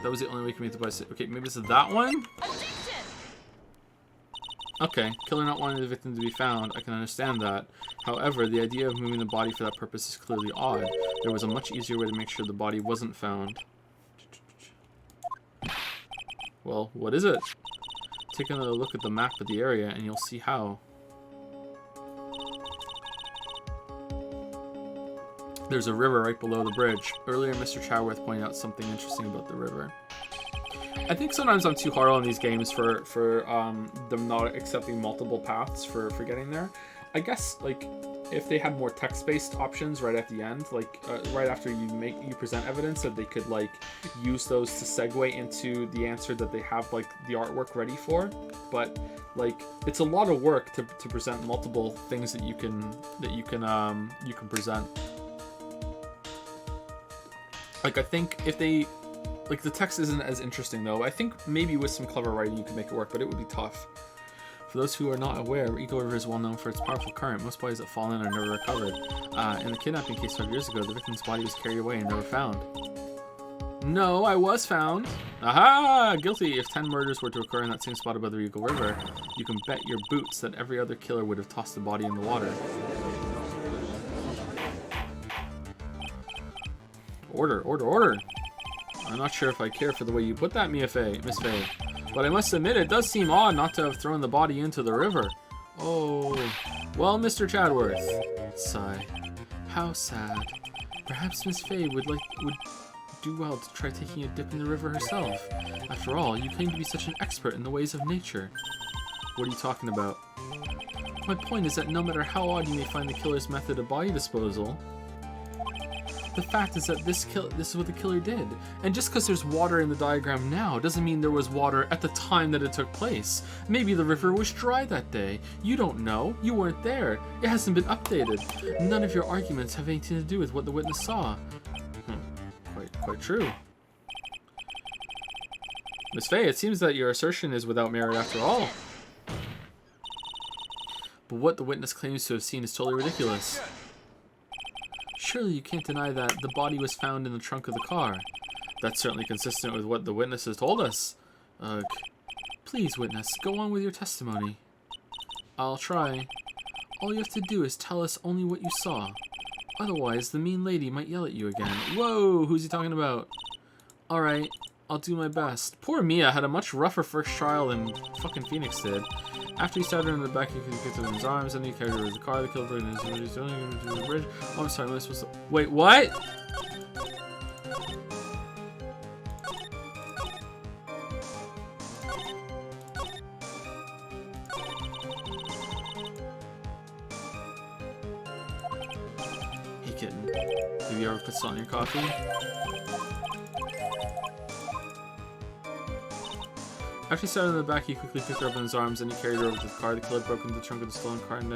That was the only way you can make the body. Okay, maybe it's that one? Okay, killer not wanting the victim to be found, I can understand that. However, the idea of moving the body for that purpose is clearly odd. There was a much easier way to make sure the body wasn't found. Well, what is it? Take another look at the map of the area and you'll see how. There's a river right below the bridge. Earlier, Mr. Chadworth pointed out something interesting about the river. I think sometimes I'm too hard on these games for them not accepting multiple paths for getting there. I guess like if they had more text-based options right at the end, like right after you present evidence, that they could like use those to segue into the answer that they have like the artwork ready for. But like it's a lot of work to present multiple things that you can present. Like I think if they like the text isn't as interesting though. I think maybe with some clever writing you can make it work, but it would be tough. For those who are not aware, Eagle River is well known for its powerful current. Most bodies that fall in are never recovered. In the kidnapping case 5 years ago, the victim's body was carried away and never found. No, I was found. Aha! Guilty. If 10 murders were to occur in that same spot above the Eagle River, you can bet your boots that every other killer would have tossed the body in the water. Order, order, order! I'm not sure if I care for the way you put that, Miss Faye. But I must admit, it does seem odd not to have thrown the body into the river. Oh, well, Mr. Chadworth. Sigh. How sad. Perhaps Miss Faye would do well to try taking a dip in the river herself. After all, you claim to be such an expert in the ways of nature. What are you talking about? My point is that no matter how odd you may find the killer's method of body disposal, the fact is that this is what the killer did. And just because there's water in the diagram now doesn't mean there was water at the time that it took place. Maybe the river was dry that day. You don't know. You weren't there. It hasn't been updated. None of your arguments have anything to do with what the witness saw. Quite true. Miss Faye, it seems that your assertion is without merit after all. But what the witness claims to have seen is totally ridiculous. Surely you can't deny that the body was found in the trunk of the car. That's certainly consistent with what the witness has told us. Ugh. Please, witness, go on with your testimony. I'll try. All you have to do is tell us only what you saw. Otherwise, the mean lady might yell at you again. Whoa, who's he talking about? Alright, I'll do my best. Poor Mia had a much rougher first trial than fucking Phoenix did. After he stabbed her in the back, he picked her in his arms, and he carried her to the car. The killer broke into the bridge. Oh, I'm sorry, am I supposed to... Wait, what? Hey, kitten. Have you ever put salt in your coffee? After he sat in the back, he quickly picked her up in his arms and he carried her over to the car. The killer broke into the trunk of the stolen car and...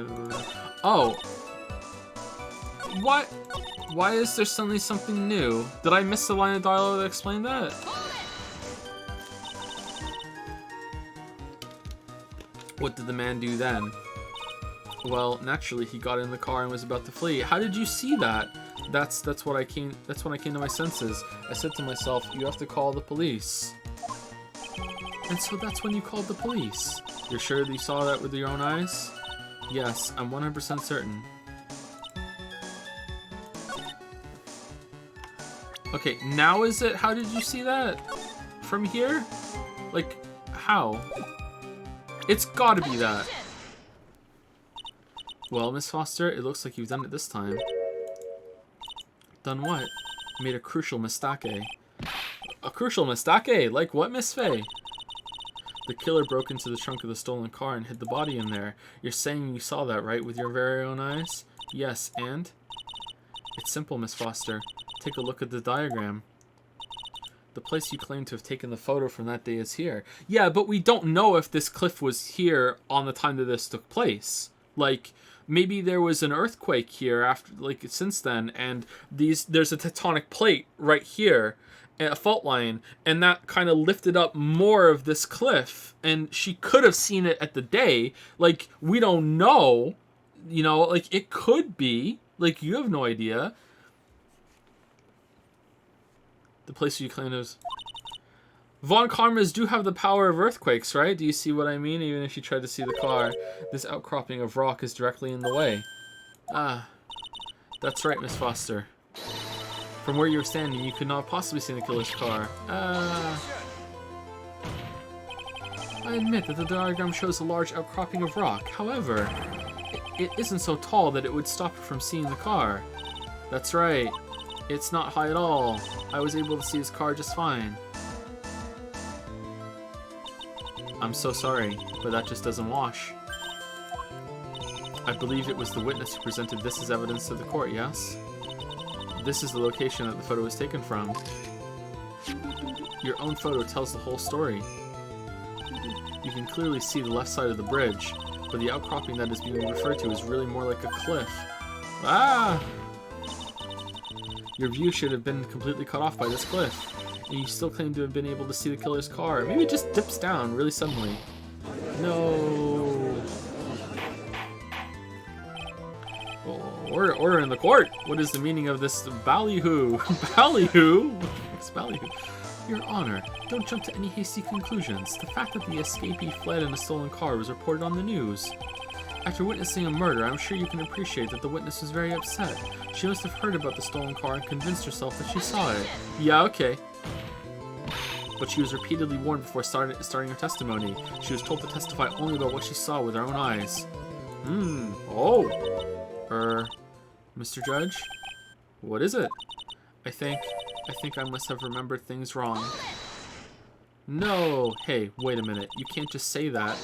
Oh! What? Why is there suddenly something new? Did I miss the line of dialogue that explained that? What did the man do then? Well, naturally, he got in the car and was about to flee. How did you see that? That's when I came to my senses. I said to myself, you have to call the police. And so that's when you called the police. You're sure that you saw that with your own eyes? Yes, I'm 100% certain. Okay, now is it? How did you see that? From here? Like, how? It's gotta be that. Well, Miss Foster, it looks like you've done it this time. Done what? Made a crucial mistake. A crucial mistake? Like what, Miss Faye? The killer broke into the trunk of the stolen car and hid the body in there. You're saying you saw that, right, with your very own eyes? Yes, and? It's simple, Miss Foster. Take a look at the diagram. The place you claim to have taken the photo from that day is here. Yeah, but we don't know if this cliff was here on the time that this took place. Like, maybe there was an earthquake here after, like, since then, and there's a tectonic plate right here, a fault line, and that kind of lifted up more of this cliff, and she could have seen it at the day. Like, we don't know, you know, like, it could be, like, you have no idea. The place you claim is... Von Karmas do have the power of earthquakes, right? Do you see what I mean? Even if you try to see the car, this outcropping of rock is directly in the way. Ah, that's right, Miss Foster. From where you were standing, you could not have possibly seen the killer's car. I admit that the diagram shows a large outcropping of rock. However, it isn't so tall that it would stop you from seeing the car. That's right. It's not high at all. I was able to see his car just fine. I'm so sorry, but that just doesn't wash. I believe it was the witness who presented this as evidence to the court, yes? This is the location that the photo was taken from. Your own photo tells the whole story. You can clearly see the left side of the bridge, but the outcropping that is being referred to is really more like a cliff. Ah! Your view should have been completely cut off by this cliff, and you still claim to have been able to see the killer's car. Maybe it just dips down really suddenly. No. Order in the court. What is the meaning of this ballyhoo? Ballyhoo? What's ballyhoo? Your Honor, don't jump to any hasty conclusions. The fact that the escapee fled in a stolen car was reported on the news. After witnessing a murder, I'm sure you can appreciate that the witness was very upset. She must have heard about the stolen car and convinced herself that she saw it. Yeah, okay. But she was repeatedly warned before starting her testimony. She was told to testify only about what she saw with her own eyes. Oh. Mr. Judge? What is it? I think I must have remembered things wrong. No! Hey, wait a minute. You can't just say that.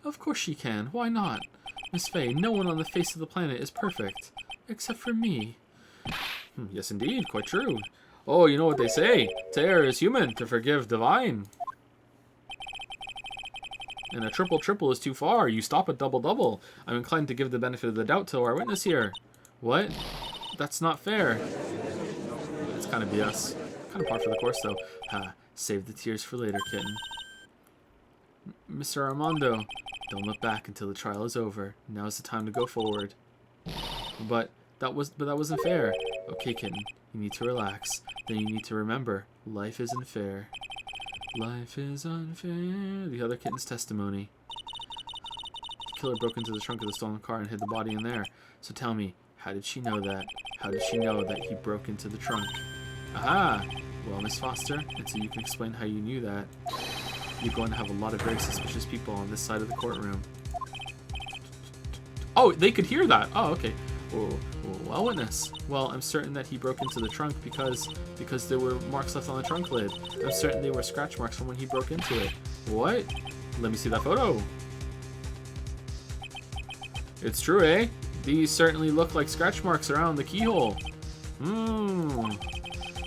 Of course she can. Why not? Miss Faye, no one on the face of the planet is perfect. Except for me. Yes, indeed. Quite true. Oh, you know what they say. To err is human, to forgive divine. And a triple is too far. You stop at double. I'm inclined to give the benefit of the doubt to our witness here. What? That's not fair. It's kind of BS. Kind of par for the course, though. Save the tears for later, kitten. Mr. Armando, don't look back until the trial is over. Now's the time to go forward. But that wasn't fair. Okay, kitten. You need to relax. Then you need to remember, life isn't fair. Life is unfair. The other kitten's testimony. The killer broke into the trunk of the stolen car and hid the body in there. So tell me, how did she know that? How did she know that he broke into the trunk? Aha! Well, Miss Foster, until you can explain how you knew that, you're going to have a lot of very suspicious people on this side of the courtroom. Oh, they could hear that. Oh, okay. Well, witness. Well, I'm certain that he broke into the trunk because there were marks left on the trunk lid. I'm certain they were scratch marks from when he broke into it. What? Let me see that photo. It's true, eh? These certainly look like scratch marks around the keyhole.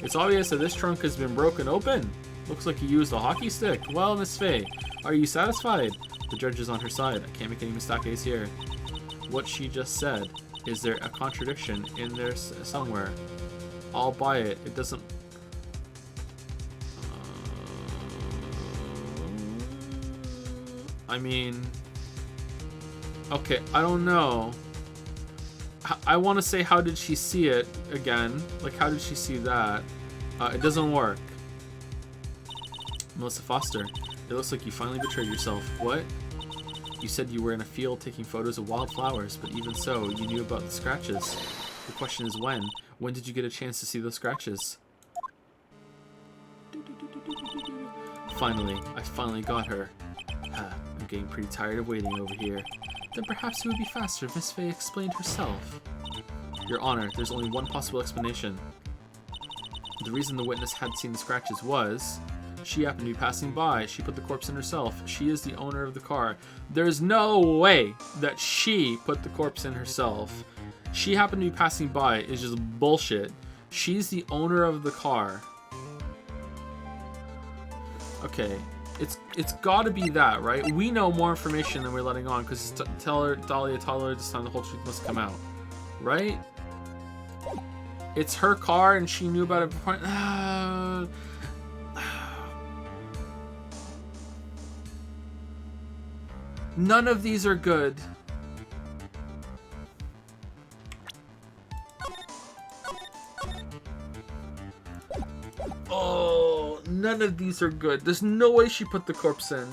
It's obvious that this trunk has been broken open. Looks like he used a hockey stick. Well, Miss Faye, are you satisfied? The judge is on her side. I can't make any mistakes here. What she just said. Is there a contradiction in there somewhere? I'll buy it. It doesn't... I mean... Okay, I don't know. I want to say, how did she see it again? Like, how did she see that? It doesn't work. Melissa Foster, it looks like you finally betrayed yourself. What? You said you were in a field taking photos of wildflowers, but even so, you knew about the scratches. The question is when? When did you get a chance to see those scratches? Finally, I finally got her. I'm getting pretty tired of waiting over here. Then perhaps it would be faster if Miss Fey explained herself. Your Honor, there's only one possible explanation. The reason the witness had seen the scratches was... she happened to be passing by. She put the corpse in herself. She is the owner of the car. There's no way that she put the corpse in herself. She happened to be passing by is just bullshit. She's the owner of the car. Okay, it's got to be that, right? We know more information than we're letting on because Dahlia told her this time the whole truth must come out, right? It's her car and she knew about it before. None of these are good. Oh, none of these are good. There's no way she put the corpse in.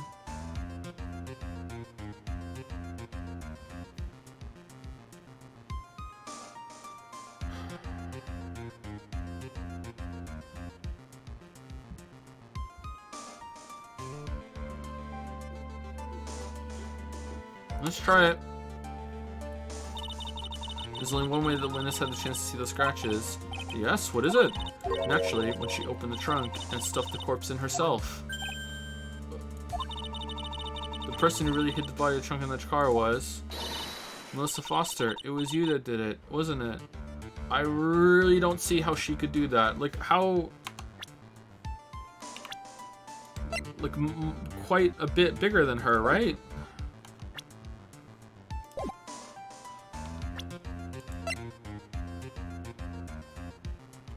Let's try it. There's only one way the witness had the chance to see those scratches. Yes, what is it? Naturally, when she opened the trunk and stuffed the corpse in herself. The person who really hid the body of the trunk in that car was... Melissa Foster. It was you that did it, wasn't it? I really don't see how she could do that. Like, how... Like, quite a bit bigger than her, right?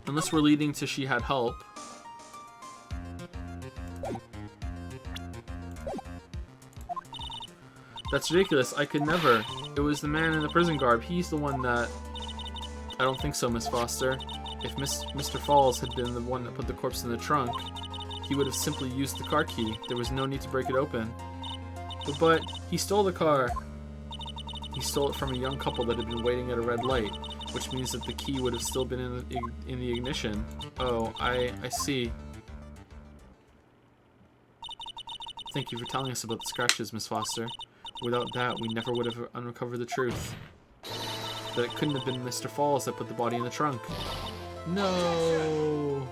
Unless we're leading to she had help. That's ridiculous. I could never. It was the man in the prison garb. He's the one that... I don't think so, Miss Foster. If Mr. Falls had been the one that put the corpse in the trunk, he would have simply used the car key. There was no need to break it open. But he stole the car. He stole it from a young couple that had been waiting at a red light. Which means that the key would have still been in the ignition. Oh, I see. Thank you for telling us about the scratches, Miss Foster. Without that, we never would have uncovered the truth. That it couldn't have been Mr. Falls that put the body in the trunk. No!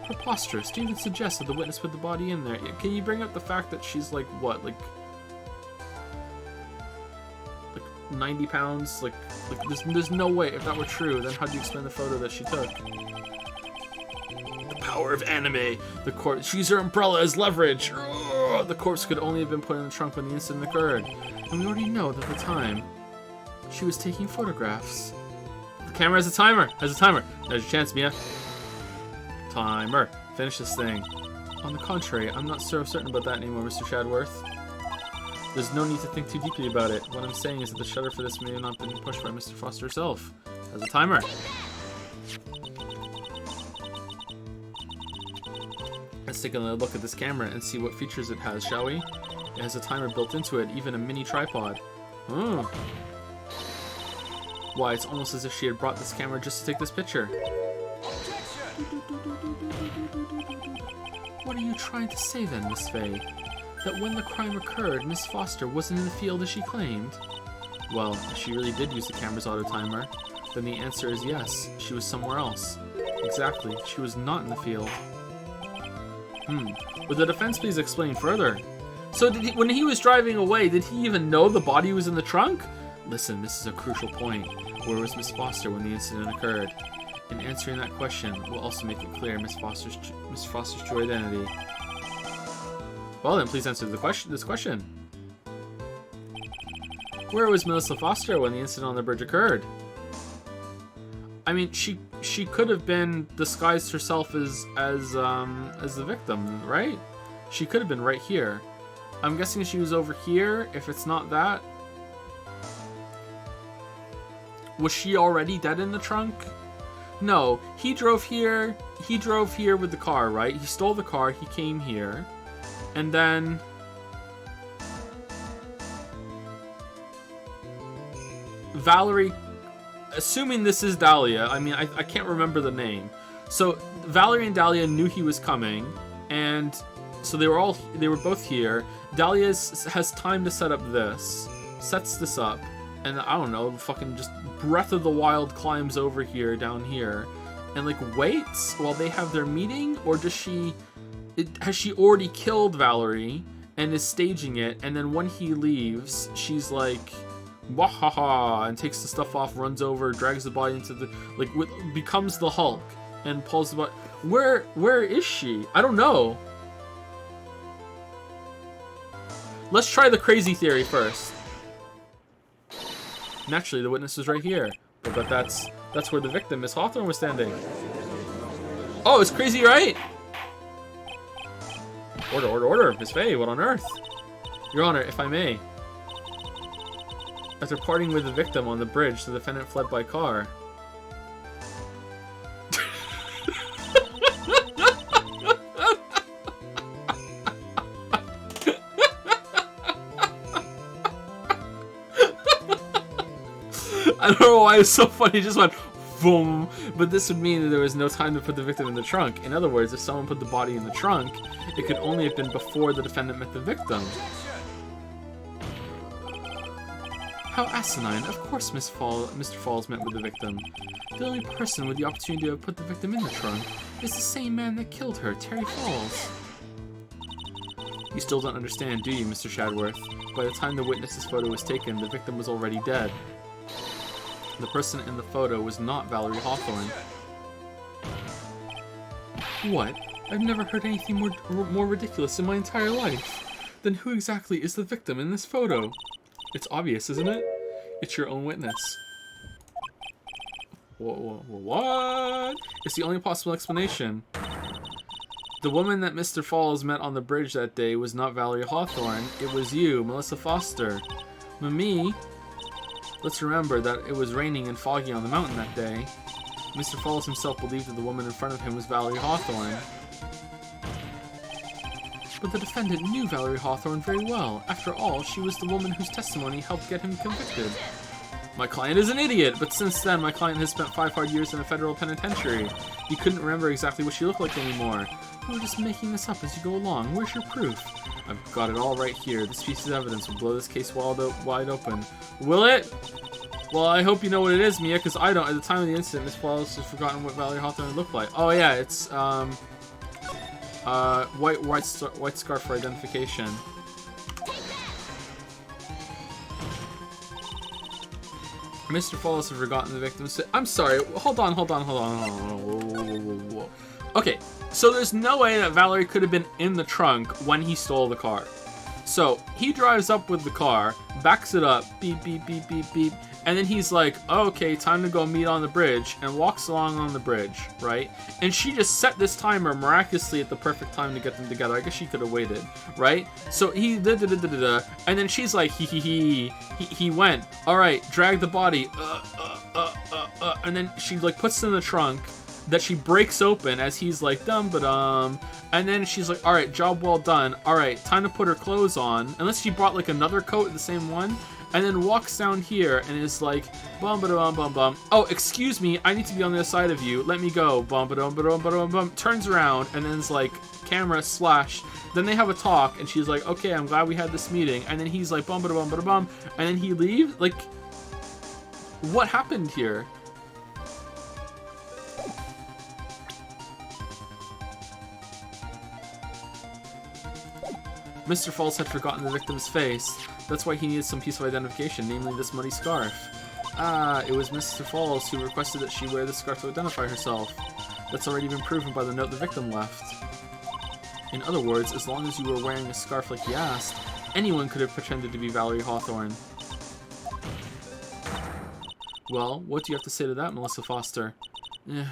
Preposterous. To even suggest that the witness put the body in there. Can you bring up the fact that she's like, what, like 90 pounds? Like there's no way. If that were true, then how do you explain the photo that she took? The power of anime. The corpse. She used her umbrella as leverage. Ugh, the corpse could only have been put in the trunk when the incident occurred. And we already know that at the time, she was taking photographs. The camera has a timer. There's your chance, Mia. Timer. Finish this thing. On the contrary, I'm not so certain about that anymore, Mr. Shadworth. There's no need to think too deeply about it. What I'm saying is that the shutter for this may have not been pushed by Mr. Foster herself. As a timer. Let's take a look at this camera and see what features it has, shall we? It has a timer built into it, even a mini tripod. Oh. Why, it's almost as if she had brought this camera just to take this picture. What are you trying to say then, Miss Fey? That when the crime occurred, Miss Foster wasn't in the field as she claimed? Well, if she really did use the camera's auto timer, then the answer is yes, she was somewhere else. Exactly, she was not in the field. Would the defense please explain further? So when he was driving away, did he even know the body was in the trunk? Listen, this is a crucial point. Where was Miss Foster when the incident occurred? In answering that question, will also make it clear Miss Foster's true identity. Well then, please answer this question. Where was Melissa Foster when the incident on the bridge occurred? I mean, she could have been disguised herself as the victim, right? She could have been right here. I'm guessing she was over here. If it's not that, was she already dead in the trunk? No, he drove here. He drove here with the car, right? He stole the car. He came here. And then Valerie, assuming this is Dahlia, I mean, I can't remember the name. So Valerie and Dahlia knew he was coming, and so they were both here. Dahlia has time to set up this, sets this up, and I don't know, fucking just Breath of the Wild climbs over here, down here, and like waits while they have their meeting, or has she already killed Valerie and is staging it, and then when he leaves, she's like, wahaha, and takes the stuff off, runs over, drags the body into the, like, becomes the Hulk, and pulls the body. Where is she? I don't know. Let's try the crazy theory first. Naturally, the witness is right here. But that's where the victim, Miss Hawthorne, was standing. Oh, it's crazy, right? Order. Miss Faye, what on earth? Your Honor, if I may. After parting with the victim on the bridge, the defendant fled by car. I don't know why it's so funny, it just went boom. But this would mean that there was no time to put the victim in the trunk. In other words, if someone put the body in the trunk, it could only have been before the defendant met the victim. How asinine. Of course Mr. Falls met with the victim. The only person with the opportunity to put the victim in the trunk is the same man that killed her, Terry Falls. You still don't understand, do you, Mr. Shadworth? By the time the witness's photo was taken, the victim was already dead. The person in the photo was not Valerie Hawthorne. What? I've never heard anything more ridiculous in my entire life. Then who exactly is the victim in this photo? It's obvious, isn't it? It's your own witness. What? It's the only possible explanation. The woman that Mr. Falls met on the bridge that day was not Valerie Hawthorne. It was you, Melissa Foster. Mimi, let's remember that it was raining and foggy on the mountain that day. Mr. Falls himself believed that the woman in front of him was Valerie Hawthorne. But the defendant knew Valerie Hawthorne very well. After all, she was the woman whose testimony helped get him convicted. My client is an idiot, but since then, my client has spent 5 hard years in a federal penitentiary. He couldn't remember exactly what she looked like anymore. You were just making this up as you go along. Where's your proof? I've got it all right here. This piece of evidence will blow this case wide open. Will it? Well, I hope you know what it is, Mia, because I don't. At the time of the incident, Miss Falls has forgotten what Valerie Hawthorne looked like. Oh yeah, it's white scarf for identification. Mr. Falls has forgotten the victim. I'm sorry. Hold on. Whoa. Okay, so there's no way that Valerie could have been in the trunk when he stole the car. So he drives up with the car, backs it up, beep, beep, beep, beep, beep, and then he's like, oh, okay, time to go meet on the bridge, and walks along on the bridge, right? And she just set this timer miraculously at the perfect time to get them together. I guess she could have waited, right? So he and then she's like, he went, all right, drag the body, and then she like puts it in the trunk that she breaks open as he's like dum-ba-dum, and then she's like, all right, job well done, all right, time to put her clothes on, unless she brought like another coat, the same one, and then walks down here and is like, bum-ba-dum-bum-bum, oh, excuse me, I need to be on the other side of you, let me go, bum-ba-dum-ba-dum-ba-dum-bum, turns around, and then is like, camera slash, then they have a talk, and she's like, okay, I'm glad we had this meeting, and then he's like, bum-ba-dum-bum-ba-dum, and then he leaves, like, what happened here? Mr. Falls had forgotten the victim's face. That's why he needed some piece of identification, namely this muddy scarf. Ah, it was Mr. Falls who requested that she wear the scarf to identify herself. That's already been proven by the note the victim left. In other words, as long as you were wearing a scarf like he asked, anyone could have pretended to be Valerie Hawthorne. Well, what do you have to say to that, Melissa Foster? No.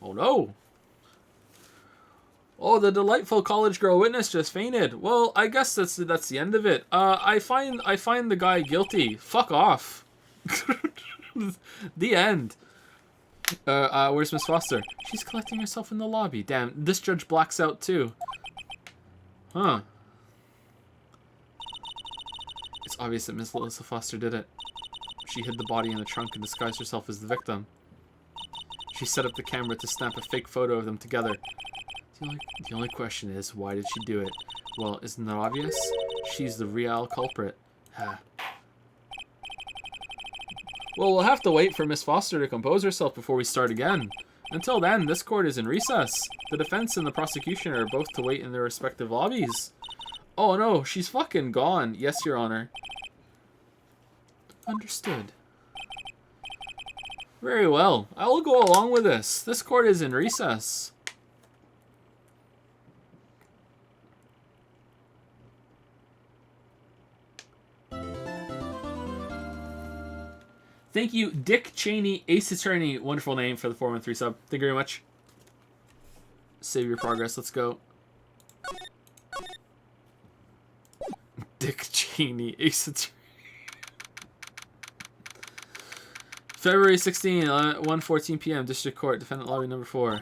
Oh no! Oh, the delightful college girl witness just fainted. Well, I guess that's the end of it. I find the guy guilty. Fuck off. The end. Where's Miss Foster? She's collecting herself in the lobby. Damn, this judge blacks out too. Huh. It's obvious that Miss Melissa Foster did it. She hid the body in the trunk and disguised herself as the victim. She set up the camera to snap a fake photo of them together. The only question is, why did she do it? Well, isn't that obvious? She's the real culprit. Well, we'll have to wait for Miss Foster to compose herself before we start again. Until then, this court is in recess. The defense and the prosecution are both to wait in their respective lobbies. Oh no, she's fucking gone. Yes, Your Honor. Understood. Very well. I will go along with this. This court is in recess. Thank you, Dick Cheney, Ace Attorney. Wonderful name for the 413 sub. Thank you very much. Save your progress. Let's go. Dick Cheney, Ace Attorney. February 16, 1:14 p.m. District Court, Defendant Lobby number 4.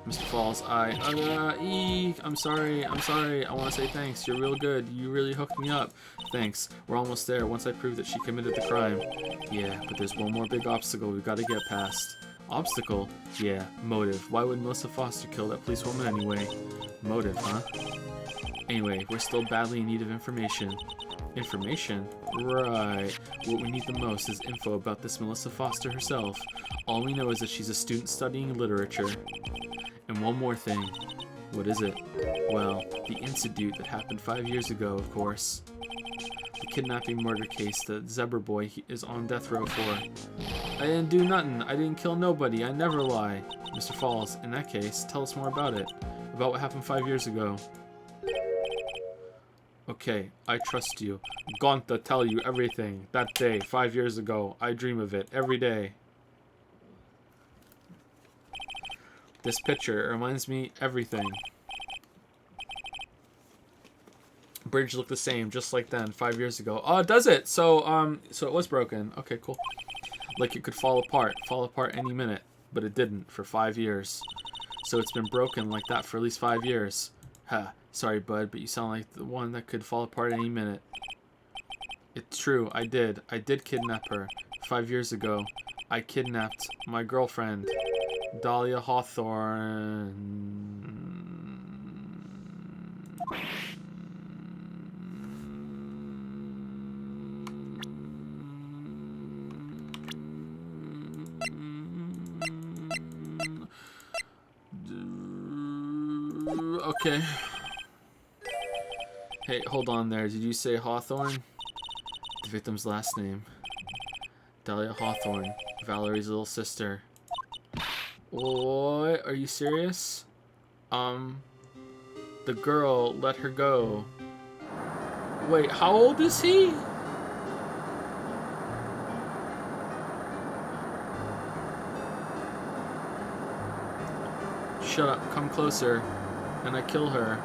Mr. Falls, I'm sorry. I want to say thanks. You're real good. You really hooked me up. Thanks. We're almost there. Once I prove that she committed the crime. Yeah, but there's one more big obstacle we've got to get past. Obstacle? Yeah, motive. Why would Melissa Foster kill that policewoman anyway? Motive, huh? Anyway, we're still badly in need of information. Information? Right. What we need the most is info about this Melissa Foster herself. All we know is that she's a student studying literature. And one more thing. What is it? Well, the incident that happened 5 years ago, of course. The kidnapping murder case that Zebra Boy is on death row for. I didn't do nothing. I didn't kill nobody. I never lie. Mr. Falls, in that case, tell us more about it. About what happened 5 years ago. Okay, I trust you. Gonta tell you everything. That day, 5 years ago, I dream of it every day. This picture reminds me everything. Bridge looked the same, just like then, 5 years ago. Oh, does it? So it was broken. Okay, cool. Like it could fall apart any minute, but it didn't for 5 years. So it's been broken like that for at least 5 years. Huh. Sorry, bud, but you sound like the one that could fall apart any minute. It's true, I did. I did kidnap her. 5 years ago, I kidnapped my girlfriend, Dahlia Hawthorne. Okay. Hey, hold on there. Did you say Hawthorne? The victim's last name. Dahlia Hawthorne. Valerie's little sister. What? Are you serious? The girl let her go. Wait, how old is he? Shut up, come closer, and I kill her.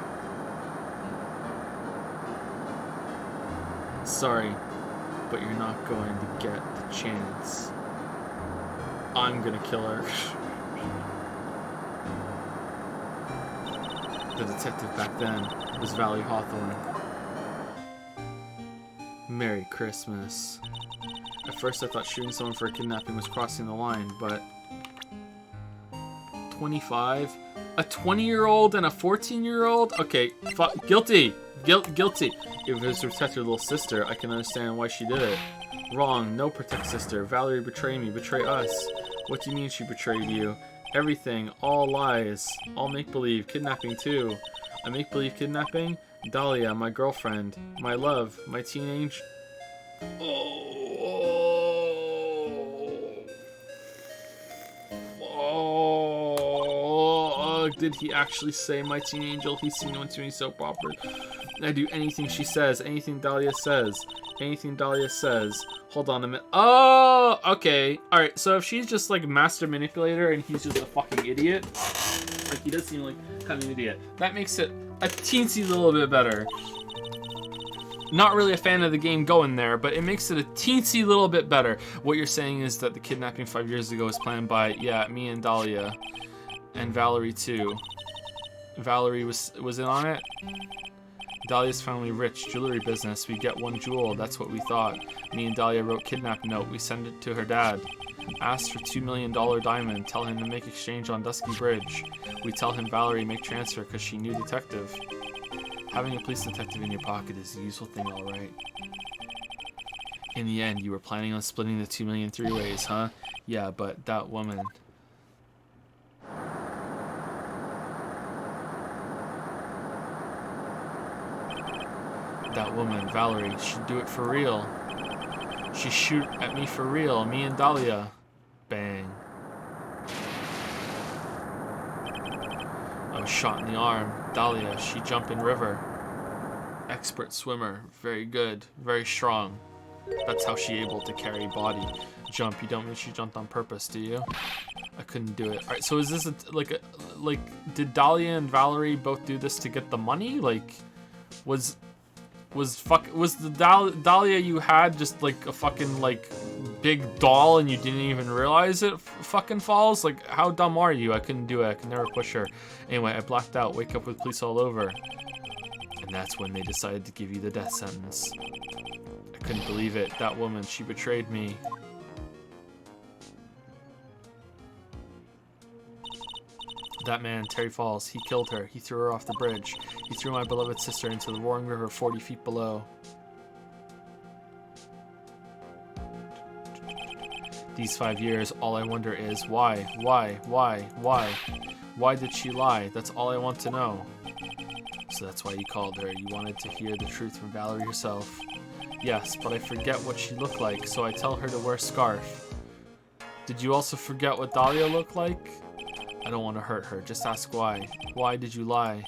Sorry, but you're not going to get the chance. I'm gonna kill her. The detective back then was Valerie Hawthorne. Merry Christmas. At first I thought shooting someone for a kidnapping was crossing the line, but 25? A 20-year-old and a 14-year-old? Okay, guilty. Guilty. If it was to protect her little sister, I can understand why she did it. Wrong. No protect sister. Valerie betrayed me. Betray us. What do you mean she betrayed you? Everything. All lies. All make-believe. Kidnapping, too. A make-believe kidnapping? Dahlia, my girlfriend. My love. My teenage... Did he actually say my teen angel? He's seen one to me soap opera. I do anything she says, anything Dahlia says, anything Dahlia says. Hold on a minute. Oh, okay. Alright, so if she's just like master manipulator and he's just a fucking idiot, like he does seem like kind of an idiot, that makes it a teensy little bit better. Not really a fan of the game going there, but it makes it a teensy little bit better. What you're saying is that the kidnapping 5 years ago was planned by, yeah, me and Dahlia. And Valerie too. Valerie was in on it. Dahlia's family rich, jewelry business. We get 1 jewel, that's what we thought. Me and Dahlia wrote kidnap note. We send it to her dad. Asked for $2 million diamond. Tell him to make exchange on Dusky Bridge. We tell him Valerie make transfer because she knew detective. Having a police detective in your pocket is a useful thing, alright. In the end, you were planning on splitting the 2 million 3 ways, huh? Yeah, but that woman... That woman, Valerie, she'd do it for real. She'd shoot at me for real, me and Dahlia. Bang. I was shot in the arm. Dahlia, she jumped in river. Expert swimmer, very good, very strong. That's how she able to carry body. Jump, you don't mean she jumped on purpose, do you? I couldn't do it. Alright, so is this did Dahlia and Valerie both do this to get the money? Like, was the Dahlia you had just like a fucking like big doll and you didn't even realize it fucking falls? Like, how dumb are you? I couldn't do it. I could never push her. Anyway, I blacked out. Wake up with police all over. And that's when they decided to give you the death sentence. I couldn't believe it. That woman, she betrayed me. That man, Terry Falls, he killed her. He threw her off the bridge. He threw my beloved sister into the roaring river 40 feet below. These 5 years, all I wonder is, why? Why did she lie? That's all I want to know. So that's why you called her. You wanted to hear the truth from Valerie herself. Yes, but I forget what she looked like, so I tell her to wear a scarf. Did you also forget what Dahlia looked like? I don't want to hurt her. Just ask why. Why did you lie?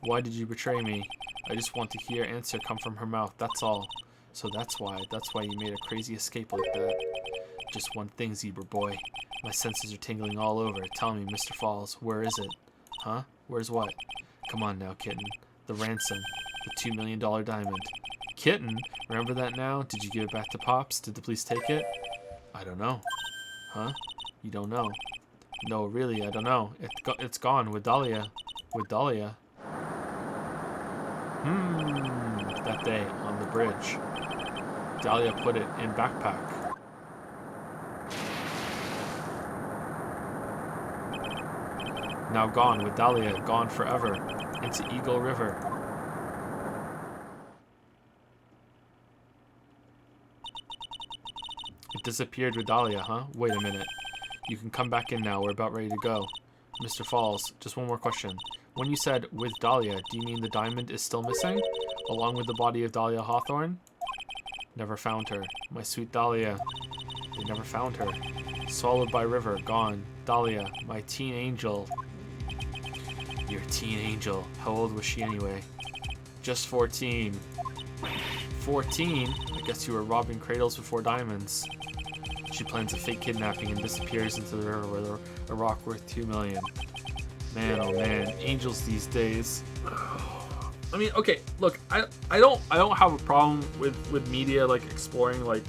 Why did you betray me? I just want to hear answer come from her mouth, that's all. So that's why you made a crazy escape like that. Just one thing, Zebra Boy. My senses are tingling all over. Tell me, Mr. Falls, where is it? Huh? Where's what? Come on now, kitten. The ransom. The $2 million diamond. Kitten? Remember that now? Did you give it back to Pops? Did the police take it? I don't know. Huh? You don't know? No, really, I don't know. It's gone with Dahlia. With Dahlia. That day, on the bridge. Dahlia put it in backpack. Now gone with Dahlia, gone forever. Into Eagle River. It disappeared with Dahlia, huh? Wait a minute. You can come back in now. We're about ready to go. Mr. Falls, just one more question. When you said, with Dahlia, do you mean the diamond is still missing? Along with the body of Dahlia Hawthorne? Never found her. My sweet Dahlia. They never found her. Swallowed by river, gone. Dahlia, my teen angel. Your teen angel. How old was she anyway? Just 14. 14? I guess you were robbing cradles before diamonds. She plans a fake kidnapping and disappears into the river with a rock worth 2 million. Man, oh man, angels these days. I mean, okay, look, I don't have a problem with media like exploring like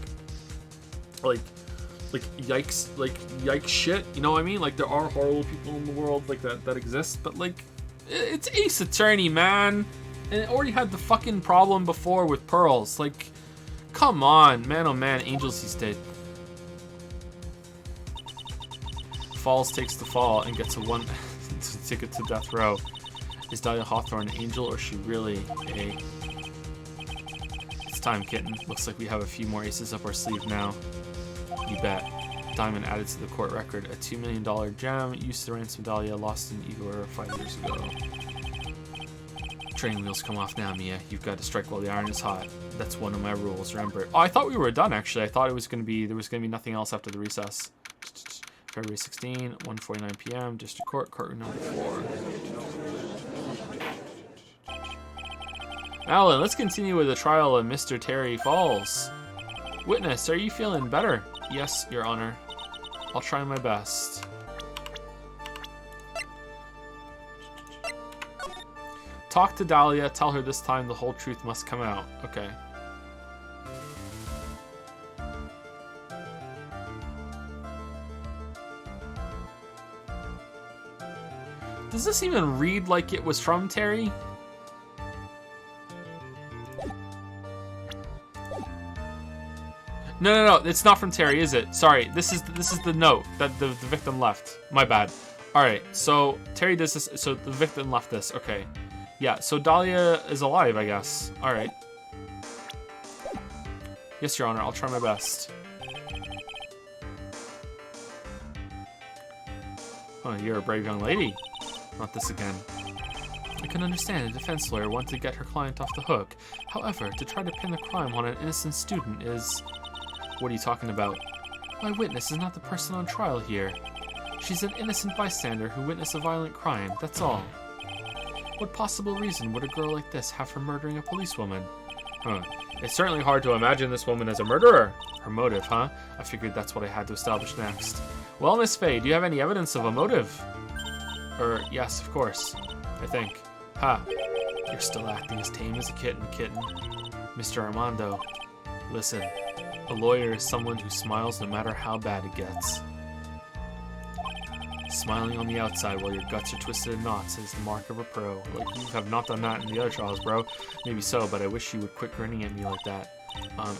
yikes shit. You know what I mean? Like, there are horrible people in the world like that exist, but like, it's Ace Attorney, man, and it already had the fucking problem before with pearls. Like, come on, man, oh man, angels these days. Falls takes the fall and gets a one ticket to death row. Is Dahlia Hawthorne an angel or is she really a... It's time, kitten. Looks like we have a few more aces up our sleeve now. You bet. Diamond added to the court record. A $2 million gem used to ransom Dahlia, lost in Eagle River 5 years ago. Train wheels come off now, Mia. You've got to strike while the iron is hot. That's one of my rules, remember. Oh, I thought we were done, actually. I thought there was going to be nothing else after the recess. February 16, 1:49 p.m. District Court, courtroom number 4. Now then, let's continue with the trial of Mr. Terry Falls. Witness, are you feeling better? Yes, Your Honor. I'll try my best. Talk to Dahlia, tell her this time the whole truth must come out. Okay. Does this even read like it was from Terry? No, it's not from Terry, is it? Sorry, this is the note that the victim left. My bad. All right, so Terry does this. So the victim left this. Okay, yeah. So Dahlia is alive, I guess. All right. Yes, Your Honor. I'll try my best. Oh, you're a brave young lady. Not this again. I can understand a defense lawyer wanting to get her client off the hook. However, to try to pin the crime on an innocent student is... What are you talking about? My witness is not the person on trial here. She's an innocent bystander who witnessed a violent crime, that's all. What possible reason would a girl like this have for murdering a policewoman? It's certainly hard to imagine this woman as a murderer. Her motive, huh? I figured that's what I had to establish next. Well, Miss Faye, do you have any evidence of a motive? Yes, of course. I think. Ha! You're still acting as tame as a kitten. Mr. Armando, listen. A lawyer is someone who smiles no matter how bad it gets. Smiling on the outside while your guts are twisted in knots is the mark of a pro. Like, you have not done that in the other trials, bro. Maybe so, but I wish you would quit grinning at me like that.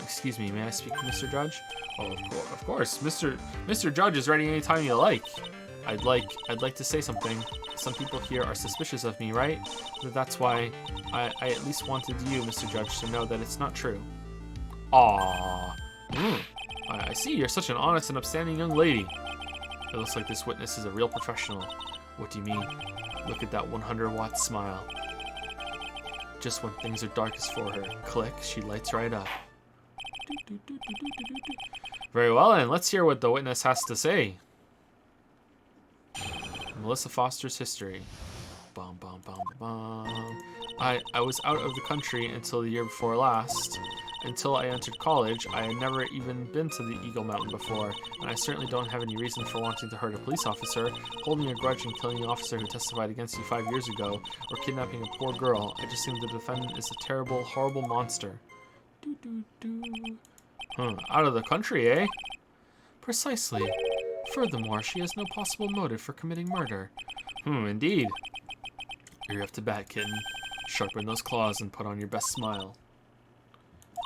Excuse me, may I speak to Mr. Judge? Oh, of course. Mr. Judge is ready anytime you like. I'd like to say something. Some people here are suspicious of me, right? That's why I at least wanted you, Mr. Judge, to know that it's not true. Aww. I see, you're such an honest and upstanding young lady. It looks like this witness is a real professional. What do you mean? Look at that 100-watt smile. Just when things are darkest for her, click, she lights right up. Very well then, let's hear what the witness has to say. Melissa Foster's history. Bum, bum, bum, bum. I was out of the country until the year before last. Until I entered college, I had never even been to the Eagle Mountain before, and I certainly don't have any reason for wanting to hurt a police officer, holding a grudge and killing the officer who testified against you 5 years ago, or kidnapping a poor girl. I just think the defendant is a terrible, horrible monster. Out of the country, eh? Precisely. Furthermore, she has no possible motive for committing murder. Indeed. You're up to bat, kitten. Sharpen those claws and put on your best smile.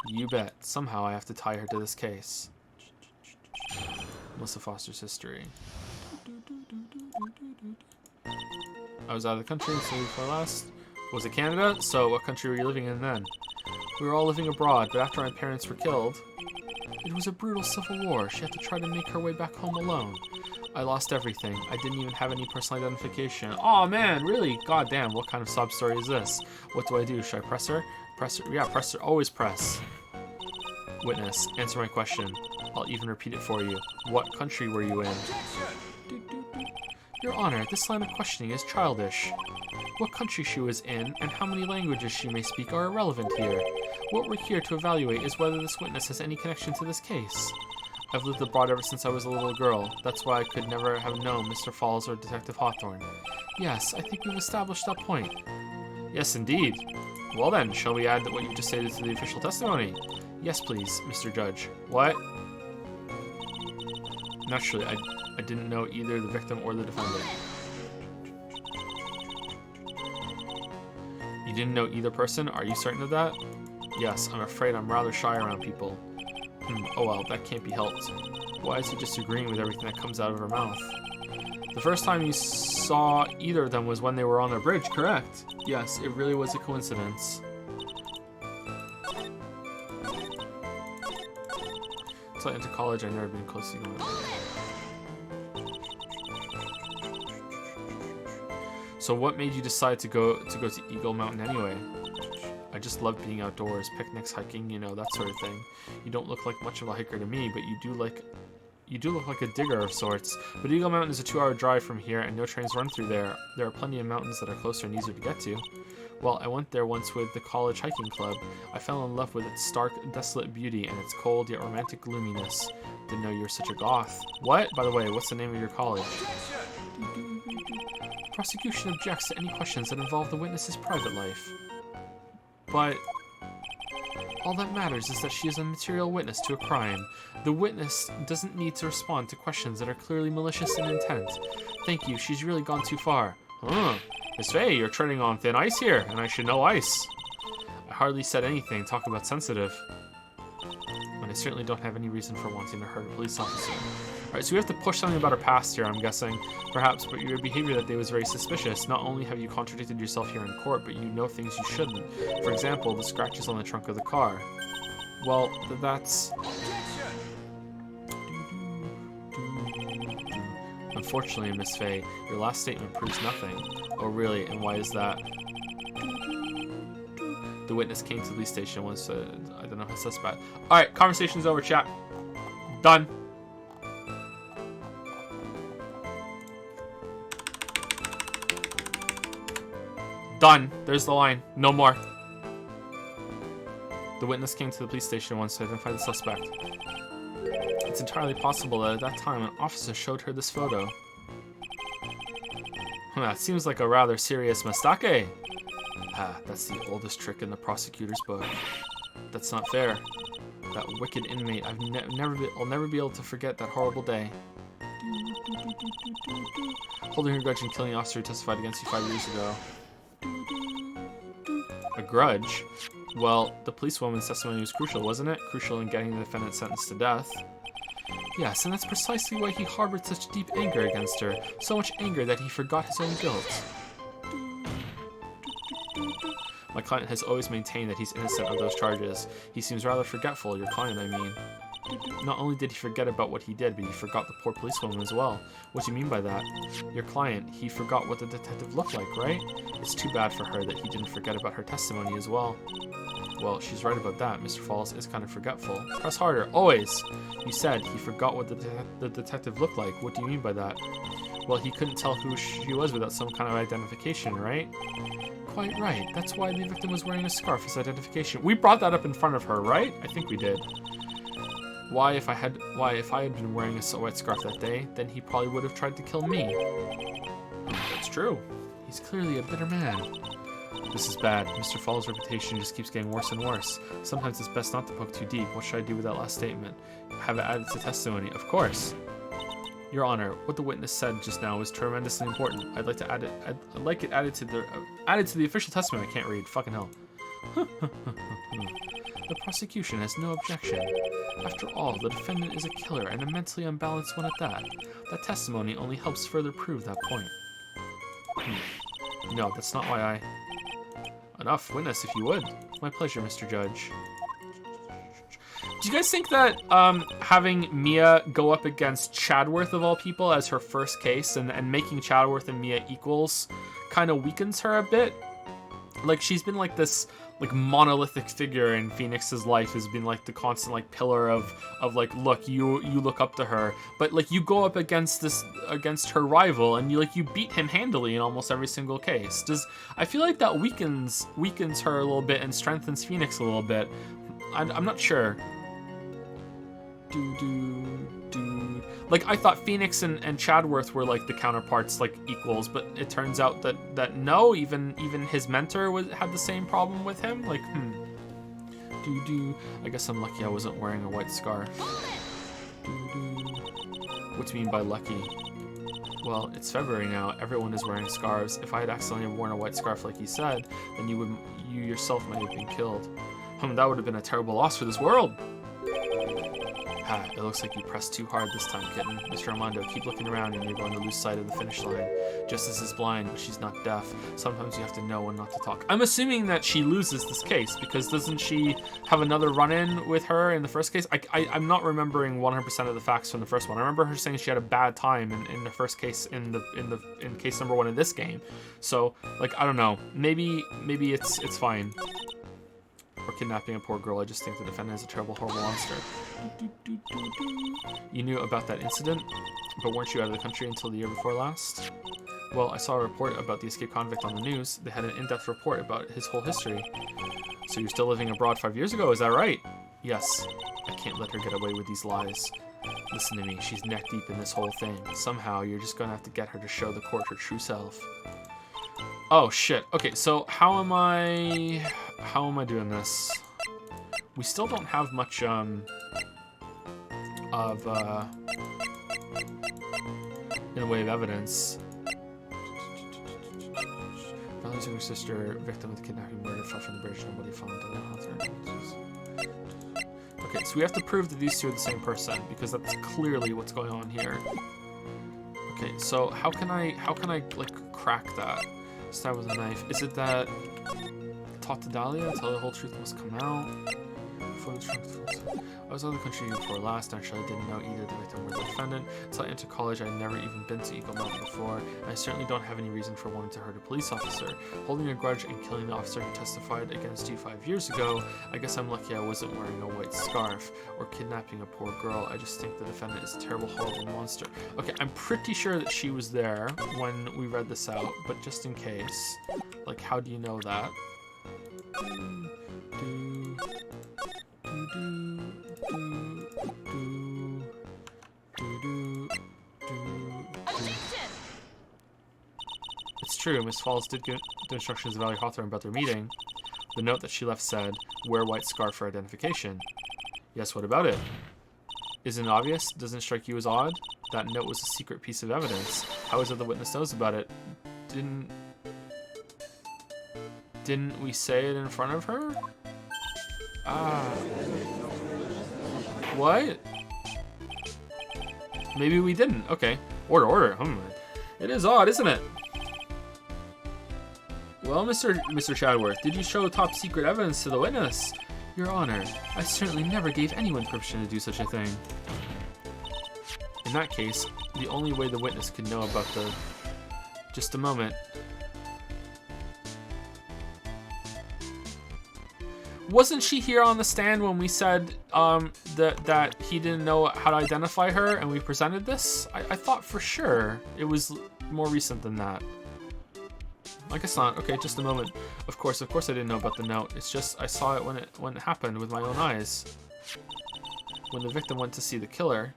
You bet. Somehow I have to tie her to this case. Melissa Foster's history. I was out of the country until before last. Was it Canada? So what country were you living in then? We were all living abroad, but after my parents were killed, it was a brutal civil war. She had to try to make her way back home alone. I lost everything. I didn't even have any personal identification. Aw, man, really? Goddamn, what kind of sob story is this? What do I do? Should I press her? Press her? Yeah, press her. Always press. Witness, answer my question. I'll even repeat it for you. What country were you in? Your Honor, this line of questioning is childish. What country she was in and how many languages she may speak are irrelevant here. What we're here to evaluate is whether this witness has any connection to this case. I've lived abroad ever since I was a little girl. That's why I could never have known Mr. Falls or Detective Hawthorne. Yes, I think we've established that point. Yes, indeed. Well then, shall we add what you just stated to the official testimony? Yes, please, Mr. Judge. What? Naturally, I didn't know either the victim or the defendant. You didn't know either person? Are you certain of that? Yes, I'm afraid I'm rather shy around people. Oh well, that can't be helped. Why is he disagreeing with everything that comes out of her mouth? The first time you saw either of them was when they were on a bridge, correct? Yes, it really was a coincidence. Until I entered college, I'd never been close to you. So what made you decide to go to Eagle Mountain anyway? I just love being outdoors, picnics, hiking, you know, that sort of thing. You don't look like much of a hiker to me, but you do look like a digger of sorts. But Eagle Mountain is a 2-hour drive from here, and no trains run through there. There are plenty of mountains that are closer and easier to get to. Well, I went there once with the college hiking club. I fell in love with its stark, desolate beauty and its cold yet romantic gloominess. Didn't know you were such a goth. What? By the way, what's the name of your college? Prosecution objects to any questions that involve the witness's private life. But all that matters is that she is a material witness to a crime. The witness doesn't need to respond to questions that are clearly malicious in intent. Thank you, she's really gone too far. Miss Faye, you're treading on thin ice here, and I should know ice. I hardly said anything, talk about sensitive. When I certainly don't have any reason for wanting to hurt a police officer. Alright, so we have to push something about her past here, I'm guessing. Perhaps, but your behavior that day was very suspicious. Not only have you contradicted yourself here in court, but you know things you shouldn't. For example, the scratches on the trunk of the car. Well, that's... Unfortunately, Miss Faye, your last statement proves nothing. Oh, really? And why is that? The witness came to the police station once, I don't know how suspect. Alright, conversation's over, chat. Done. Done. There's the line. No more. The witness came to the police station once to identify the suspect. It's entirely possible that at that time an officer showed her this photo. That seems like a rather serious mistake. Ah, that's the oldest trick in the prosecutor's book. That's not fair. That wicked inmate, I'll never be able to forget that horrible day. Holding a grudge and killing the officer who testified against you 5 years ago. A grudge? Well, the policewoman's testimony was crucial, wasn't it? Crucial in getting the defendant sentenced to death. Yes, and that's precisely why he harbored such deep anger against her. So much anger that he forgot his own guilt. My client has always maintained that he's innocent of those charges. He seems rather forgetful, your client, I mean. Not only did he forget about what he did, but he forgot the poor policewoman as well. What do you mean by that? Your client, he forgot what the detective looked like, right? It's too bad for her that he didn't forget about her testimony as well. Well, she's right about that. Mr. Falls is kind of forgetful. Press harder, always! You said he forgot what the detective looked like. What do you mean by that? Well, he couldn't tell who she was without some kind of identification, right? Quite right. That's why the victim was wearing a scarf as identification. We brought that up in front of her, right? I think we did. Why, if I had been wearing a white scarf that day, then he probably would have tried to kill me. That's true. He's clearly a bitter man. This is bad. Mr. Fall's reputation just keeps getting worse and worse. Sometimes it's best not to poke too deep. What should I do with that last statement? Have it added to testimony? Of course. Your Honor, what the witness said just now was tremendously important. I'd like to add it. I'd like it added to the official testimony. I can't read. Fucking hell. The prosecution has no objection. After all, the defendant is a killer and a mentally unbalanced one at that. That testimony only helps further prove that point. No, that's not why I... Enough, witness, if you would. My pleasure, Mr. Judge. Do you guys think that having Mia go up against Chadworth, of all people, as her first case, and making Chadworth and Mia equals kind of weakens her a bit? Like, she's been like this like monolithic figure in Phoenix's life, has been like the constant like pillar of like, look, you look up to her, but like you go up against her rival and you beat him handily in almost every single case. I feel like that weakens her a little bit and strengthens Phoenix a little bit. I'm not sure. Like, I thought Phoenix and Chadworth were like the counterparts, like equals, but it turns out that no, even his mentor had the same problem with him. Like, I guess I'm lucky I wasn't wearing a white scarf. What do you mean by lucky? Well, it's February now. Everyone is wearing scarves. If I had accidentally worn a white scarf like you said, then you yourself might have been killed. That would have been a terrible loss for this world. Ah, it looks like you pressed too hard this time, kitten. Mr. Armando, keep looking around and you're going to lose sight of the finish line. Justice is blind, but she's not deaf. Sometimes you have to know when not to talk. I'm assuming that she loses this case, because doesn't she have another run-in with her in the first case? I'm not remembering 100% of the facts from the first one. I remember her saying she had a bad time in the first case in case number 1 in this game. So, like, I don't know. Maybe it's fine. Or kidnapping a poor girl. I just think the defendant is a terrible, horrible monster. You knew about that incident, but weren't you out of the country until the year before last? Well, I saw a report about the escaped convict on the news. They had an in-depth report about his whole history. So you're still living abroad 5 years ago, is that right? Yes. I can't let her get away with these lies. Listen to me, she's neck deep in this whole thing. Somehow, you're just gonna have to get her to show the court her true self. Oh, shit. Okay, so how am I doing this? We still don't have much, in the way of evidence. Values of her sister, victim of the kidnapping murder, fell from the bridge, nobody found the Okay, so we have to prove that these two are the same person because that's clearly what's going on here. Okay, so how can I like crack that? Stab with a knife. Is it that talk to Dahlia? Tell her the whole truth must come out. Before the truth. I was out of the country before last. Actually, I didn't know either the victim or the defendant. Until I entered college, I'd never even been to Eagle Mountain before, and I certainly don't have any reason for wanting to hurt a police officer. Holding a grudge and killing the officer who testified against you 5 years ago, I guess I'm lucky I wasn't wearing a white scarf or kidnapping a poor girl. I just think the defendant is a terrible, horrible monster. Okay, I'm pretty sure that she was there when we read this out, but just in case, like, how do you know that? It's true, Miss Falls did give the instructions to Valerie Hawthorne about their meeting. The note that she left said, wear white scarf for identification. Yes, what about it? Isn't it obvious? Doesn't it strike you as odd? That note was a secret piece of evidence. How is it the witness knows about it? Didn't we say it in front of her? Ah. What? Maybe we didn't. Okay. Order. It is odd, isn't it? Well, Mr. Chadworth, did you show top secret evidence to the witness? Your Honor, I certainly never gave anyone permission to do such a thing. In that case, the only way the witness could know about the... Just a moment. Wasn't she here on the stand when we said that he didn't know how to identify her and we presented this? I thought for sure it was more recent than that. I guess not. Okay, just a moment. Of course I didn't know about the note. It's just I saw it when it happened with my own eyes. When the victim went to see the killer,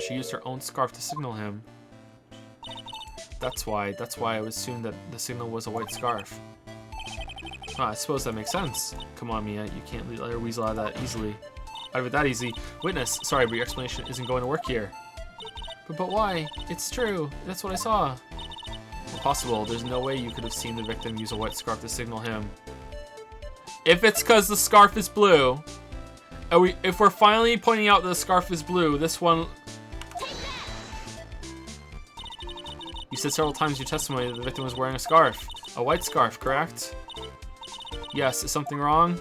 she used her own scarf to signal him. That's why I assumed that the signal was a white scarf. I suppose that makes sense. Come on, Mia, you can't let her weasel out of that easily. Out of it that easy. Witness, sorry, but your explanation isn't going to work here. But why? It's true. That's what I saw. Impossible. There's no way you could have seen the victim use a white scarf to signal him. If it's because the scarf is blue, if we're finally pointing out that the scarf is blue, this one... You said several times in your testimony that the victim was wearing a scarf. A white scarf, correct? Yes, is something wrong?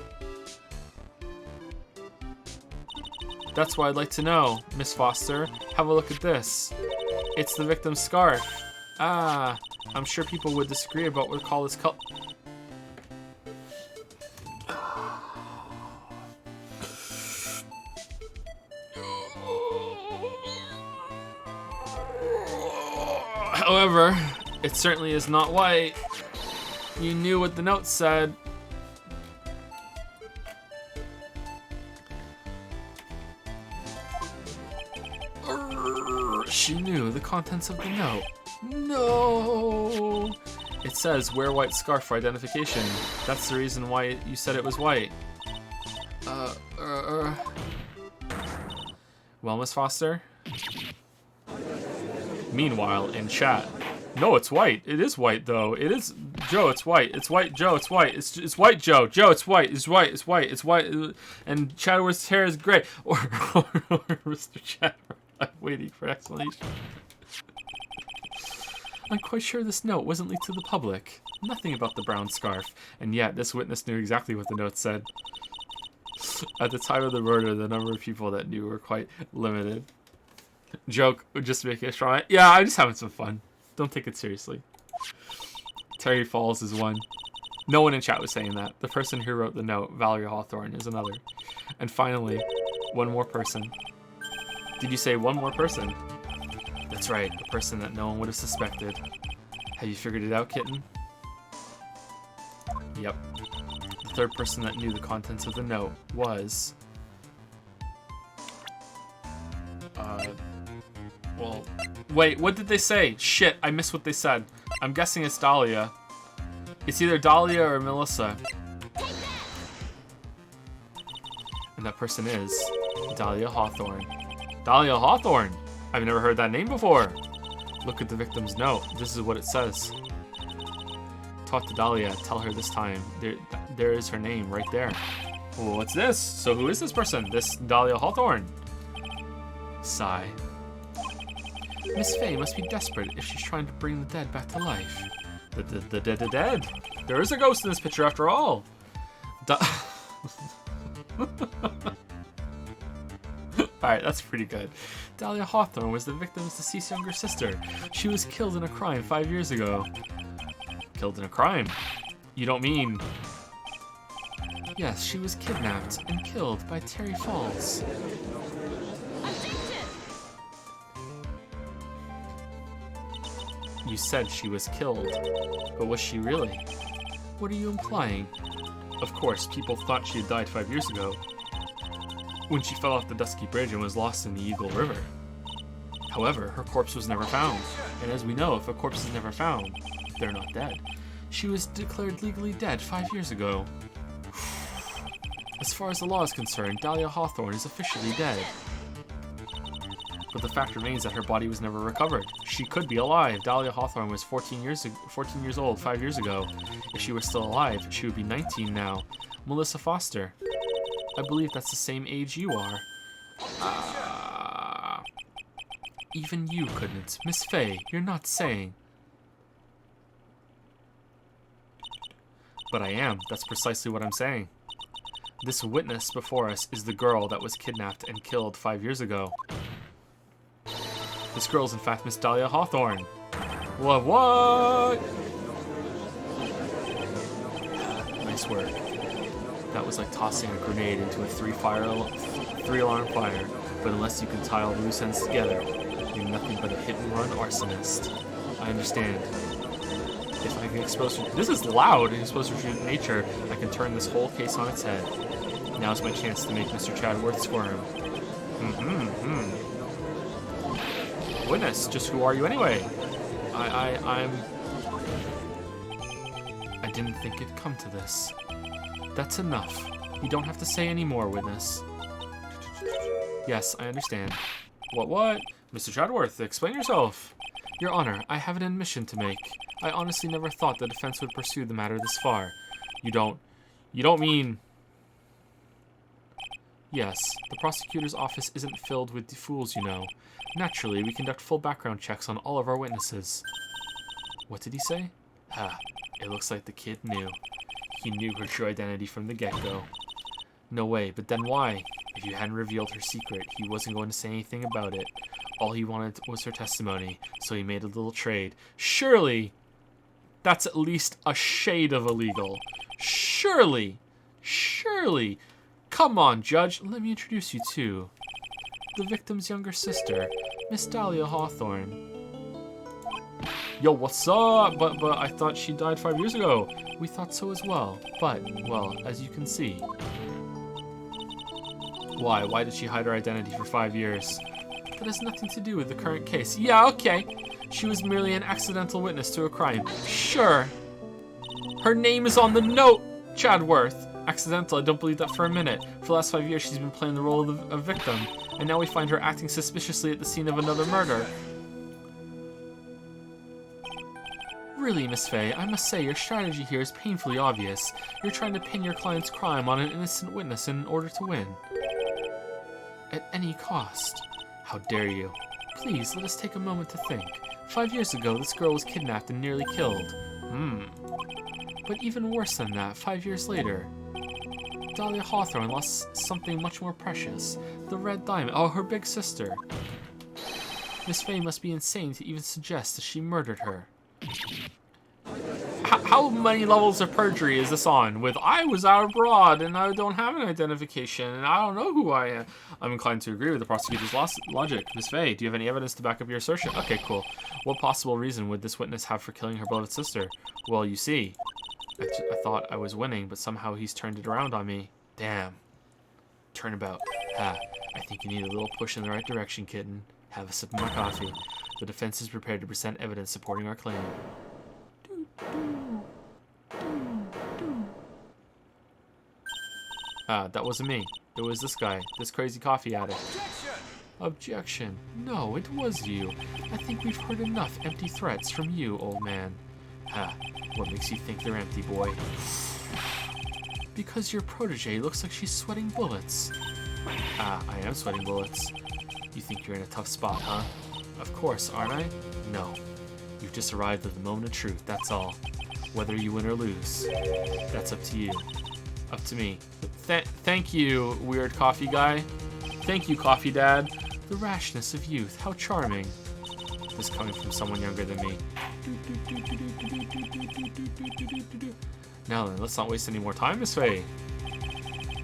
That's what I'd like to know, Miss Foster. Have a look at this. It's the victim's scarf. Ah, I'm sure people would disagree about what we call this color. However, it certainly is not white. You knew what the note said. She knew the contents of the note. No! It says, wear white scarf for identification. That's the reason why you said it was white. Well, Miss Foster? Meanwhile, in chat. No, it's white. It is white, though. It is... Joe, it's white. It's white, Joe. It's white. It's white, Joe. Joe, it's white. It's white. It's white. It's white. And Chadworth's hair is gray. Or Mr. Chadworth. I'm waiting for explanation. I'm quite sure this note wasn't leaked to the public. Nothing about the brown scarf. And yet, this witness knew exactly what the note said. At the time of the murder, the number of people that knew were quite limited. Joke, just making a strong... Yeah, I'm just having some fun. Don't take it seriously. Terry Falls is one. No one in chat was saying that. The person who wrote the note, Valerie Hawthorne, is another. And finally, one more person. Did you say one more person? That's right, a person that no one would have suspected. Have you figured it out, kitten? Yep. The third person that knew the contents of the note was... Well... Wait, what did they say? Shit, I missed what they said. I'm guessing it's Dahlia. It's either Dahlia or Melissa. And that person is Dahlia Hawthorne. Dahlia Hawthorne! I've never heard that name before. Look at the victim's note. This is what it says. Talk to Dahlia. Tell her this time. There is her name right there. Well, what's this? So who is this person? This Dahlia Hawthorne? Sigh. Miss Faye must be desperate if she's trying to bring the dead back to life. The dead? There is a ghost in this picture after all. Alright, that's pretty good. Dahlia Hawthorne was the victim's deceased younger sister. She was killed in a crime 5 years ago. Killed in a crime? You don't mean... Yes, she was kidnapped and killed by Terry Falls. You said she was killed, but was she really? What are you implying? Of course, people thought she had died 5 years ago, when she fell off the Dusky Bridge and was lost in the Eagle River. However, her corpse was never found, and as we know, if a corpse is never found, they're not dead. She was declared legally dead 5 years ago. As far as the law is concerned, Dahlia Hawthorne is officially dead. But the fact remains that her body was never recovered. She could be alive. Dahlia Hawthorne was 14 years old 5 years ago. If she were still alive, she would be 19 now. Melissa Foster. I believe that's the same age you are. Even you couldn't. Miss Faye, you're not saying. But I am. That's precisely what I'm saying. This witness before us is the girl that was kidnapped and killed 5 years ago. This girl is in fact Miss Dahlia Hawthorne. What? Nice work. That was like tossing a grenade into a three-alarm fire, but unless you can tie all the loose ends together, you're nothing but a hit-and-run arsonist. I understand. If I can expose her... This is loud! And expose her to nature, I can turn this whole case on its head. Now's my chance to make Mr. Chadworth squirm. Witness, just who are you anyway? I didn't think it'd come to this. That's enough. You don't have to say any more, witness. Yes, I understand. What? Mr. Chadworth, explain yourself. Your Honor, I have an admission to make. I honestly never thought the defense would pursue the matter this far. You don't mean... Yes, the prosecutor's office isn't filled with fools, you know. Naturally, we conduct full background checks on all of our witnesses. What did he say? It looks like the kid knew. He knew her true identity from the get-go. No way, but then why? If you hadn't revealed her secret, he wasn't going to say anything about it. All he wanted was her testimony, so he made a little trade. Surely, that's at least a shade of illegal. Surely. Come on, Judge, let me introduce you to the victim's younger sister, Miss Dahlia Hawthorne. Yo, what's up? But I thought she died 5 years ago. We thought so as well. But, well, as you can see. Why? Why did she hide her identity for 5 years? That has nothing to do with the current case. Yeah, okay. She was merely an accidental witness to a crime. Sure. Her name is on the note, Chadworth. Accidental, I don't believe that for a minute. For the last 5 years, she's been playing the role of a victim. And now we find her acting suspiciously at the scene of another murder. Really, Miss Faye, I must say your strategy here is painfully obvious. You're trying to pin your client's crime on an innocent witness in order to win. At any cost. How dare you? Please, let us take a moment to think. 5 years ago, this girl was kidnapped and nearly killed. But even worse than that, 5 years later, Dahlia Hawthorne lost something much more precious. The red diamond. Oh, her big sister. Miss Faye must be insane to even suggest that she murdered her. How many levels of perjury is this on? With I was out abroad and I don't have an identification and I don't know who I am. I'm inclined to agree with the prosecutor's logic. Miss Faye, do you have any evidence to back up your assertion? Okay, cool. What possible reason would this witness have for killing her beloved sister? Well, you see, I thought I was winning, but somehow he's turned it around on me. Damn. Turnabout. I think you need a little push in the right direction, kitten. Have a sip of my coffee. The defense is prepared to present evidence supporting our claim. That wasn't me. It was this guy, this crazy coffee addict. Objection. No, it was you. I think we've heard enough empty threats from you, old man. What makes you think they're empty, boy? Because your protege looks like she's sweating bullets. Ah, I am sweating bullets. You think you're in a tough spot, huh? Of course, aren't I? No. You've just arrived at the moment of truth, that's all. Whether you win or lose, that's up to you. Up to me. Thank you, weird coffee guy. Thank you, coffee dad. The rashness of youth, how charming. This coming from someone younger than me. Now then, let's not waste any more time, Miss Faye.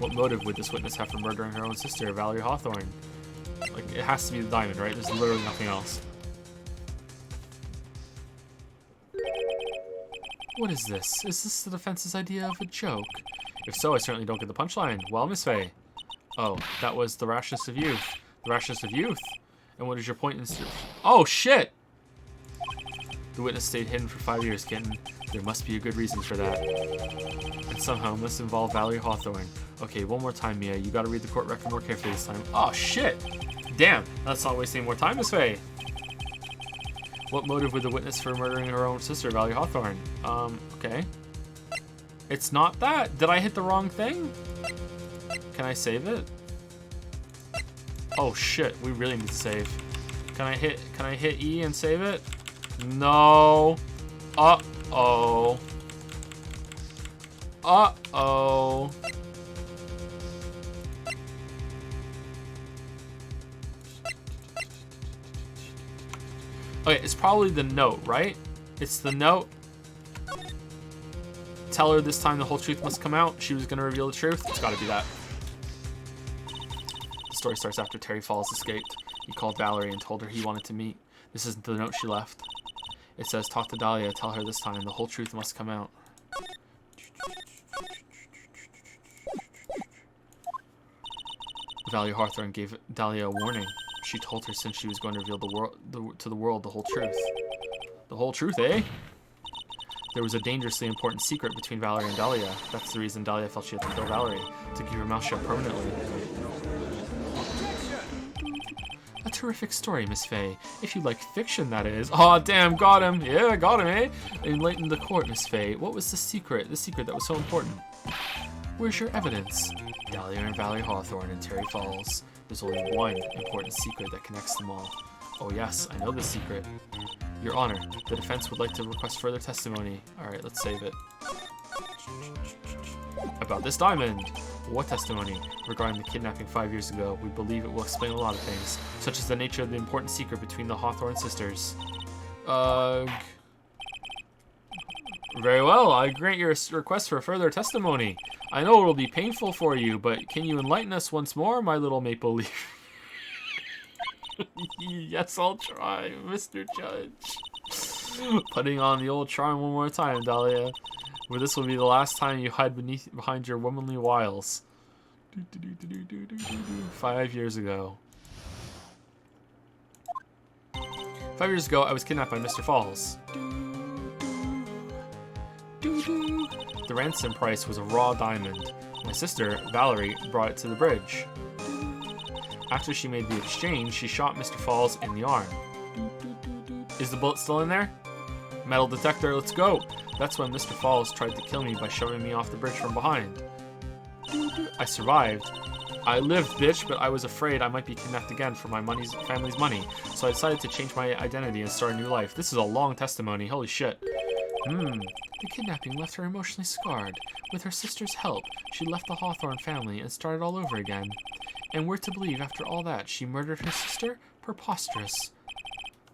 What motive would this witness have for murdering her own sister, Valerie Hawthorne? Like, it has to be the diamond, right? There's literally nothing else. What is this? Is this the defense's idea of a joke? If so, I certainly don't get the punchline. Well, Miss Faye. Oh, that was the rashness of youth. The rashness of youth? And what is your point in... Oh, shit! The witness stayed hidden for 5 years, kitten. There must be a good reason for that. And somehow it must involve Valerie Hawthorne. Okay, one more time, Mia. You gotta read the court record more carefully this time. Oh, shit! Damn! Let's not waste any more time, Miss Faye. What motive would the witness for murdering her own sister, Valerie Hawthorne? Okay. It's not that. Did I hit the wrong thing? Can I save it? Oh shit, we really need to save. Can I hit E and save it? No. Uh-oh. Uh-oh. Okay, it's probably the note, right? It's the note. Tell her this time the whole truth must come out. She was going to reveal the truth. It's got to be that. The story starts after Terry Falls escaped. He called Valerie and told her he wanted to meet. This isn't the note she left. It says, talk to Dahlia. Tell her this time the whole truth must come out. Valerie Hawthorne gave Dahlia a warning. She told her since she was going to reveal to the world the whole truth. The whole truth, eh? There was a dangerously important secret between Valerie and Dahlia. That's the reason Dahlia felt she had to kill Valerie, to keep her mouth shut permanently. A terrific story, Miss Faye. If you like fiction, that is. Aw, damn, got him. Yeah, got him, eh? Enlighten the court, Miss Faye. What was the secret? The secret that was so important. Where's your evidence? Dahlia and Valerie Hawthorne and Terry Falls. There's only one important secret that connects them all. Oh yes, I know the secret. Your Honor, the defense would like to request further testimony. Alright, let's save it. About this diamond! What testimony? Regarding the kidnapping 5 years ago, we believe it will explain a lot of things, such as the nature of the important secret between the Hawthorne sisters. Very well, I grant your request for further testimony. I know it will be painful for you, but can you enlighten us once more, my little maple leaf? Yes, I'll try, Mr. Judge. Putting on the old charm one more time, Dahlia. Where this will be the last time you hide behind your womanly wiles. 5 years ago. 5 years ago, I was kidnapped by Mr. Falls. The ransom price was a raw diamond. My sister, Valerie, brought it to the bridge. After she made the exchange, she shot Mr. Falls in the arm. Is the bullet still in there? Metal detector, let's go! That's when Mr. Falls tried to kill me by shoving me off the bridge from behind. I survived. I lived, bitch, but I was afraid I might be kidnapped again for my family's money, so I decided to change my identity and start a new life. This is a long testimony, holy shit. The kidnapping left her emotionally scarred. With her sister's help, she left the Hawthorne family and started all over again. And we're to believe after all that she murdered her sister? Preposterous.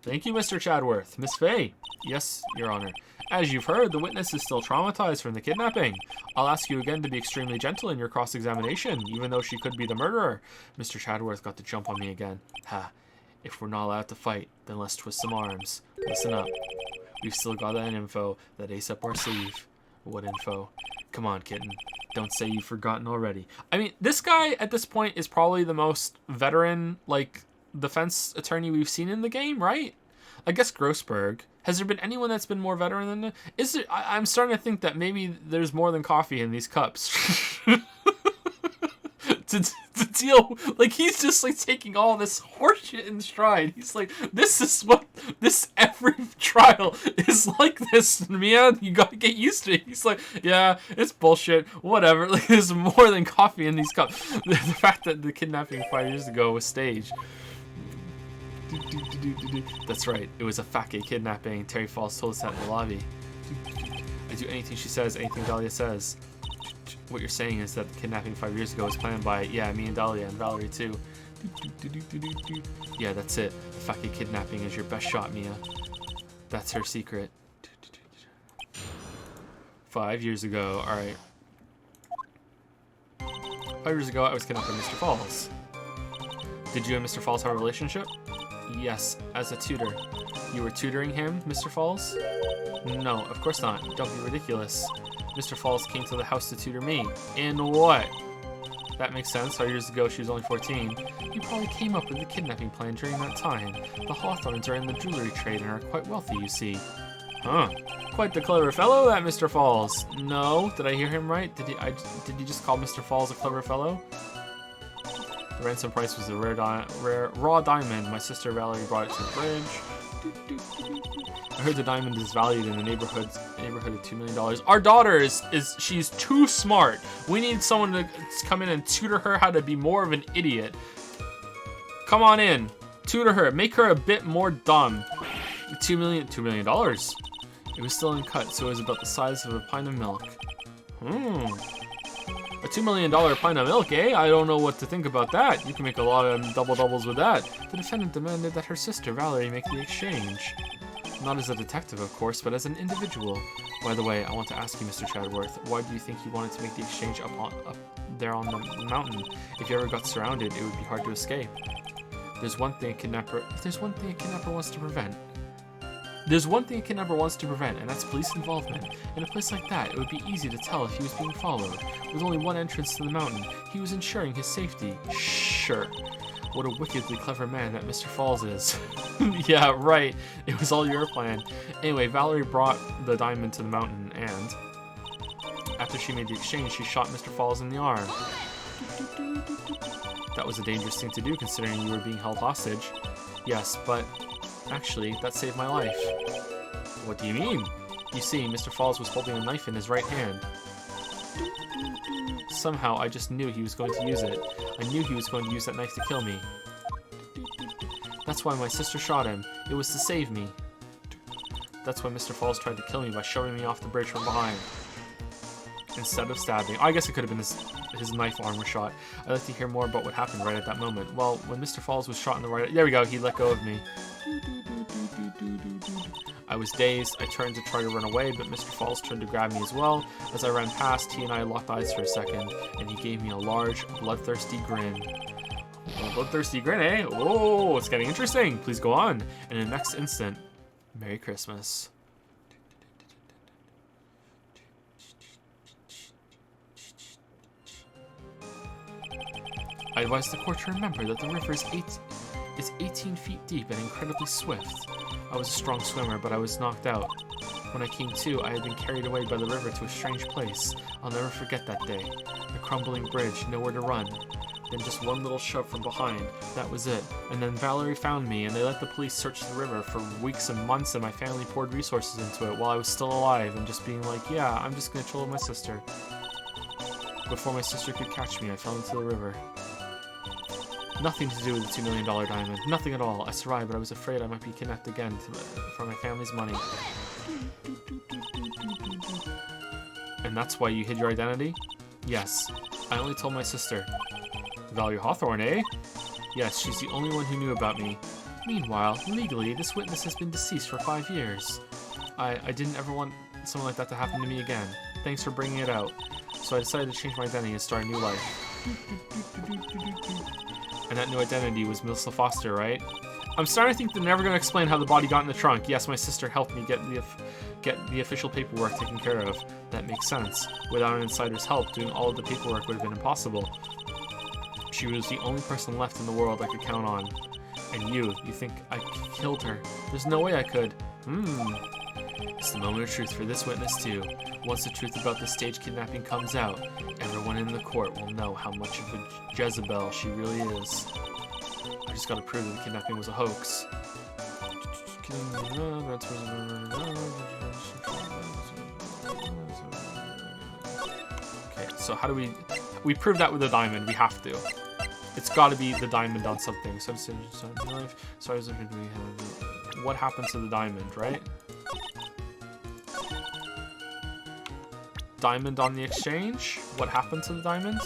Thank you, Mr. Chadworth. Miss Faye. Yes, Your Honor. As you've heard, the witness is still traumatized from the kidnapping. I'll ask you again to be extremely gentle in your cross-examination, even though she could be the murderer. Mr. Chadworth got the jump on me again. Ha. If we're not allowed to fight, then let's twist some arms. Listen up. We've still got that info, that ace up our sleeve. What info? Come on, kitten. Don't say you've forgotten already. I mean, this guy at this point is probably the most veteran, like, defense attorney we've seen in the game, right? I guess Grossberg. Has there been anyone that's been more veteran than him? Is it? I'm starting to think that maybe there's more than coffee in these cups. to deal. Like, he's just like taking all this horseshit in stride. He's like, every trial is like this, Mia. You gotta get used to it. He's like, yeah, it's bullshit. Whatever. Like, there's more than coffee in these cups. The fact that the kidnapping 5 years ago was staged. That's right. It was a fat gay kidnapping. Terry Falls told us that in the lobby. I do anything she says, anything Dahlia says. What you're saying is that the kidnapping 5 years ago was planned by, yeah, me and Dahlia and Valerie too. Yeah, that's it. The fat gay kidnapping is your best shot, Mia. That's her secret. 5 years ago. Alright. 5 years ago, I was kidnapped by Mr. Falls. Did you and Mr. Falls have a relationship? Yes, as a tutor. You were tutoring him, Mr. Falls? No, of course not. Don't be ridiculous. Mr. Falls came to the house to tutor me. In what? That makes sense. 5 years ago, she was only 14. You probably came up with the kidnapping plan during that time. The Hawthorns are in the jewelry trade and are quite wealthy, you see. Huh. Quite the clever fellow, that Mr. Falls. No, did I hear him right? Did he just call Mr. Falls a clever fellow? The ransom price was a rare raw diamond. My sister Valerie brought it to the bridge. I heard the diamond is valued in the neighborhood of $2 million. Our daughter she's too smart. We need someone to come in and tutor her how to be more of an idiot. Come on in, tutor her, make her a bit more dumb. $2 million. It was still uncut, so it was about the size of a pint of milk. A $2 million pint of milk, eh? I don't know what to think about that. You can make a lot of double-doubles with that. The defendant demanded that her sister, Valerie, make the exchange. Not as a detective, of course, but as an individual. By the way, I want to ask you, Mr. Chadworth, why do you think you wanted to make the exchange up there on the mountain? If you ever got surrounded, it would be hard to escape. There's one thing a kidnapper wants to prevent. And that's police involvement. In a place like that, it would be easy to tell if he was being followed. With only one entrance to the mountain, he was ensuring his safety. Sure. What a wickedly clever man that Mr. Falls is. Yeah, right. It was all your plan. Anyway, Valerie brought the diamond to the mountain, and after she made the exchange, she shot Mr. Falls in the arm. That was a dangerous thing to do, considering you were being held hostage. Yes, but actually, that saved my life. What do you mean? You see, Mr. Falls was holding a knife in his right hand. Somehow, I just knew he was going to use it. I knew he was going to use that knife to kill me. That's why my sister shot him. It was to save me. That's why Mr. Falls tried to kill me by shoving me off the bridge from behind, instead of stabbing. I guess it could have been his knife arm was shot. I'd like to hear more about what happened right at that moment. Well, when Mr. Falls was shot in the right... There we go, he let go of me. I was dazed. I turned to try to run away, but Mr. Falls turned to grab me as well. As I ran past, he and I locked eyes for a second, and he gave me a large, bloodthirsty grin. A bloodthirsty grin, eh? Oh, it's getting interesting. Please go on. And in the next instant, Merry Christmas. I advise the court to remember that the river is 18 feet deep and incredibly swift. I was a strong swimmer, but I was knocked out. When I came to, I had been carried away by the river to a strange place. I'll never forget that day. A crumbling bridge, nowhere to run. Then just one little shove from behind. That was it. And then Valerie found me, and they let the police search the river for weeks and months, and my family poured resources into it while I was still alive, and just being like, yeah, I'm just gonna chill with my sister. Before my sister could catch me, I fell into the river. Nothing to do with the $2 million diamond. Nothing at all. I survived, but I was afraid I might be kidnapped again for my family's money. And that's why you hid your identity? Yes. I only told my sister. Valerie Hawthorne, eh? Yes, she's the only one who knew about me. Meanwhile, legally, this witness has been deceased for 5 years. I didn't ever want something like that to happen to me again. Thanks for bringing it out. So I decided to change my identity and start a new life. And that new identity was Melissa Foster, right? I'm starting to think they're never going to explain how the body got in the trunk. Yes, my sister helped me get the official paperwork taken care of. That makes sense. Without an insider's help, doing all of the paperwork would have been impossible. She was the only person left in the world I could count on. And you think I killed her? There's no way I could. It's the moment of truth for this witness too. Once the truth about the stage kidnapping comes out, everyone in the court will know how much of a Jezebel she really is. I just gotta prove that the kidnapping was a hoax. Okay, so how do we prove that with a diamond? We have to. It's gotta be the diamond on something. What happened to the diamond, right? Diamond on the exchange? What happened to the diamond?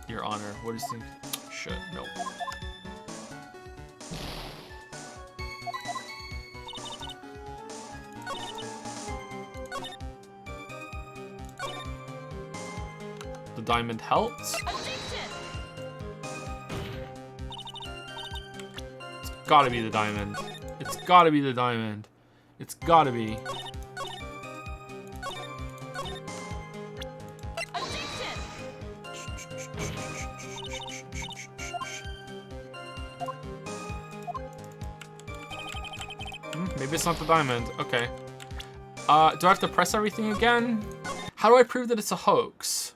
Your Honor, what is the... Shit, no. The diamond helped? It's gotta be the diamond. It's gotta be the diamond. It's gotta be. Maybe it's not the diamond. Okay. Do I have to press everything again? How do I prove that it's a hoax?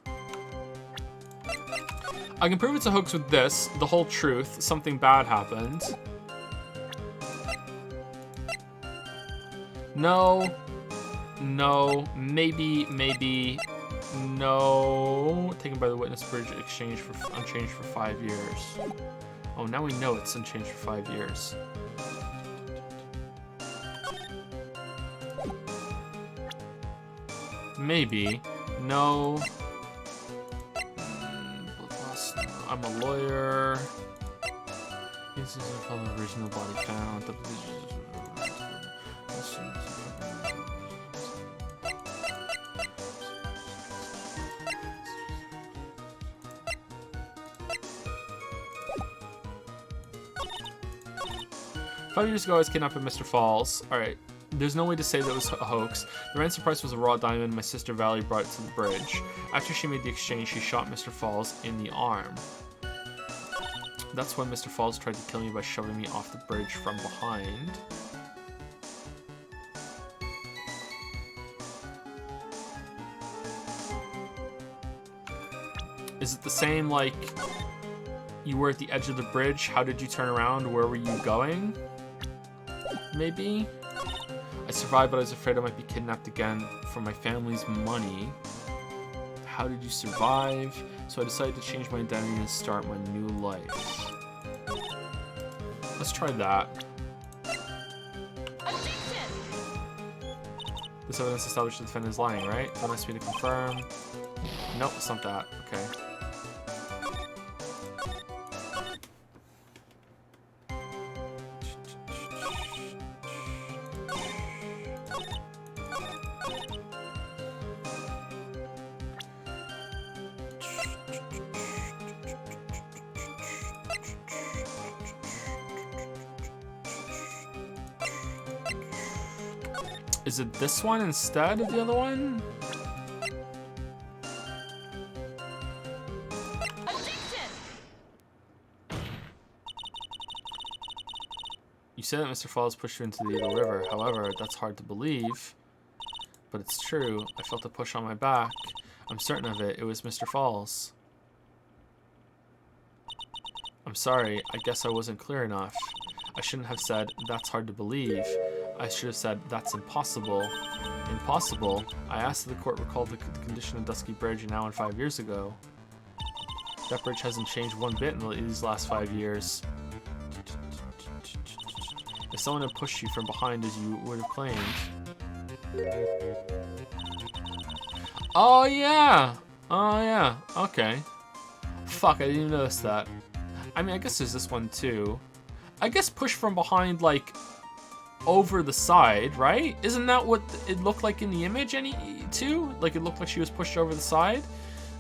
I can prove it's a hoax with this, the whole truth, something bad happened. No. No. Maybe. No. Taken by the witness bridge unchanged for 5 years. Oh, now we know it's unchanged for 5 years. Maybe. No. I'm a lawyer. This is the original body found. 5 years ago, I was kidnapped by Mr. Falls. Alright. There's no way to say that it was a hoax. The ransom price was a raw diamond. My sister Valerie brought it to the bridge. After she made the exchange, she shot Mr. Falls in the arm. That's when Mr. Falls tried to kill me by shoving me off the bridge from behind. Is it the same, like, you were at the edge of the bridge? How did you turn around? Where were you going? Maybe? I survived, but I was afraid I might be kidnapped again for my family's money. How did you survive? So I decided to change my identity and start my new life. Let's try that. This evidence established the defendant is lying, right? Don't ask me to confirm. Nope, it's not that. Okay. Is it this one instead of the other one? You said that Mr. Falls pushed you into the Eagle River. However, that's hard to believe. But it's true. I felt a push on my back. I'm certain of it. It was Mr. Falls. I'm sorry. I guess I wasn't clear enough. I shouldn't have said, that's hard to believe. I should have said, that's impossible. Impossible? I asked if the court recalled the condition of Dusky Bridge now and 5 years ago. That bridge hasn't changed one bit in these last 5 years. If someone had pushed you from behind as you would have claimed. Oh yeah! Oh yeah, okay. Fuck, I didn't even notice that. I mean, I guess there's this one too. I guess push from behind, like, over the side, right? Isn't that what it looked like in the image too? Like, it looked like she was pushed over the side?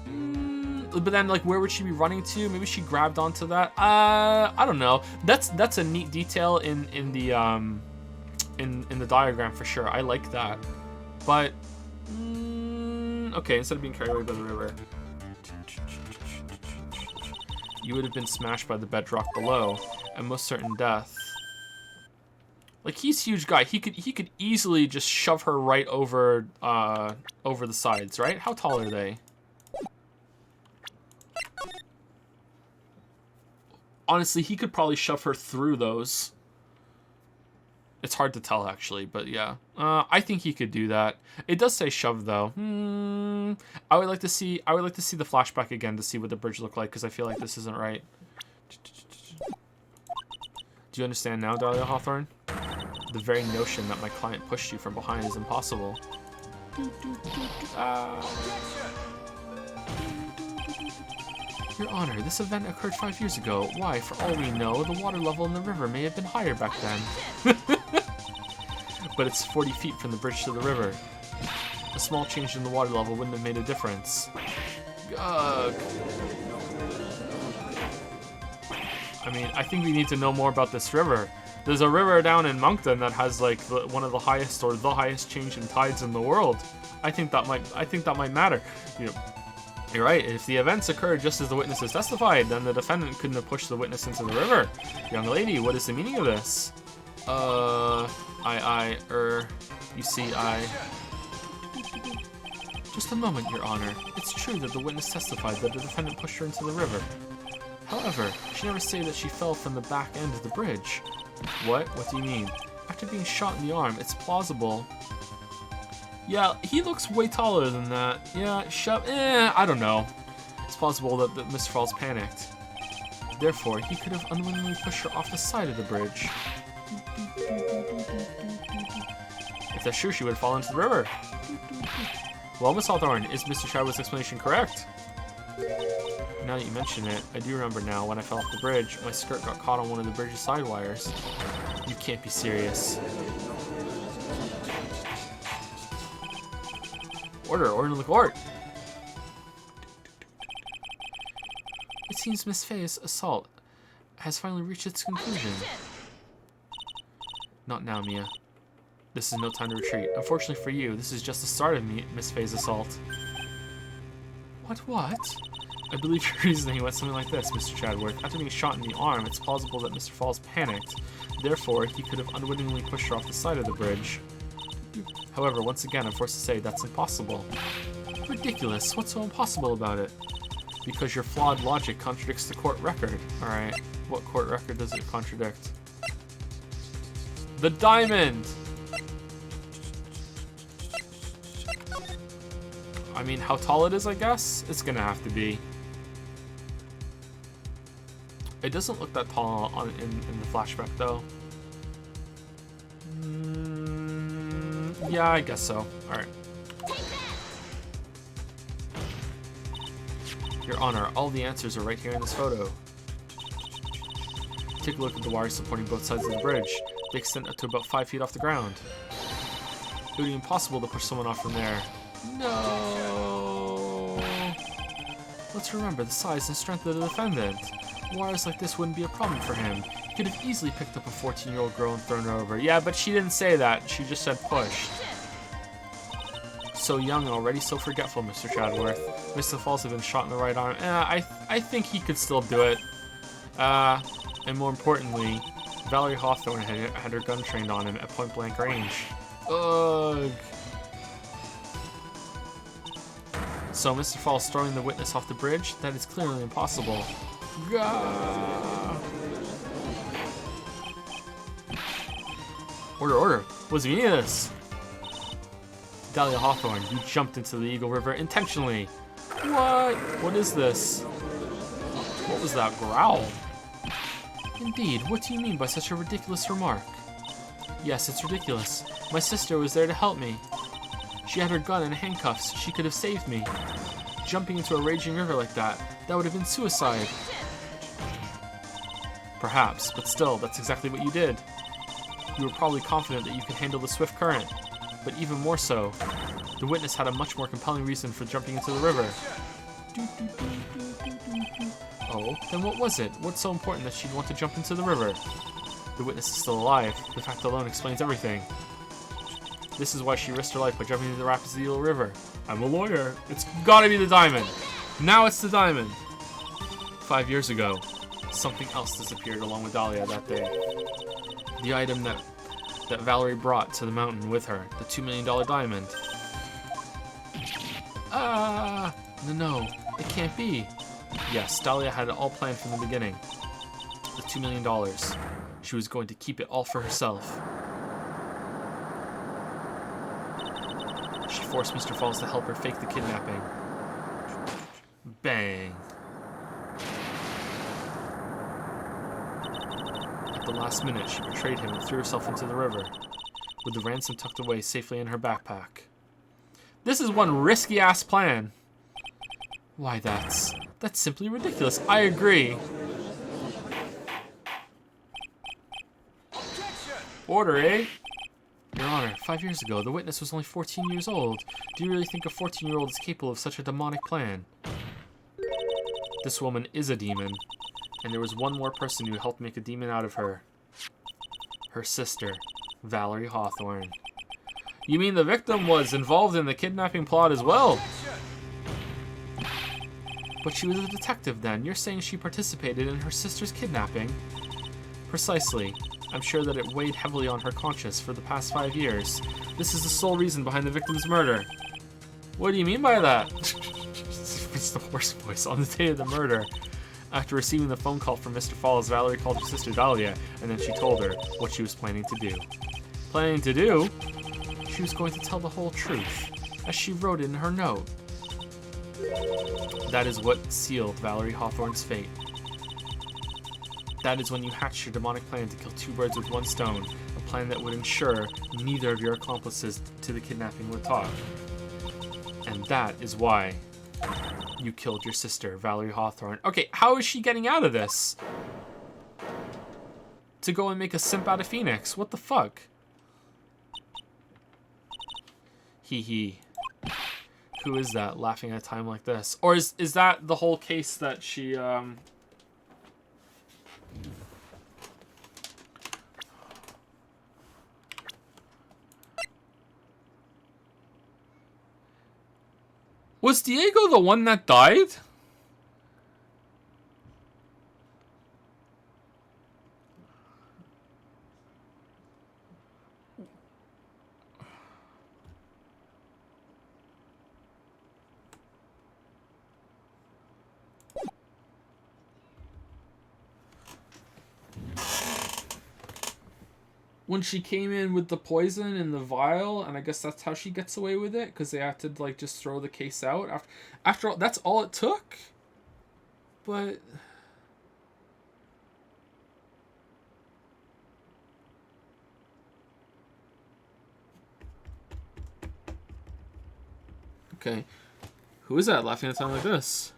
But then, like, where would she be running to? Maybe she grabbed onto that? I don't know. That's a neat detail in the diagram for sure. I like that. But, okay, instead of being carried away by the river. You would have been smashed by the bedrock below, and most certain death. Like, he's a huge guy. He could easily just shove her right over over the sides, right? How tall are they? Honestly, he could probably shove her through those. It's hard to tell, actually, but yeah. I think he could do that. It does say shove, though. I would like to see the flashback again to see what the bridge looked like, because I feel like this isn't right. Do you understand now, Dahlia Hawthorne? The very notion that my client pushed you from behind is impossible. Your Honor, this event occurred 5 years ago. Why, for all we know, the water level in the river may have been higher back then. But it's 40 feet from the bridge to the river. A small change in the water level wouldn't have made a difference. Ugh. I mean, I think we need to know more about this river. There's a river down in Moncton that has like one of the highest or the highest change in tides in the world. I think that might matter. You know, you're right. If the events occurred just as the witnesses testified, then the defendant couldn't have pushed the witness into the river. Young lady, what is the meaning of this? You see, Just a moment, Your Honor. It's true that the witness testified that the defendant pushed her into the river. However, she never stated that she fell from the back end of the bridge. What? What do you mean? After being shot in the arm, it's plausible. Yeah, he looks way taller than that. Yeah, I don't know. It's plausible that Mr. Falls panicked. Therefore, he could have unwittingly pushed her off the side of the bridge. If that's true, she would have fallen into the river. Well, Miss Hawthorne, is Mr. Chadwick's explanation correct? Now that you mention it, I do remember now when I fell off the bridge, my skirt got caught on one of the bridge's side wires. You can't be serious. Order in the court! It seems Miss Faye's assault has finally reached its conclusion. Not now, Mia. This is no time to retreat. Unfortunately for you, this is just the start of Miss Faye's assault. What? I believe your reasoning went something like this, Mr. Chadwick. After being shot in the arm, it's plausible that Mr. Falls panicked. Therefore, he could have unwittingly pushed her off the side of the bridge. However, once again, I'm forced to say that's impossible. Ridiculous. What's so impossible about it? Because your flawed logic contradicts the court record. Alright, what court record does it contradict? The diamond! I mean, how tall it is, I guess? It's gonna have to be. It doesn't look that tall in the flashback, though. Yeah, I guess so. Alright. Your Honor, all the answers are right here in this photo. Take a look at the wires supporting both sides of the bridge. They extend up to about 5 feet off the ground. It would be impossible to push someone off from there. No! Let's remember the size and strength of the defendant. Wires like this wouldn't be a problem for him. He could have easily picked up a 14-year-old girl and thrown her over. Yeah, but she didn't say that. She just said pushed. So young and already so forgetful, Mr. Chadworth. Mr. Falls had been shot in the right arm. I think he could still do it. And more importantly, Valerie Hawthorne had her gun trained on him at point-blank range. Ugh. So Mr. Falls throwing the witness off the bridge? That is clearly impossible. Gah. Order. What's the meaning of this? Dahlia Hawthorne, you jumped into the Eagle River intentionally. What? What is this? What was that growl? Indeed, what do you mean by such a ridiculous remark? Yes, it's ridiculous. My sister was there to help me. She had her gun and handcuffs. She could have saved me. Jumping into a raging river like that would have been suicide. Perhaps, but still, that's exactly what you did. You were probably confident that you could handle the swift current. But even more so, the witness had a much more compelling reason for jumping into the river. Oh, then what was it? What's so important that she'd want to jump into the river? The witness is still alive. The fact alone explains everything. This is why she risked her life by jumping into the rapids of the Eagle River. I'm a lawyer. It's gotta be the diamond. Now it's the diamond. 5 years ago, something else disappeared along with Dahlia that day. The item that Valerie brought to the mountain with her, the $2 million diamond. No, it can't be. Yes, Dahlia had it all planned from the beginning. The $2 million. She was going to keep it all for herself. She forced Mr. Falls to help her fake the kidnapping. Bang. At the last minute, she betrayed him and threw herself into the river, with the ransom tucked away safely in her backpack. This is one risky-ass plan. Why, that's simply ridiculous. I agree. Order, eh? Your Honor, 5 years ago, the witness was only 14 years old. Do you really think a 14-year-old is capable of such a demonic plan? This woman is a demon, and there was one more person who helped make a demon out of her. Her sister, Valerie Hawthorne. You mean the victim was involved in the kidnapping plot as well? But she was a detective then. You're saying she participated in her sister's kidnapping? Precisely. I'm sure that it weighed heavily on her conscience for the past 5 years. This is the sole reason behind the victim's murder. What do you mean by that? It's the worst voice. On the day of the murder, after receiving the phone call from Mr. Falls, Valerie called her sister Dahlia, and then she told her what she was planning to do. Planning to do? She was going to tell the whole truth, as she wrote in her note. That is what sealed Valerie Hawthorne's fate. That is when you hatched your demonic plan to kill two birds with one stone, a plan that would ensure neither of your accomplices to the kidnapping were caught. And that is why you killed your sister, Valerie Hawthorne. Okay, how is she getting out of this? To go and make a simp out of Phoenix? What the fuck? Hee hee. Who is that laughing at a time like this? Or is that the whole case that she, Was Diego the one that died? When she came in with the poison in the vial, and I guess that's how she gets away with it, because they have to like just throw the case out after all. That's all it took. But okay, who is that laughing at a time like this?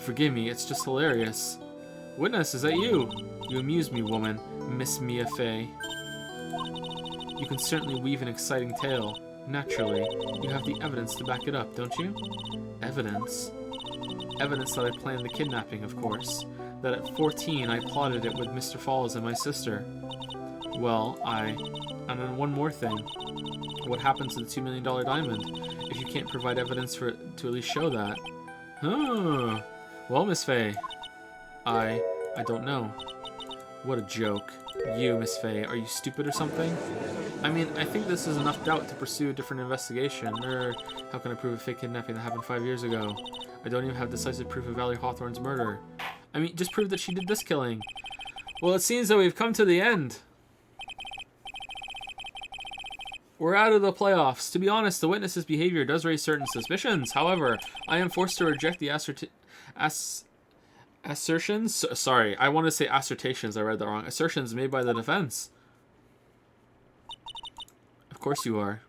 Forgive me, it's just hilarious. Witness, is that you? You amuse me, woman, Miss Mia Fey. You can certainly weave an exciting tale. Naturally, you have the evidence to back it up, don't you? Evidence? Evidence that I planned the kidnapping, of course. That at 14 I plotted it with Mr. Falls and my sister. Well, and then one more thing. What happened to the $2 million diamond? If you can't provide evidence to at least show that. Huh. Well, Miss Fey, I don't know. What a joke. You, Miss Fey, are you stupid or something? I mean, I think this is enough doubt to pursue a different investigation. Or how can I prove a fake kidnapping that happened 5 years ago? I don't even have decisive proof of Valerie Hawthorne's murder. I mean, just prove that she did this killing. Well, it seems that we've come to the end. We're out of the playoffs. To be honest, the witness's behavior does raise certain suspicions. However, I am forced to reject the assertions. Sorry, I want to say assertions. I read that wrong. Assertions made by the defense. Of course you are.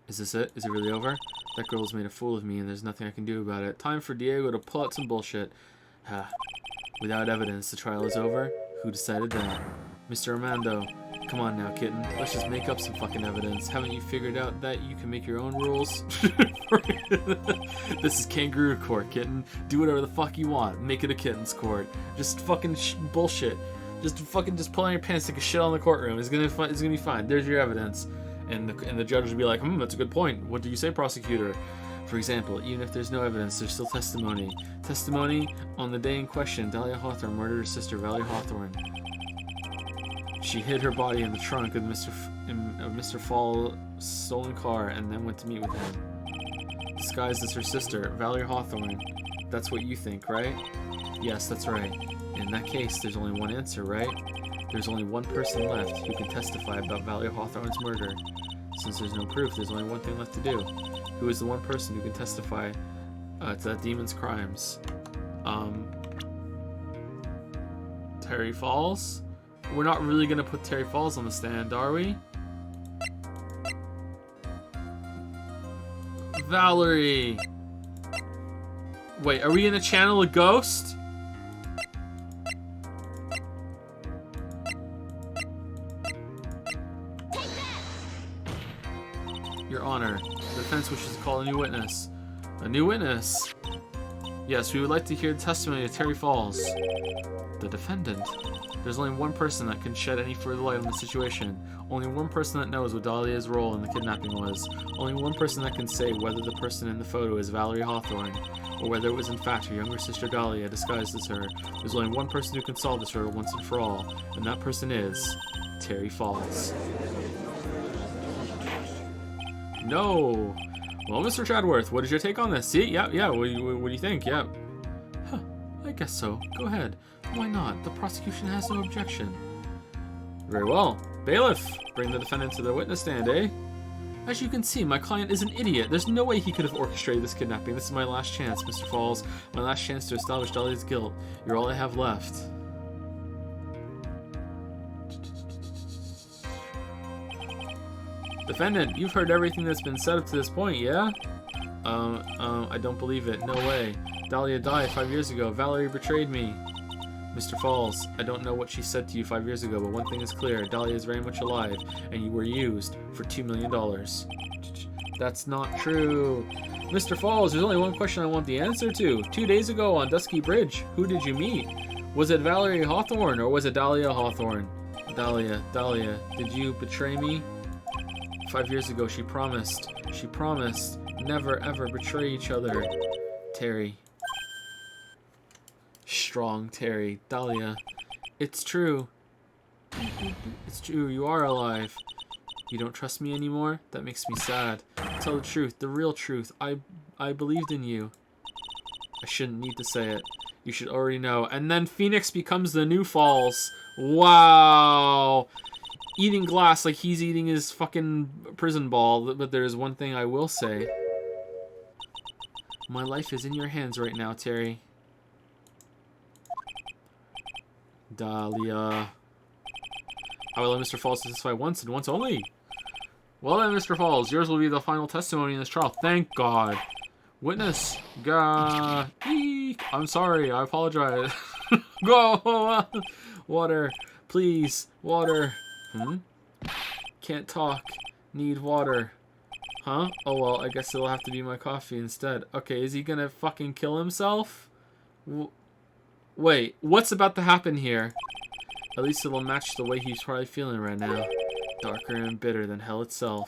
Is this it? Is it really over? That girl's made a fool of me, and there's nothing I can do about it. Time for Diego to pull out some bullshit. Without evidence, the trial is over. Who decided that? Mr. Armando. Come on now, kitten. Let's just make up some fucking evidence. Haven't you figured out that you can make your own rules? This is kangaroo court, kitten. Do whatever the fuck you want. Make it a kitten's court. Just fucking bullshit. Just pull on your pants, take a shit on the courtroom. It's gonna be fine. There's your evidence. And the judge would be like, that's a good point. What do you say, prosecutor? For example, even if there's no evidence, there's still testimony. Testimony on the day in question, Dahlia Hawthorne murdered her sister, Valerie Hawthorne. She hid her body in the trunk of Mr. Fall's stolen car and then went to meet with him. Disguised as her sister, Valerie Hawthorne. That's what you think, right? Yes, that's right. In that case, there's only one answer, right? There's only one person left who can testify about Valerie Hawthorne's murder. Since there's no proof, there's only one thing left to do. Who is the one person who can testify to that demon's crimes? Terry Falls? We're not really gonna put Terry Falls on the stand, are we? Valerie! Wait, are we gonna channel a ghost? Your Honor, the defense wishes to call a new witness. A new witness? Yes, we would like to hear the testimony of Terry Falls. The defendant? There's only one person that can shed any further light on the situation. Only one person that knows what Dahlia's role in the kidnapping was. Only one person that can say whether the person in the photo is Valerie Hawthorne, or whether it was in fact her younger sister Dahlia disguised as her. There's only one person who can solve this riddle once and for all, and that person is Terry Falls. No! Well, Mr. Chadworth, what is your take on this? See? Yeah, what do you think? Yeah. Huh, I guess so. Go ahead. Why not? The prosecution has no objection. Very well. Bailiff, bring the defendant to the witness stand, eh? As you can see, my client is an idiot. There's no way he could have orchestrated this kidnapping. This is my last chance, Mr. Falls. My last chance to establish Dahlia's guilt. You're all I have left. Defendant, you've heard everything that's been said up to this point, yeah? I don't believe it. No way. Dahlia died 5 years ago. Valerie betrayed me. Mr. Falls, I don't know what she said to you 5 years ago, but one thing is clear. Dahlia is very much alive, and you were used for $2 million. That's not true. Mr. Falls, there's only one question I want the answer to. 2 days ago on Dusky Bridge, who did you meet? Was it Valerie Hawthorne, or was it Dahlia Hawthorne? Dahlia, did you betray me? 5 years ago, she promised never ever betray each other. Terry. Strong Terry. Dahlia. It's true. It's true, you are alive. You don't trust me anymore? That makes me sad. Tell the truth, the real truth. I believed in you. I shouldn't need to say it. You should already know. And then Phoenix becomes the new Falls. Wow. Eating glass like he's eating his fucking prison ball. But there's one thing I will say. My life is in your hands right now, Terry. Dahlia. I will let Mr. Falls testify once and once only. Well then, Mr. Falls, yours will be the final testimony in this trial. Thank God. Witness. I'm sorry. I apologize. Go. Water. Please. Water. Can't talk. Need water. Huh? Oh well, I guess it'll have to be my coffee instead. Okay, is he gonna fucking kill himself? Wait, what's about to happen here? At least it'll match the way he's probably feeling right now. Darker and bitter than hell itself.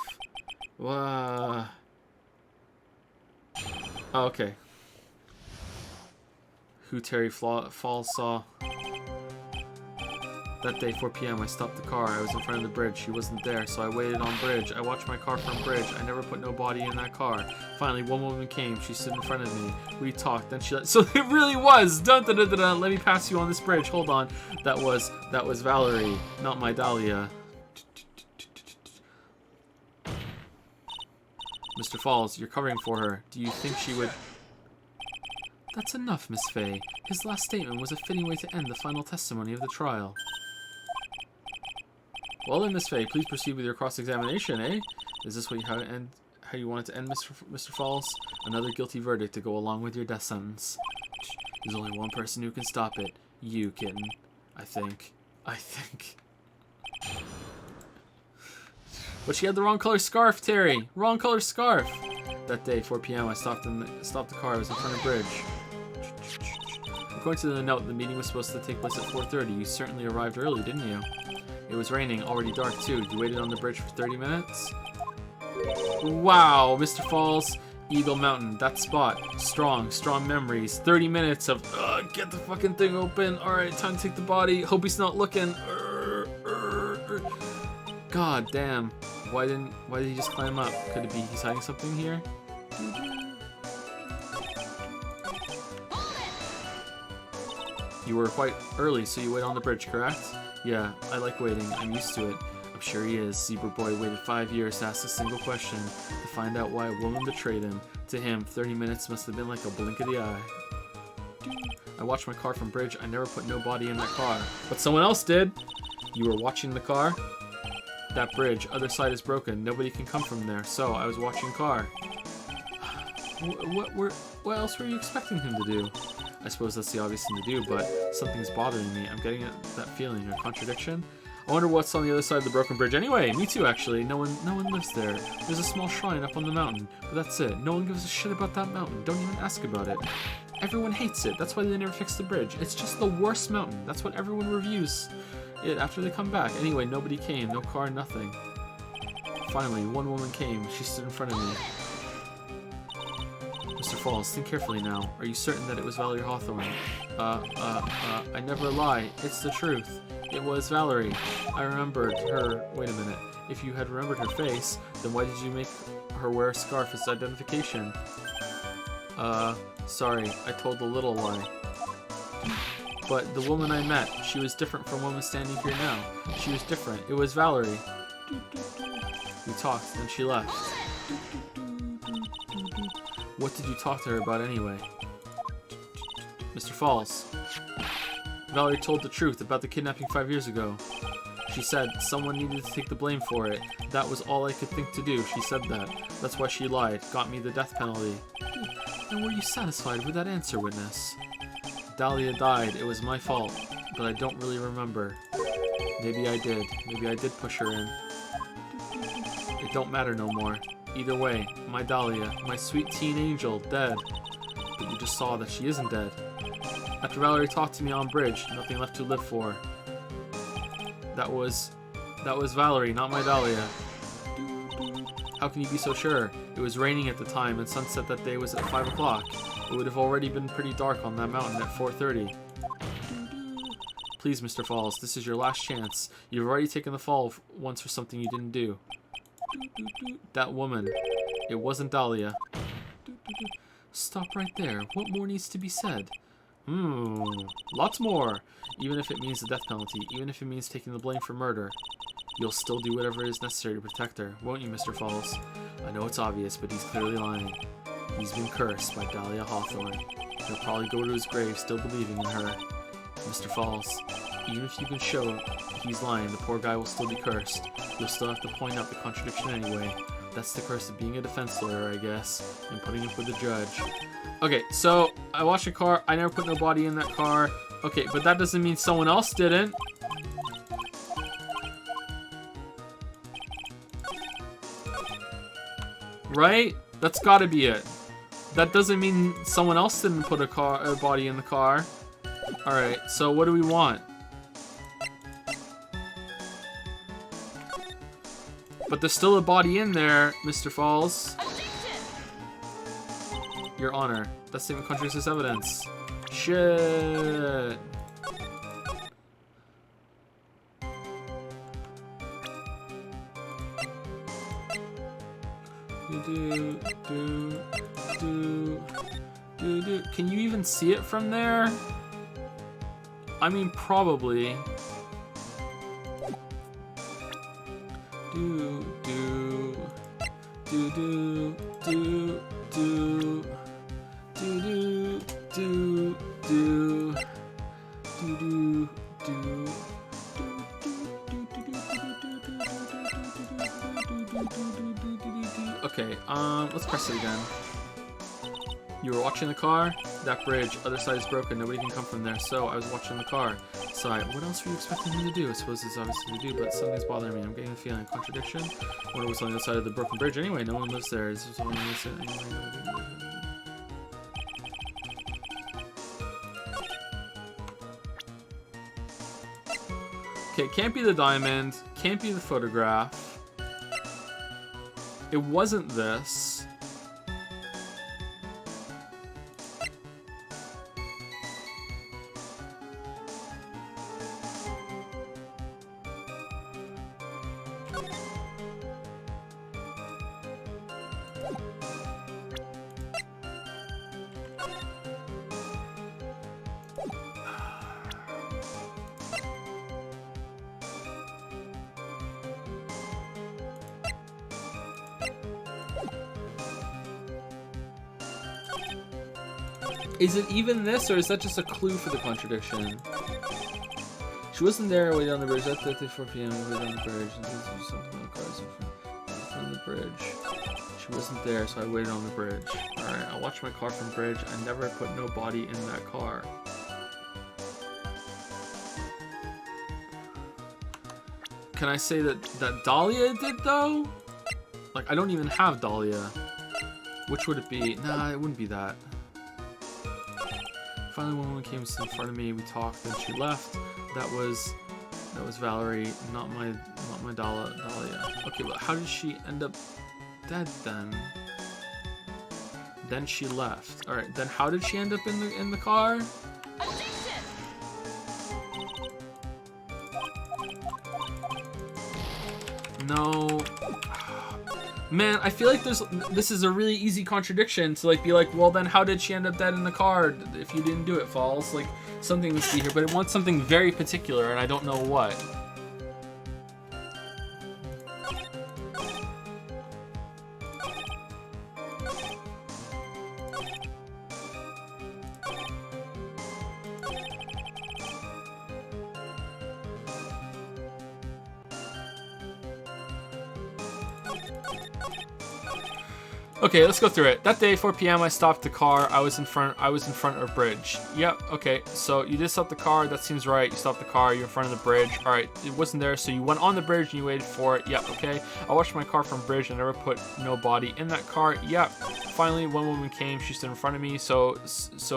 Wow. Oh, okay. Who Terry Falls saw. That day, 4 p.m., I stopped the car. I was in front of the bridge. She wasn't there, so I waited on bridge. I watched my car from bridge. I never put no body in that car. Finally, one woman came. She stood in front of me. We talked. Then she let... So it really was! Dun dun dun dun dun. Let me pass you on this bridge. Hold on. That was Valerie, not my Dahlia. Mr. Falls, you're covering for her. Do you think she would... That's enough, Miss Faye. His last statement was a fitting way to end the final testimony of the trial. Well then, Miss Faye, please proceed with your cross-examination, eh? Is this what how you want it to end, Mr. Falls? Another guilty verdict to go along with your death sentence. There's only one person who can stop it. You, kitten. I think. But she had the wrong color scarf, Terry. Wrong color scarf. That day, 4 p.m., I stopped the car. I was in front of the bridge. According to the note, the meeting was supposed to take place at 4:30. You certainly arrived early, didn't you? It was raining, already dark too. You waited on the bridge for 30 minutes? Wow, Mr. Falls, Eagle Mountain, that spot. Strong memories. 30 minutes of, get the fucking thing open. Alright, time to take the body. Hope he's not looking. God damn. Why did he just climb up? Could it be he's hiding something here? You were quite early, so you wait on the bridge, correct? Yeah, I like waiting. I'm used to it. I'm sure he is. Zebra Boy waited 5 years to ask a single question, to find out why a woman betrayed him. To him, 30 minutes must have been like a blink of the eye. I watched my car from bridge. I never put no body in that car. But someone else did! You were watching the car? That bridge, other side is broken. Nobody can come from there. So, I was watching car. What else were you expecting him to do? I suppose that's the obvious thing to do, but something's bothering me. I'm getting that feeling, a contradiction. I wonder what's on the other side of the broken bridge. Anyway, me too, actually. No one lives there. There's a small shrine up on the mountain, but that's it. No one gives a shit about that mountain. Don't even ask about it. Everyone hates it. That's why they never fix the bridge. It's just the worst mountain. That's what everyone reviews it after they come back. Anyway, nobody came. No car, nothing. Finally, one woman came. She stood in front of me. Mr. Falls, think carefully now. Are you certain that it was Valerie Hawthorne? I never lie. It's the truth. It was Valerie. I remembered her. Wait a minute. If you had remembered her face, then why did you make her wear a scarf as identification? Sorry. I told a little lie. But the woman I met, she was different from the woman standing here now. She was different. It was Valerie. We talked, then she left. What did you talk to her about anyway? Mr. Falls. Valerie told the truth about the kidnapping 5 years ago. She said someone needed to take the blame for it. That was all I could think to do. She said that. That's why she lied. Got me the death penalty. And were you satisfied with that answer, witness? Dahlia died. It was my fault. But I don't really remember. Maybe I did. Maybe I did push her in. It don't matter no more. Either way, my Dahlia, my sweet teen angel, dead. But you just saw that she isn't dead. After Valerie talked to me on bridge, nothing left to live for. That was Valerie, not my Dahlia. How can you be so sure? It was raining at the time, and sunset that day was at 5 o'clock. It would have already been pretty dark on that mountain at 4:30. Please, Mr. Falls, this is your last chance. You've already taken the fall once for something you didn't do. That woman. It wasn't Dahlia. Stop right there. What more needs to be said? Lots more. Even if it means the death penalty, even if it means taking the blame for murder. You'll still do whatever is necessary to protect her, won't you, Mr. Falls? I know it's obvious, but he's clearly lying. He's been cursed by Dahlia Hawthorne. He'll probably go to his grave still believing in her. Mr. Falls, even if you can show he's lying, the poor guy will still be cursed. You'll still have to point out the contradiction anyway. That's the curse of being a defense lawyer, I guess, and putting up with the judge. Okay, so I watched a car. I never put no body in that car. Okay, but that doesn't mean someone else didn't. Right? That's gotta be it. That doesn't mean someone else didn't put a body in the car. Alright, so what do we want? But there's still a body in there, Mr. Falls. Your Honor, that statement contradicts this evidence. Shit. Can you even see it from there? I mean, probably. Okay, let's press it again. You were watching the car? That bridge, other side is broken, nobody can come from there, so I was watching the car. Sorry, what else were you expecting me to do? I suppose it's obviously to do, but something's bothering me. I'm getting the feeling. Contradiction? What was on the other side of the broken bridge? Anyway, no one lives there. This is one Okay, can't be the diamond. Can't be the photograph. It wasn't this. Is it even this, or is that just a clue for the contradiction? She wasn't there waiting on the bridge. That's 4 p.m. Waiting on the bridge. Something on the cars in front of the bridge. She wasn't there, so I waited on the bridge. Alright, I watched my car from bridge. I never put no body in that car. Can I say that Dahlia did, though? Like, I don't even have Dahlia. Which would it be? Nah, it wouldn't be that. Finally, one woman came in front of me. We talked, then she left. That was Valerie, not my Dahlia. Okay, but how did she end up dead then? Then she left. All right, then how did she end up in the car? No. Man, I feel like this is a really easy contradiction to like be like, well then how did she end up dead in the car if you didn't do it, Falls? Like something must be here, but it wants something very particular and I don't know what. Okay, let's go through it. That day, 4 p.m., I stopped the car. I was in front of a bridge. Yep, okay. So you did stop the car. That seems right. You stopped the car. You're in front of the bridge. All right, it wasn't there, so you went on the bridge and you waited for it. Yep, okay. I watched my car from bridge and never put no body in that car. Yep. Finally, one woman came. She stood in front of me. So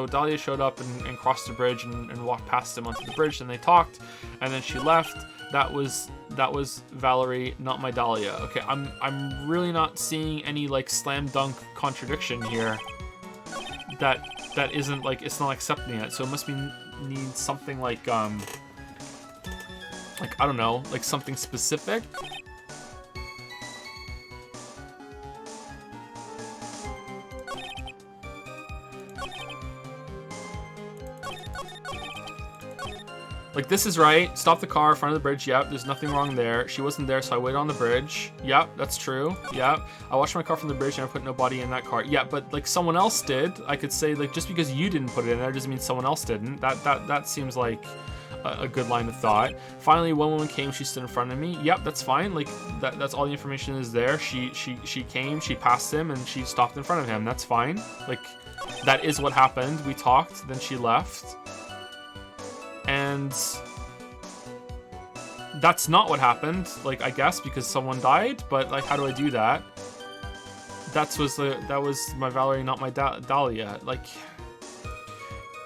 Dahlia showed up and crossed the bridge and walked past him onto the bridge. And they talked, and then she left. That was Valerie, not my Dahlia. Okay, I'm really not seeing any like slam dunk contradiction here. That isn't like, it's not accepting it. So it must need something like I don't know, like something specific. Like, this is right. Stop the car in front of the bridge. Yep, there's nothing wrong there. She wasn't there, so I waited on the bridge. Yep, that's true. Yep. I watched my car from the bridge and I put no body in that car. Yeah, but, like, someone else did. I could say, like, just because you didn't put it in there doesn't mean someone else didn't. That seems like a good line of thought. Finally, one woman came. She stood in front of me. Yep, that's fine. Like, that's all the information is there. She came. She passed him, and she stopped in front of him. That's fine. Like, that is what happened. We talked. Then she left. And that's not what happened, like, I guess, because someone died, but, like, how do I do that? That was my Valerie, not my Dahlia. Like,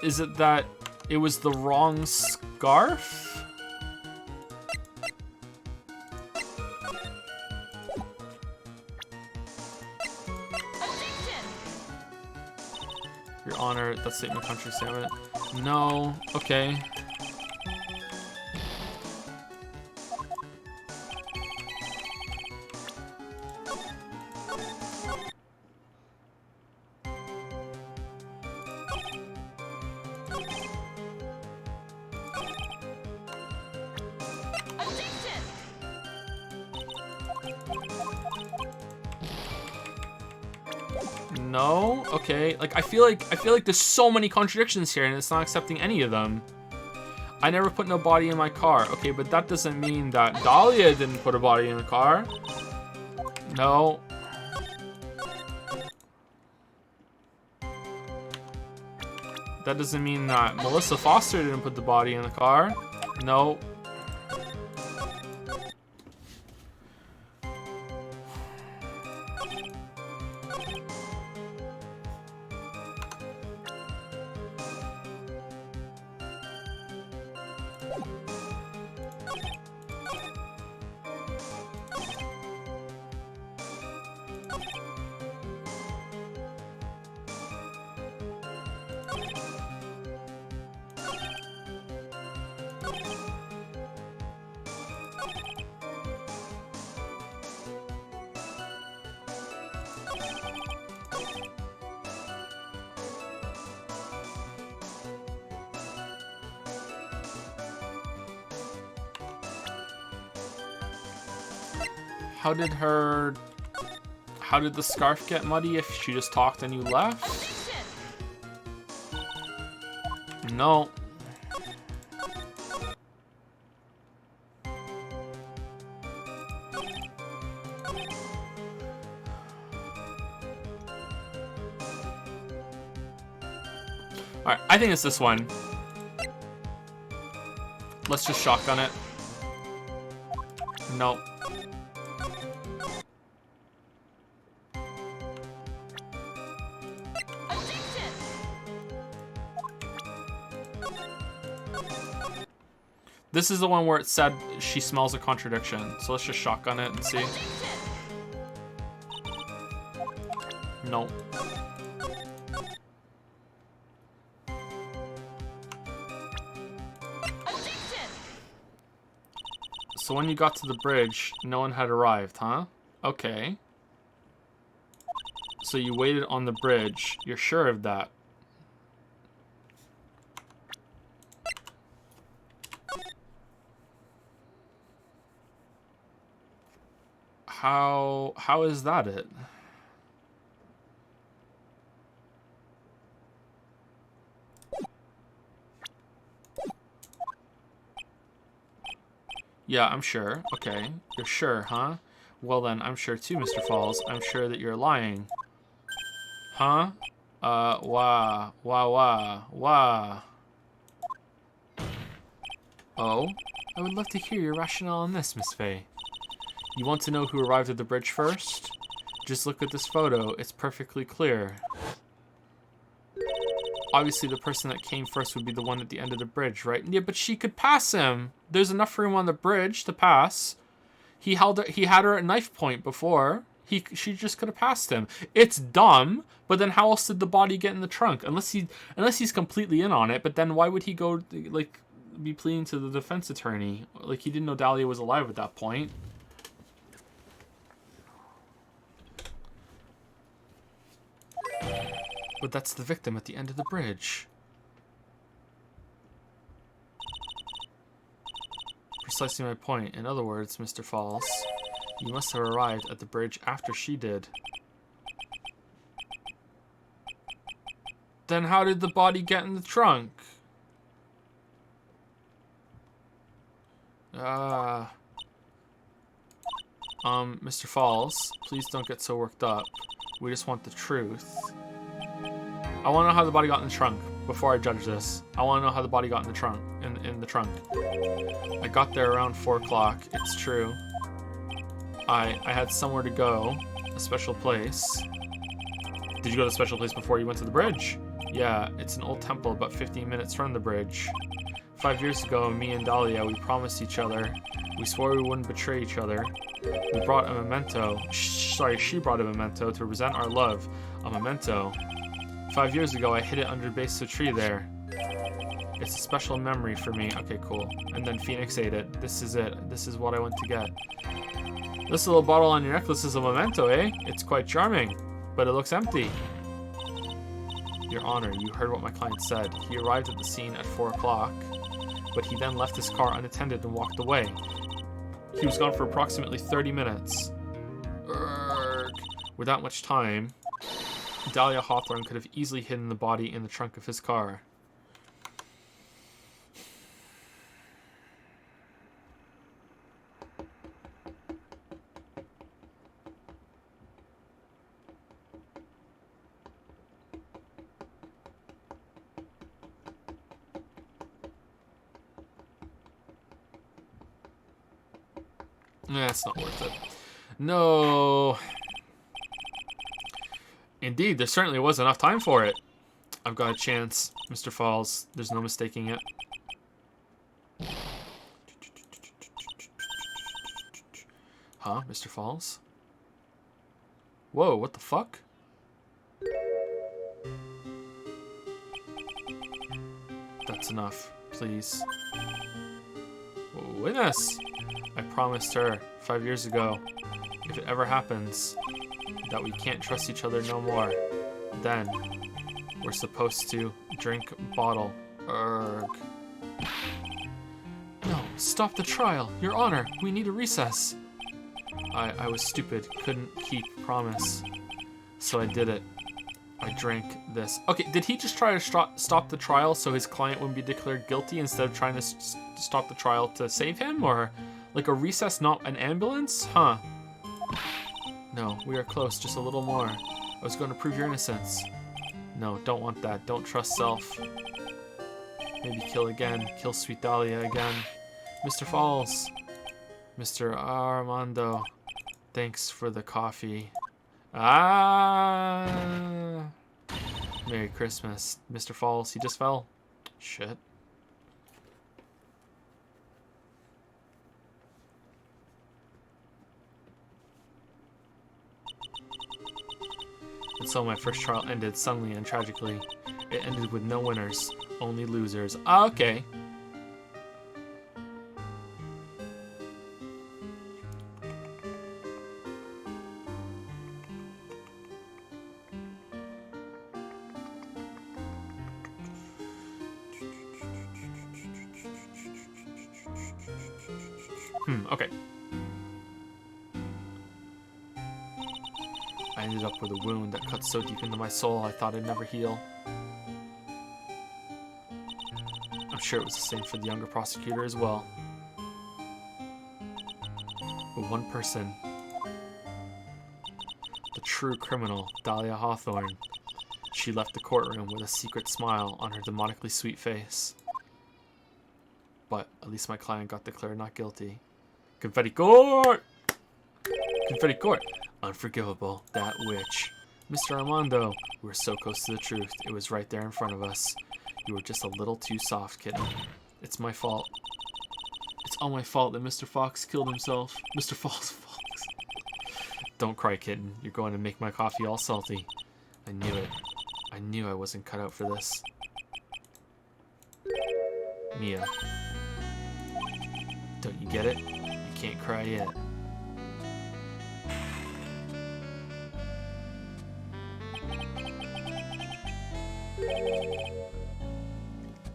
is it that it was the wrong scarf? Your Honor, that's it in the country statement. No, okay. No? Okay. Like, I feel like there's so many contradictions here and it's not accepting any of them. I never put no body in my car. Okay, but that doesn't mean that Dahlia didn't put a body in the car. No. That doesn't mean that Melissa Foster didn't put the body in the car. No. How did the scarf get muddy if she just talked and you left? No. Alright, I think it's this one. Let's just shotgun it. Nope. This is the one where it said she smells a contradiction. So let's just shotgun it and see. Nope. So when you got to the bridge, no one had arrived, huh? Okay. So you waited on the bridge. You're sure of that? How is that it? Yeah, I'm sure. Okay. You're sure, huh? Well then, I'm sure too, Mr. Falls. I'm sure that you're lying. Huh? Wah. Oh? I would love to hear your rationale on this, Miss Faye. You want to know who arrived at the bridge first? Just look at this photo. It's perfectly clear. Obviously, the person that came first would be the one at the end of the bridge, right? Yeah, but she could pass him. There's enough room on the bridge to pass. He had her at knife point before. She just could have passed him. It's dumb, but then how else did the body get in the trunk? Unless he's completely in on it. But then why would he go like be pleading to the defense attorney? Like he didn't know Dahlia was alive at that point. But that's the victim at the end of the bridge. Precisely my point. In other words, Mr. Falls, you must have arrived at the bridge after she did. Then how did the body get in the trunk? Mr. Falls, please don't get so worked up. We just want the truth. I want to know how the body got in the trunk before I judge this. I want to know how the body got in the trunk. In the trunk. I got there around 4 o'clock. It's true. I had somewhere to go, a special place. Did you go to the special place before you went to the bridge? Yeah, it's an old temple about 15 minutes from the bridge. 5 years ago, me and Dahlia, we promised each other. We swore we wouldn't betray each other. We brought a memento. She brought a memento to represent our love. A memento. 5 years ago, I hid it under the base of a tree there. It's a special memory for me. Okay, cool. And then Phoenix ate it. This is it. This is what I went to get. This little bottle on your necklace is a memento, eh? It's quite charming, but it looks empty. Your Honor, you heard what my client said. He arrived at the scene at 4 o'clock, but he then left his car unattended and walked away. He was gone for approximately 30 minutes. Urgh. Without much time, Dahlia Hawthorne could have easily hidden the body in the trunk of his car. Nah, it's not worth it. No. Indeed, there certainly was enough time for it. I've got a chance, Mr. Falls. There's no mistaking it. Huh, Mr. Falls? Whoa, what the fuck? That's enough, please. Witness! I promised her 5 years ago, if it ever happens, that we can't trust each other no more, then we're supposed to drink bottle. Urgh. No, stop the trial. Your Honor, we need a recess. I was stupid. Couldn't keep promise. So I did it. I drank this. Okay, did he just try to stop the trial so his client wouldn't be declared guilty instead of trying to stop the trial to save him? Or like a recess, not an ambulance? Huh. No, we are close. Just a little more. I was going to prove your innocence. No, don't want that. Don't trust self. Maybe kill again. Kill sweet Dahlia again. Mr. Falls. Mr. Armando. Thanks for the coffee. Ah. Merry Christmas. Mr. Falls, he just fell. Shit. And so my first trial ended suddenly and tragically. It ended with no winners, only losers. Ah, okay. Okay. I ended up with a wound that cut so deep into my soul I thought it'd never heal. I'm sure it was the same for the younger prosecutor as well. But one person, the true criminal, Dahlia Hawthorne, she left the courtroom with a secret smile on her demonically sweet face. But at least my client got declared not guilty. Confetti court! Confetti court! Unforgivable, that witch. Mr. Armando, we were so close to the truth. It was right there in front of us. You were just a little too soft, kitten. It's my fault. It's all my fault that Mr. Fox killed himself. Mr. Fox. Don't cry, kitten. You're going to make my coffee all salty. I knew it. I knew I wasn't cut out for this. Mia. Don't you get it? You can't cry yet.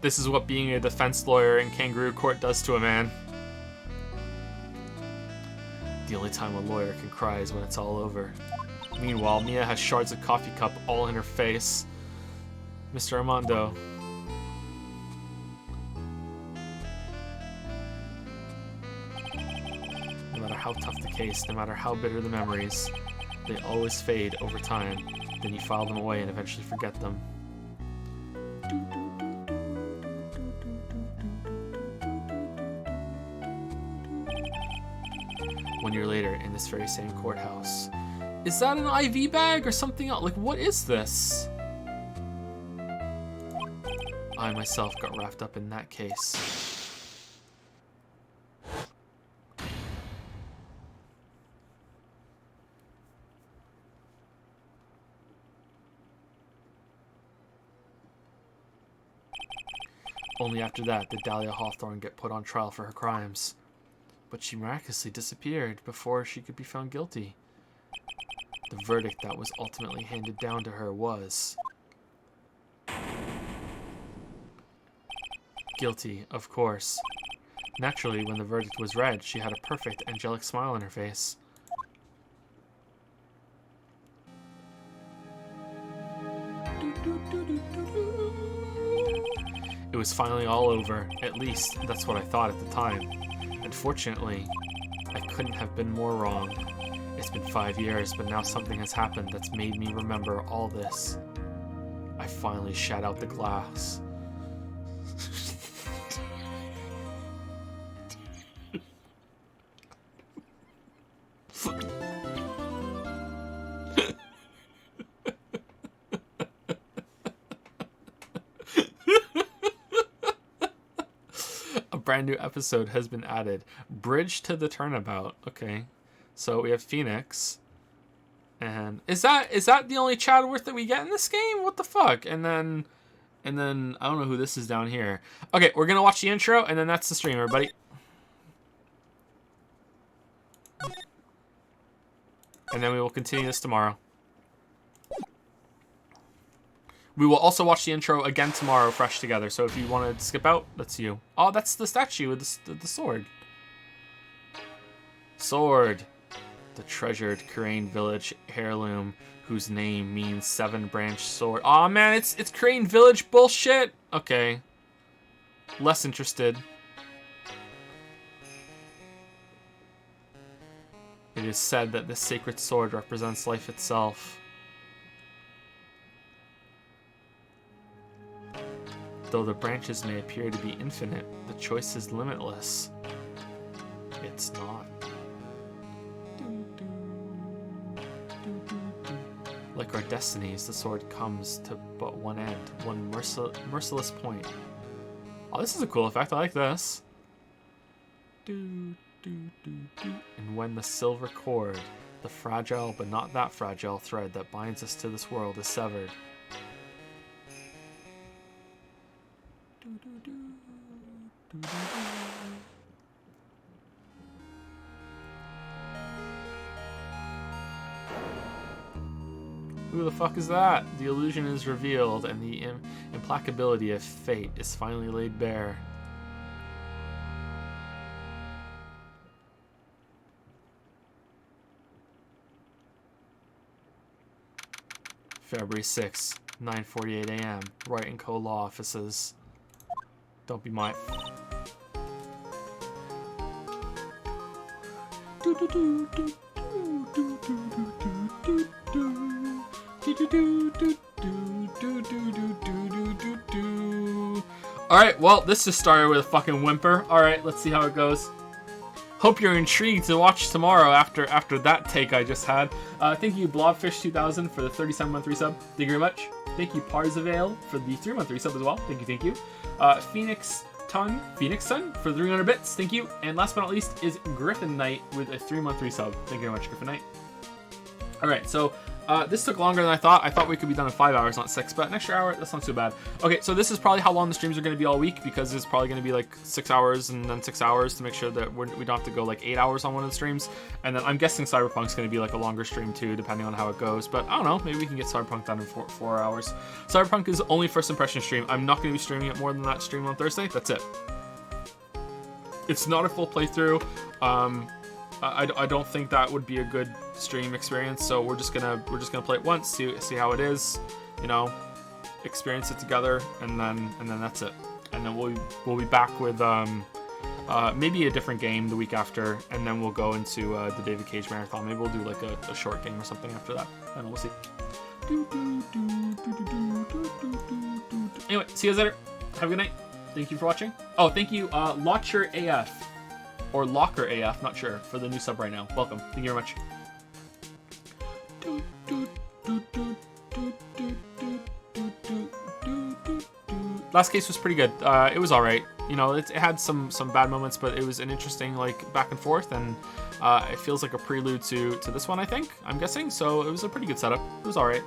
This is what being a defense lawyer in kangaroo court does to a man. The only time a lawyer can cry is when it's all over. Meanwhile, Mia has shards of coffee cup all in her face. Mr. Armando. No matter how tough the case, no matter how bitter the memories, they always fade over time. Then you file them away and eventually forget them. 1 year later, in this very same courthouse. Is that an IV bag or something else? Like, what is this? I myself got wrapped up in that case. Only after that did Dahlia Hawthorne get put on trial for her crimes. But she miraculously disappeared before she could be found guilty. The verdict that was ultimately handed down to her was... guilty, of course. Naturally, when the verdict was read, she had a perfect, angelic smile on her face. It was finally all over. At least, that's what I thought at the time. Unfortunately, I couldn't have been more wrong. It's been 5 years, but now something has happened that's made me remember all this. I finally shat out the glass. Brand new episode has been added. Bridge to the Turnabout. Okay. So we have Phoenix. And is that the only Chadworth that we get in this game? What the fuck? And then I don't know who this is down here. Okay, we're gonna watch the intro and then that's the stream, everybody. And then we will continue this tomorrow. We will also watch the intro again tomorrow, fresh together. So if you want to skip out, that's you. Oh, that's the statue with the sword. Sword. The treasured Crane Village heirloom, whose name means 7-branch sword. Aw, man, it's Crane Village bullshit. Okay. Less interested. It is said that this sacred sword represents life itself. Though the branches may appear to be infinite, the choice is limitless. It's not. Like our destinies, the sword comes to but one end, one merciless point. Oh, this is a cool effect. I like this. And when the silver cord, the fragile but not that fragile thread that binds us to this world, is severed, who the fuck is that? The illusion is revealed, and the implacability of fate is finally laid bare. February 6th, 9:48 a.m. Wright & Co. Law Offices. Don't be my... Alright, well, this just started with a fucking whimper. Alright, let's see how it goes. Hope you're intrigued to watch tomorrow after that take I just had. Thank you, Blobfish2000, for the 37-month resub. Thank you very much. Thank you, Parzavale, for the 3-month resub as well. Thank you. Phoenix Sun for the 300 bits. Thank you. And last but not least is Griffin Knight with a 3-month resub. Thank you very much, Griffin Knight. Alright, so this took longer than I thought. I thought we could be done in 5 hours, not 6, but an extra hour, that's not too bad. Okay, so this is probably how long the streams are going to be all week, because it's probably going to be like 6 hours and then 6 hours to make sure that we don't have to go like 8 hours on one of the streams. And then I'm guessing Cyberpunk's going to be like a longer stream too, depending on how it goes. But I don't know, maybe we can get Cyberpunk done in 4 hours. Cyberpunk is only first impression stream. I'm not going to be streaming it more than that stream on Thursday. That's it. It's not a full playthrough. I don't think that would be a good stream experience, so we're just gonna play it once, see how it is, you know, experience it together, and then that's it. And then we'll be back with maybe a different game the week after, and then we'll go into the David Cage marathon. Maybe we'll do like a short game or something after that. I don't know, we'll see. Anyway, see you guys later. Have a good night. Thank you for watching. Oh, thank you, Lotcher AF. Or Locker AF, not sure, for the new sub right now. Welcome. Thank you very much. Last case was pretty good. It was alright. You know, it had some bad moments, but it was an interesting, like, back and forth, and it feels like a prelude to this one, I think. I'm guessing. So it was a pretty good setup. It was alright.